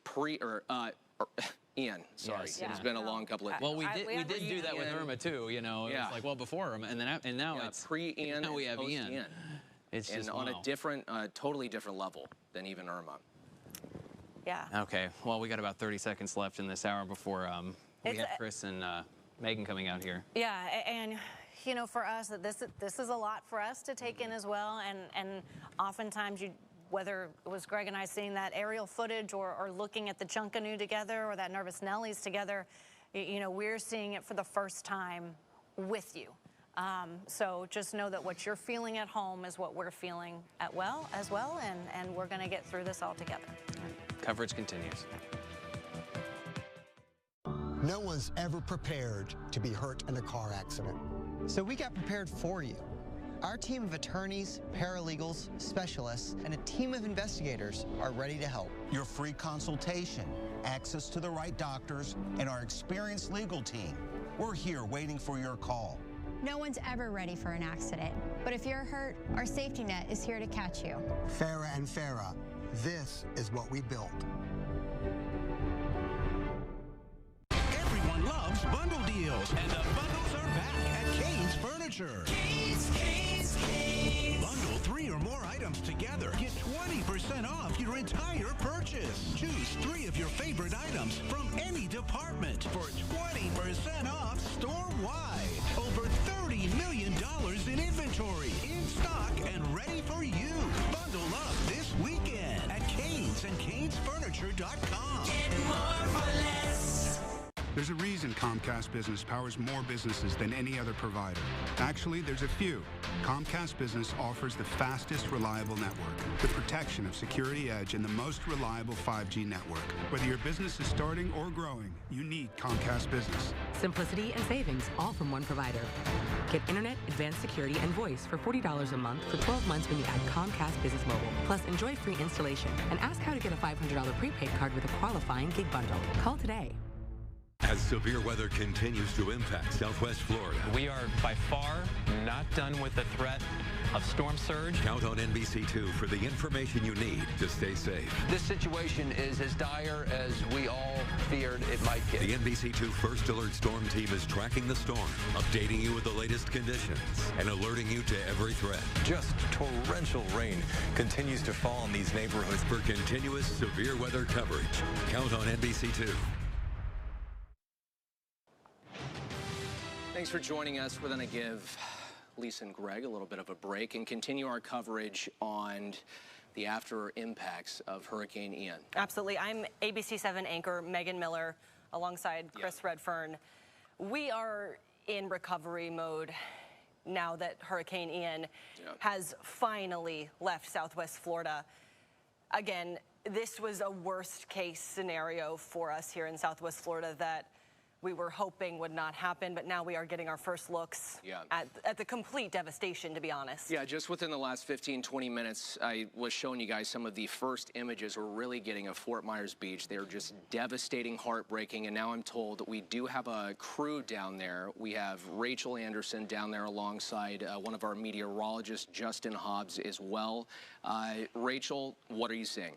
Ian, sorry.
Yes.
It's been a long couple of days.
Well, we did do that with Irma too, you know. It was like, well, before Irma, and now it's
pre-Ian.
Now we have Ian. It's
and
just
on a different, totally different level than even Irma.
Yeah.
Okay. Well, we got about 30 seconds left in this hour before we have Chris and Megan coming out here.
Yeah, and you know, for us, this is a lot for us to take in as well, and oftentimes whether it was Greg and I seeing that aerial footage or looking at the Junkanoo together or that Nervous Nellies together, you know, we're seeing it for the first time with you. So just know that what you're feeling at home is what we're feeling as well, and we're going to get through this all together.
Coverage continues.
No one's ever prepared to be hurt in a car accident.
So we got prepared for you. Our team of attorneys, paralegals, specialists, and a team of investigators are ready to help.
Your free consultation, access to the right doctors, and our experienced legal team. We're here waiting for your call.
No one's ever ready for an accident, but if you're hurt, our safety net is here to catch you.
Farah and Farah, this is what we built.
Everyone loves bundle deals, and the bundles are back at Kane's Furniture. Kane's. Bundle 3 or more items together. Get 20% off your entire purchase. Choose 3 of your favorite items from any department for 20% off store-wide. Over $30 million in inventory, in stock and ready for you. Bundle up this weekend at Kane's and Cane'sFurniture.com. Get more for less.
There's a reason Comcast Business powers more businesses than any other provider. Actually, there's a few. Comcast Business offers the fastest, reliable network, the protection of Security Edge, and the most reliable 5G network. Whether your business is starting or growing, you need Comcast Business.
Simplicity and savings, all from one provider. Get internet, advanced security, and voice for $40 a month for 12 months when you add Comcast Business Mobile. Plus, enjoy free installation and ask how to get a $500 prepaid card with a qualifying gig bundle. Call today.
As severe weather continues to impact Southwest Florida,
We are by far not done with the threat of storm surge.
count on NBC2 for the information you need to stay safe.
This situation is as dire as we all feared it might get.
The NBC2 First Alert Storm Team is tracking the storm, updating you with the latest conditions, and alerting you to every threat.
Just torrential rain continues to fall in these neighborhoods.
For continuous severe weather coverage, count on NBC2.
Thanks for joining us. We're going to give Lisa and Greg a little bit of a break and continue our coverage on the after impacts of Hurricane Ian.
Absolutely. I'm ABC7 anchor Megan Miller alongside Chris Redfern. We are in recovery mode now that Hurricane Ian has finally left Southwest Florida. Again, this was a worst case scenario for us here in Southwest Florida that we were hoping would not happen, but now we are getting our first looks at the complete devastation, to be honest.
Yeah, just within the last 15, 20 minutes, I was showing you guys some of the first images we're really getting of Fort Myers Beach. They're just devastating, heartbreaking, and now I'm told that we do have a crew down there. We have Rachel Anderson down there alongside one of our meteorologists, Justin Hobbs, as well. Rachel, what are you seeing?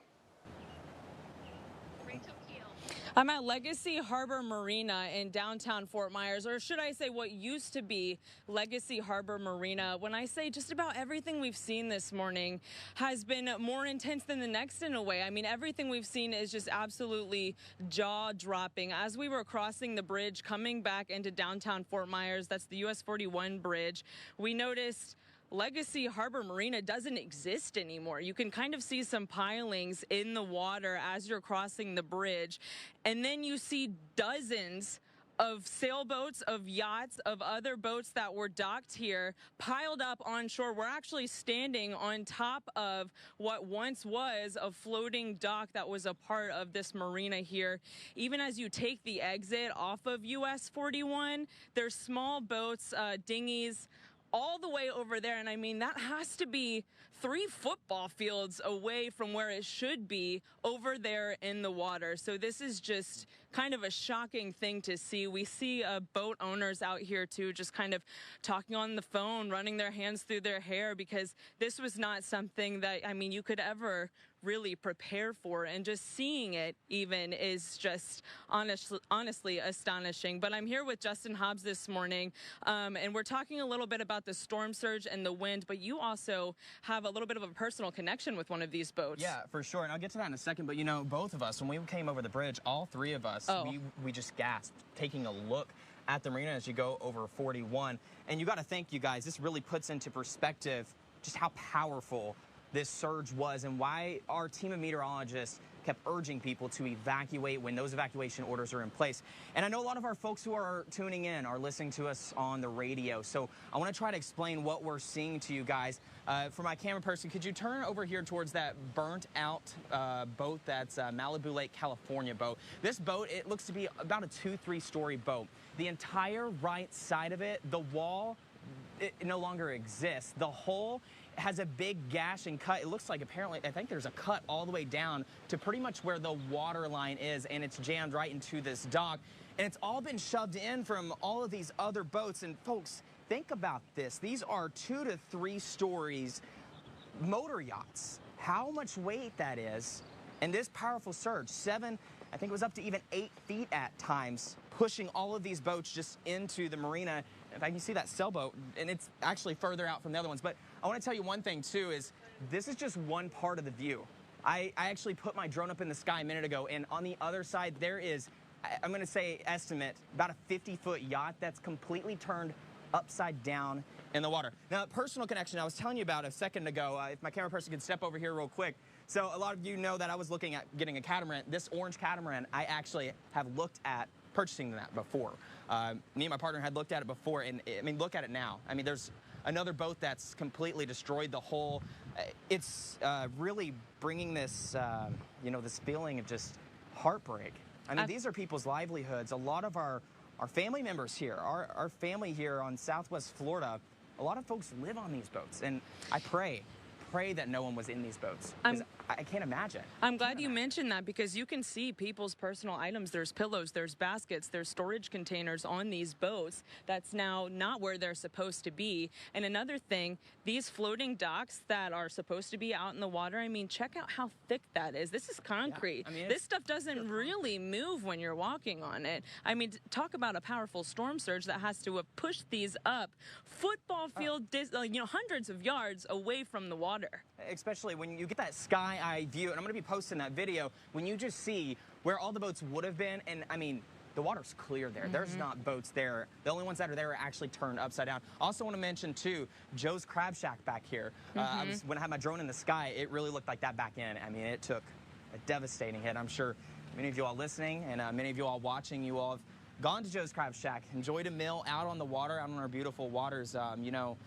I'm at Legacy Harbor Marina in downtown Fort Myers, or should I say what used to be Legacy Harbor Marina. When I say just about everything we've seen this morning has been more intense than the next in a way. I mean, everything we've seen is just absolutely jaw-dropping. As we were crossing the bridge coming back into downtown Fort Myers, that's the US 41 bridge, we noticed Legacy Harbor Marina doesn't exist anymore. You can kind of see some pilings in the water as you're crossing the bridge. And then you see dozens of sailboats, of yachts, of other boats that were docked here, piled up on shore. We're actually standing on top of what once was a floating dock that was a part of this marina here. Even as you take the exit off of US 41, there's small boats, dinghies, all the way over there. And I mean, that has to be 3 football fields away from where it should be over there in the water. So this is just kind of a shocking thing to see. We see boat owners out here too, just kind of talking on the phone, running their hands through their hair, because this was not something that, I mean, you could ever really prepare for, and just seeing it even is just honestly astonishing. But I'm here with Justin Hobbs this morning, and we're talking a little bit about the storm surge and the wind, but you also have a little bit of a personal connection with one of these boats.
Yeah, for sure, and I'll get to that in a second, but you know, both of us, when we came over the bridge, all 3 of us, we just gasped taking a look at the marina as you go over 41. And you got to think, you guys, this really puts into perspective just how powerful this surge was and why our team of meteorologists kept urging people to evacuate when those evacuation orders are in place. And I know a lot of our folks who are tuning in are listening to us on the radio, so I want to try to explain what we're seeing to you guys. For my camera person, could you turn over here towards that burnt out boat that's Malibu Lake, California boat? This boat, it looks to be about a 2-3 story boat. The entire right side of it, the wall, it no longer exists. The hull has a big gash and cut. It looks like apparently, I think there's a cut all the way down to pretty much where the water line is, and it's jammed right into this dock. And it's all been shoved in from all of these other boats. And folks, think about this. These are 2 to 3 stories motor yachts. How much weight that is. And this powerful surge, 7, I think it was up to even 8 feet at times, pushing all of these boats just into the marina. In fact, you see that sailboat, and it's actually further out from the other ones. But I want to tell you one thing, too, is this is just one part of the view. I actually put my drone up in the sky a minute ago, and on the other side, there is, I'm going to say, estimate, about a 50-foot yacht that's completely turned upside down in the water. Now, personal connection I was telling you about a second ago, if my camera person could step over here real quick. So a lot of you know that I was looking at getting a catamaran. This orange catamaran I actually have looked at purchasing that before. Me and my partner had looked at it before, and I mean, look at it now. I mean, there's another boat that's completely destroyed the whole. It's really bringing this, you know, this feeling of just heartbreak. I mean, these are people's livelihoods. A lot of our family members here, our family here on Southwest Florida, a lot of folks live on these boats, and I pray that no one was in these boats. I can't imagine.
I'm glad you mentioned that, because you can see people's personal items. There's pillows, there's baskets, there's storage containers on these boats. That's now not where they're supposed to be. And another thing, these floating docks that are supposed to be out in the water, I mean, check out how thick that is. This is concrete. Yeah, I mean, this stuff doesn't really move when you're walking on it. I mean, talk about a powerful storm surge that has to have pushed these up football field, you know, hundreds of yards away from the water.
Especially when you get that sky eye view, and I'm going to be posting that video, when you just see where all the boats would have been, and I mean, the water's clear there. There's not boats there. The only ones that are there are actually turned upside down. Also want to mention, too, Joe's Crab Shack back here. When I had my drone in the sky, it really looked like that back in. I mean, it took a devastating hit. I'm sure many of you all listening and many of you all watching, you all have gone to Joe's Crab Shack, enjoyed a meal out on the water, out on our beautiful waters. You know,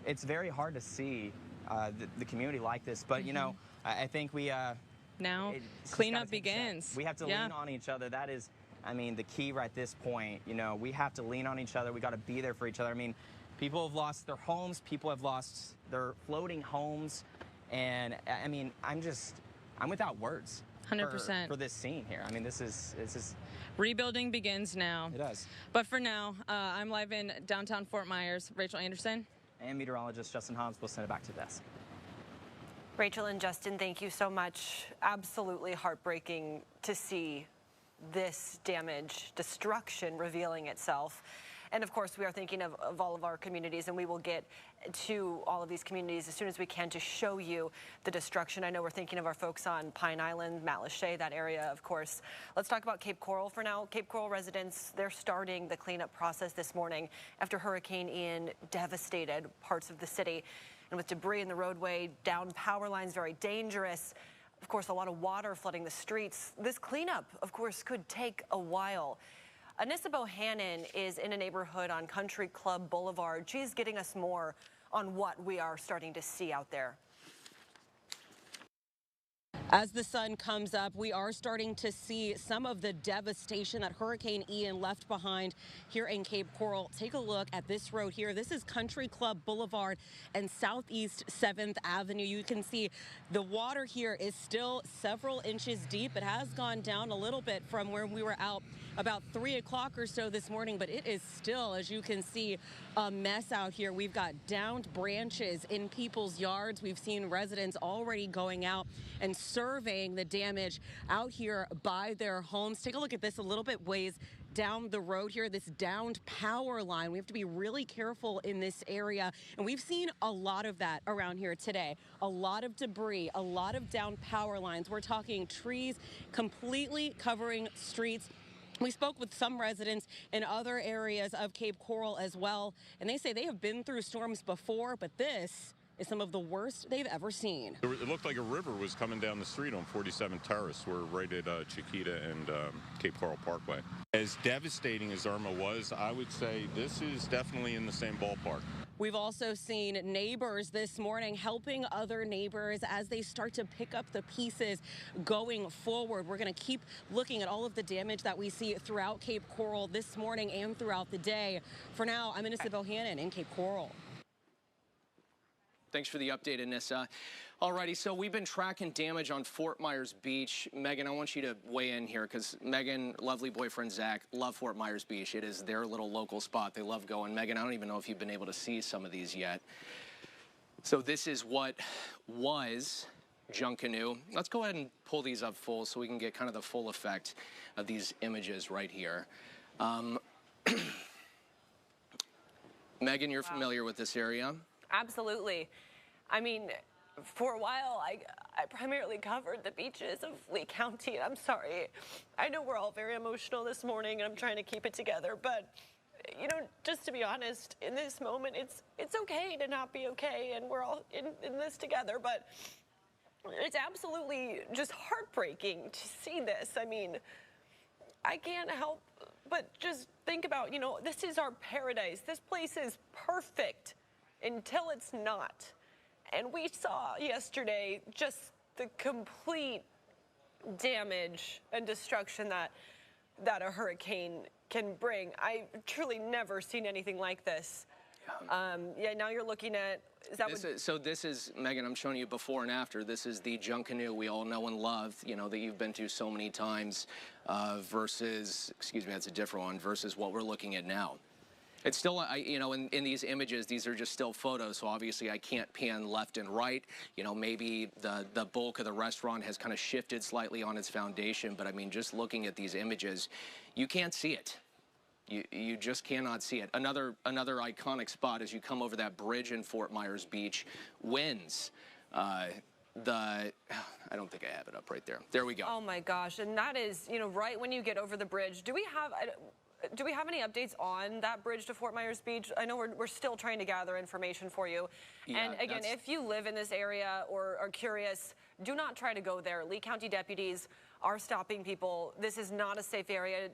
it's very hard to see the community like this, but you know, I think we
now cleanup begins.
We have to lean on each other. That is, I mean, the key right at this point. You know, we have to lean on each other. We got to be there for each other. I mean, people have lost their homes. People have lost their floating homes, and I mean, I'm without words.
100%
for this scene here. I mean, this is
rebuilding begins now.
It does.
But for now, I'm live in downtown Fort Myers. Rachel Anderson.
And meteorologist Justin Hobbs will send it back to the desk.
Rachel and Justin, thank you so much. Absolutely heartbreaking to see this damage, destruction revealing itself. And of course, we are thinking of all of our communities, and we will get to all of these communities as soon as we can to show you the destruction. I know we're thinking of our folks on Pine Island, Matlacha, that area, of course. Let's talk about Cape Coral for now. Cape Coral residents, they're starting the cleanup process this morning after Hurricane Ian devastated parts of the city. And with debris in the roadway, down power lines, very dangerous. Of course, a lot of water flooding the streets. This cleanup, of course, could take a while. Anissa Bohannon is in a neighborhood on Country Club Boulevard. She's getting us more on what we are starting to see out there. As the sun comes up, we are starting to see some of the devastation that Hurricane Ian left behind here in Cape Coral. Take a look at this road here. This is Country Club Boulevard and Southeast 7th Avenue. You can see the water here is still several inches deep. It has gone down a little bit from where we were out about 3 o'clock or so this morning, but it is still, as you can see, a mess out here. We've got downed branches in people's yards. We've seen residents already going out and surveying the damage out here by their homes. Take a look at this a little bit ways down the road here, this downed power line. We have to be really careful in this area, and we've seen a lot of that around here today. A lot of debris, a lot of downed power lines. We're talking trees completely covering streets. We spoke with some residents in other areas of Cape Coral as well, and they say they have been through storms before, but this is some of the worst they've ever seen.
It looked like a river was coming down the street on 47 Terrace. We're right at Chiquita and Cape Coral Parkway. As devastating as Irma was, I would say this is definitely in the same ballpark.
We've also seen neighbors this morning helping other neighbors as they start to pick up the pieces going forward. We're going to keep looking at all of the damage that we see throughout Cape Coral this morning and throughout the day. For now, I'm Anissa Bohannon in Cape Coral.
Thanks for the update, Anissa. Alrighty, so we've been tracking damage on Fort Myers Beach. Megan, I want you to weigh in here because Megan, lovely boyfriend Zach, love Fort Myers Beach. It is their little local spot. They love going. Megan, I don't even know if you've been able to see some of these yet. So this is what was Junkanoo. Let's go ahead and pull these up full so we can get kind of the full effect of these images right here. Megan, you're familiar with this area?
Absolutely. I mean, for a while, I primarily covered the beaches of Lee County. I'm sorry. I know we're all very emotional this morning, and I'm trying to keep it together. But, you know, just to be honest, in this moment, it's okay to not be okay, and we're all in this together. But it's absolutely just heartbreaking to see this. I mean, I can't help but just think about, you know, this is our paradise. This place is perfect until it's not. And we saw yesterday just the complete damage and destruction that a hurricane can bring. I've truly never seen anything like this. Yeah, now you're looking at,
this is, Megan, I'm showing you before and after. This is the junk canoe we all know and love, you know, that you've been to so many times, versus, excuse me, that's a different one, versus what we're looking at now. It's still, you know, in these images, these are just still photos, so obviously I can't pan left and right. You know, maybe the bulk of the restaurant has kind of shifted slightly on its foundation, but I mean, just looking at these images, you can't see it. You just cannot see it. Another iconic spot as you come over that bridge in Fort Myers Beach, winds. I don't think I have it up right there. There we go.
Oh my gosh, and that is, you know, right when you get over the bridge. Do we have any updates on that bridge to Fort Myers Beach? I know we're still trying to gather information for you.
Yeah,
and again, if you live in this area or are curious, do not try to go there. Lee County deputies are stopping people. This is not a safe area.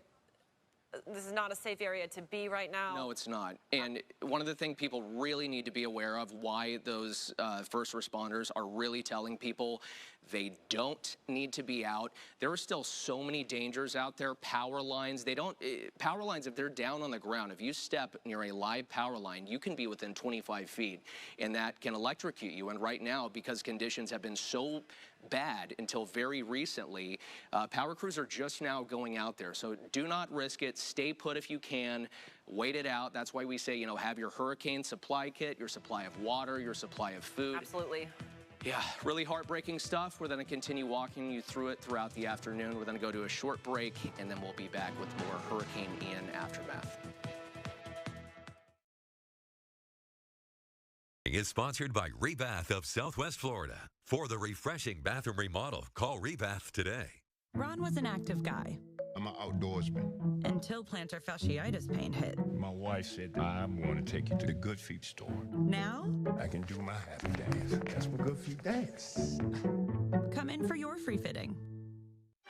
This is not a safe area to be right now.
No, it's not. And one of the things people really need to be aware of, why those first responders are really telling people they don't need to be out. There are still so many dangers out there. Power lines, power lines, if they're down on the ground, if you step near a live power line, you can be within 25 feet, and that can electrocute you. And right now, because conditions have been so bad until very recently, power crews are just now going out there. So do not risk it. Stay put if you can. Wait it out. That's why we say, you know, have your hurricane supply kit, your supply of water, your supply of food.
Absolutely.
Yeah, really heartbreaking stuff. We're going to continue walking you through it throughout the afternoon. We're going to go to a short break, and then we'll be back with more Hurricane Ian aftermath.
Is sponsored by Rebath of Southwest Florida. For the refreshing bathroom remodel, call Rebath today.
Ron was an active guy.
I'm an outdoorsman.
Until plantar fasciitis pain hit.
My wife said, I'm going to take you to the Good Feet store.
Now?
I can do my happy dance. That's my Good Feet dance.
Come in for your free fitting.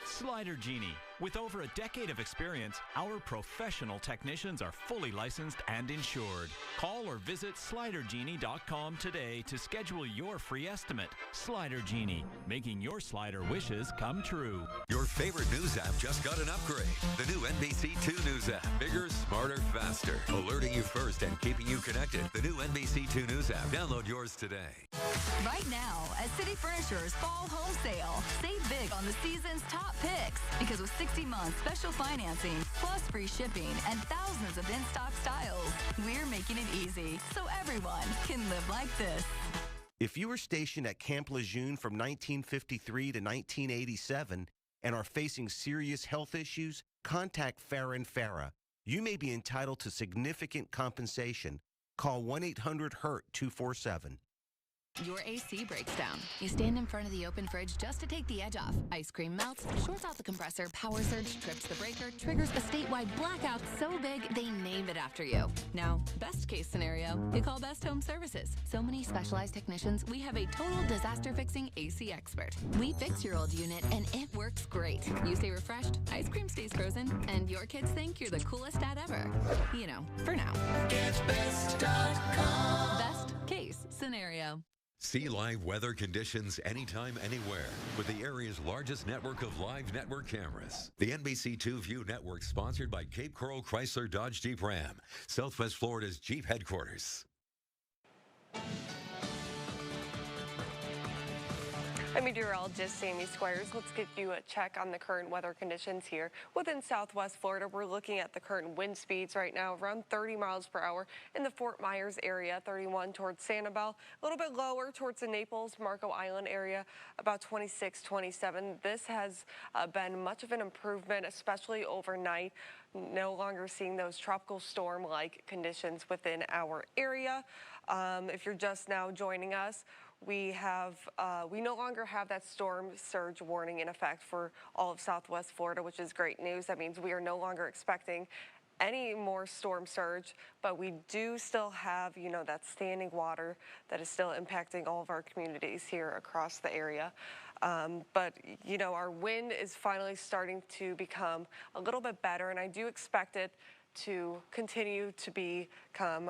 Slider Genie. With over a decade of experience, our professional technicians are fully licensed and insured. Call or visit SliderGenie.com today to schedule your free estimate. Slider Genie, making your slider wishes come true.
Your favorite news app just got an upgrade. The new NBC2 News app. Bigger, smarter, faster. Alerting you first and keeping you connected. The new NBC2 News app. Download yours today.
Right now, at City Furniture's Fall Home Sale, save big on the season's top picks. Because with 60 months special financing, plus free shipping, and thousands of in-stock styles, we're making it easy so everyone can live like this.
If you were stationed at Camp Lejeune from 1953 to 1987 and are facing serious health issues, contact Farah & Farah. You may be entitled to significant compensation. Call 1-800-HURT-247.
Your AC breaks down. You stand in front of the open fridge just to take the edge off. Ice cream melts, shorts out the compressor, power surge trips the breaker, triggers a statewide blackout so big they name it after you. Now, best case scenario, you call Best Home Services. So many specialized technicians, we have a total disaster fixing AC expert. We fix your old unit and it works great. You stay refreshed, ice cream stays frozen, and your kids think you're the coolest dad ever. You know, for now. GetBest.com. Best case scenario.
See live weather conditions anytime, anywhere with the area's largest network of live network cameras. The NBC2 View Network, sponsored by Cape Coral Chrysler Dodge Jeep Ram, Southwest Florida's Jeep headquarters.
I'm meteorologist Sammy Squires. Let's give you a check on the current weather conditions here. Within Southwest Florida, we're looking at the current wind speeds right now, around 30 miles per hour in the Fort Myers area, 31 towards Sanibel, a little bit lower towards the Naples, Marco Island area, about 26, 27. This has been much of an improvement, especially overnight. No longer seeing those tropical storm-like conditions within our area. If you're just now joining us, we no longer have that storm surge warning in effect for all of Southwest Florida, which is great news. That means we are no longer expecting any more storm surge, but we do still have, you know, that standing water that is still impacting all of our communities here across the area.
But, you know, our wind is finally starting to become a little bit better, and I do expect it to continue to become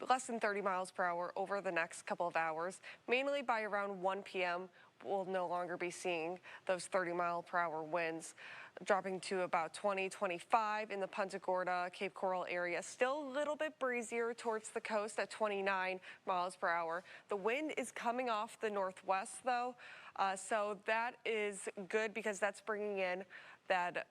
less than 30 miles per hour over the next couple of hours. Mainly by around 1 p.m., we'll no longer be seeing those 30-mile-per-hour winds, dropping to about 20, 25 in the Punta Gorda, Cape Coral area. Still a little bit breezier towards the coast at 29 miles per hour. The wind is coming off the northwest, though, so that is good because that's bringing in that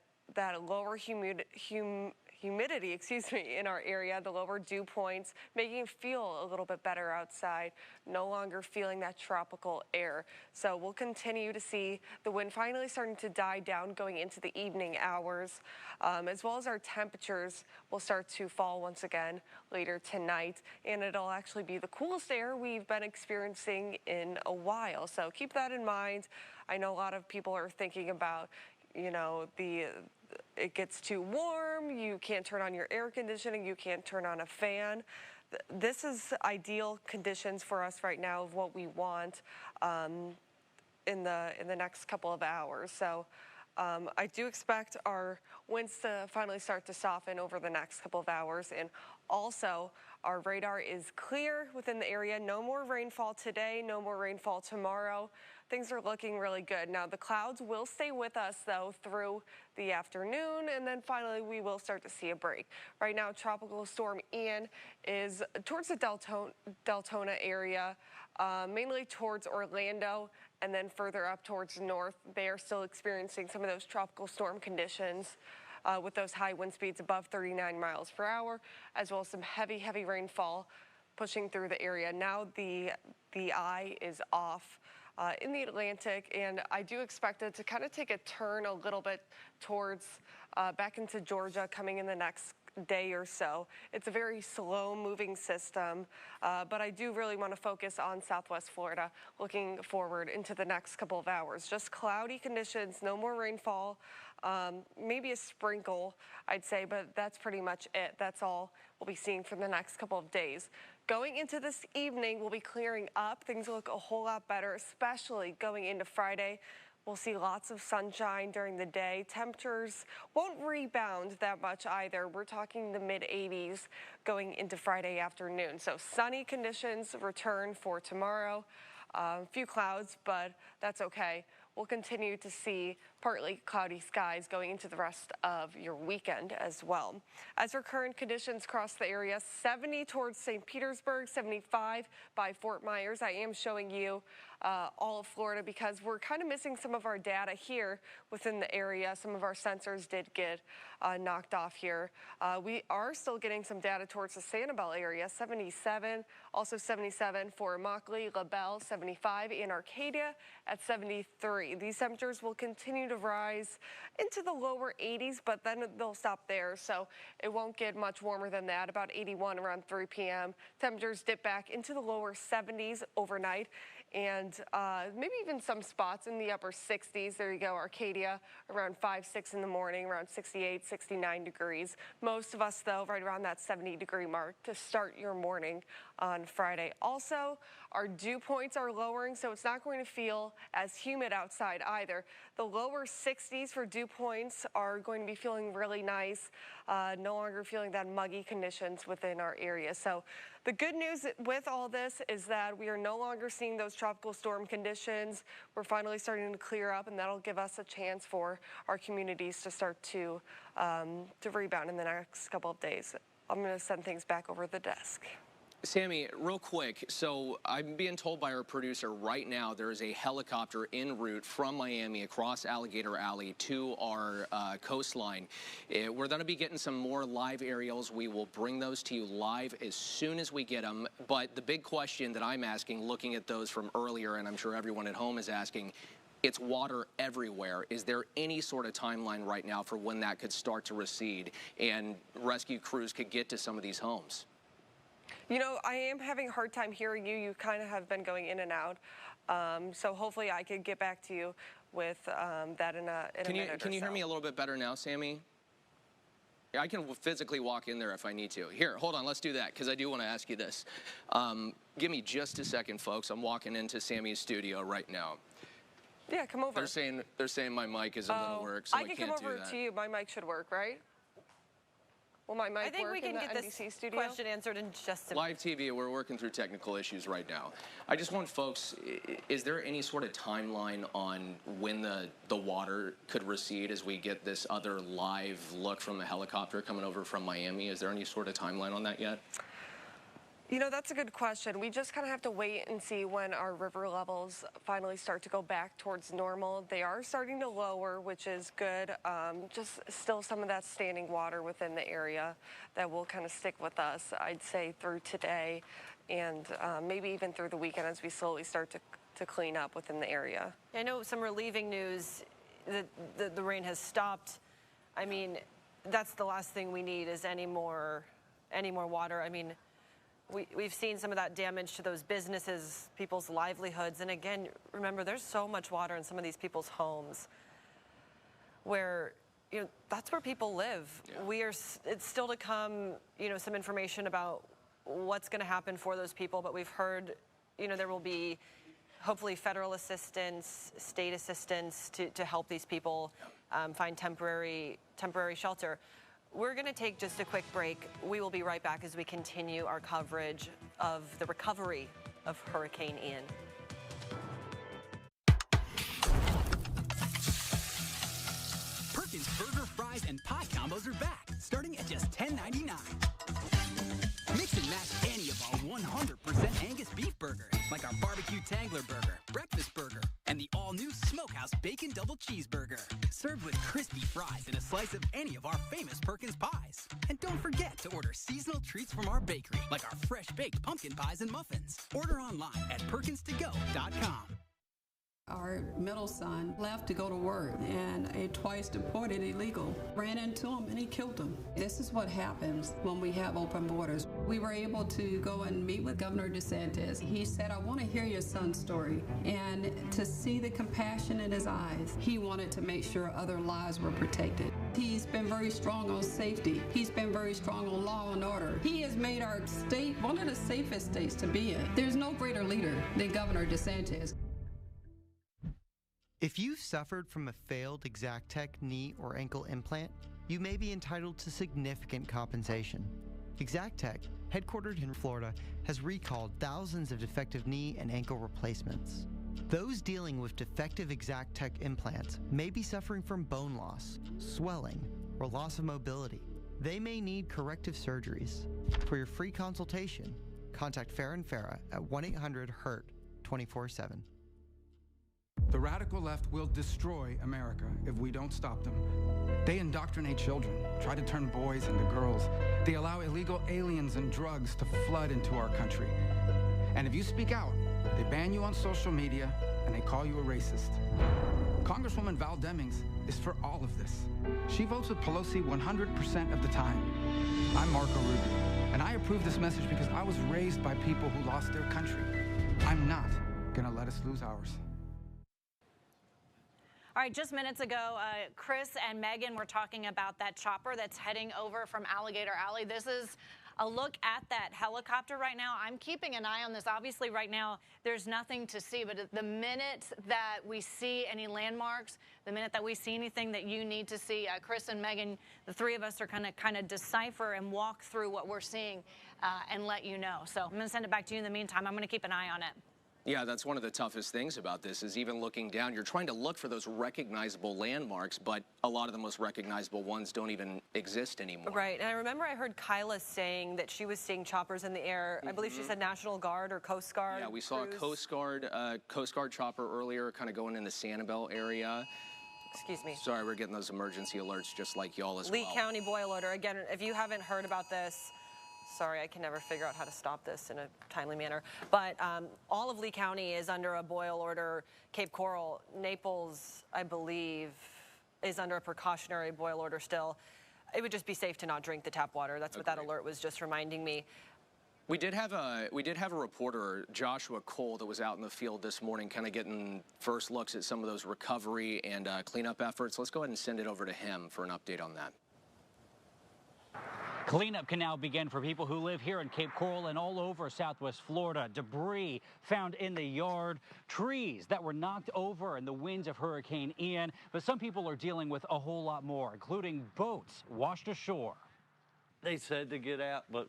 lower humidity, excuse me, in our area, the lower dew points, making it feel a little bit better outside, no longer feeling that tropical air. So we'll continue to see the wind finally starting to die down going into the evening hours, as well as our temperatures will start to fall once again later tonight, and it'll actually be the coolest air we've been experiencing in a while. So keep that in mind. I know a lot of people are thinking about, you know, it gets too warm, you can't turn on your air conditioning, you can't turn on a fan. This is ideal conditions for us right now of what we want in the next couple of hours. So I do expect our winds to finally start to soften over the next couple of hours, and also our radar is clear within the area. No more rainfall today, no more rainfall tomorrow. Things are looking really good. Now, the clouds will stay with us, though, through the afternoon, and then finally we will start to see a break. Right now, Tropical Storm Ian is towards the Deltona area, mainly towards Orlando, and then further up towards the north. They are still experiencing some of those tropical storm conditions with those high wind speeds above 39 miles per hour, as well as some heavy rainfall pushing through the area. Now the eye is off in the Atlantic, and I do expect it to kind of take a turn a little bit towards back into Georgia coming in the next day or so. It's a very slow moving system, but I do really want to focus on Southwest Florida looking forward into the next couple of hours. Just cloudy conditions, no more rainfall, maybe a sprinkle, I'd say, but that's pretty much it. That's all we'll be seeing for the next couple of days. Going into this evening, we'll be clearing up. Things will look a whole lot better, especially going into Friday. We'll see lots of sunshine during the day. Temperatures won't rebound that much either. We're talking the mid-80s going into Friday afternoon. So sunny conditions return for tomorrow. A few clouds, but that's okay. We'll continue to see partly cloudy skies going into the rest of your weekend as well. As for current conditions across the area, 70 towards St. Petersburg, 75 by Fort Myers. I am showing you all of Florida because we're kind of missing some of our data here within the area. Some of our sensors did get knocked off here. We are still getting some data towards the Sanibel area, 77, also 77 for Immokalee, LaBelle, 75, and Arcadia at 73. These temperatures will continue to rise into the lower 80s, but then they'll stop there, so it won't get much warmer than that. About 81 around 3 p.m. Temperatures dip back into the lower 70s overnight, and maybe even some spots in the upper 60s. There you go, Arcadia around 5, 6 in the morning, around 68, 69 degrees. Most of us, though, right around that 70-degree mark to start your morning on Friday. Also, our dew points are lowering, so it's not going to feel as humid outside either. The lower 60s for dew points are going to be feeling really nice, no longer feeling that muggy conditions within our area. So the good news with all this is that we are no longer seeing those tropical storm conditions. We're finally starting to clear up, and that'll give us a chance for our communities to start to rebound in the next couple of days. I'm going to send things back over the desk.
Sammy, real quick, so I'm being told by our producer right now there is a helicopter en route from Miami across Alligator Alley to our coastline. We're going to be getting some more live aerials. We will bring those to you live as soon as we get them. But the big question that I'm asking, looking at those from earlier, and I'm sure everyone at home is asking, it's water everywhere. Is there any sort of timeline right now for when that could start to recede and rescue crews could get to some of these homes?
You know, I am having a hard time hearing you. You kind of have been going in and out. So hopefully I could get back to you with that in a minute.
Can you hear me a little bit better now, Sammy? Yeah, I can physically walk in there if I need to. Here, hold on, let's do that, because I do want to ask you this. Give me just a second, folks. I'm walking into Sammy's studio right now.
Yeah, come over.
They're saying my mic isn't going to work, so I
can
can't
come
do
over
that.
to you. My mic should work, right? Will my mic
I think
work
we can
in the
get
NBC
this
studio?
question answered in just a
Live TV, we're working through technical issues right now. I just want folks, is there any sort of timeline on when the water could recede as we get this other live look from the helicopter coming over from Miami? Is there any sort of timeline on that yet?
You know, that's a good question. We just kind of have to wait and see when our river levels finally start to go back towards normal. They are starting to lower, which is good. Just still some of that standing water within the area that will kind of stick with us, I'd say, through today and maybe even through the weekend as we slowly start to clean up within the area.
I know some relieving news that the rain has stopped. I mean, that's the last thing we need is any more water. I mean, we've seen some of that damage to those businesses, people's livelihoods. And again, remember, there's so much water in some of these people's homes where, you know, that's where people live. Yeah. It's still to come, you know, some information about what's going to happen for those people. But we've heard, you know, there will be hopefully federal assistance, state assistance to help these people find temporary shelter. We're going to take just a quick break. We will be right back as we continue our coverage of the recovery of Hurricane Ian.
Perkins Burger, Fries, and Pie combos are back, starting at just $10.99. Mix and match any of our 100% Angus beef burgers, like our barbecue Tangler burger, breakfast burger, and the all-new Smokehouse Bacon Double Cheeseburger. Served with crispy fries and a slice of any of our famous Perkins pies. And don't forget to order seasonal treats from our bakery, like our fresh-baked pumpkin pies and muffins. Order online at perkinstogo.com.
Our middle son left to go to work, and a twice deported illegal ran into him and he killed him. This is what happens when we have open borders. We were able to go and meet with Governor DeSantis. He said, I want to hear your son's story. And to see the compassion in his eyes, he wanted to make sure other lives were protected. He's been very strong on safety. He's been very strong on law and order. He has made our state one of the safest states to be in. There's no greater leader than Governor DeSantis.
If you've suffered from a failed ExactTech knee or ankle implant, you may be entitled to significant compensation. ExactTech, headquartered in Florida, has recalled thousands of defective knee and ankle replacements. Those dealing with defective ExactTech implants may be suffering from bone loss, swelling, or loss of mobility. They may need corrective surgeries. For your free consultation, contact Farah & Farah at 1-800-HURT 24/7.
The radical left will destroy America if we don't stop them. They indoctrinate children, try to turn boys into girls. They allow illegal aliens and drugs to flood into our country. And if you speak out, they ban you on social media and they call you a racist. Congresswoman Val Demings is for all of this. She votes with Pelosi 100% of the time. I'm Marco Rubio, and I approve this message because I was raised by people who lost their country. I'm not gonna let us lose ours.
All right, just minutes ago, Chris and Megan were talking about that chopper that's heading over from Alligator Alley. This is a look at that helicopter right now. I'm keeping an eye on this. Obviously, right now, there's nothing to see, but the minute that we see any landmarks, the minute that we see anything that you need to see, Chris and Megan, the three of us are going to kind of decipher and walk through what we're seeing and let you know. So I'm going to send it back to you in the meantime. I'm going to keep an eye on it.
Yeah, that's one of the toughest things about this is even looking down, you're trying to look for those recognizable landmarks, but a lot of the most recognizable ones don't even exist anymore.
Right, and I remember I heard Kyla saying that she was seeing choppers in the air. I believe she said National Guard or Coast Guard.
Yeah, we saw a Coast Guard chopper earlier kind of going in the Sanibel area.
Excuse me.
Sorry, we're getting those emergency alerts just like y'all as well.
Lee County boil order. Again, if you haven't heard about this, sorry, I can never figure out how to stop this in a timely manner. But all of Lee County is under a boil order. Cape Coral, Naples, I believe, is under a precautionary boil order still. It would just be safe to not drink the tap water. That's what that alert was just reminding me.
We did have a reporter, Joshua Cole, that was out in the field this morning kind of getting first looks at some of those recovery and cleanup efforts. Let's go ahead and send it over to him for an update on that.
Cleanup can now begin for people who live here in Cape Coral and all over Southwest Florida. Debris found in the yard, trees that were knocked over in the winds of Hurricane Ian. But some people are dealing with a whole lot more, including boats washed ashore.
They said to get out, but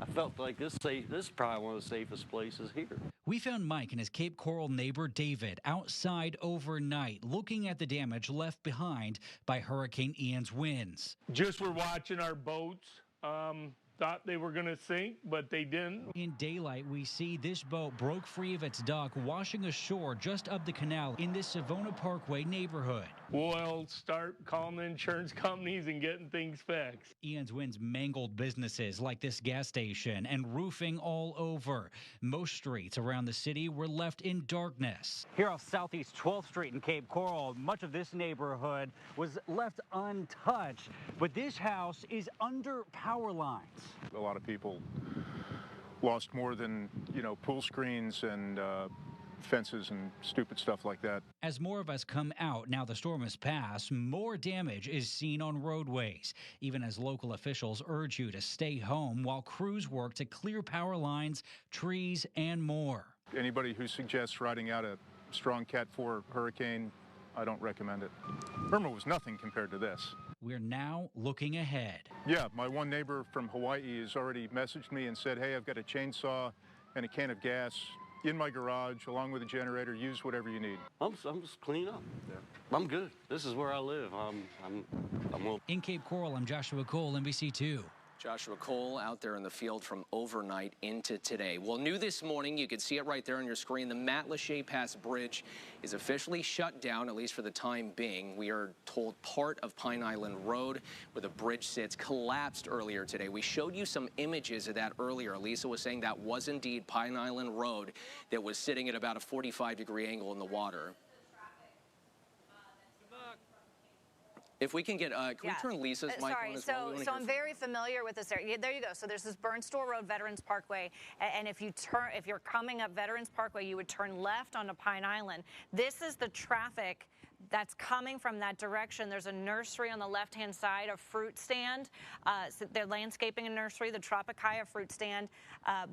I felt like this is probably one of the safest places here.
We found Mike and his Cape Coral neighbor David outside overnight, looking at the damage left behind by Hurricane Ian's winds.
Just were watching our boats. Thought they were going to sink, but they didn't.
In daylight, we see this boat broke free of its dock, washing ashore just up the canal in this Savona Parkway neighborhood.
We'll start calling the insurance companies and getting things fixed.
Ian's winds mangled businesses like this gas station and roofing all over. Most streets around the city were left in darkness. Here off Southeast 12th Street in Cape Coral, much of this neighborhood was left untouched, but this house is under power lines.
A lot of people lost more than, pool screens and fences and stupid stuff like that.
As more of us come out now the storm has passed, more damage is seen on roadways, even as local officials urge you to stay home while crews work to clear power lines, trees, and more.
Anybody who suggests riding out a strong Cat 4 hurricane, I don't recommend it. Irma was nothing compared to this.
We're now looking ahead.
Yeah, my one neighbor from Hawaii has already messaged me and said, hey, I've got a chainsaw and a can of gas in my garage along with a generator. Use whatever you need.
I'm just clean up. Yeah. I'm good. This is where I live. I'm
in Cape Coral, I'm Joshua Cole, NBC2.
Joshua Cole out there in the field from overnight into today. Well, new this morning, you can see it right there on your screen. The Matlacha Pass Bridge is officially shut down, at least for the time being. We are told part of Pine Island Road, where the bridge sits, collapsed earlier today. We showed you some images of that earlier. Lisa was saying that was indeed Pine Island Road that was sitting at about a 45-degree angle in the water. If we can get, can we turn Lisa's mic on as well?
So I'm very familiar with this area. There you go. So there's this Burnstall Road, Veterans Parkway, and if you're coming up Veterans Parkway, you would turn left onto Pine Island. This is the traffic that's coming from that direction. There's a nursery on the left-hand side, a fruit stand. So they're landscaping a nursery, the Tropicaya fruit stand.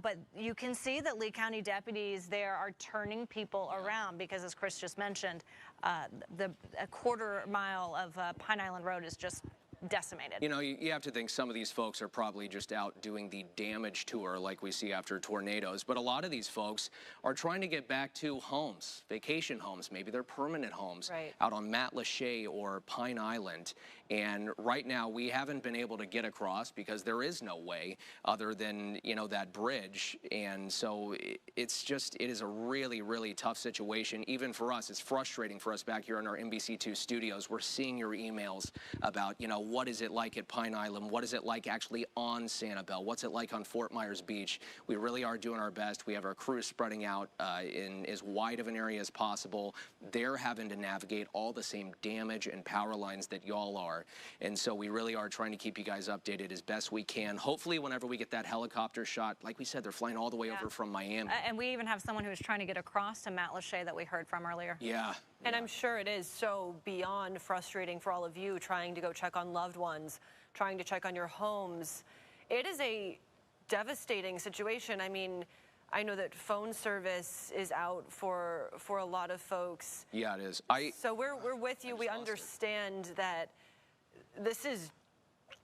But you can see that Lee County deputies there are turning people around because, as Chris just mentioned, a quarter mile of Pine Island Road is just decimated.
You have to think some of these folks are probably just out doing the damage tour like we see after tornadoes, but a lot of these folks are trying to get back to homes, vacation homes, maybe their permanent homes, out on Matlacha or Pine Island. And right now we haven't been able to get across because there is no way other than, that bridge. And so it is a really, really tough situation. Even for us, it's frustrating for us back here in our NBC2 studios. We're seeing your emails about, what is it like at Pine Island? What is it like actually on Sanibel? What's it like on Fort Myers Beach? We really are doing our best. We have our crews spreading out in as wide of an area as possible. They're having to navigate all the same damage and power lines that y'all are. And so we really are trying to keep you guys updated as best we can. Hopefully, whenever we get that helicopter shot, like we said, they're flying all the way over from Miami.
And we even have someone who was trying to get across to Matlacha that we heard from earlier.
Yeah.
And I'm sure it is so beyond frustrating for all of you trying to go check on loved ones, trying to check on your homes. It is a devastating situation. I mean, I know that phone service is out for a lot of folks.
Yeah, it is.
So we're with you. We understand that this is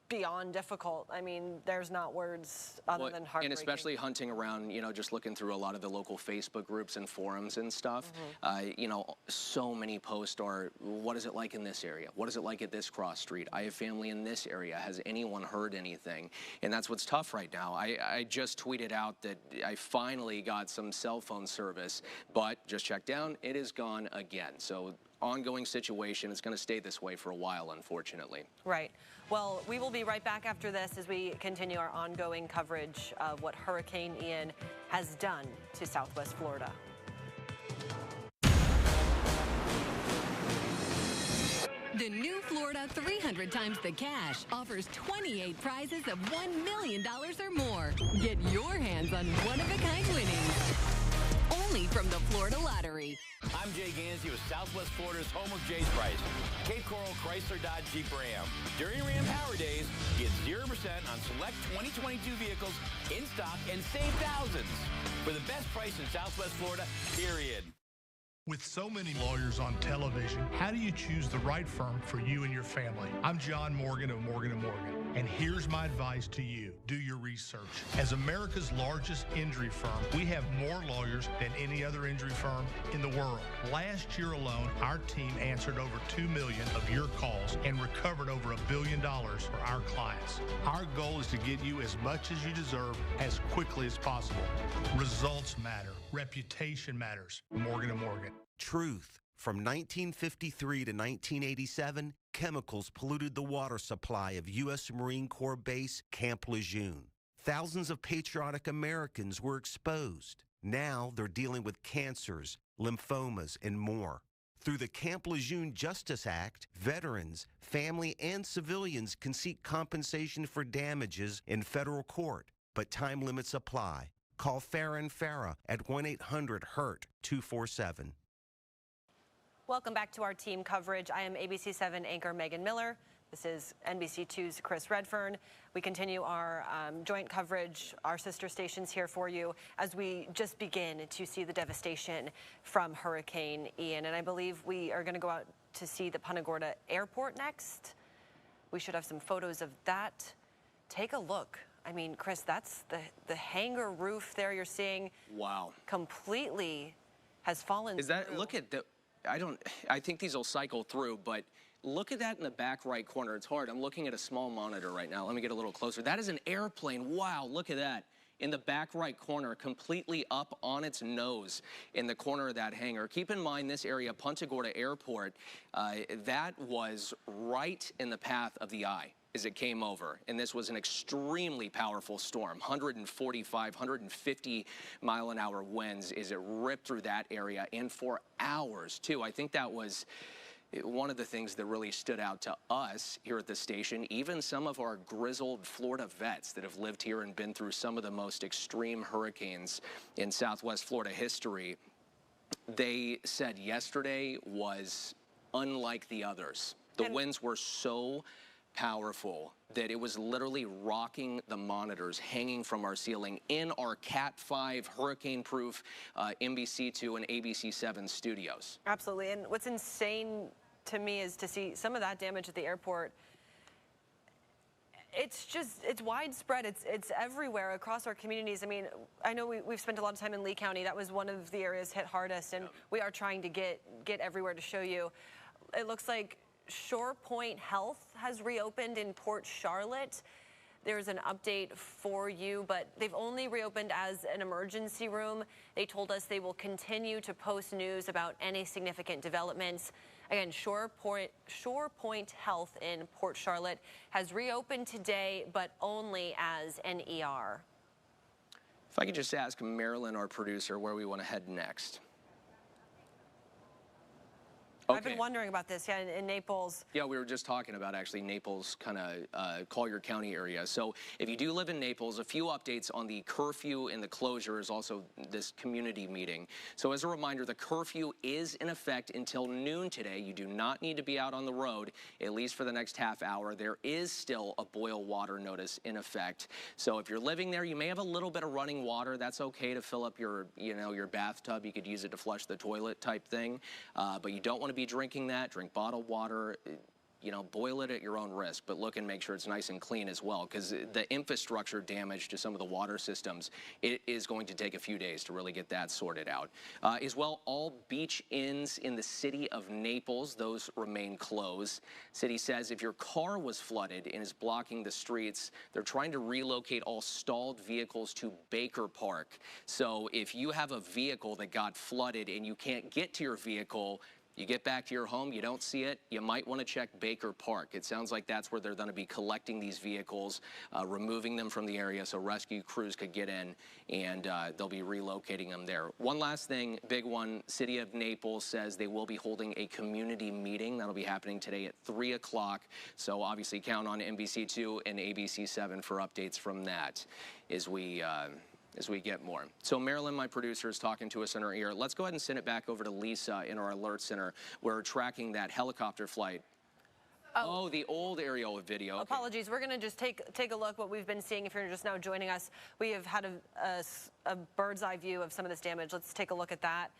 beyond difficult. I mean, there's not words other than heartbreaking.
And especially hunting around, just looking through a lot of the local Facebook groups and forums and stuff, so many posts are, what is it like in this area? What is it like at this cross street? I have family in this area. Has anyone heard anything? And that's what's tough right now. I just tweeted out that I finally got some cell phone service, but just checked down, it is gone again. So ongoing situation. It's going to stay this way for a while, unfortunately.
Right. Well, we will be right back after this as we continue our ongoing coverage of what Hurricane Ian has done to Southwest Florida.
The new Florida 300 times the cash offers 28 prizes of $1 million or more. Get your hands on one-of-a-kind winnings. Only from the Florida Lottery.
I'm Jay Gansey with Southwest Florida's home of Jay's Price, Cape Coral Chrysler Dodge Jeep Ram. During Ram Power Days,
Get 0% on select 2022 vehicles in stock and save thousands for the best price in Southwest Florida, period.
With so many lawyers on television, how do you choose the right firm for you and your family? I'm John Morgan of Morgan & Morgan, and here's my advice to you. Do your research. As America's largest injury firm, we have more lawyers than any other injury firm in the world. Last year alone, our team answered over 2 million of your calls and recovered over $1 billion for our clients. Our goal is to get you as much as you deserve as quickly as possible. Results matter. Reputation matters. Morgan & Morgan.
Truth. From 1953 to 1987, chemicals polluted the water supply of U.S. Marine Corps Base Camp Lejeune. Thousands of patriotic Americans were exposed. Now they're dealing with cancers, lymphomas, and more. Through the Camp Lejeune Justice Act, veterans, family, and civilians can seek compensation for damages in federal court, but time limits apply. Call Farah & Farah at 1-800-HURT-247.
Welcome back to our team coverage. I am ABC 7 anchor Megan Miller. This is NBC 2's Chris Redfern. We continue our joint coverage, our sister stations here for you as we just begin to see the devastation from Hurricane Ian. And I believe we are going to go out to see the Punta Gorda Airport next. We should have some photos of that. Take a look. I mean, Chris, that's the hangar roof there you're seeing.
Wow.
Completely has fallen
Is that,
through.
look at the, I think these will cycle through, but look at that in the back right corner. It's hard. I'm looking at a small monitor right now. Let me get a little closer. That is an airplane. Wow, look at that. In the back right corner, completely up on its nose in the corner of that hangar. Keep in mind this area, Punta Gorda Airport, that was right in the path of the eye as it came over. And this was an extremely powerful storm, 145, 150 mile an hour winds as it ripped through that area, and for hours too. I think that was one of the things that really stood out to us here at the station. Even some of our grizzled Florida vets that have lived here and been through some of the most extreme hurricanes in Southwest Florida history, they said yesterday was unlike the others. The winds were so powerful that it was literally rocking the monitors hanging from our ceiling in our Cat 5 hurricane-proof NBC2 and ABC 7 studios.
Absolutely. And what's insane to me is to see some of that damage at the airport. It's widespread. It's everywhere across our communities. I mean, I know we've spent a lot of time in Lee County. That was one of the areas hit hardest, and we are trying to get everywhere to show you. It looks like Shore Point Health has reopened in Port Charlotte. There's an update for you, but they've only reopened as an emergency room. They told us they will continue to post news about any significant developments. Again, Shore Point Health in Port Charlotte has reopened today, but only as an ER.
If I could just ask Marilyn, our producer, where we want to head next.
Okay. I've been wondering about this, yeah, in Naples.
Yeah, we were just talking about actually Naples, kind of Collier County area. So if you do live in Naples, a few updates on the curfew and the closures, also this community meeting. So as a reminder, the curfew is in effect until noon today. You do not need to be out on the road, at least for the next half hour. There is still a boil water notice in effect. So if you're living there, you may have a little bit of running water. That's okay to fill up your, your bathtub. You could use it to flush the toilet type thing, but you don't want to be drinking that. Drink bottled water, boil it at your own risk, but look and make sure it's nice and clean as well, because the infrastructure damage to some of the water systems, it is going to take a few days to really get that sorted out. As well, all beach inns in the city of Naples, those remain closed. City says if your car was flooded and is blocking the streets, they're trying to relocate all stalled vehicles to Baker Park. So if you have a vehicle that got flooded and you can't get to your vehicle, you get back to your home, you don't see it, you might want to check Baker Park. It sounds like that's where they're going to be collecting these vehicles, removing them from the area so rescue crews could get in, and they'll be relocating them there. One last thing, big one, City of Naples says they will be holding a community meeting. That'll be happening today at 3 o'clock. So obviously count on NBC2 and ABC 7 for updates from that as we get more. So Marilyn, my producer, is talking to us in her ear. Let's go ahead and send it back over to Lisa in our alert center. We're tracking that helicopter flight. Oh, the old aerial video. Okay.
Apologies. We're going to just take a look what we've been seeing. If you're just now joining us, we have had a bird's eye view of some of this damage. Let's take a look at that.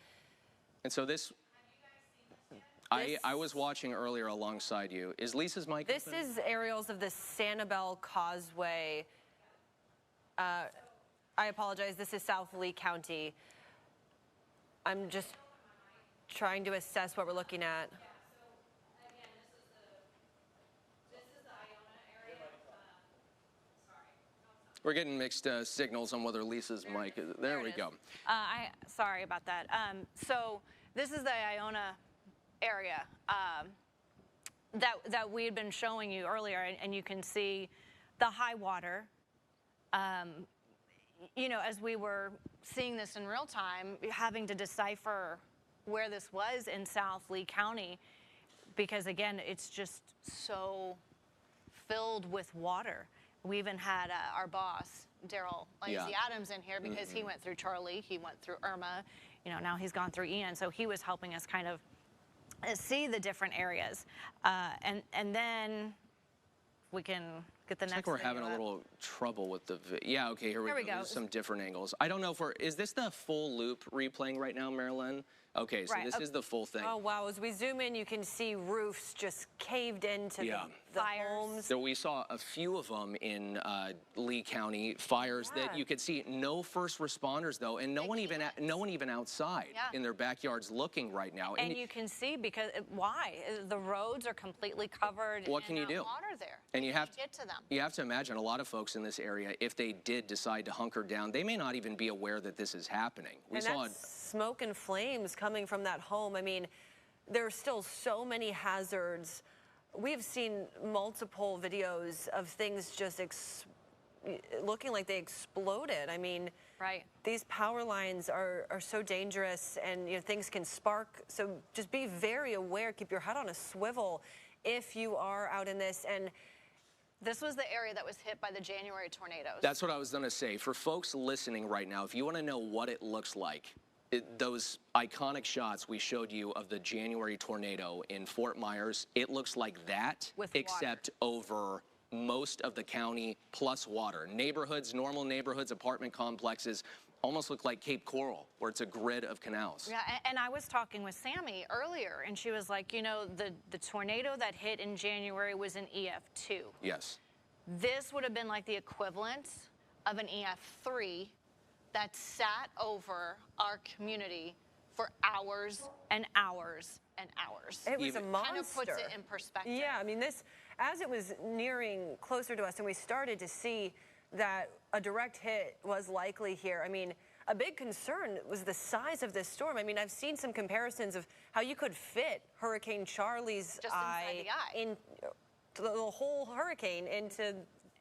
And so this, I was watching earlier alongside you. Is Lisa's mic
This
open?
is aerials of the Sanibel Causeway. I apologize. This is South Lee County. I'm just trying to assess what we're looking at.
We're getting mixed signals on whether Lisa's mic is. There we go.
Sorry about that. So this is the Iona area that we had been showing you earlier, and you can see the high water. You know, as we were seeing this in real time, having to decipher where this was in South Lee County, because again, it's just so filled with water. We even had our boss, Daryl Adams, in here because he went through Charlie, he went through Irma, you know, now he's gone through Ian, so he was helping us kind of see the different areas. And then we can get the next.
It's like we're having a little trouble with the. Yeah, okay, here we go. There's some different angles. I don't know if is this the full loop replaying right now, Marilyn? Okay, so this is the full thing.
Oh, wow. As we zoom in, you can see roofs just caved into the homes.
So we saw a few of them in Lee County, fires that you could see. No first responders, though, and no one even outside in their backyards looking right now.
And you can see because why? The roads are completely covered.
What can you do?
Water there.
And you have to
get to them.
You have to imagine a lot of folks in this area, if they did decide to hunker down, they may not even be aware that this is happening. We saw
smoke and flames coming from that home. I mean, there are still so many hazards. We've seen multiple videos of things just looking like they exploded. I mean, these power lines are so dangerous, and you know, things can spark. So just be very aware. Keep your head on a swivel if you are out in this. And
this was the area that was hit by the January tornadoes.
That's what I was going to say. For folks listening right now, if you want to know what it looks like, those iconic shots we showed you of the January tornado in Fort Myers, it looks like that, except over most of the county plus water. Neighborhoods, normal neighborhoods, apartment complexes, almost look like Cape Coral, where it's a grid of canals.
Yeah, and I was talking with Sammy earlier, and she was like, you know, the tornado that hit in January was an EF2.
Yes.
This would have been like the equivalent of an EF3 that sat over our community for hours and hours and hours.
It was a monster.
Kind of puts it in perspective.
Yeah, I mean, as it was nearing closer to us and we started to see that a direct hit was likely here, I mean, a big concern was the size of this storm. I mean, I've seen some comparisons of how you could fit Hurricane Charlie's eye in the whole hurricane into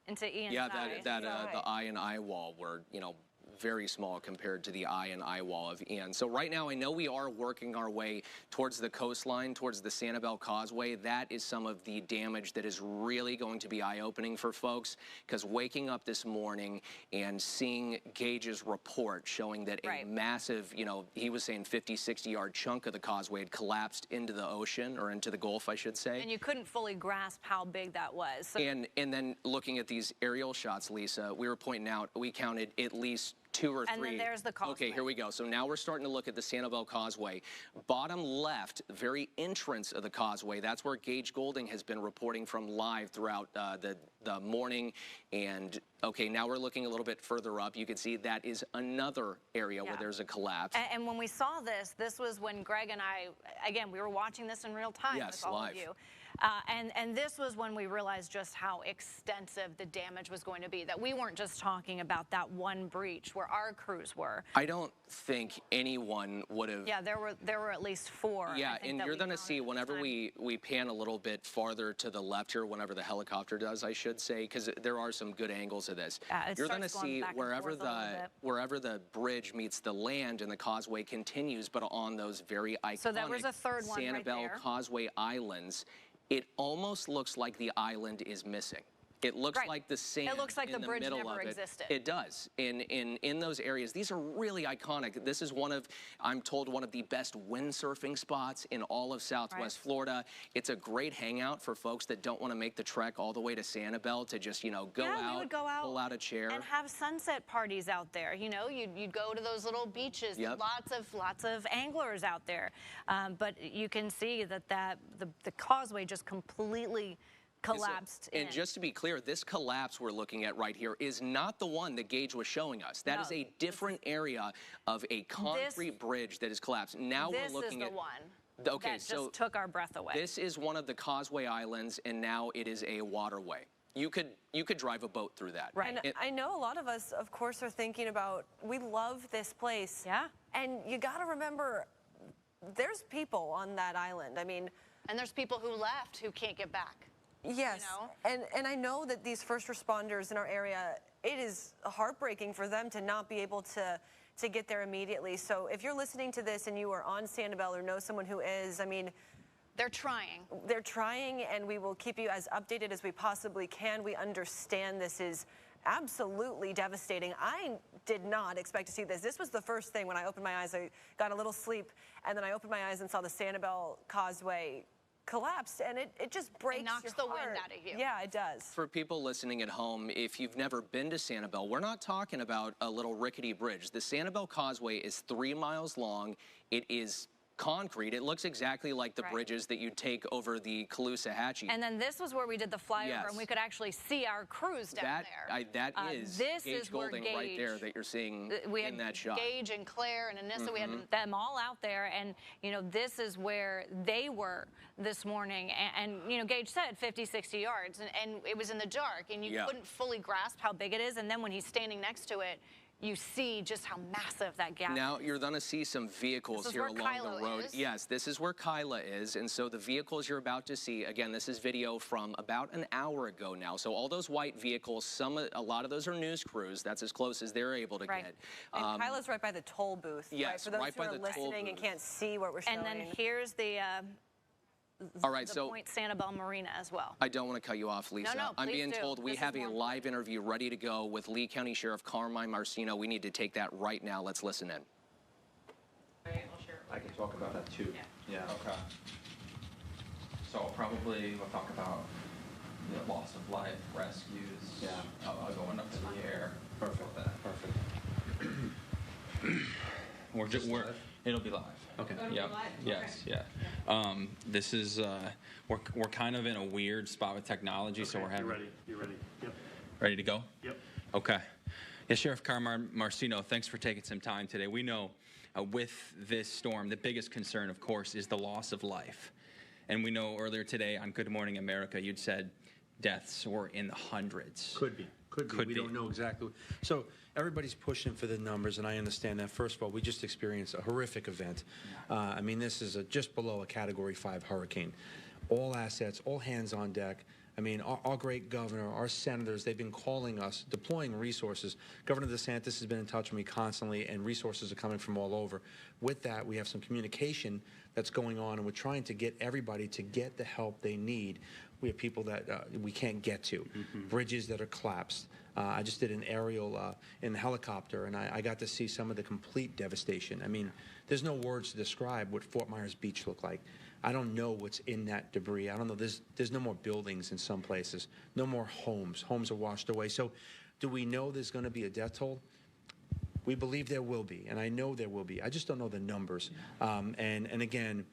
Ian's eye.
The eye and eye wall were, you know, very small compared to the eye and eye wall of Ian. So right now, I know we are working our way towards the coastline, towards the Sanibel Causeway. That is some of the damage that is really going to be eye-opening for folks, because waking up this morning and seeing Gage's report showing that a massive, you know, he was saying 50, 60-yard chunk of the causeway had collapsed into the ocean, or into the Gulf, I should say.
And you couldn't fully grasp how big that was. So
and then looking at these aerial shots, Lisa, we were pointing out, we counted at least 2 or 3.
And then there's the causeway.
Okay, here we go. So now we're starting to look at the Sanibel Causeway. Bottom left, very entrance of the causeway, that's where Gage Golding has been reporting from live throughout the morning. And okay, now we're looking a little bit further up. You can see that is another area where there's a collapse.
And when we saw this was when Greg and I, again, we were watching this in real time with all of you. And this was when we realized just how extensive the damage was going to be, that we weren't just talking about that one breach where our crews were.
I don't think anyone would have.
Yeah, there were at least 4.
Yeah, and you're going to see whenever we pan a little bit farther to the left here, whenever the helicopter does, I should say, because there are some good angles of this. You're going to see wherever the bridge meets the land and the causeway continues, but on those very iconic
so there was a third one
Sanibel
right there.
Causeway islands, it almost looks like the island is missing. It looks like the sand.
It looks like
in
the bridge
middle
never
of
existed.
It does. In those areas, these are really iconic. This is one of, I'm told, one of the best windsurfing spots in all of Southwest Florida. It's a great hangout for folks that don't want to make the trek all the way to Sanibel to just, you know, go
we would go out,
pull out a chair,
and have sunset parties out there. You know, you'd go to those little beaches.
Yep.
Lots of anglers out there. But you can see that the causeway just completely collapsed.
And just to be clear, this collapse we're looking at right here is not the one that Gage was showing us. That is a different area of a concrete bridge that is collapsed. Now we're looking at
this is the one.
Okay,
that
so
just took our breath away.
This is one of the causeway islands, and now it is a waterway. You could drive a boat through that.
Right. And I know a lot of us, of course, are thinking about, we love this place.
Yeah.
And you got to remember, there's people on that island. I mean,
and there's people who left who can't get back.
Yes, you know? and I know that these first responders in our area, it is heartbreaking for them to not be able to get there immediately. So if you're listening to this and you are on Sanibel or know someone who is, I mean,
they're trying.
They're trying, and we will keep you as updated as we possibly can. We understand this is absolutely devastating. I did not expect to see this. This was the first thing when I opened my eyes. I got a little sleep, and then I opened my eyes and saw the Sanibel Causeway collapsed, and it just breaks
It knocks
your
the wind
heart.
out of you.
Yeah, it does.
For people listening at home, if you've never been to Sanibel, we're not talking about a little rickety bridge. The Sanibel Causeway is 3 miles long. It is concrete. It looks exactly like the bridges that you'd take over the Caloosahatchee.
And then this was where we did the flyover, and we could actually see our crews down there.
That is
this
Gage
is where
Golding
Gage,
right there that you're seeing
we
in that shot.
Gage and Claire and Anissa, we had them all out there, and you know, this is where they were this morning. And you know, Gage said 50, 60 yards, and it was in the dark, and you couldn't fully grasp how big it is. And then when he's standing next to it, you see just how massive that gap is.
Now you're going to see some vehicles here along the road. Yes, this is where Kyla is, and so the vehicles you're about to see, again, this is video from about an hour ago now. So all those white vehicles, a lot of those are news crews. That's as close as they're able to get.
And Kyla's right by the toll booth.
Yes,
for those
right
who
by
are
the toll
listening and
booth.
can't see what we're showing.
And then here's the
all right,
the Point Sanibel Marina as well.
I don't want to cut you off, Lisa.
No,
I'm being
please do.
told we have a live interview ready to go with Lee County Sheriff Carmine Marcino. We need to take that right now. Let's listen in.
I can talk about that too. Yeah. Okay. So probably we'll talk about the loss of life, rescues. Yeah. Going up to the air. Perfect. It'll be live. Okay. Yep. Yes. Yeah. This is we're kind of in a weird spot with technology, so we're having.
You're ready. Yep.
Ready to go?
Yep.
Okay. Yeah, Sheriff Carmine Marcino, thanks for taking some time today. We know with this storm, the biggest concern, of course, is the loss of life. And we know earlier today on Good Morning America, you'd said deaths were in the hundreds.
Could be. We don't know exactly. So everybody's pushing for the numbers, and I understand that. First of all, we just experienced a horrific event. I mean, this is just below a Category 5 hurricane. All assets, all hands on deck. I mean, our great governor, our senators, they've been calling us, deploying resources. Governor DeSantis has been in touch with me constantly, and resources are coming from all over. With that, we have some communication that's going on, and we're trying to get everybody to get the help they need. We have people that we can't get to, bridges that are collapsed. I just did an aerial in the helicopter, and I got to see some of the complete devastation. I mean, there's no words to describe what Fort Myers Beach looked like. I don't know what's in that debris. I don't know. There's no more buildings in some places. No more homes. Homes are washed away. So do we know there's going to be a death toll? We believe there will be, and I know there will be. I just don't know the numbers. And again,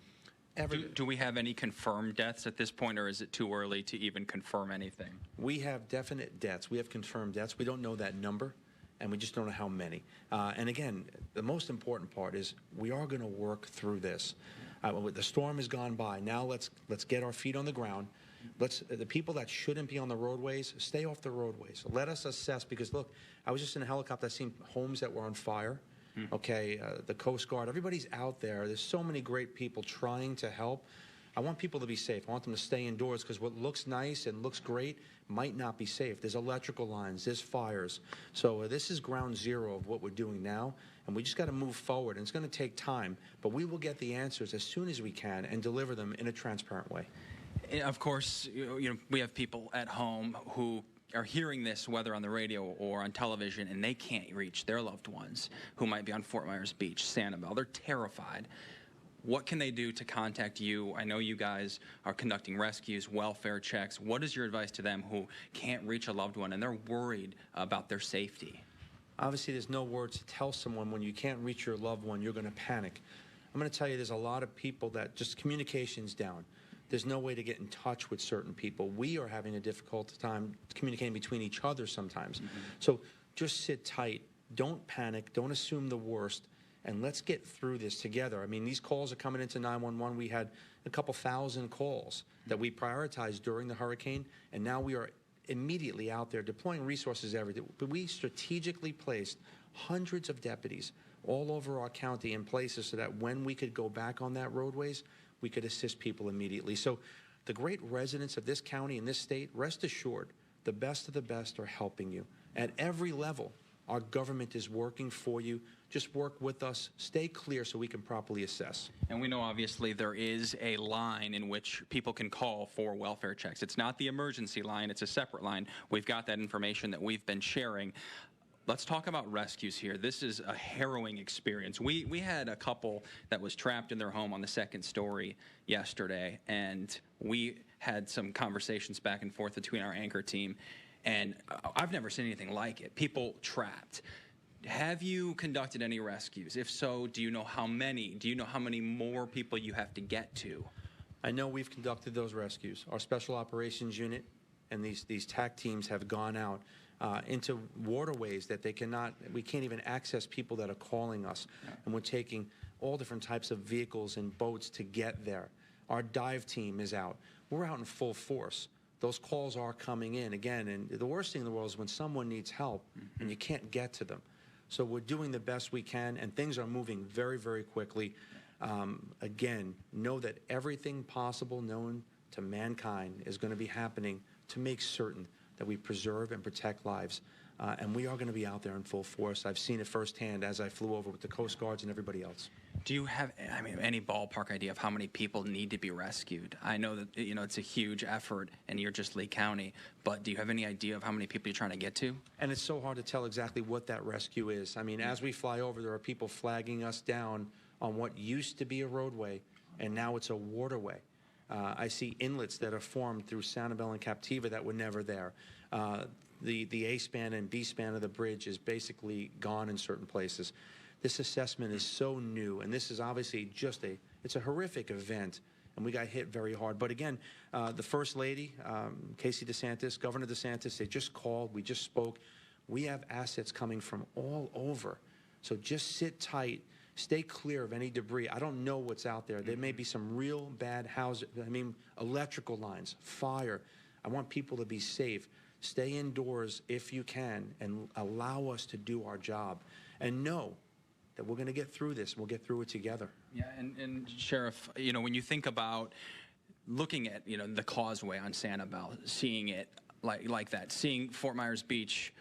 do we have any confirmed deaths at this point, or is it too early to even confirm anything?
We have definite deaths. We have confirmed deaths. We don't know that number, and we just don't know how many. And again, the most important part is we are going to work through this. The storm has gone by. Now let's get our feet on the ground. The people that shouldn't be on the roadways, stay off the roadways. Let us assess, because look, I was just in a helicopter. I've seen homes that were on fire. Okay, the Coast Guard, everybody's out there. There's so many great people trying to help. I want people to be safe. I want them to stay indoors, because what looks nice and looks great might not be safe. There's electrical lines, there's fires. So this is ground zero of what we're doing now, and we just got to move forward. And it's going to take time, but we will get the answers as soon as we can and deliver them in a transparent way.
Of course, we have people at home who are hearing this, whether on the radio or on television, and they can't reach their loved ones who might be on Fort Myers Beach, Sanibel. They're terrified. What can they do to contact you? I know you guys are conducting rescues, welfare checks. What is your advice to them who can't reach a loved one and they're worried about their safety?
Obviously, there's no words to tell someone when you can't reach your loved one, you're going to panic. I'm going to tell you there's a lot of people that just communication's down. There's no way to get in touch with certain people. We are having a difficult time communicating between each other sometimes. So just sit tight. Don't panic. Don't assume the worst. And let's get through this together. I mean, these calls are coming into 911. We had a couple thousand calls that we prioritized during the hurricane, and now we are immediately out there deploying resources everywhere. But we strategically placed hundreds of deputies all over our county in places so that when we could go back on that roadways, we could assist people immediately. So the great residents of this county and this state, rest assured, the best of the best are helping you. At every level, our government is working for you. Just work with us. Stay clear so we can properly assess.
And we know, obviously, there is a line in which people can call for welfare checks. It's not the emergency line. It's a separate line. We've got that information that we've been sharing. Let's talk about rescues here. This is a harrowing experience. We had a couple that was trapped in their home on the second story yesterday, and we had some conversations back and forth between our anchor team, and I've never seen anything like it. People trapped. Have you conducted any rescues? If so, do you know how many? Do you know how many more people you have to get to?
I know we've conducted those rescues. Our Special Operations Unit and these TAC teams have gone out into waterways that we can't even access people that are calling us. And we're taking all different types of vehicles and boats to get there. Our dive team is out. We're out in full force. Those calls are coming in again. And the worst thing in the world is when someone needs help and you can't get to them. So we're doing the best we can, and things are moving very, very quickly. Again, know that everything possible known to mankind is going to be happening to make certain that we preserve and protect lives. And we are going to be out there in full force. I've seen it firsthand as I flew over with the Coast Guards and everybody else.
Do you have, any ballpark idea of how many people need to be rescued? I know that, it's a huge effort, and you're just Lee County, but do you have any idea of how many people you're trying to get to?
And it's so hard to tell exactly what that rescue is. I mean, as we fly over, there are people flagging us down on what used to be a roadway, and now it's a waterway. I see inlets that are formed through Sanibel and Captiva that were never there. The A-span and B-span of the bridge is basically gone in certain places. This assessment is so new, and this is obviously it's a horrific event, and we got hit very hard. But again, the First Lady, Casey DeSantis, Governor DeSantis, they just called, we just spoke. We have assets coming from all over. So just sit tight, stay clear of any debris. I don't know what's out there. There may be some real bad electrical lines, fire. I want people to be safe. Stay indoors if you can and allow us to do our job. And know that we're going to get through this. We'll get through it together.
Yeah, and Sheriff, when you think about looking at, the causeway on Sanibel, seeing it like that, seeing Fort Myers Beach,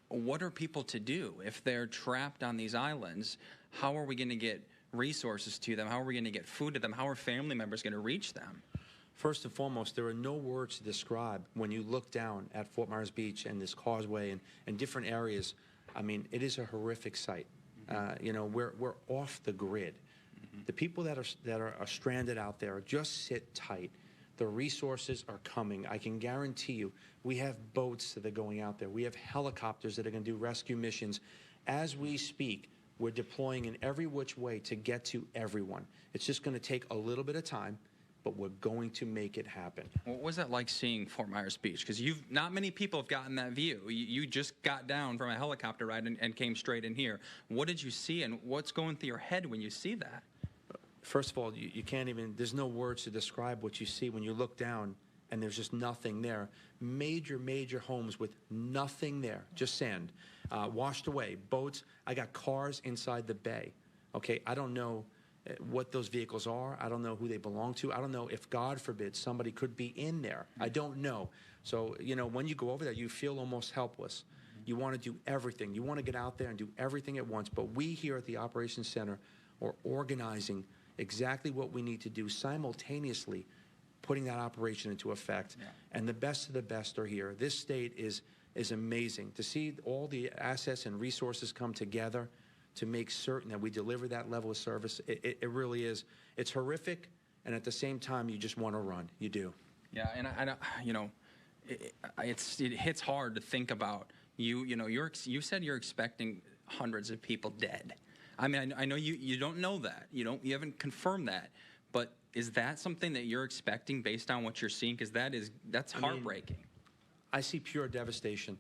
what are people to do if they're trapped on these islands? How are we going to get resources to them? How are we going to get food to them? How are family members going to reach them?
First and foremost, there are no words to describe when you look down at Fort Myers Beach and this causeway and different areas. I mean, it is a horrific sight. We're off the grid. The people that are stranded out there, just sit tight. The resources are coming. I can guarantee you, we have boats that are going out there. We have helicopters that are going to do rescue missions. As we speak, we're deploying in every which way to get to everyone. It's just going to take a little bit of time, but we're going to make it happen.
What was that like seeing Fort Myers Beach? Because not many people have gotten that view. You just got down from a helicopter ride and came straight in here. What did you see, and what's going through your head when you see that?
First of all, you can't even, there's no words to describe what you see when you look down and there's just nothing there. Major homes with nothing there, just sand, washed away, boats. I got cars inside the bay. Okay, I don't know what those vehicles are. I don't know who they belong to. I don't know if, God forbid, somebody could be in there. I don't know. So, when you go over there, you feel almost helpless. You want to do everything. You want to get out there and do everything at once. But we here at the Operations Center are organizing exactly what we need to do simultaneously putting that operation into effect. And the best of the best are here. This state is amazing. To see all the assets and resources come together to make certain that we deliver that level of service, it really is. It's horrific, and at the same time, you just want to run. You do.
Yeah, and I you know, it hits hard to think about. You said you're expecting hundreds of people dead. I mean, I know you don't know that. You haven't confirmed that. But is that something that you're expecting based on what you're seeing? Because that's heartbreaking.
I see pure devastation,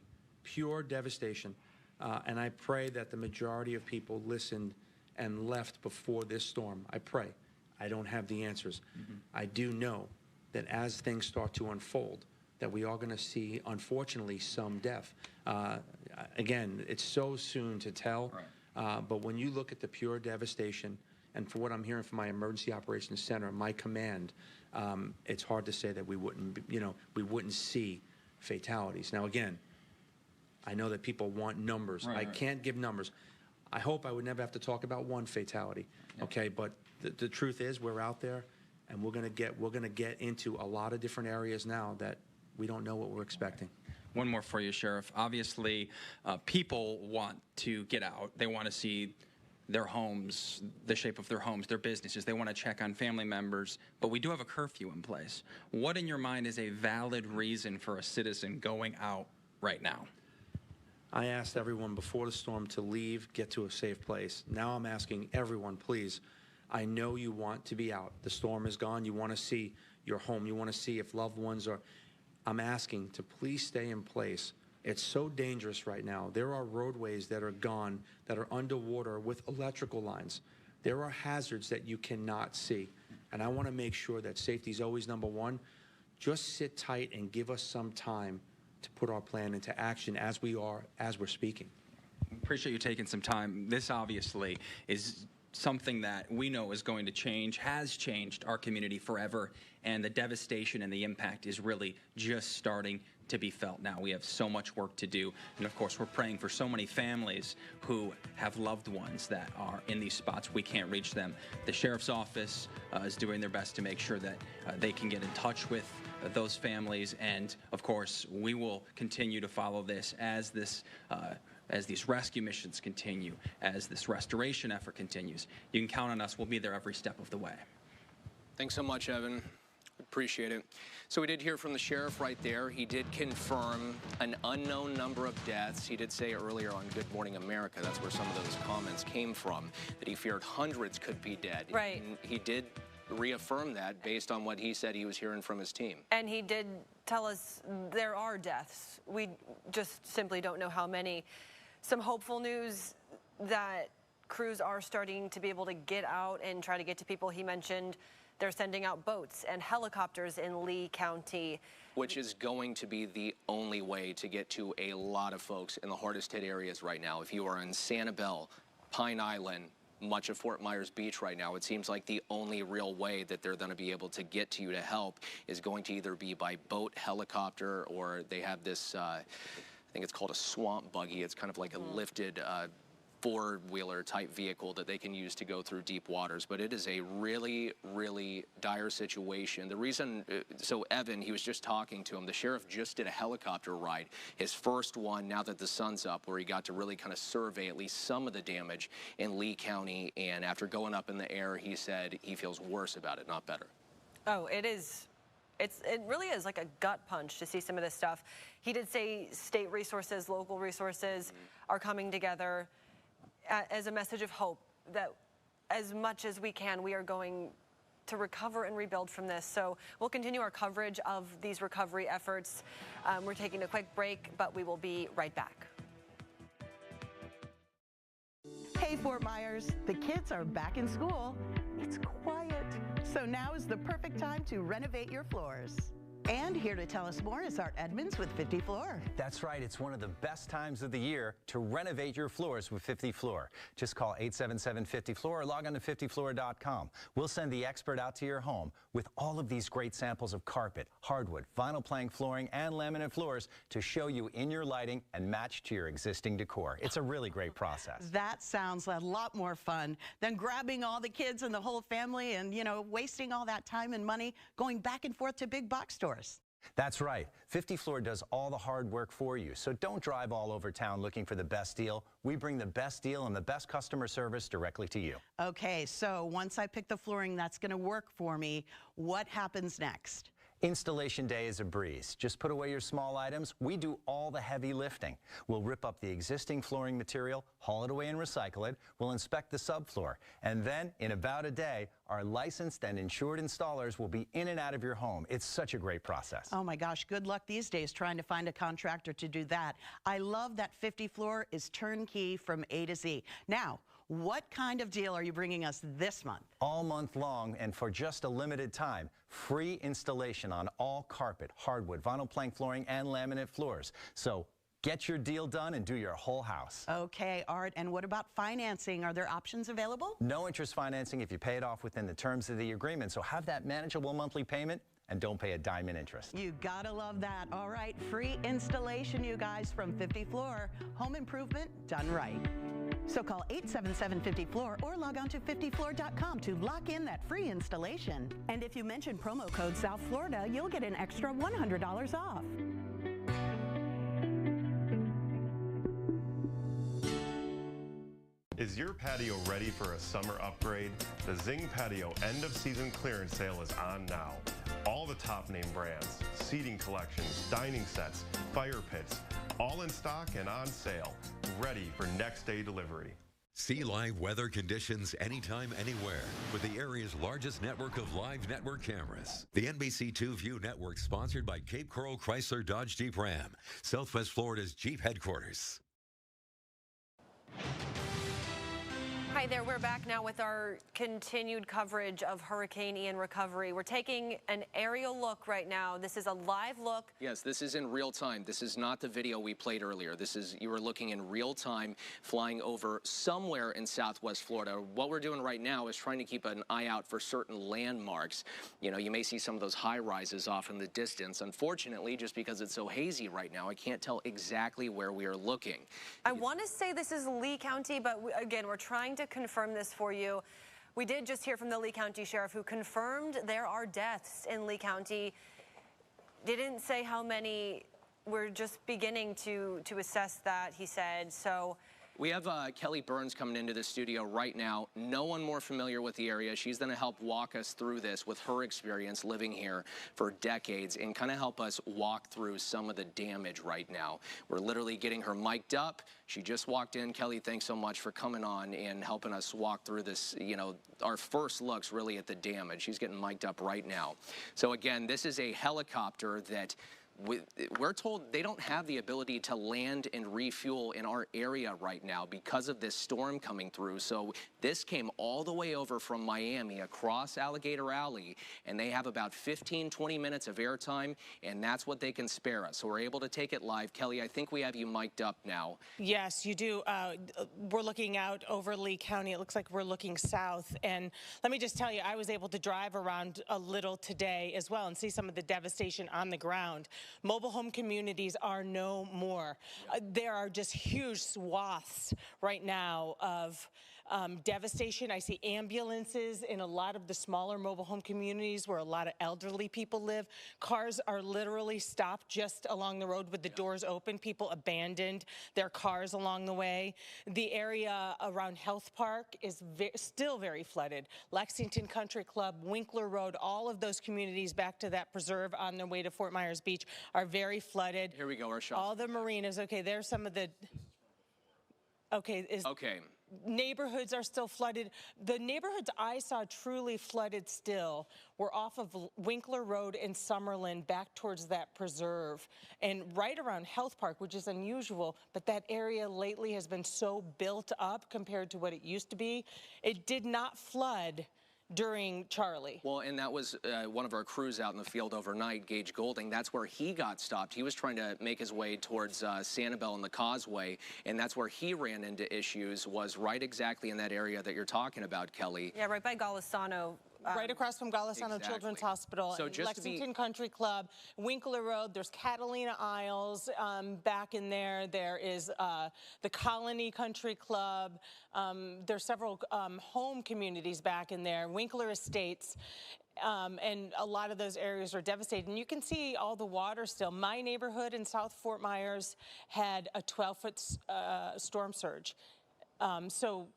and I pray that the majority of people listened and left before this storm. I pray. I don't have the answers. I do know that as things start to unfold, that we are going to see, unfortunately, some death. Again, it's so soon to tell, but when you look at the pure devastation, and for what I'm hearing from my emergency operations center, my command, it's hard to say that we wouldn't see fatalities. Now, again, I know that people want numbers. I can't give numbers. I hope I would never have to talk about one fatality. Okay, but the truth is, we're out there, and we're going to get into a lot of different areas now that we don't know what we're expecting.
One more for you, Sheriff. Obviously, people want to get out. They want to see their homes, the shape of their homes, their businesses. They want to check on family members, but we do have a curfew in place. What in your mind is a valid reason for a citizen going out right now?
I asked everyone before the storm to leave, get to a safe place. Now I'm asking everyone, please, I know you want to be out. The storm is gone. You want to see your home. You want to see if loved ones are. I'm asking to please stay in place. It's so dangerous right now. There are roadways that are gone, that are underwater with electrical lines. There are hazards that you cannot see. And I want to make sure that safety is always number one. Just sit tight and give us some time to put our plan into action as we're speaking.
Appreciate you taking some time. This obviously is something that we know is going to change, has changed our community forever, and the devastation and the impact is really just starting to be felt now. We have so much work to do, and of course we're praying for so many families who have loved ones that are in these spots. We can't reach them. The Sheriff's Office is doing their best to make sure that they can get in touch with those families, and of course we will continue to follow this as these rescue missions continue, as this restoration effort continues. You can count on us. We'll be there every step of the way.
Thanks so much, Evan. Appreciate it. So we did hear from the sheriff right there. He did confirm an unknown number of deaths. He did say earlier on Good Morning America, that's where some of those comments came from, that he feared hundreds could be dead.
Right.
And he did reaffirm that based on what he said he was hearing from his team.
And he did tell us there are deaths. We just simply don't know how many. Some hopeful news that crews are starting to be able to get out and try to get to people. He mentioned they're sending out boats and helicopters in Lee County.
Which is going to be the only way to get to a lot of folks in the hardest hit areas right now. If you are in Sanibel, Pine Island, much of Fort Myers Beach right now, it seems like the only real way that they're going to be able to get to you to help is going to either be by boat, helicopter, or they have this, I think it's called a swamp buggy. It's kind of like a lifted four-wheeler type vehicle that they can use to go through deep waters. But it is a really, really dire situation. The reason, so Evan, he was just talking to him. The sheriff just did a helicopter ride, his first one now that the sun's up, where he got to really kind of survey at least some of the damage in Lee County. And after going up in the air, he said he feels worse about it, not better.
Oh, it is. It really is like a gut punch to see some of this stuff. He did say state resources, local resources are coming together as a message of hope that as much as we can, we are going to recover and rebuild from this. So we'll continue our coverage of these recovery efforts. We're taking a quick break, but we will be right back.
Hey, Fort Myers, the kids are back in school. It's quiet, so now is the perfect time to renovate your floors. And here to tell us more is Art Edmonds with 50 Floor.
That's right. It's one of the best times of the year to renovate your floors with 50 Floor. Just call 877-50-FLOOR or log on to 50floor.com. We'll send the expert out to your home with all of these great samples of carpet, hardwood, vinyl plank flooring, and laminate floors to show you in your lighting and match to your existing decor. It's a really great process.
That sounds a lot more fun than grabbing all the kids and the whole family and, you know, wasting all that time and money going back and forth to big box stores.
That's right. 50 Floor does all the hard work for you, so don't drive all over town looking for the best deal. We bring the best deal and the best customer service directly to you.
Okay, so once I pick the flooring that's going to work for me, what happens next?
Installation day is a breeze. Just put away your small items. We do all the heavy lifting. We'll rip up the existing flooring material, haul it away and recycle it. We'll inspect the subfloor. And then, in about a day, our licensed and insured installers will be in and out of your home. It's such a great process.
Oh my gosh, good luck these days trying to find a contractor to do that. I love that 50 Floor is turnkey from A to Z. Now, what kind of deal are you bringing us this month?
All month long and for just a limited time, free installation on all carpet, hardwood, vinyl plank flooring, and laminate floors. So get your deal done and do your whole house.
Okay, Art, and what about financing? Are there options available?
No interest financing if you pay it off within the terms of the agreement. So have that manageable monthly payment and don't pay a dime in interest.
You gotta love that. All right, free installation, you guys, from 50 Floor. Home improvement done right. So call 877-50-FLOOR or log on to 50floor.com to lock in that free installation. And if you mention promo code South Florida, you'll get an extra $100 off.
Is your patio ready for a summer upgrade? The Zing Patio end of season clearance sale is on now. All the top name brands, seating collections, dining sets, fire pits, all in stock and on sale, ready for next day delivery.
See live weather conditions anytime, anywhere with the area's largest network of live network cameras. The NBC2 View Network, sponsored by Cape Coral Chrysler Dodge Jeep Ram, Southwest Florida's Jeep headquarters.
Hi there, we're back now with our continued coverage of Hurricane Ian recovery. We're taking an aerial look right now. This is a live look.
Yes, this is in real time. This is not the video we played earlier. This is, you were looking in real time, flying over somewhere in Southwest Florida. What we're doing right now is trying to keep an eye out for certain landmarks. You know, you may see some of those high rises off in the distance. Unfortunately, just because it's so hazy right now, I can't tell exactly where we are looking.
I want to say this is Lee County, but again, we're trying to confirm this for you. We did just hear from the Lee County Sheriff, who confirmed there are deaths in Lee County. Didn't say how many. We're just beginning to assess that, he said. So
we have Kelly Burns coming into the studio right now. No one more familiar with the area. She's going to help walk us through this with her experience living here for decades and kind of help us walk through some of the damage right now. We're literally getting her mic'd up. She just walked in. Kelly, thanks so much for coming on and helping us walk through this, you know, our first looks really at the damage. She's getting mic'd up right now. So again, this is a helicopter that we're told they don't have the ability to land and refuel in our area right now because of this storm coming through. So this came all the way over from Miami across Alligator Alley, and they have about 15-20 minutes of airtime, and that's what they can spare us. So we're able to take it live. Kelly, I think we have you mic'd up now.
Yes, you do. We're looking out over Lee County. It looks like we're looking south. And let me just tell you, I was able to drive around a little today as well and see some of the devastation on the ground. Mobile home communities are no more. There are just huge swaths right now of devastation. I see ambulances in a lot of the smaller mobile home communities where a lot of elderly people live. Cars are literally stopped just along the road with the doors open. People abandoned their cars along the way. The area around Health Park is still very flooded. Lexington Country Club, Winkler Road, all of those communities back to that preserve on their way to Fort Myers Beach are very flooded.
Here we go, our shot.
All the marinas. Okay, there's some of the... Okay.
Okay.
Neighborhoods are still flooded. The neighborhoods I saw truly flooded still were off of Winkler Road in Summerlin back towards that preserve and right around Health Park, which is unusual, but that area lately has been so built up compared to what it used to be. It did not flood during Charlie.
Well, and that was one of our crews out in the field overnight, Gage Golding. That's where he got stopped. He was trying to make his way towards Sanibel and the Causeway, and that's where he ran into issues, was right exactly in that area that you're talking about, Kelly.
Yeah, right by Golisano.
Right across from Golisano Children's Hospital,
So
and
just
Lexington Country Club, Winkler Road. There's Catalina Isles back in there. There is the Colony Country Club. There's several home communities back in there. Winkler Estates. And a lot of those areas are devastated. And you can see all the water still. My neighborhood in South Fort Myers had a 12-foot storm surge. So,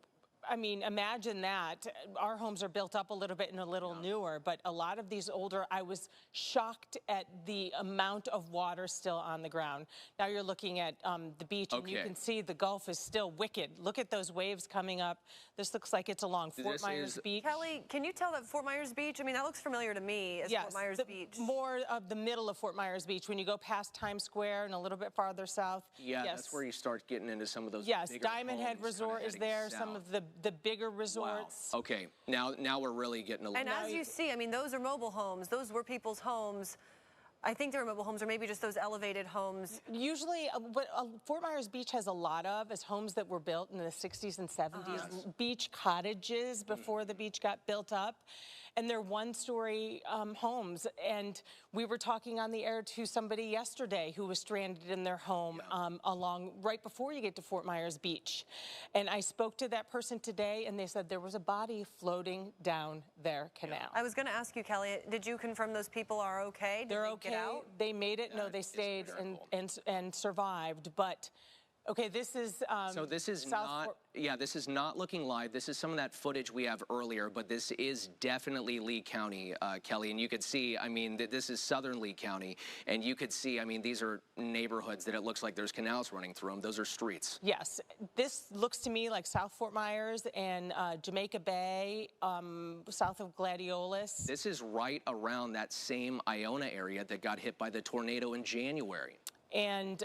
I mean, imagine that. Our homes are built up a little bit and a little newer, but a lot of these older, I was shocked at the amount of water still on the ground. Now you're looking at the beach, and you can see the Gulf is still wicked. Look at those waves coming up. This looks like it's along Fort Myers Beach.
Kelly, can you tell that Fort Myers Beach? I mean, that looks familiar to me as Fort Myers Beach.
More of the middle of Fort Myers Beach, when you go past Times Square and a little bit farther south.
Yeah, that's where you start getting into some of those bigger
Diamond Head
homes
Resort is there,
south.
some of the bigger resorts.
Wow. Okay, now we're really getting a little.
And as you see, I mean, those are mobile homes. Those were people's homes. I think they're mobile homes, or maybe just those elevated homes.
Usually, what Fort Myers Beach has a lot of is homes that were built in the 60s and 70s, beach cottages before the beach got built up. And they're one-story homes. And we were talking on the air to somebody yesterday who was stranded in their home right before you get to Fort Myers Beach. And I spoke to that person today, and they said there was a body floating down their canal.
I was going to ask you, Kelly, did you confirm those people are okay?
They're okay. Get out? They made it. No, they stayed and survived. But okay, this is
so this is this is not looking live. This is some of that footage we have earlier, but this is definitely Lee County, Kelly. And you could see, I mean, this is southern Lee County, and you could see, I mean, these are neighborhoods that it looks like there's canals running through them. Those are streets.
Yes, this looks to me like South Fort Myers and Jamaica Bay, south of Gladiolus.
This is right around that same Iona area that got hit by the tornado in January.
And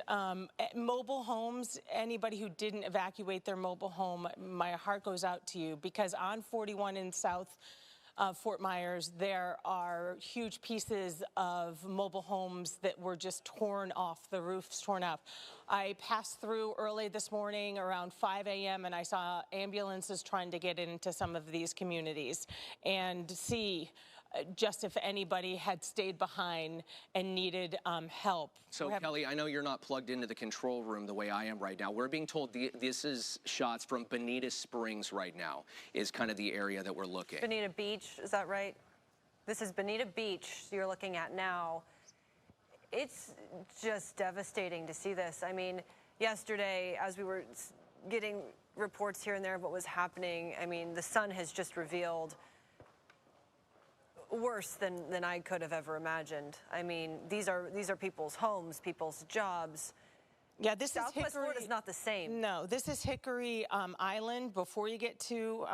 mobile homes, anybody who didn't evacuate their mobile home, my heart goes out to you, because on 41 in South Fort Myers, there are huge pieces of mobile homes that were just torn off, the roofs torn off. I passed through early this morning around 5 a.m. and I saw ambulances trying to get into some of these communities and see just if anybody had stayed behind and needed help.
So, Kelly, I know you're not plugged into the control room the way I am right now. We're being told this is shots from Bonita Springs right now, is kind of the area that we're looking.
Bonita Beach, is that right? This is Bonita Beach you're looking at now. It's just devastating to see this. I mean, yesterday, as we were getting reports here and there of what was happening, I mean, the sun has just revealed worse than I could have ever imagined. I mean, these are people's homes, people's jobs.
Yeah, this
Southwest
is Hickory.
Florida's not the same.
No, this is Hickory Island before you get to,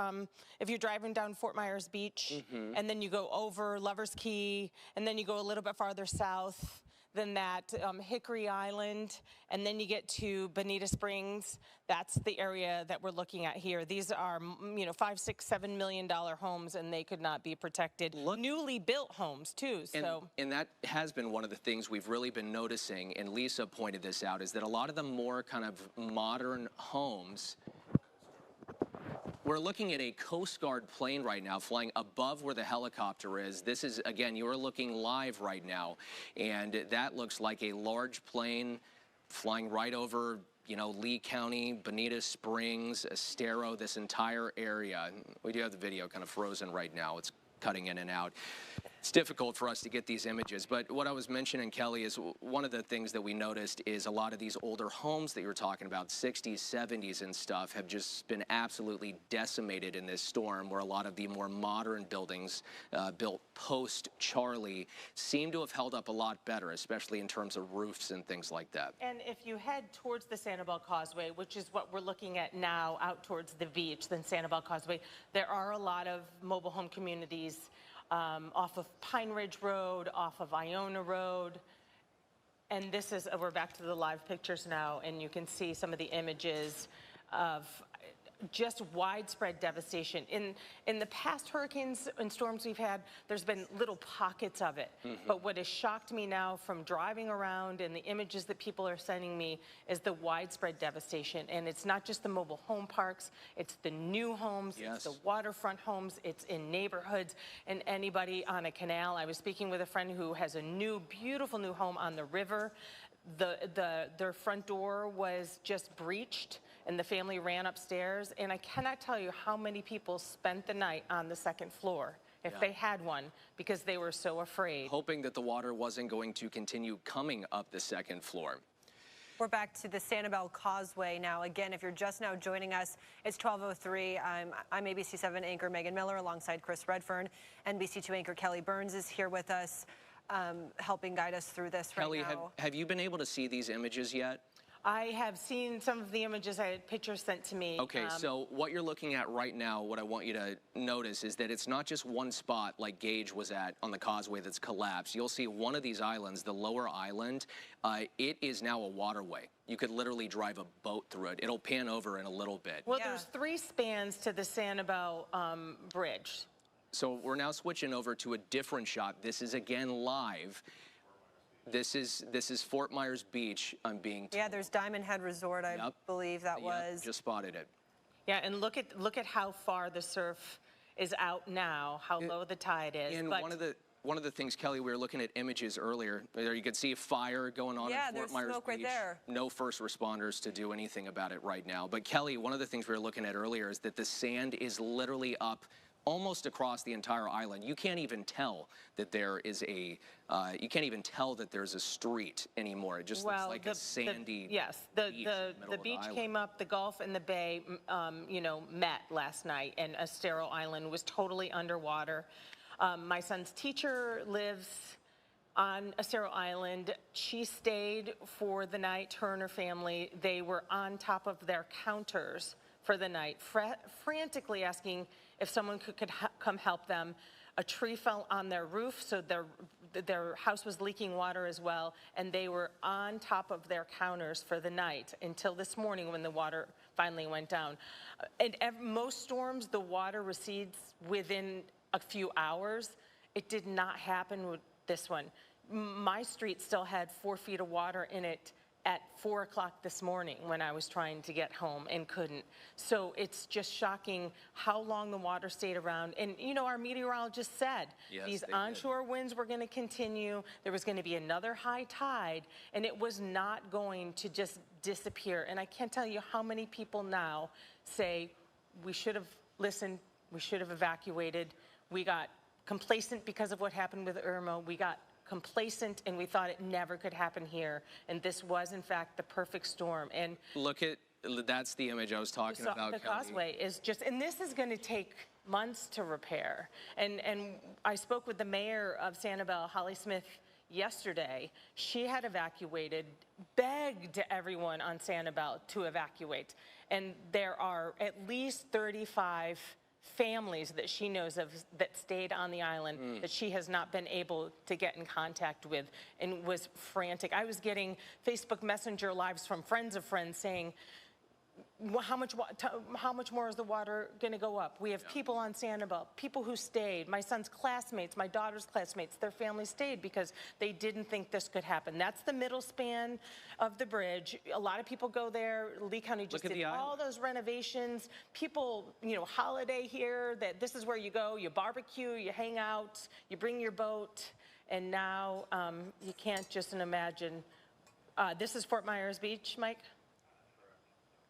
if you're driving down Fort Myers Beach, and then you go over Lover's Key, and then you go a little bit farther south than that, Hickory Island, and then you get to Bonita Springs. That's the area that we're looking at here. These are, you know, $5, $6, $7 million homes, and they could not be protected. Newly built homes too. So,
and that has been one of the things we've really been noticing, and Lisa pointed this out, is that a lot of the more kind of modern homes. We're looking at a Coast Guard plane right now flying above where the helicopter is. This is, again, you're looking live right now, and that looks like a large plane flying right over, you know, Lee County, Bonita Springs, Estero, this entire area. We do have the video kind of frozen right now. It's cutting in and out. It's difficult for us to get these images, but what I was mentioning, Kelly, is one of the things that we noticed is a lot of these older homes that you're talking about, 60s, 70s and stuff, have just been absolutely decimated in this storm, where a lot of the more modern buildings built post-Charlie seem to have held up a lot better, especially in terms of roofs and things like that.
and if you head towards the Sanibel Causeway, which is what we're looking at now, out towards the beach, then Sanibel Causeway, there are a lot of mobile home communities off of Pine Ridge Road, off of Iona Road. And this is, we're back to the live pictures now, and you can see some of the images of just widespread devastation. In the past hurricanes and storms we've had, there's been little pockets of it. But what has shocked me now from driving around and the images that people are sending me is the widespread devastation. And it's not just the mobile home parks, it's the new homes, it's the waterfront homes, it's in neighborhoods, and anybody on a canal. I was speaking with a friend who has a new, beautiful new home on the river. Their front door was just breached, and the family ran upstairs, and I cannot tell you how many people spent the night on the second floor, if they had one, because they were so afraid.
Hoping that the water wasn't going to continue coming up the second floor.
We're back to the Sanibel Causeway now. Again, if you're just now joining us, it's 12:03. I'm ABC 7 anchor Megan Miller alongside Chris Redfern. NBC 2 anchor Kelly Burns is here with us, helping guide us through this right now.
Kelly, have you been able to see these images yet?
I have seen some of the images. I had pictures sent to me.
Okay, so what you're looking at right now, what I want you to notice is that it's not just one spot like Gage was at on the causeway that's collapsed. You'll see one of these islands, the lower island, it is now a waterway. You could literally drive a boat through it. It'll pan over in a little bit.
Well, there's 3 spans to the Sanibel Bridge.
So we're now switching over to a different shot. This is again live. This is Fort Myers Beach. I'm being told.
Yeah, there's Diamond Head Resort, I believe that was.
Just spotted it.
Yeah, and look at how far the surf is out now, how low the tide is.
And one of the things, Kelly, we were looking at images earlier. There you could see a fire going on in Fort Myers
smoke
Beach.
right there.
No first responders to do anything about it right now. But Kelly, one of the things we were looking at earlier is that the sand is literally up almost across the entire island. You can't even tell that there is a, you can't even tell that there's a street anymore. It just looks like a sandy
the beach came up, the Gulf and the Bay, you know, met last night, and Estero Island was totally underwater. My son's teacher lives on Estero Island. She stayed for the night, her and her family. They were on top of their counters for the night, frantically asking if someone could come help them. A tree fell on their roof, so their house was leaking water as well, and they were on top of their counters for the night until this morning when the water finally went down. And most storms, the water recedes within a few hours. It did not happen with this one. My street still had 4 feet of water in it at 4 o'clock this morning when I was trying to get home and couldn't. So it's just shocking how long the water stayed around. And you know, our meteorologist said these onshore winds were going to continue. There was going to be another high tide, and it was not going to just disappear. And I can't tell you how many people now say, we should have listened, we should have evacuated. We got complacent because of what happened with Irma. We got complacent, and we thought it never could happen here, and this was in fact the perfect storm. And
look at, that's the image I was talking about,
the
Kelly.
causeway is just, and this is going to take months to repair. And I spoke with the mayor of Sanibel, Holly Smith, yesterday. She had evacuated, begged everyone on Sanibel to evacuate, and there are at least 35 families that she knows of that stayed on the island that she has not been able to get in contact with, and was frantic. I was getting Facebook Messenger lives from friends of friends saying, how much more is the water going to go up? We have people on Sanibel, people who stayed. My son's classmates, my daughter's classmates, their families stayed because they didn't think this could happen. That's the middle span of the bridge. A lot of people go there. Lee County just did all those renovations. People, you know, holiday here, that this is where you go, you barbecue, you hang out, you bring your boat, and now you can't just imagine. This is Fort Myers Beach, Mike?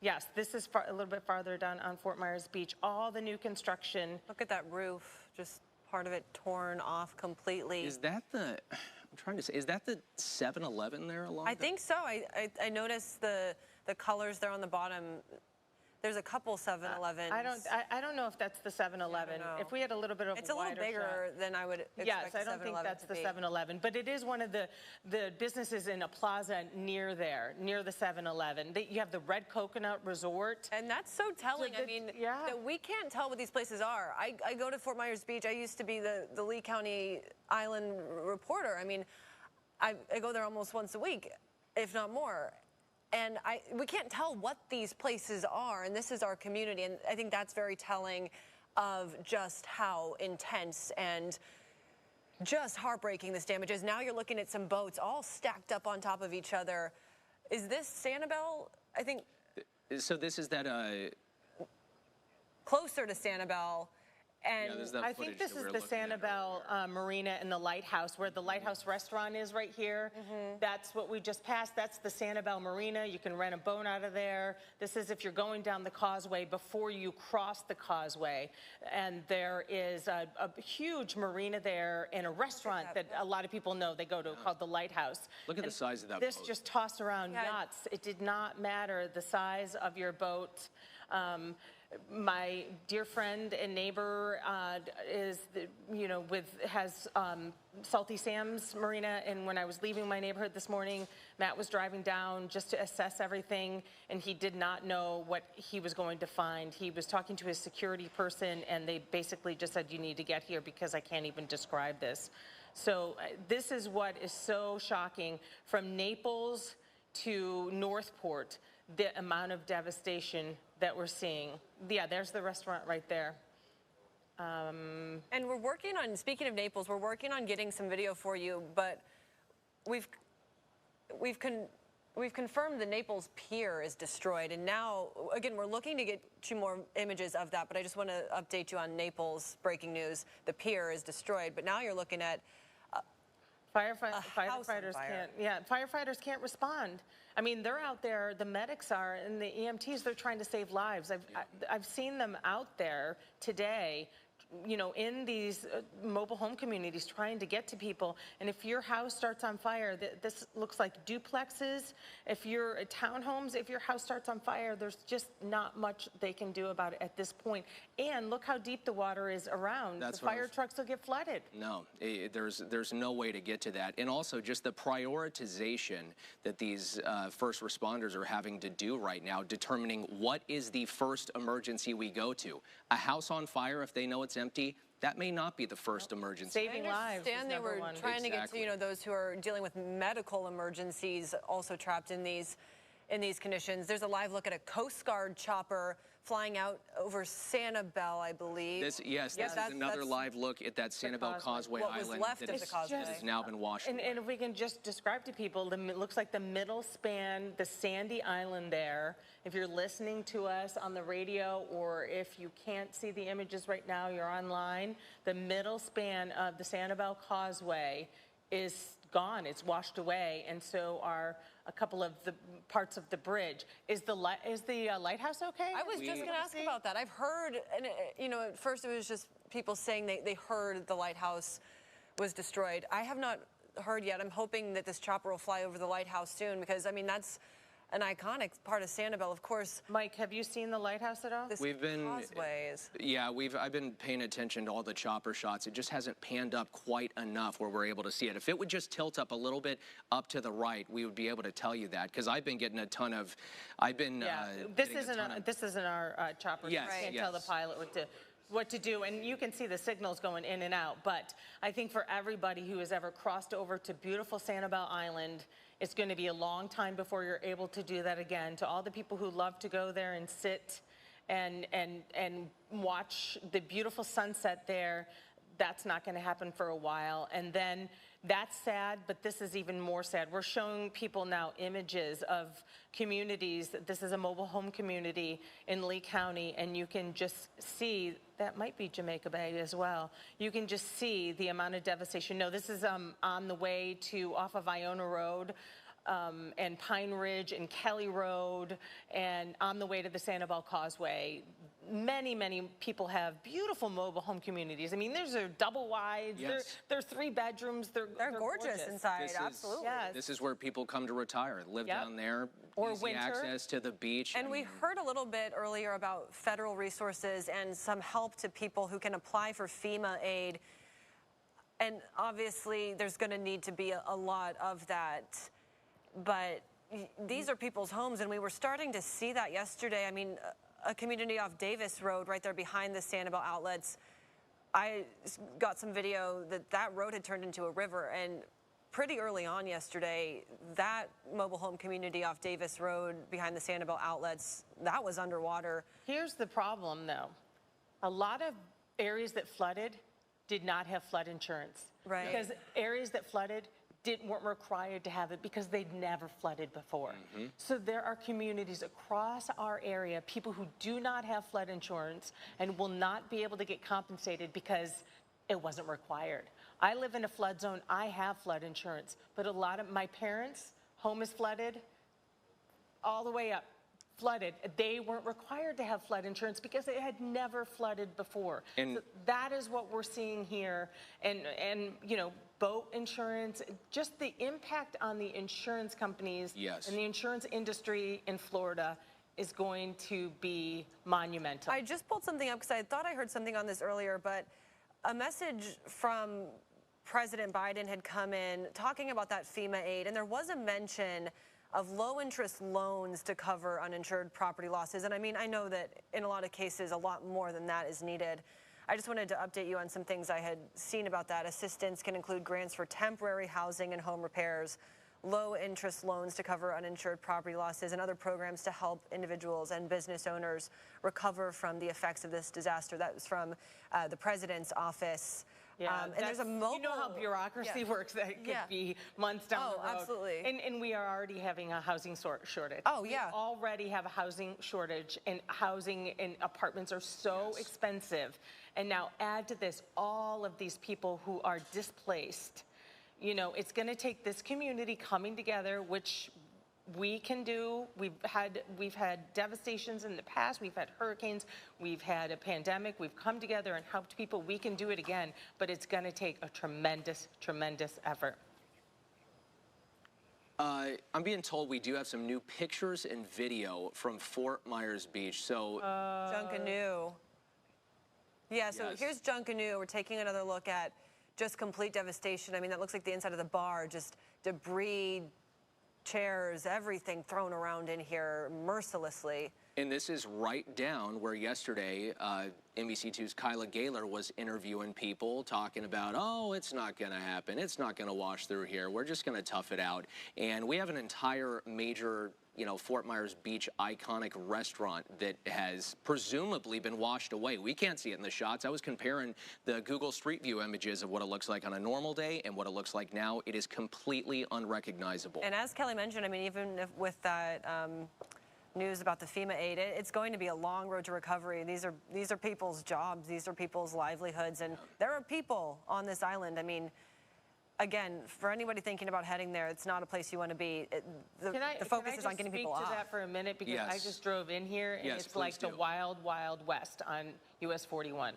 Yes, this is a little bit farther down on Fort Myers Beach. All the new construction.
Look at that roof, just part of it torn off completely.
Is that the, I'm trying to say, is that the 7-Eleven there along?
I think so. I noticed the colors there on the bottom. There's a couple 7-Elevens.
I don't know if that's the 7-Eleven. If we had a little bit of
it's a little bigger than I would expect.
Yes, I don't think that's the 7-Eleven, but it is one of the businesses in a plaza near there, near the 7-Eleven. You have the Red Coconut Resort,
and that's so telling. I mean, that we can't tell what these places are. I go to Fort Myers Beach. I used to be the Lee County Island reporter. I mean, I go there almost once a week, if not more. And we can't tell what these places are, and this is our community, and I think that's very telling of just how intense and just heartbreaking this damage is. Now you're looking at some boats all stacked up on top of each other. Is this Sanibel? I think.
So this is that.
Closer to Sanibel. And
I think this is the Sanibel Marina and the lighthouse, where the lighthouse restaurant is right here. That's what we just passed. That's the Sanibel Marina. You can rent a boat out of there. This is if you're going down the causeway before you cross the causeway. And there is a huge marina there and a restaurant that a lot of people know they go to called the Lighthouse.
Look at the size of that
This
boat.
just tossed around yachts. It did not matter the size of your boat. My dear friend and neighbor has Salty Sam's Marina, and when I was leaving my neighborhood this morning, Matt was driving down just to assess everything, and he did not know what he was going to find. He was talking to his security person, and they basically just said, "You need to get here because I can't even describe this." So this is what is so shocking. From Naples to Northport, the amount of devastation that we're seeing. Yeah, there's the restaurant right there.
And we're working on, speaking of Naples, we're working on getting some video for you, but we've confirmed the Naples pier is destroyed, and now, again, we're looking to get you more images of that, but I just want to update you on Naples breaking news. The pier is destroyed, but now you're looking at
firefighters can't respond. I mean, they're out there, the medics are, and the EMTs, they're trying to save lives. I've seen them out there today, you know, in these mobile home communities trying to get to people. And if your house starts on fire, this looks like duplexes. If you're at townhomes, if your house starts on fire, there's just not much they can do about it at this point. And look how deep the water is around. The fire trucks will get flooded.
No, there's no way to get to that. And also just the prioritization that these first responders are having to do right now, determining what is the first emergency we go to. A house on fire, if they know it's empty, that may not be the first emergency.
Saving lives is
they were trying to get to, you know, those who are dealing with medical emergencies, also trapped in these conditions. There's a live look at a Coast Guard chopper flying out over Sanibel, I believe.
This is another live look at that Sanibel Causeway Island that has now been washed away.
And if we can just describe to people, it looks like the middle span, the sandy island there. If you're listening to us on the radio, or if you can't see the images right now, you're online, the middle span of the Sanibel Causeway is gone. It's washed away, and so are a couple of the parts of the bridge. Is the lighthouse okay?
I was just going to ask about that. I've heard, and you know, at first it was just people saying they heard the lighthouse was destroyed. I have not heard yet. I'm hoping that this chopper will fly over the lighthouse soon, because I mean that's an iconic part of Sanibel, of course.
Mike, have you seen the lighthouse at all?
We've been,
causeways.
Yeah, I've been paying attention to all the chopper shots. It just hasn't panned up quite enough where we're able to see it. If it would just tilt up a little bit up to the right, we would be able to tell you that, because I've been getting a ton of,
this isn't our chopper.
Yes,
I can't tell the pilot what to do, and you can see the signals going in and out. But I think for everybody who has ever crossed over to beautiful Sanibel Island, it's going to be a long time before you're able to do that again. To all the people who love to go there and sit and watch the beautiful sunset there, that's not going to happen for a while. And then that's sad, but this is even more sad. We're showing people now images of communities. This is a mobile home community in Lee County, and you can just see, that might be Jamaica Bay as well. You can just see the amount of devastation. No, this is on the way off of Iona Road, and Pine Ridge and Kelly Road, and on the way to the Sanibel Causeway. Many, many people have beautiful mobile home communities. I mean, there's double wides, they're 3 bedrooms, they're
gorgeous inside, absolutely.
Yes.
This is where people come to retire, live down there,
or
easy access to the beach.
And we heard a little bit earlier about federal resources and some help to people who can apply for FEMA aid. And obviously, there's going to need to be a lot of that. But these are people's homes, and we were starting to see that yesterday. I mean, a community off Davis Road right there behind the Sanibel outlets, I got some video that road had turned into a river, and pretty early on yesterday, that mobile home community off Davis Road behind the Sanibel outlets, that was underwater.
Here's the problem, though. A lot of areas that flooded did not have flood insurance.
Right.
Because areas that flooded weren't required to have it because they'd never flooded before. So there are communities across our area, people who do not have flood insurance and will not be able to get compensated because it wasn't required. I live in a flood zone. I have flood insurance, but a lot of my parents' home is flooded all the way up. Flooded. They weren't required to have flood insurance because it had never flooded before. And so that is what we're seeing here. And you know, boat insurance, just the impact on the insurance companies and the insurance industry in Florida is going to be monumental.
I just pulled something up because I thought I heard something on this earlier, but a message from President Biden had come in talking about that FEMA aid, and there was a mention of low-interest loans to cover uninsured property losses. And I mean, I know that in a lot of cases, a lot more than that is needed. I just wanted to update you on some things I had seen about that. Assistance can include grants for temporary housing and home repairs, low-interest loans to cover uninsured property losses, and other programs to help individuals and business owners recover from the effects of this disaster. That was from the President's office.
Yeah,
and there's a mobile...
You know how bureaucracy works. That could be months down the road.
Absolutely.
And we are already having a housing shortage.
Oh, yeah.
We already have a housing shortage, and housing and apartments are so expensive. And now add to this all of these people who are displaced. You know, it's going to take this community coming together, which we can do. We've had devastations in the past. We've had hurricanes. We've had a pandemic. We've come together and helped people. We can do it again, but it's going to take a tremendous, tremendous effort.
I'm being told we do have some new pictures and video from Fort Myers Beach. So
Junkanoo. Yeah, so here's Junkanoo. We're taking another look at just complete devastation. I mean, that looks like the inside of the bar, just debris, chairs, everything thrown around in here mercilessly.
And this is right down where yesterday NBC2's Kyla Gaylor was interviewing people, talking about, oh, it's not going to happen. It's not going to wash through here. We're just going to tough it out. And we have an entire major, you know, Fort Myers Beach iconic restaurant that has presumably been washed away. We can't see it in the shots. I was comparing the Google Street View images of what it looks like on a normal day and what it looks like now. It is completely unrecognizable.
And as Kelly mentioned, I mean, even with that news about the FEMA aid, it's going to be a long road to recovery. These are people's jobs. These are people's livelihoods. And there are people on this island. I mean, again, for anybody thinking about heading there, it's not a place you want to be. The focus is on getting people off.
Can I just speak to that for a minute? Because I just drove in here, and it's like the wild, wild west on US 41.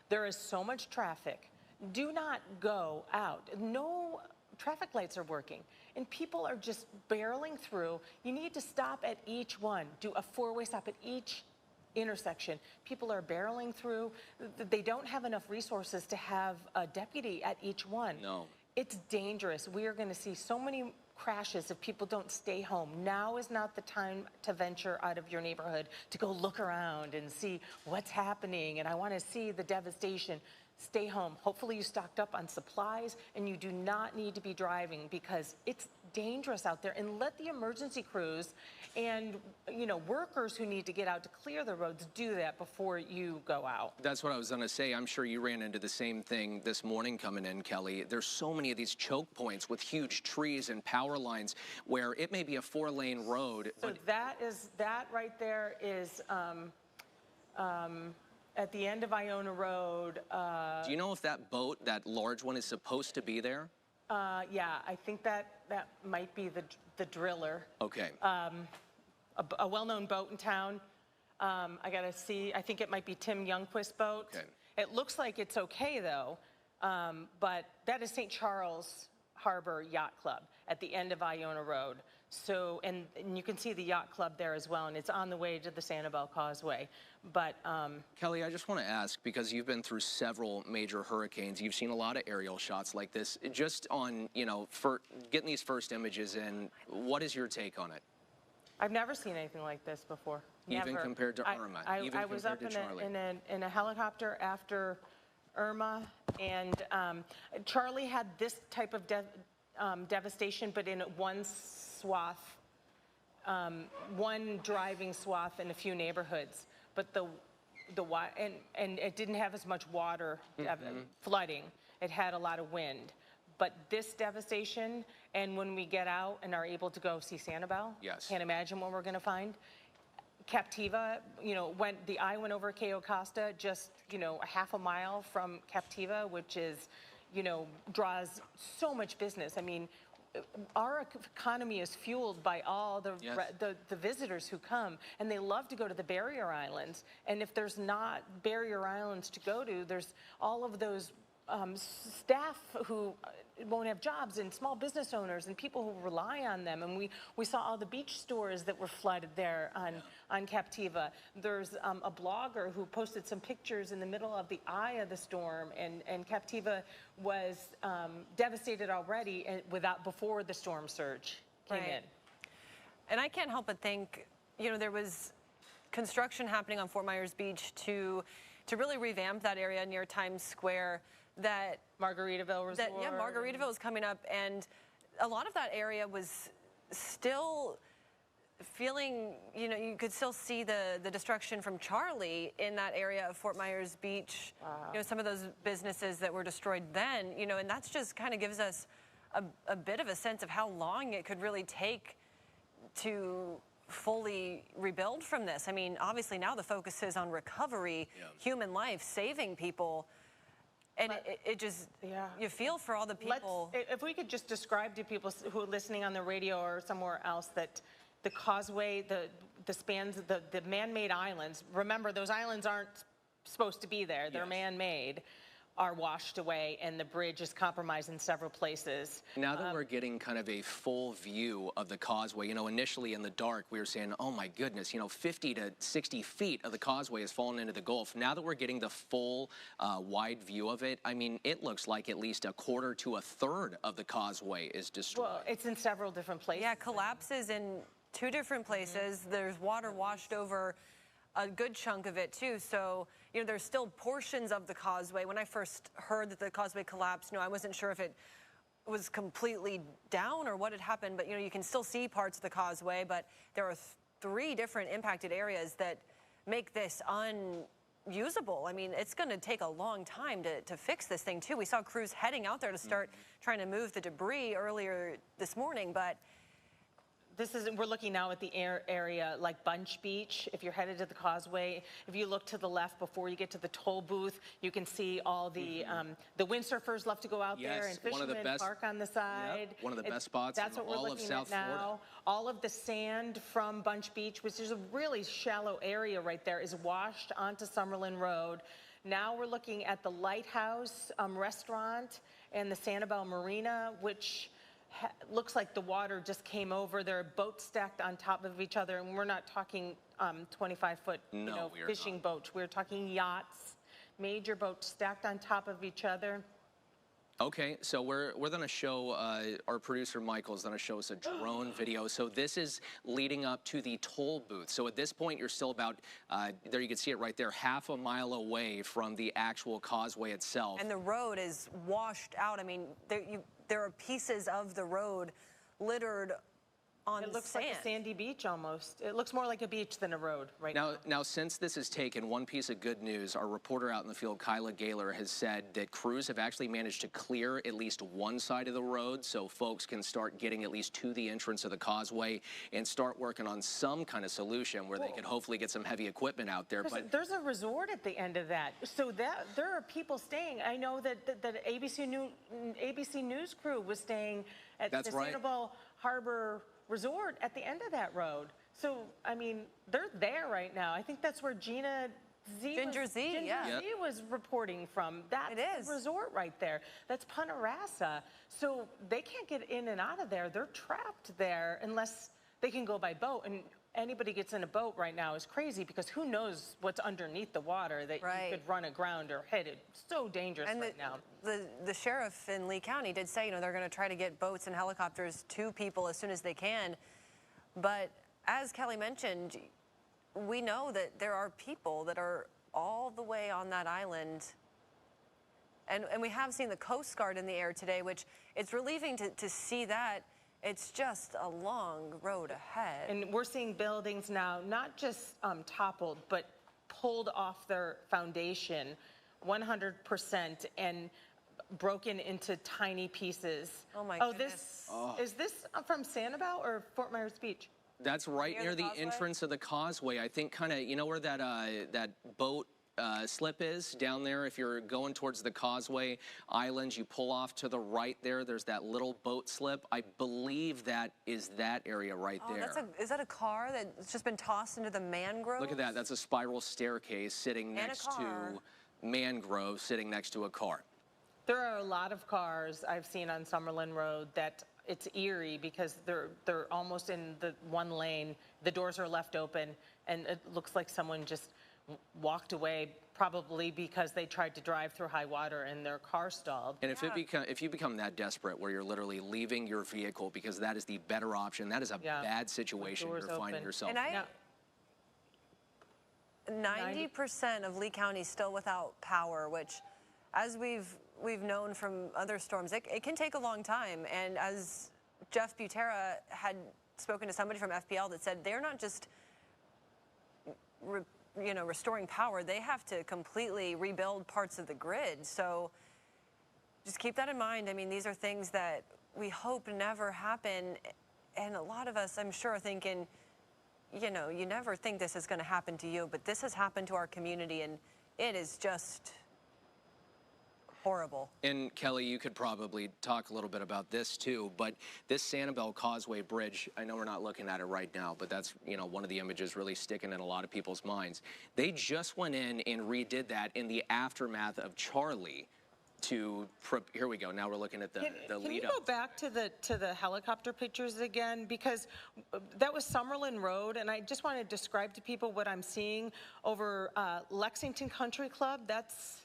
There is so much traffic. Do not go out. No traffic lights are working, and people are just barreling through. You need to stop at each one. Do a four-way stop at each intersection. People are barreling through. They don't have enough resources to have a deputy at each one.
No.
It's dangerous. We are going to see so many crashes if people don't stay home. Now is not the time to venture out of your neighborhood to go look around and see what's happening, and I want to see the devastation. Stay home. Hopefully you stocked up on supplies, and you do not need to be driving because it's dangerous out there. And let the emergency crews and, you know, workers who need to get out to clear the roads do that before you go out.
That's what I was going to say. I'm sure you ran into the same thing this morning coming in, Kelly. There's so many of these choke points with huge trees and power lines where it may be a 4-lane road.
So that right there is at the end of Iona Road.
Do you know if that boat, that large one, is supposed to be there?
Yeah, I think that might be the driller.
Okay.
A well-known boat in town. I got to see. I think it might be Tim Youngquist's boat.
Okay.
It looks like it's okay, though. But that is St. Charles Harbor Yacht Club at the end of Iona Road. So, and you can see the yacht club there as well, and it's on the way to the Sanibel Causeway. But
Kelly, I just want to ask, because you've been through several major hurricanes, you've seen a lot of aerial shots like this. Just on, you know, for getting these first images in, what is your take on it?
I've never seen anything like this before.
Even
Never.
compared to Irma. Even
I was up in a helicopter after Irma, and Charlie had this type of devastation, but in one swath, one driving swath in a few neighborhoods. But and it didn't have as much water flooding. It had a lot of wind. But this devastation, and when we get out and are able to go see Sanibel,
yes,
can't imagine what we're going to find. Captiva, the eye went over Cayo Costa, just, a half a mile from Captiva, which is, draws so much business. I mean, our economy is fueled by all the visitors who come, and they love to go to the barrier islands. And if there's not barrier islands to go to, there's all of those staff who won't have jobs, and small business owners and people who rely on them. And we saw all the beach stores that were flooded there on Captiva. There's a blogger who posted some pictures in the middle of the eye of the storm, and Captiva was devastated already before the storm surge came in.
And I can't help but think, there was construction happening on Fort Myers Beach to really revamp that area near Times Square. That
Margaritaville Resort.
Margaritaville was coming up, and a lot of that area was still feeling, you could still see the destruction from Charlie in that area of Fort Myers Beach. Wow. Some of those businesses that were destroyed then, and that's just kind of gives us a bit of a sense of how long it could really take to fully rebuild from this. I mean, obviously now the focus is on recovery, human life, saving people. And it just, you feel for all the people.
If we could just describe to people who are listening on the radio or somewhere else that the causeway, the spans, the man-made islands, remember those islands aren't supposed to be there, they're man-made, are washed away, and the bridge is compromised in several places.
Now that we're getting kind of a full view of the causeway, initially in the dark, we were saying, oh my goodness, 50 to 60 feet of the causeway has fallen into the Gulf. Now that we're getting the full wide view of it, I mean, it looks like at least a quarter to a third of the causeway is destroyed.
Well, it's in several different places.
Yeah, collapses in 2 different places. There's water washed over a good chunk of it too. So, there's still portions of the causeway. When I first heard that the causeway collapsed, I wasn't sure if it was completely down or what had happened, but you can still see parts of the causeway, but there are 3 different impacted areas that make this unusable. I mean, it's going to take a long time to fix this thing too. We saw crews heading out there to start trying to move the debris earlier this morning, but
we're looking now at the area like Bunch Beach. If you're headed to the causeway, if you look to the left before you get to the toll booth, you can see all the windsurfers love to go out there, and fishermen park on the side.
One of the best spots in all of South Florida.
All of the sand from Bunch Beach, which is a really shallow area right there, is washed onto Summerlin Road. Now we're looking at the Lighthouse restaurant and the Sanibel Marina, which looks like the water just came over. There are boats stacked on top of each other, and we're not talking 25-foot fishing boats. We're talking yachts, major boats stacked on top of each other.
Okay, so we're going to show, our producer Michael is going to show us a drone video. So this is leading up to the toll booth. So at this point, you're still about, there you can see it right there, half a mile away from the actual causeway itself.
And the road is washed out. I mean, there are pieces of the road littered on
sand. It looks
sand.
like a sandy beach almost. It looks more like a beach than a road right now.
Now, since this is taken, one piece of good news, our reporter out in the field, Kyla Gaylor, has said that crews have actually managed to clear at least one side of the road so folks can start getting at least to the entrance of the causeway and start working on some kind of solution where they could hopefully get some heavy equipment out there.
But there's a resort at the end of that, so that there are people staying. I know that ABC News crew was staying at the Sanibel Harbor Resort at the end of that road. So, I mean, they're there right now. I think that's where Ginger Z was reporting from. That's the resort right there. That's Punta Rassa. So they can't get in and out of there. They're trapped there unless they can go by boat. And anybody gets in a boat right now is crazy because who knows what's underneath the water that you could run aground or hit. It's so dangerous right now.
The sheriff in Lee County did say, they're going to try to get boats and helicopters to people as soon as they can. But as Kelly mentioned, we know that there are people that are all the way on that island And we have seen the Coast Guard in the air today, which it's relieving to see that. It's just a long road ahead.
And we're seeing buildings now not just toppled, but pulled off their foundation 100% and broken into tiny pieces.
Oh my
goodness. Is this from Sanibel or Fort Myers Beach?
That's right near the
causeway?
entrance of the causeway. I think kind of, you know where that that boat slip is down there? If you're going towards the Causeway Islands, you pull off to the right there. There's that little boat slip. I believe that is that area right there.
Is that a car that's just been tossed into the mangrove?
Look at that. That's a spiral staircase sitting next to mangrove, sitting next to a car.
There are a lot of cars I've seen on Summerlin Road that it's eerie because they're almost in the one lane. The doors are left open, and it looks like someone just walked away, probably because they tried to drive through high water and their car stalled.
And if you become that desperate where you're literally leaving your vehicle because that is the better option, that is a bad situation you're finding yourself
in. 90% of Lee County is still without power, which, as we've known from other storms, it can take a long time. And as Jeff Butera had spoken to somebody from FPL that said they're not just restoring power, they have to completely rebuild parts of the grid. So just keep that in mind. I mean, these are things that we hope never happen. And a lot of us, I'm sure, are thinking, you never think this is going to happen to you, but this has happened to our community, and it is just horrible.
And Kelly, you could probably talk a little bit about this too, but this Sanibel Causeway Bridge, I know we're not looking at it right now, but that's, one of the images really sticking in a lot of people's minds. They just went in and redid that in the aftermath of Charlie here we go. Now we're looking at the lead up.
Can you go back to the helicopter pictures again? Because that was Summerlin Road, and I just want to describe to people what I'm seeing over Lexington Country Club. That's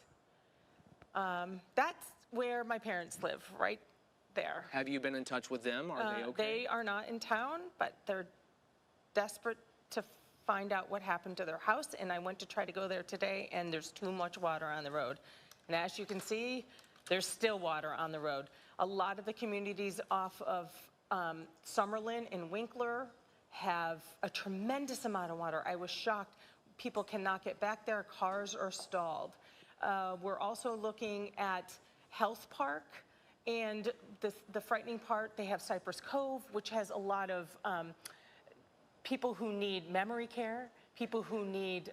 where my parents live, right there.
Have you been in touch with them? Are they okay?
They are not in town, but they're desperate to find out what happened to their house, and I went to try to go there today, and there's too much water on the road. And as you can see, there's still water on the road. A lot of the communities off of Summerlin and Winkler have a tremendous amount of water. I was shocked. People cannot get back there. Cars are stalled. We're also looking at Health Park, and the frightening part, they have Cypress Cove, which has a lot of people who need memory care, people who need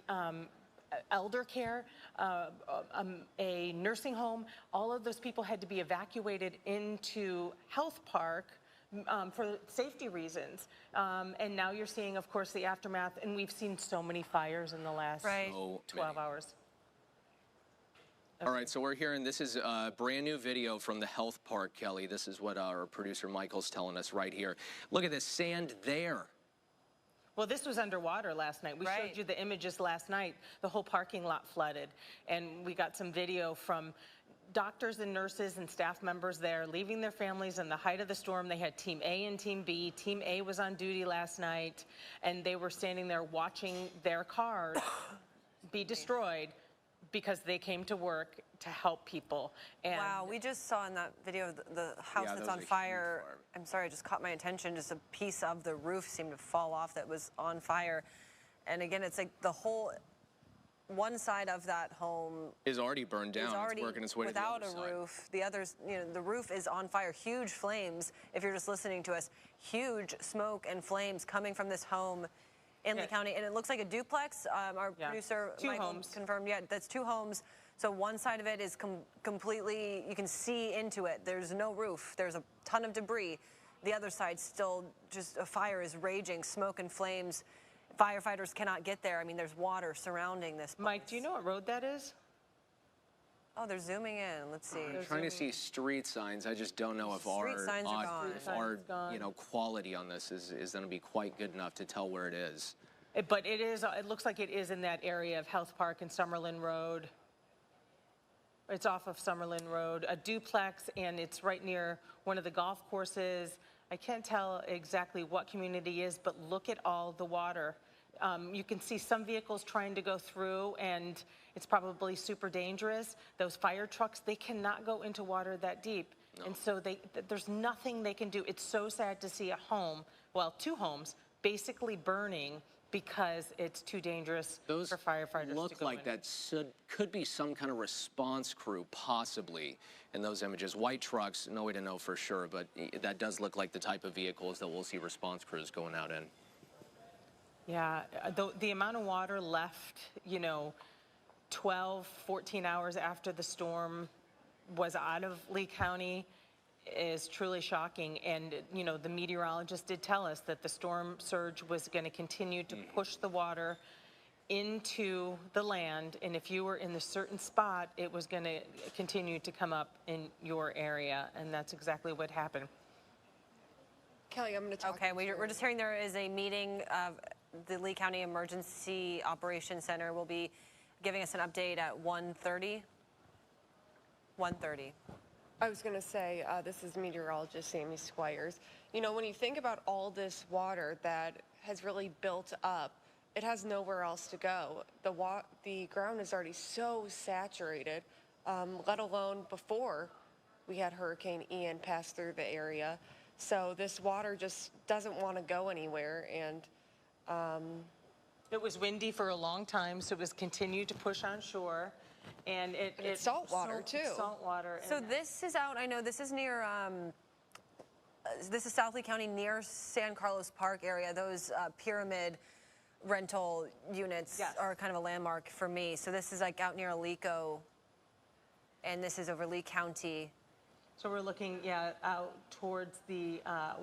elder care, a nursing home. All of those people had to be evacuated into Health Park for safety reasons. And now you're seeing, of course, the aftermath, and we've seen so many fires in the last 12 hours.
All right, so we're hearing, this is a brand new video from the Health Park, Kelly. This is what our producer Michael's telling us right here. Look at this sand there.
Well, this was underwater last night. We showed you the images last night. The whole parking lot flooded. And we got some video from doctors and nurses and staff members there leaving their families in the height of the storm. They had Team A and Team B. Team A was on duty last night, and they were standing there watching their cars be destroyed because they came to work to help people. And
wow, we just saw in that video the house that's on fire. I'm sorry, it just caught my attention. Just a piece of the roof seemed to fall off that was on fire. And again, it's like the whole one side of that home
is already burned down.
It's
working its way to the other side.
Without a roof. The others, the roof is on fire. Huge flames, if you're just listening to us. Huge smoke and flames coming from this home in Lee County. And it looks like a duplex. Our producer, Michael, confirmed, that's 2 homes. So one side of it is completely, you can see into it. There's no roof. There's a ton of debris. The other side still just, a fire is raging, smoke and flames. Firefighters cannot get there. I mean, there's water surrounding this place.
Mike, do you know what road that is?
Oh, they're zooming in. Let's see.
I'm trying to see street signs. I just don't know if our quality on this is going to be quite good enough to tell where it is.
But it is. It looks like it is in that area of Health Park and Summerlin Road. It's off of Summerlin Road, a duplex, and it's right near one of the golf courses. I can't tell exactly what community it is, but look at all the water. You can see some vehicles trying to go through, and it's probably super dangerous. Those fire trucks, they cannot go into water that deep. No. And so there's nothing they can do. It's so sad to see a home, well, 2 homes, basically burning because it's too dangerous for firefighters to go
look like
in.
that could be some kind of response crew, possibly, in those images. White trucks, no way to know for sure, but that does look like the type of vehicles that we'll see response crews going out in.
Yeah, the amount of water left, 12, 14 hours after the storm was out of Lee County is truly shocking. And, the meteorologist did tell us that the storm surge was going to continue to push the water into the land. And if you were in the certain spot, it was going to continue to come up in your area. And that's exactly what happened.
Kelly, I'm going to talk.
Okay, we're just hearing there is a meeting of the Lee County Emergency Operations Center. Will be giving us an update at 1:30. 1:30.
I was going to say, this is meteorologist Sammy Squires. When you think about all this water that has really built up, it has nowhere else to go. The ground is already so saturated, let alone before we had Hurricane Ian pass through the area. So this water just doesn't want to go anywhere. And
it was windy for a long time, so it was continued to push on shore. And it's
salt water too.
Salt water.
So this is out, I know this is near, this is South Lee County near San Carlos Park area. Those pyramid rental units are kind of a landmark for me. So this is like out near Alico, and this is over Lee County.
So we're looking, out towards the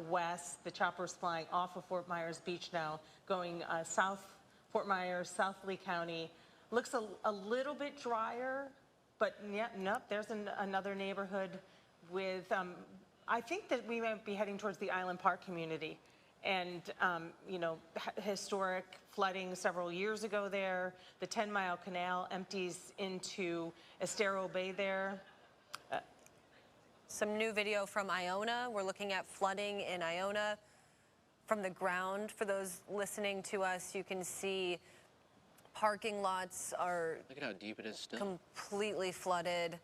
west. The chopper's flying off of Fort Myers Beach now, going south Fort Myers, South Lee County. Looks a little bit drier, but nope, there's another neighborhood with, I think that we might be heading towards the Island Park community. And, historic flooding several years ago there. The 10-mile canal empties into Estero Bay there.
Some new video from Iona. We're looking at flooding in Iona from the ground. For those listening to us, you can see parking lots are
Look at how deep it is still.
Completely flooded.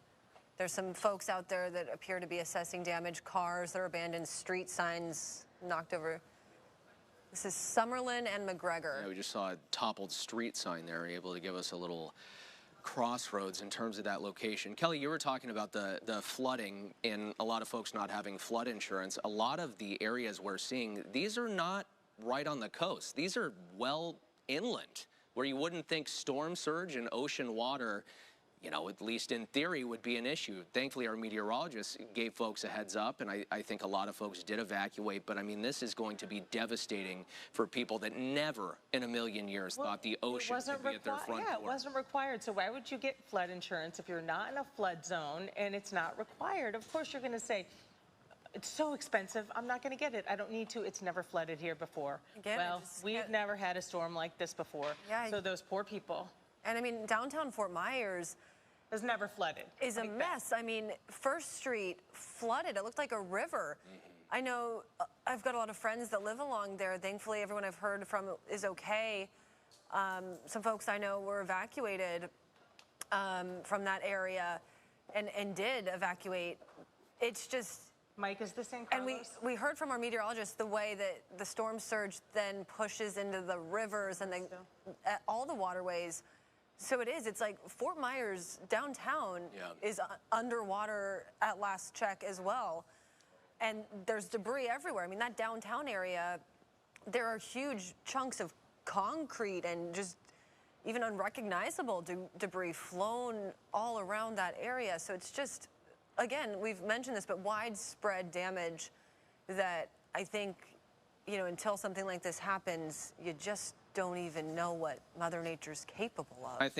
There's some folks out there that appear to be assessing damaged cars. There are abandoned street signs knocked over. This is Summerlin and McGregor.
Yeah, we just saw a toppled street sign there, able to give us a little crossroads in terms of that location. Kelly, you were talking about the flooding and a lot of folks not having flood insurance. A lot of the areas we're seeing, these are not right on the coast. These are well inland, where you wouldn't think storm surge and ocean water, at least in theory, would be an issue. Thankfully, our meteorologists gave folks a heads up, and I think a lot of folks did evacuate. But, I mean, this is going to be devastating for people that never in a million years thought the ocean could be at their front door.
Yeah, it wasn't required. So why would you get flood insurance if you're not in a flood zone and it's not required? Of course, you're going to say, it's so expensive, I'm not going to get it. I don't need to. It's never flooded here before.
Again,
well, we've never had a storm like this before. Yeah, so those poor people.
And I mean, downtown Fort Myers
has never flooded.
Is a mess. I mean, First Street flooded. It looked like a river. I know I've got a lot of friends that live along there. Thankfully, everyone I've heard from is okay. Some folks I know were evacuated from that area and did evacuate. It's just...
Mike, is this in Carlos?
And we heard from our meteorologist the way that the storm surge then pushes into the rivers and all the waterways. So it is. It's like Fort Myers downtown is underwater at last check as well. And there's debris everywhere. I mean, that downtown area, there are huge chunks of concrete and just even unrecognizable debris flown all around that area. So it's just... Again, we've mentioned this, but widespread damage that I think, until something like this happens, you just don't even know what Mother Nature's capable of.
I think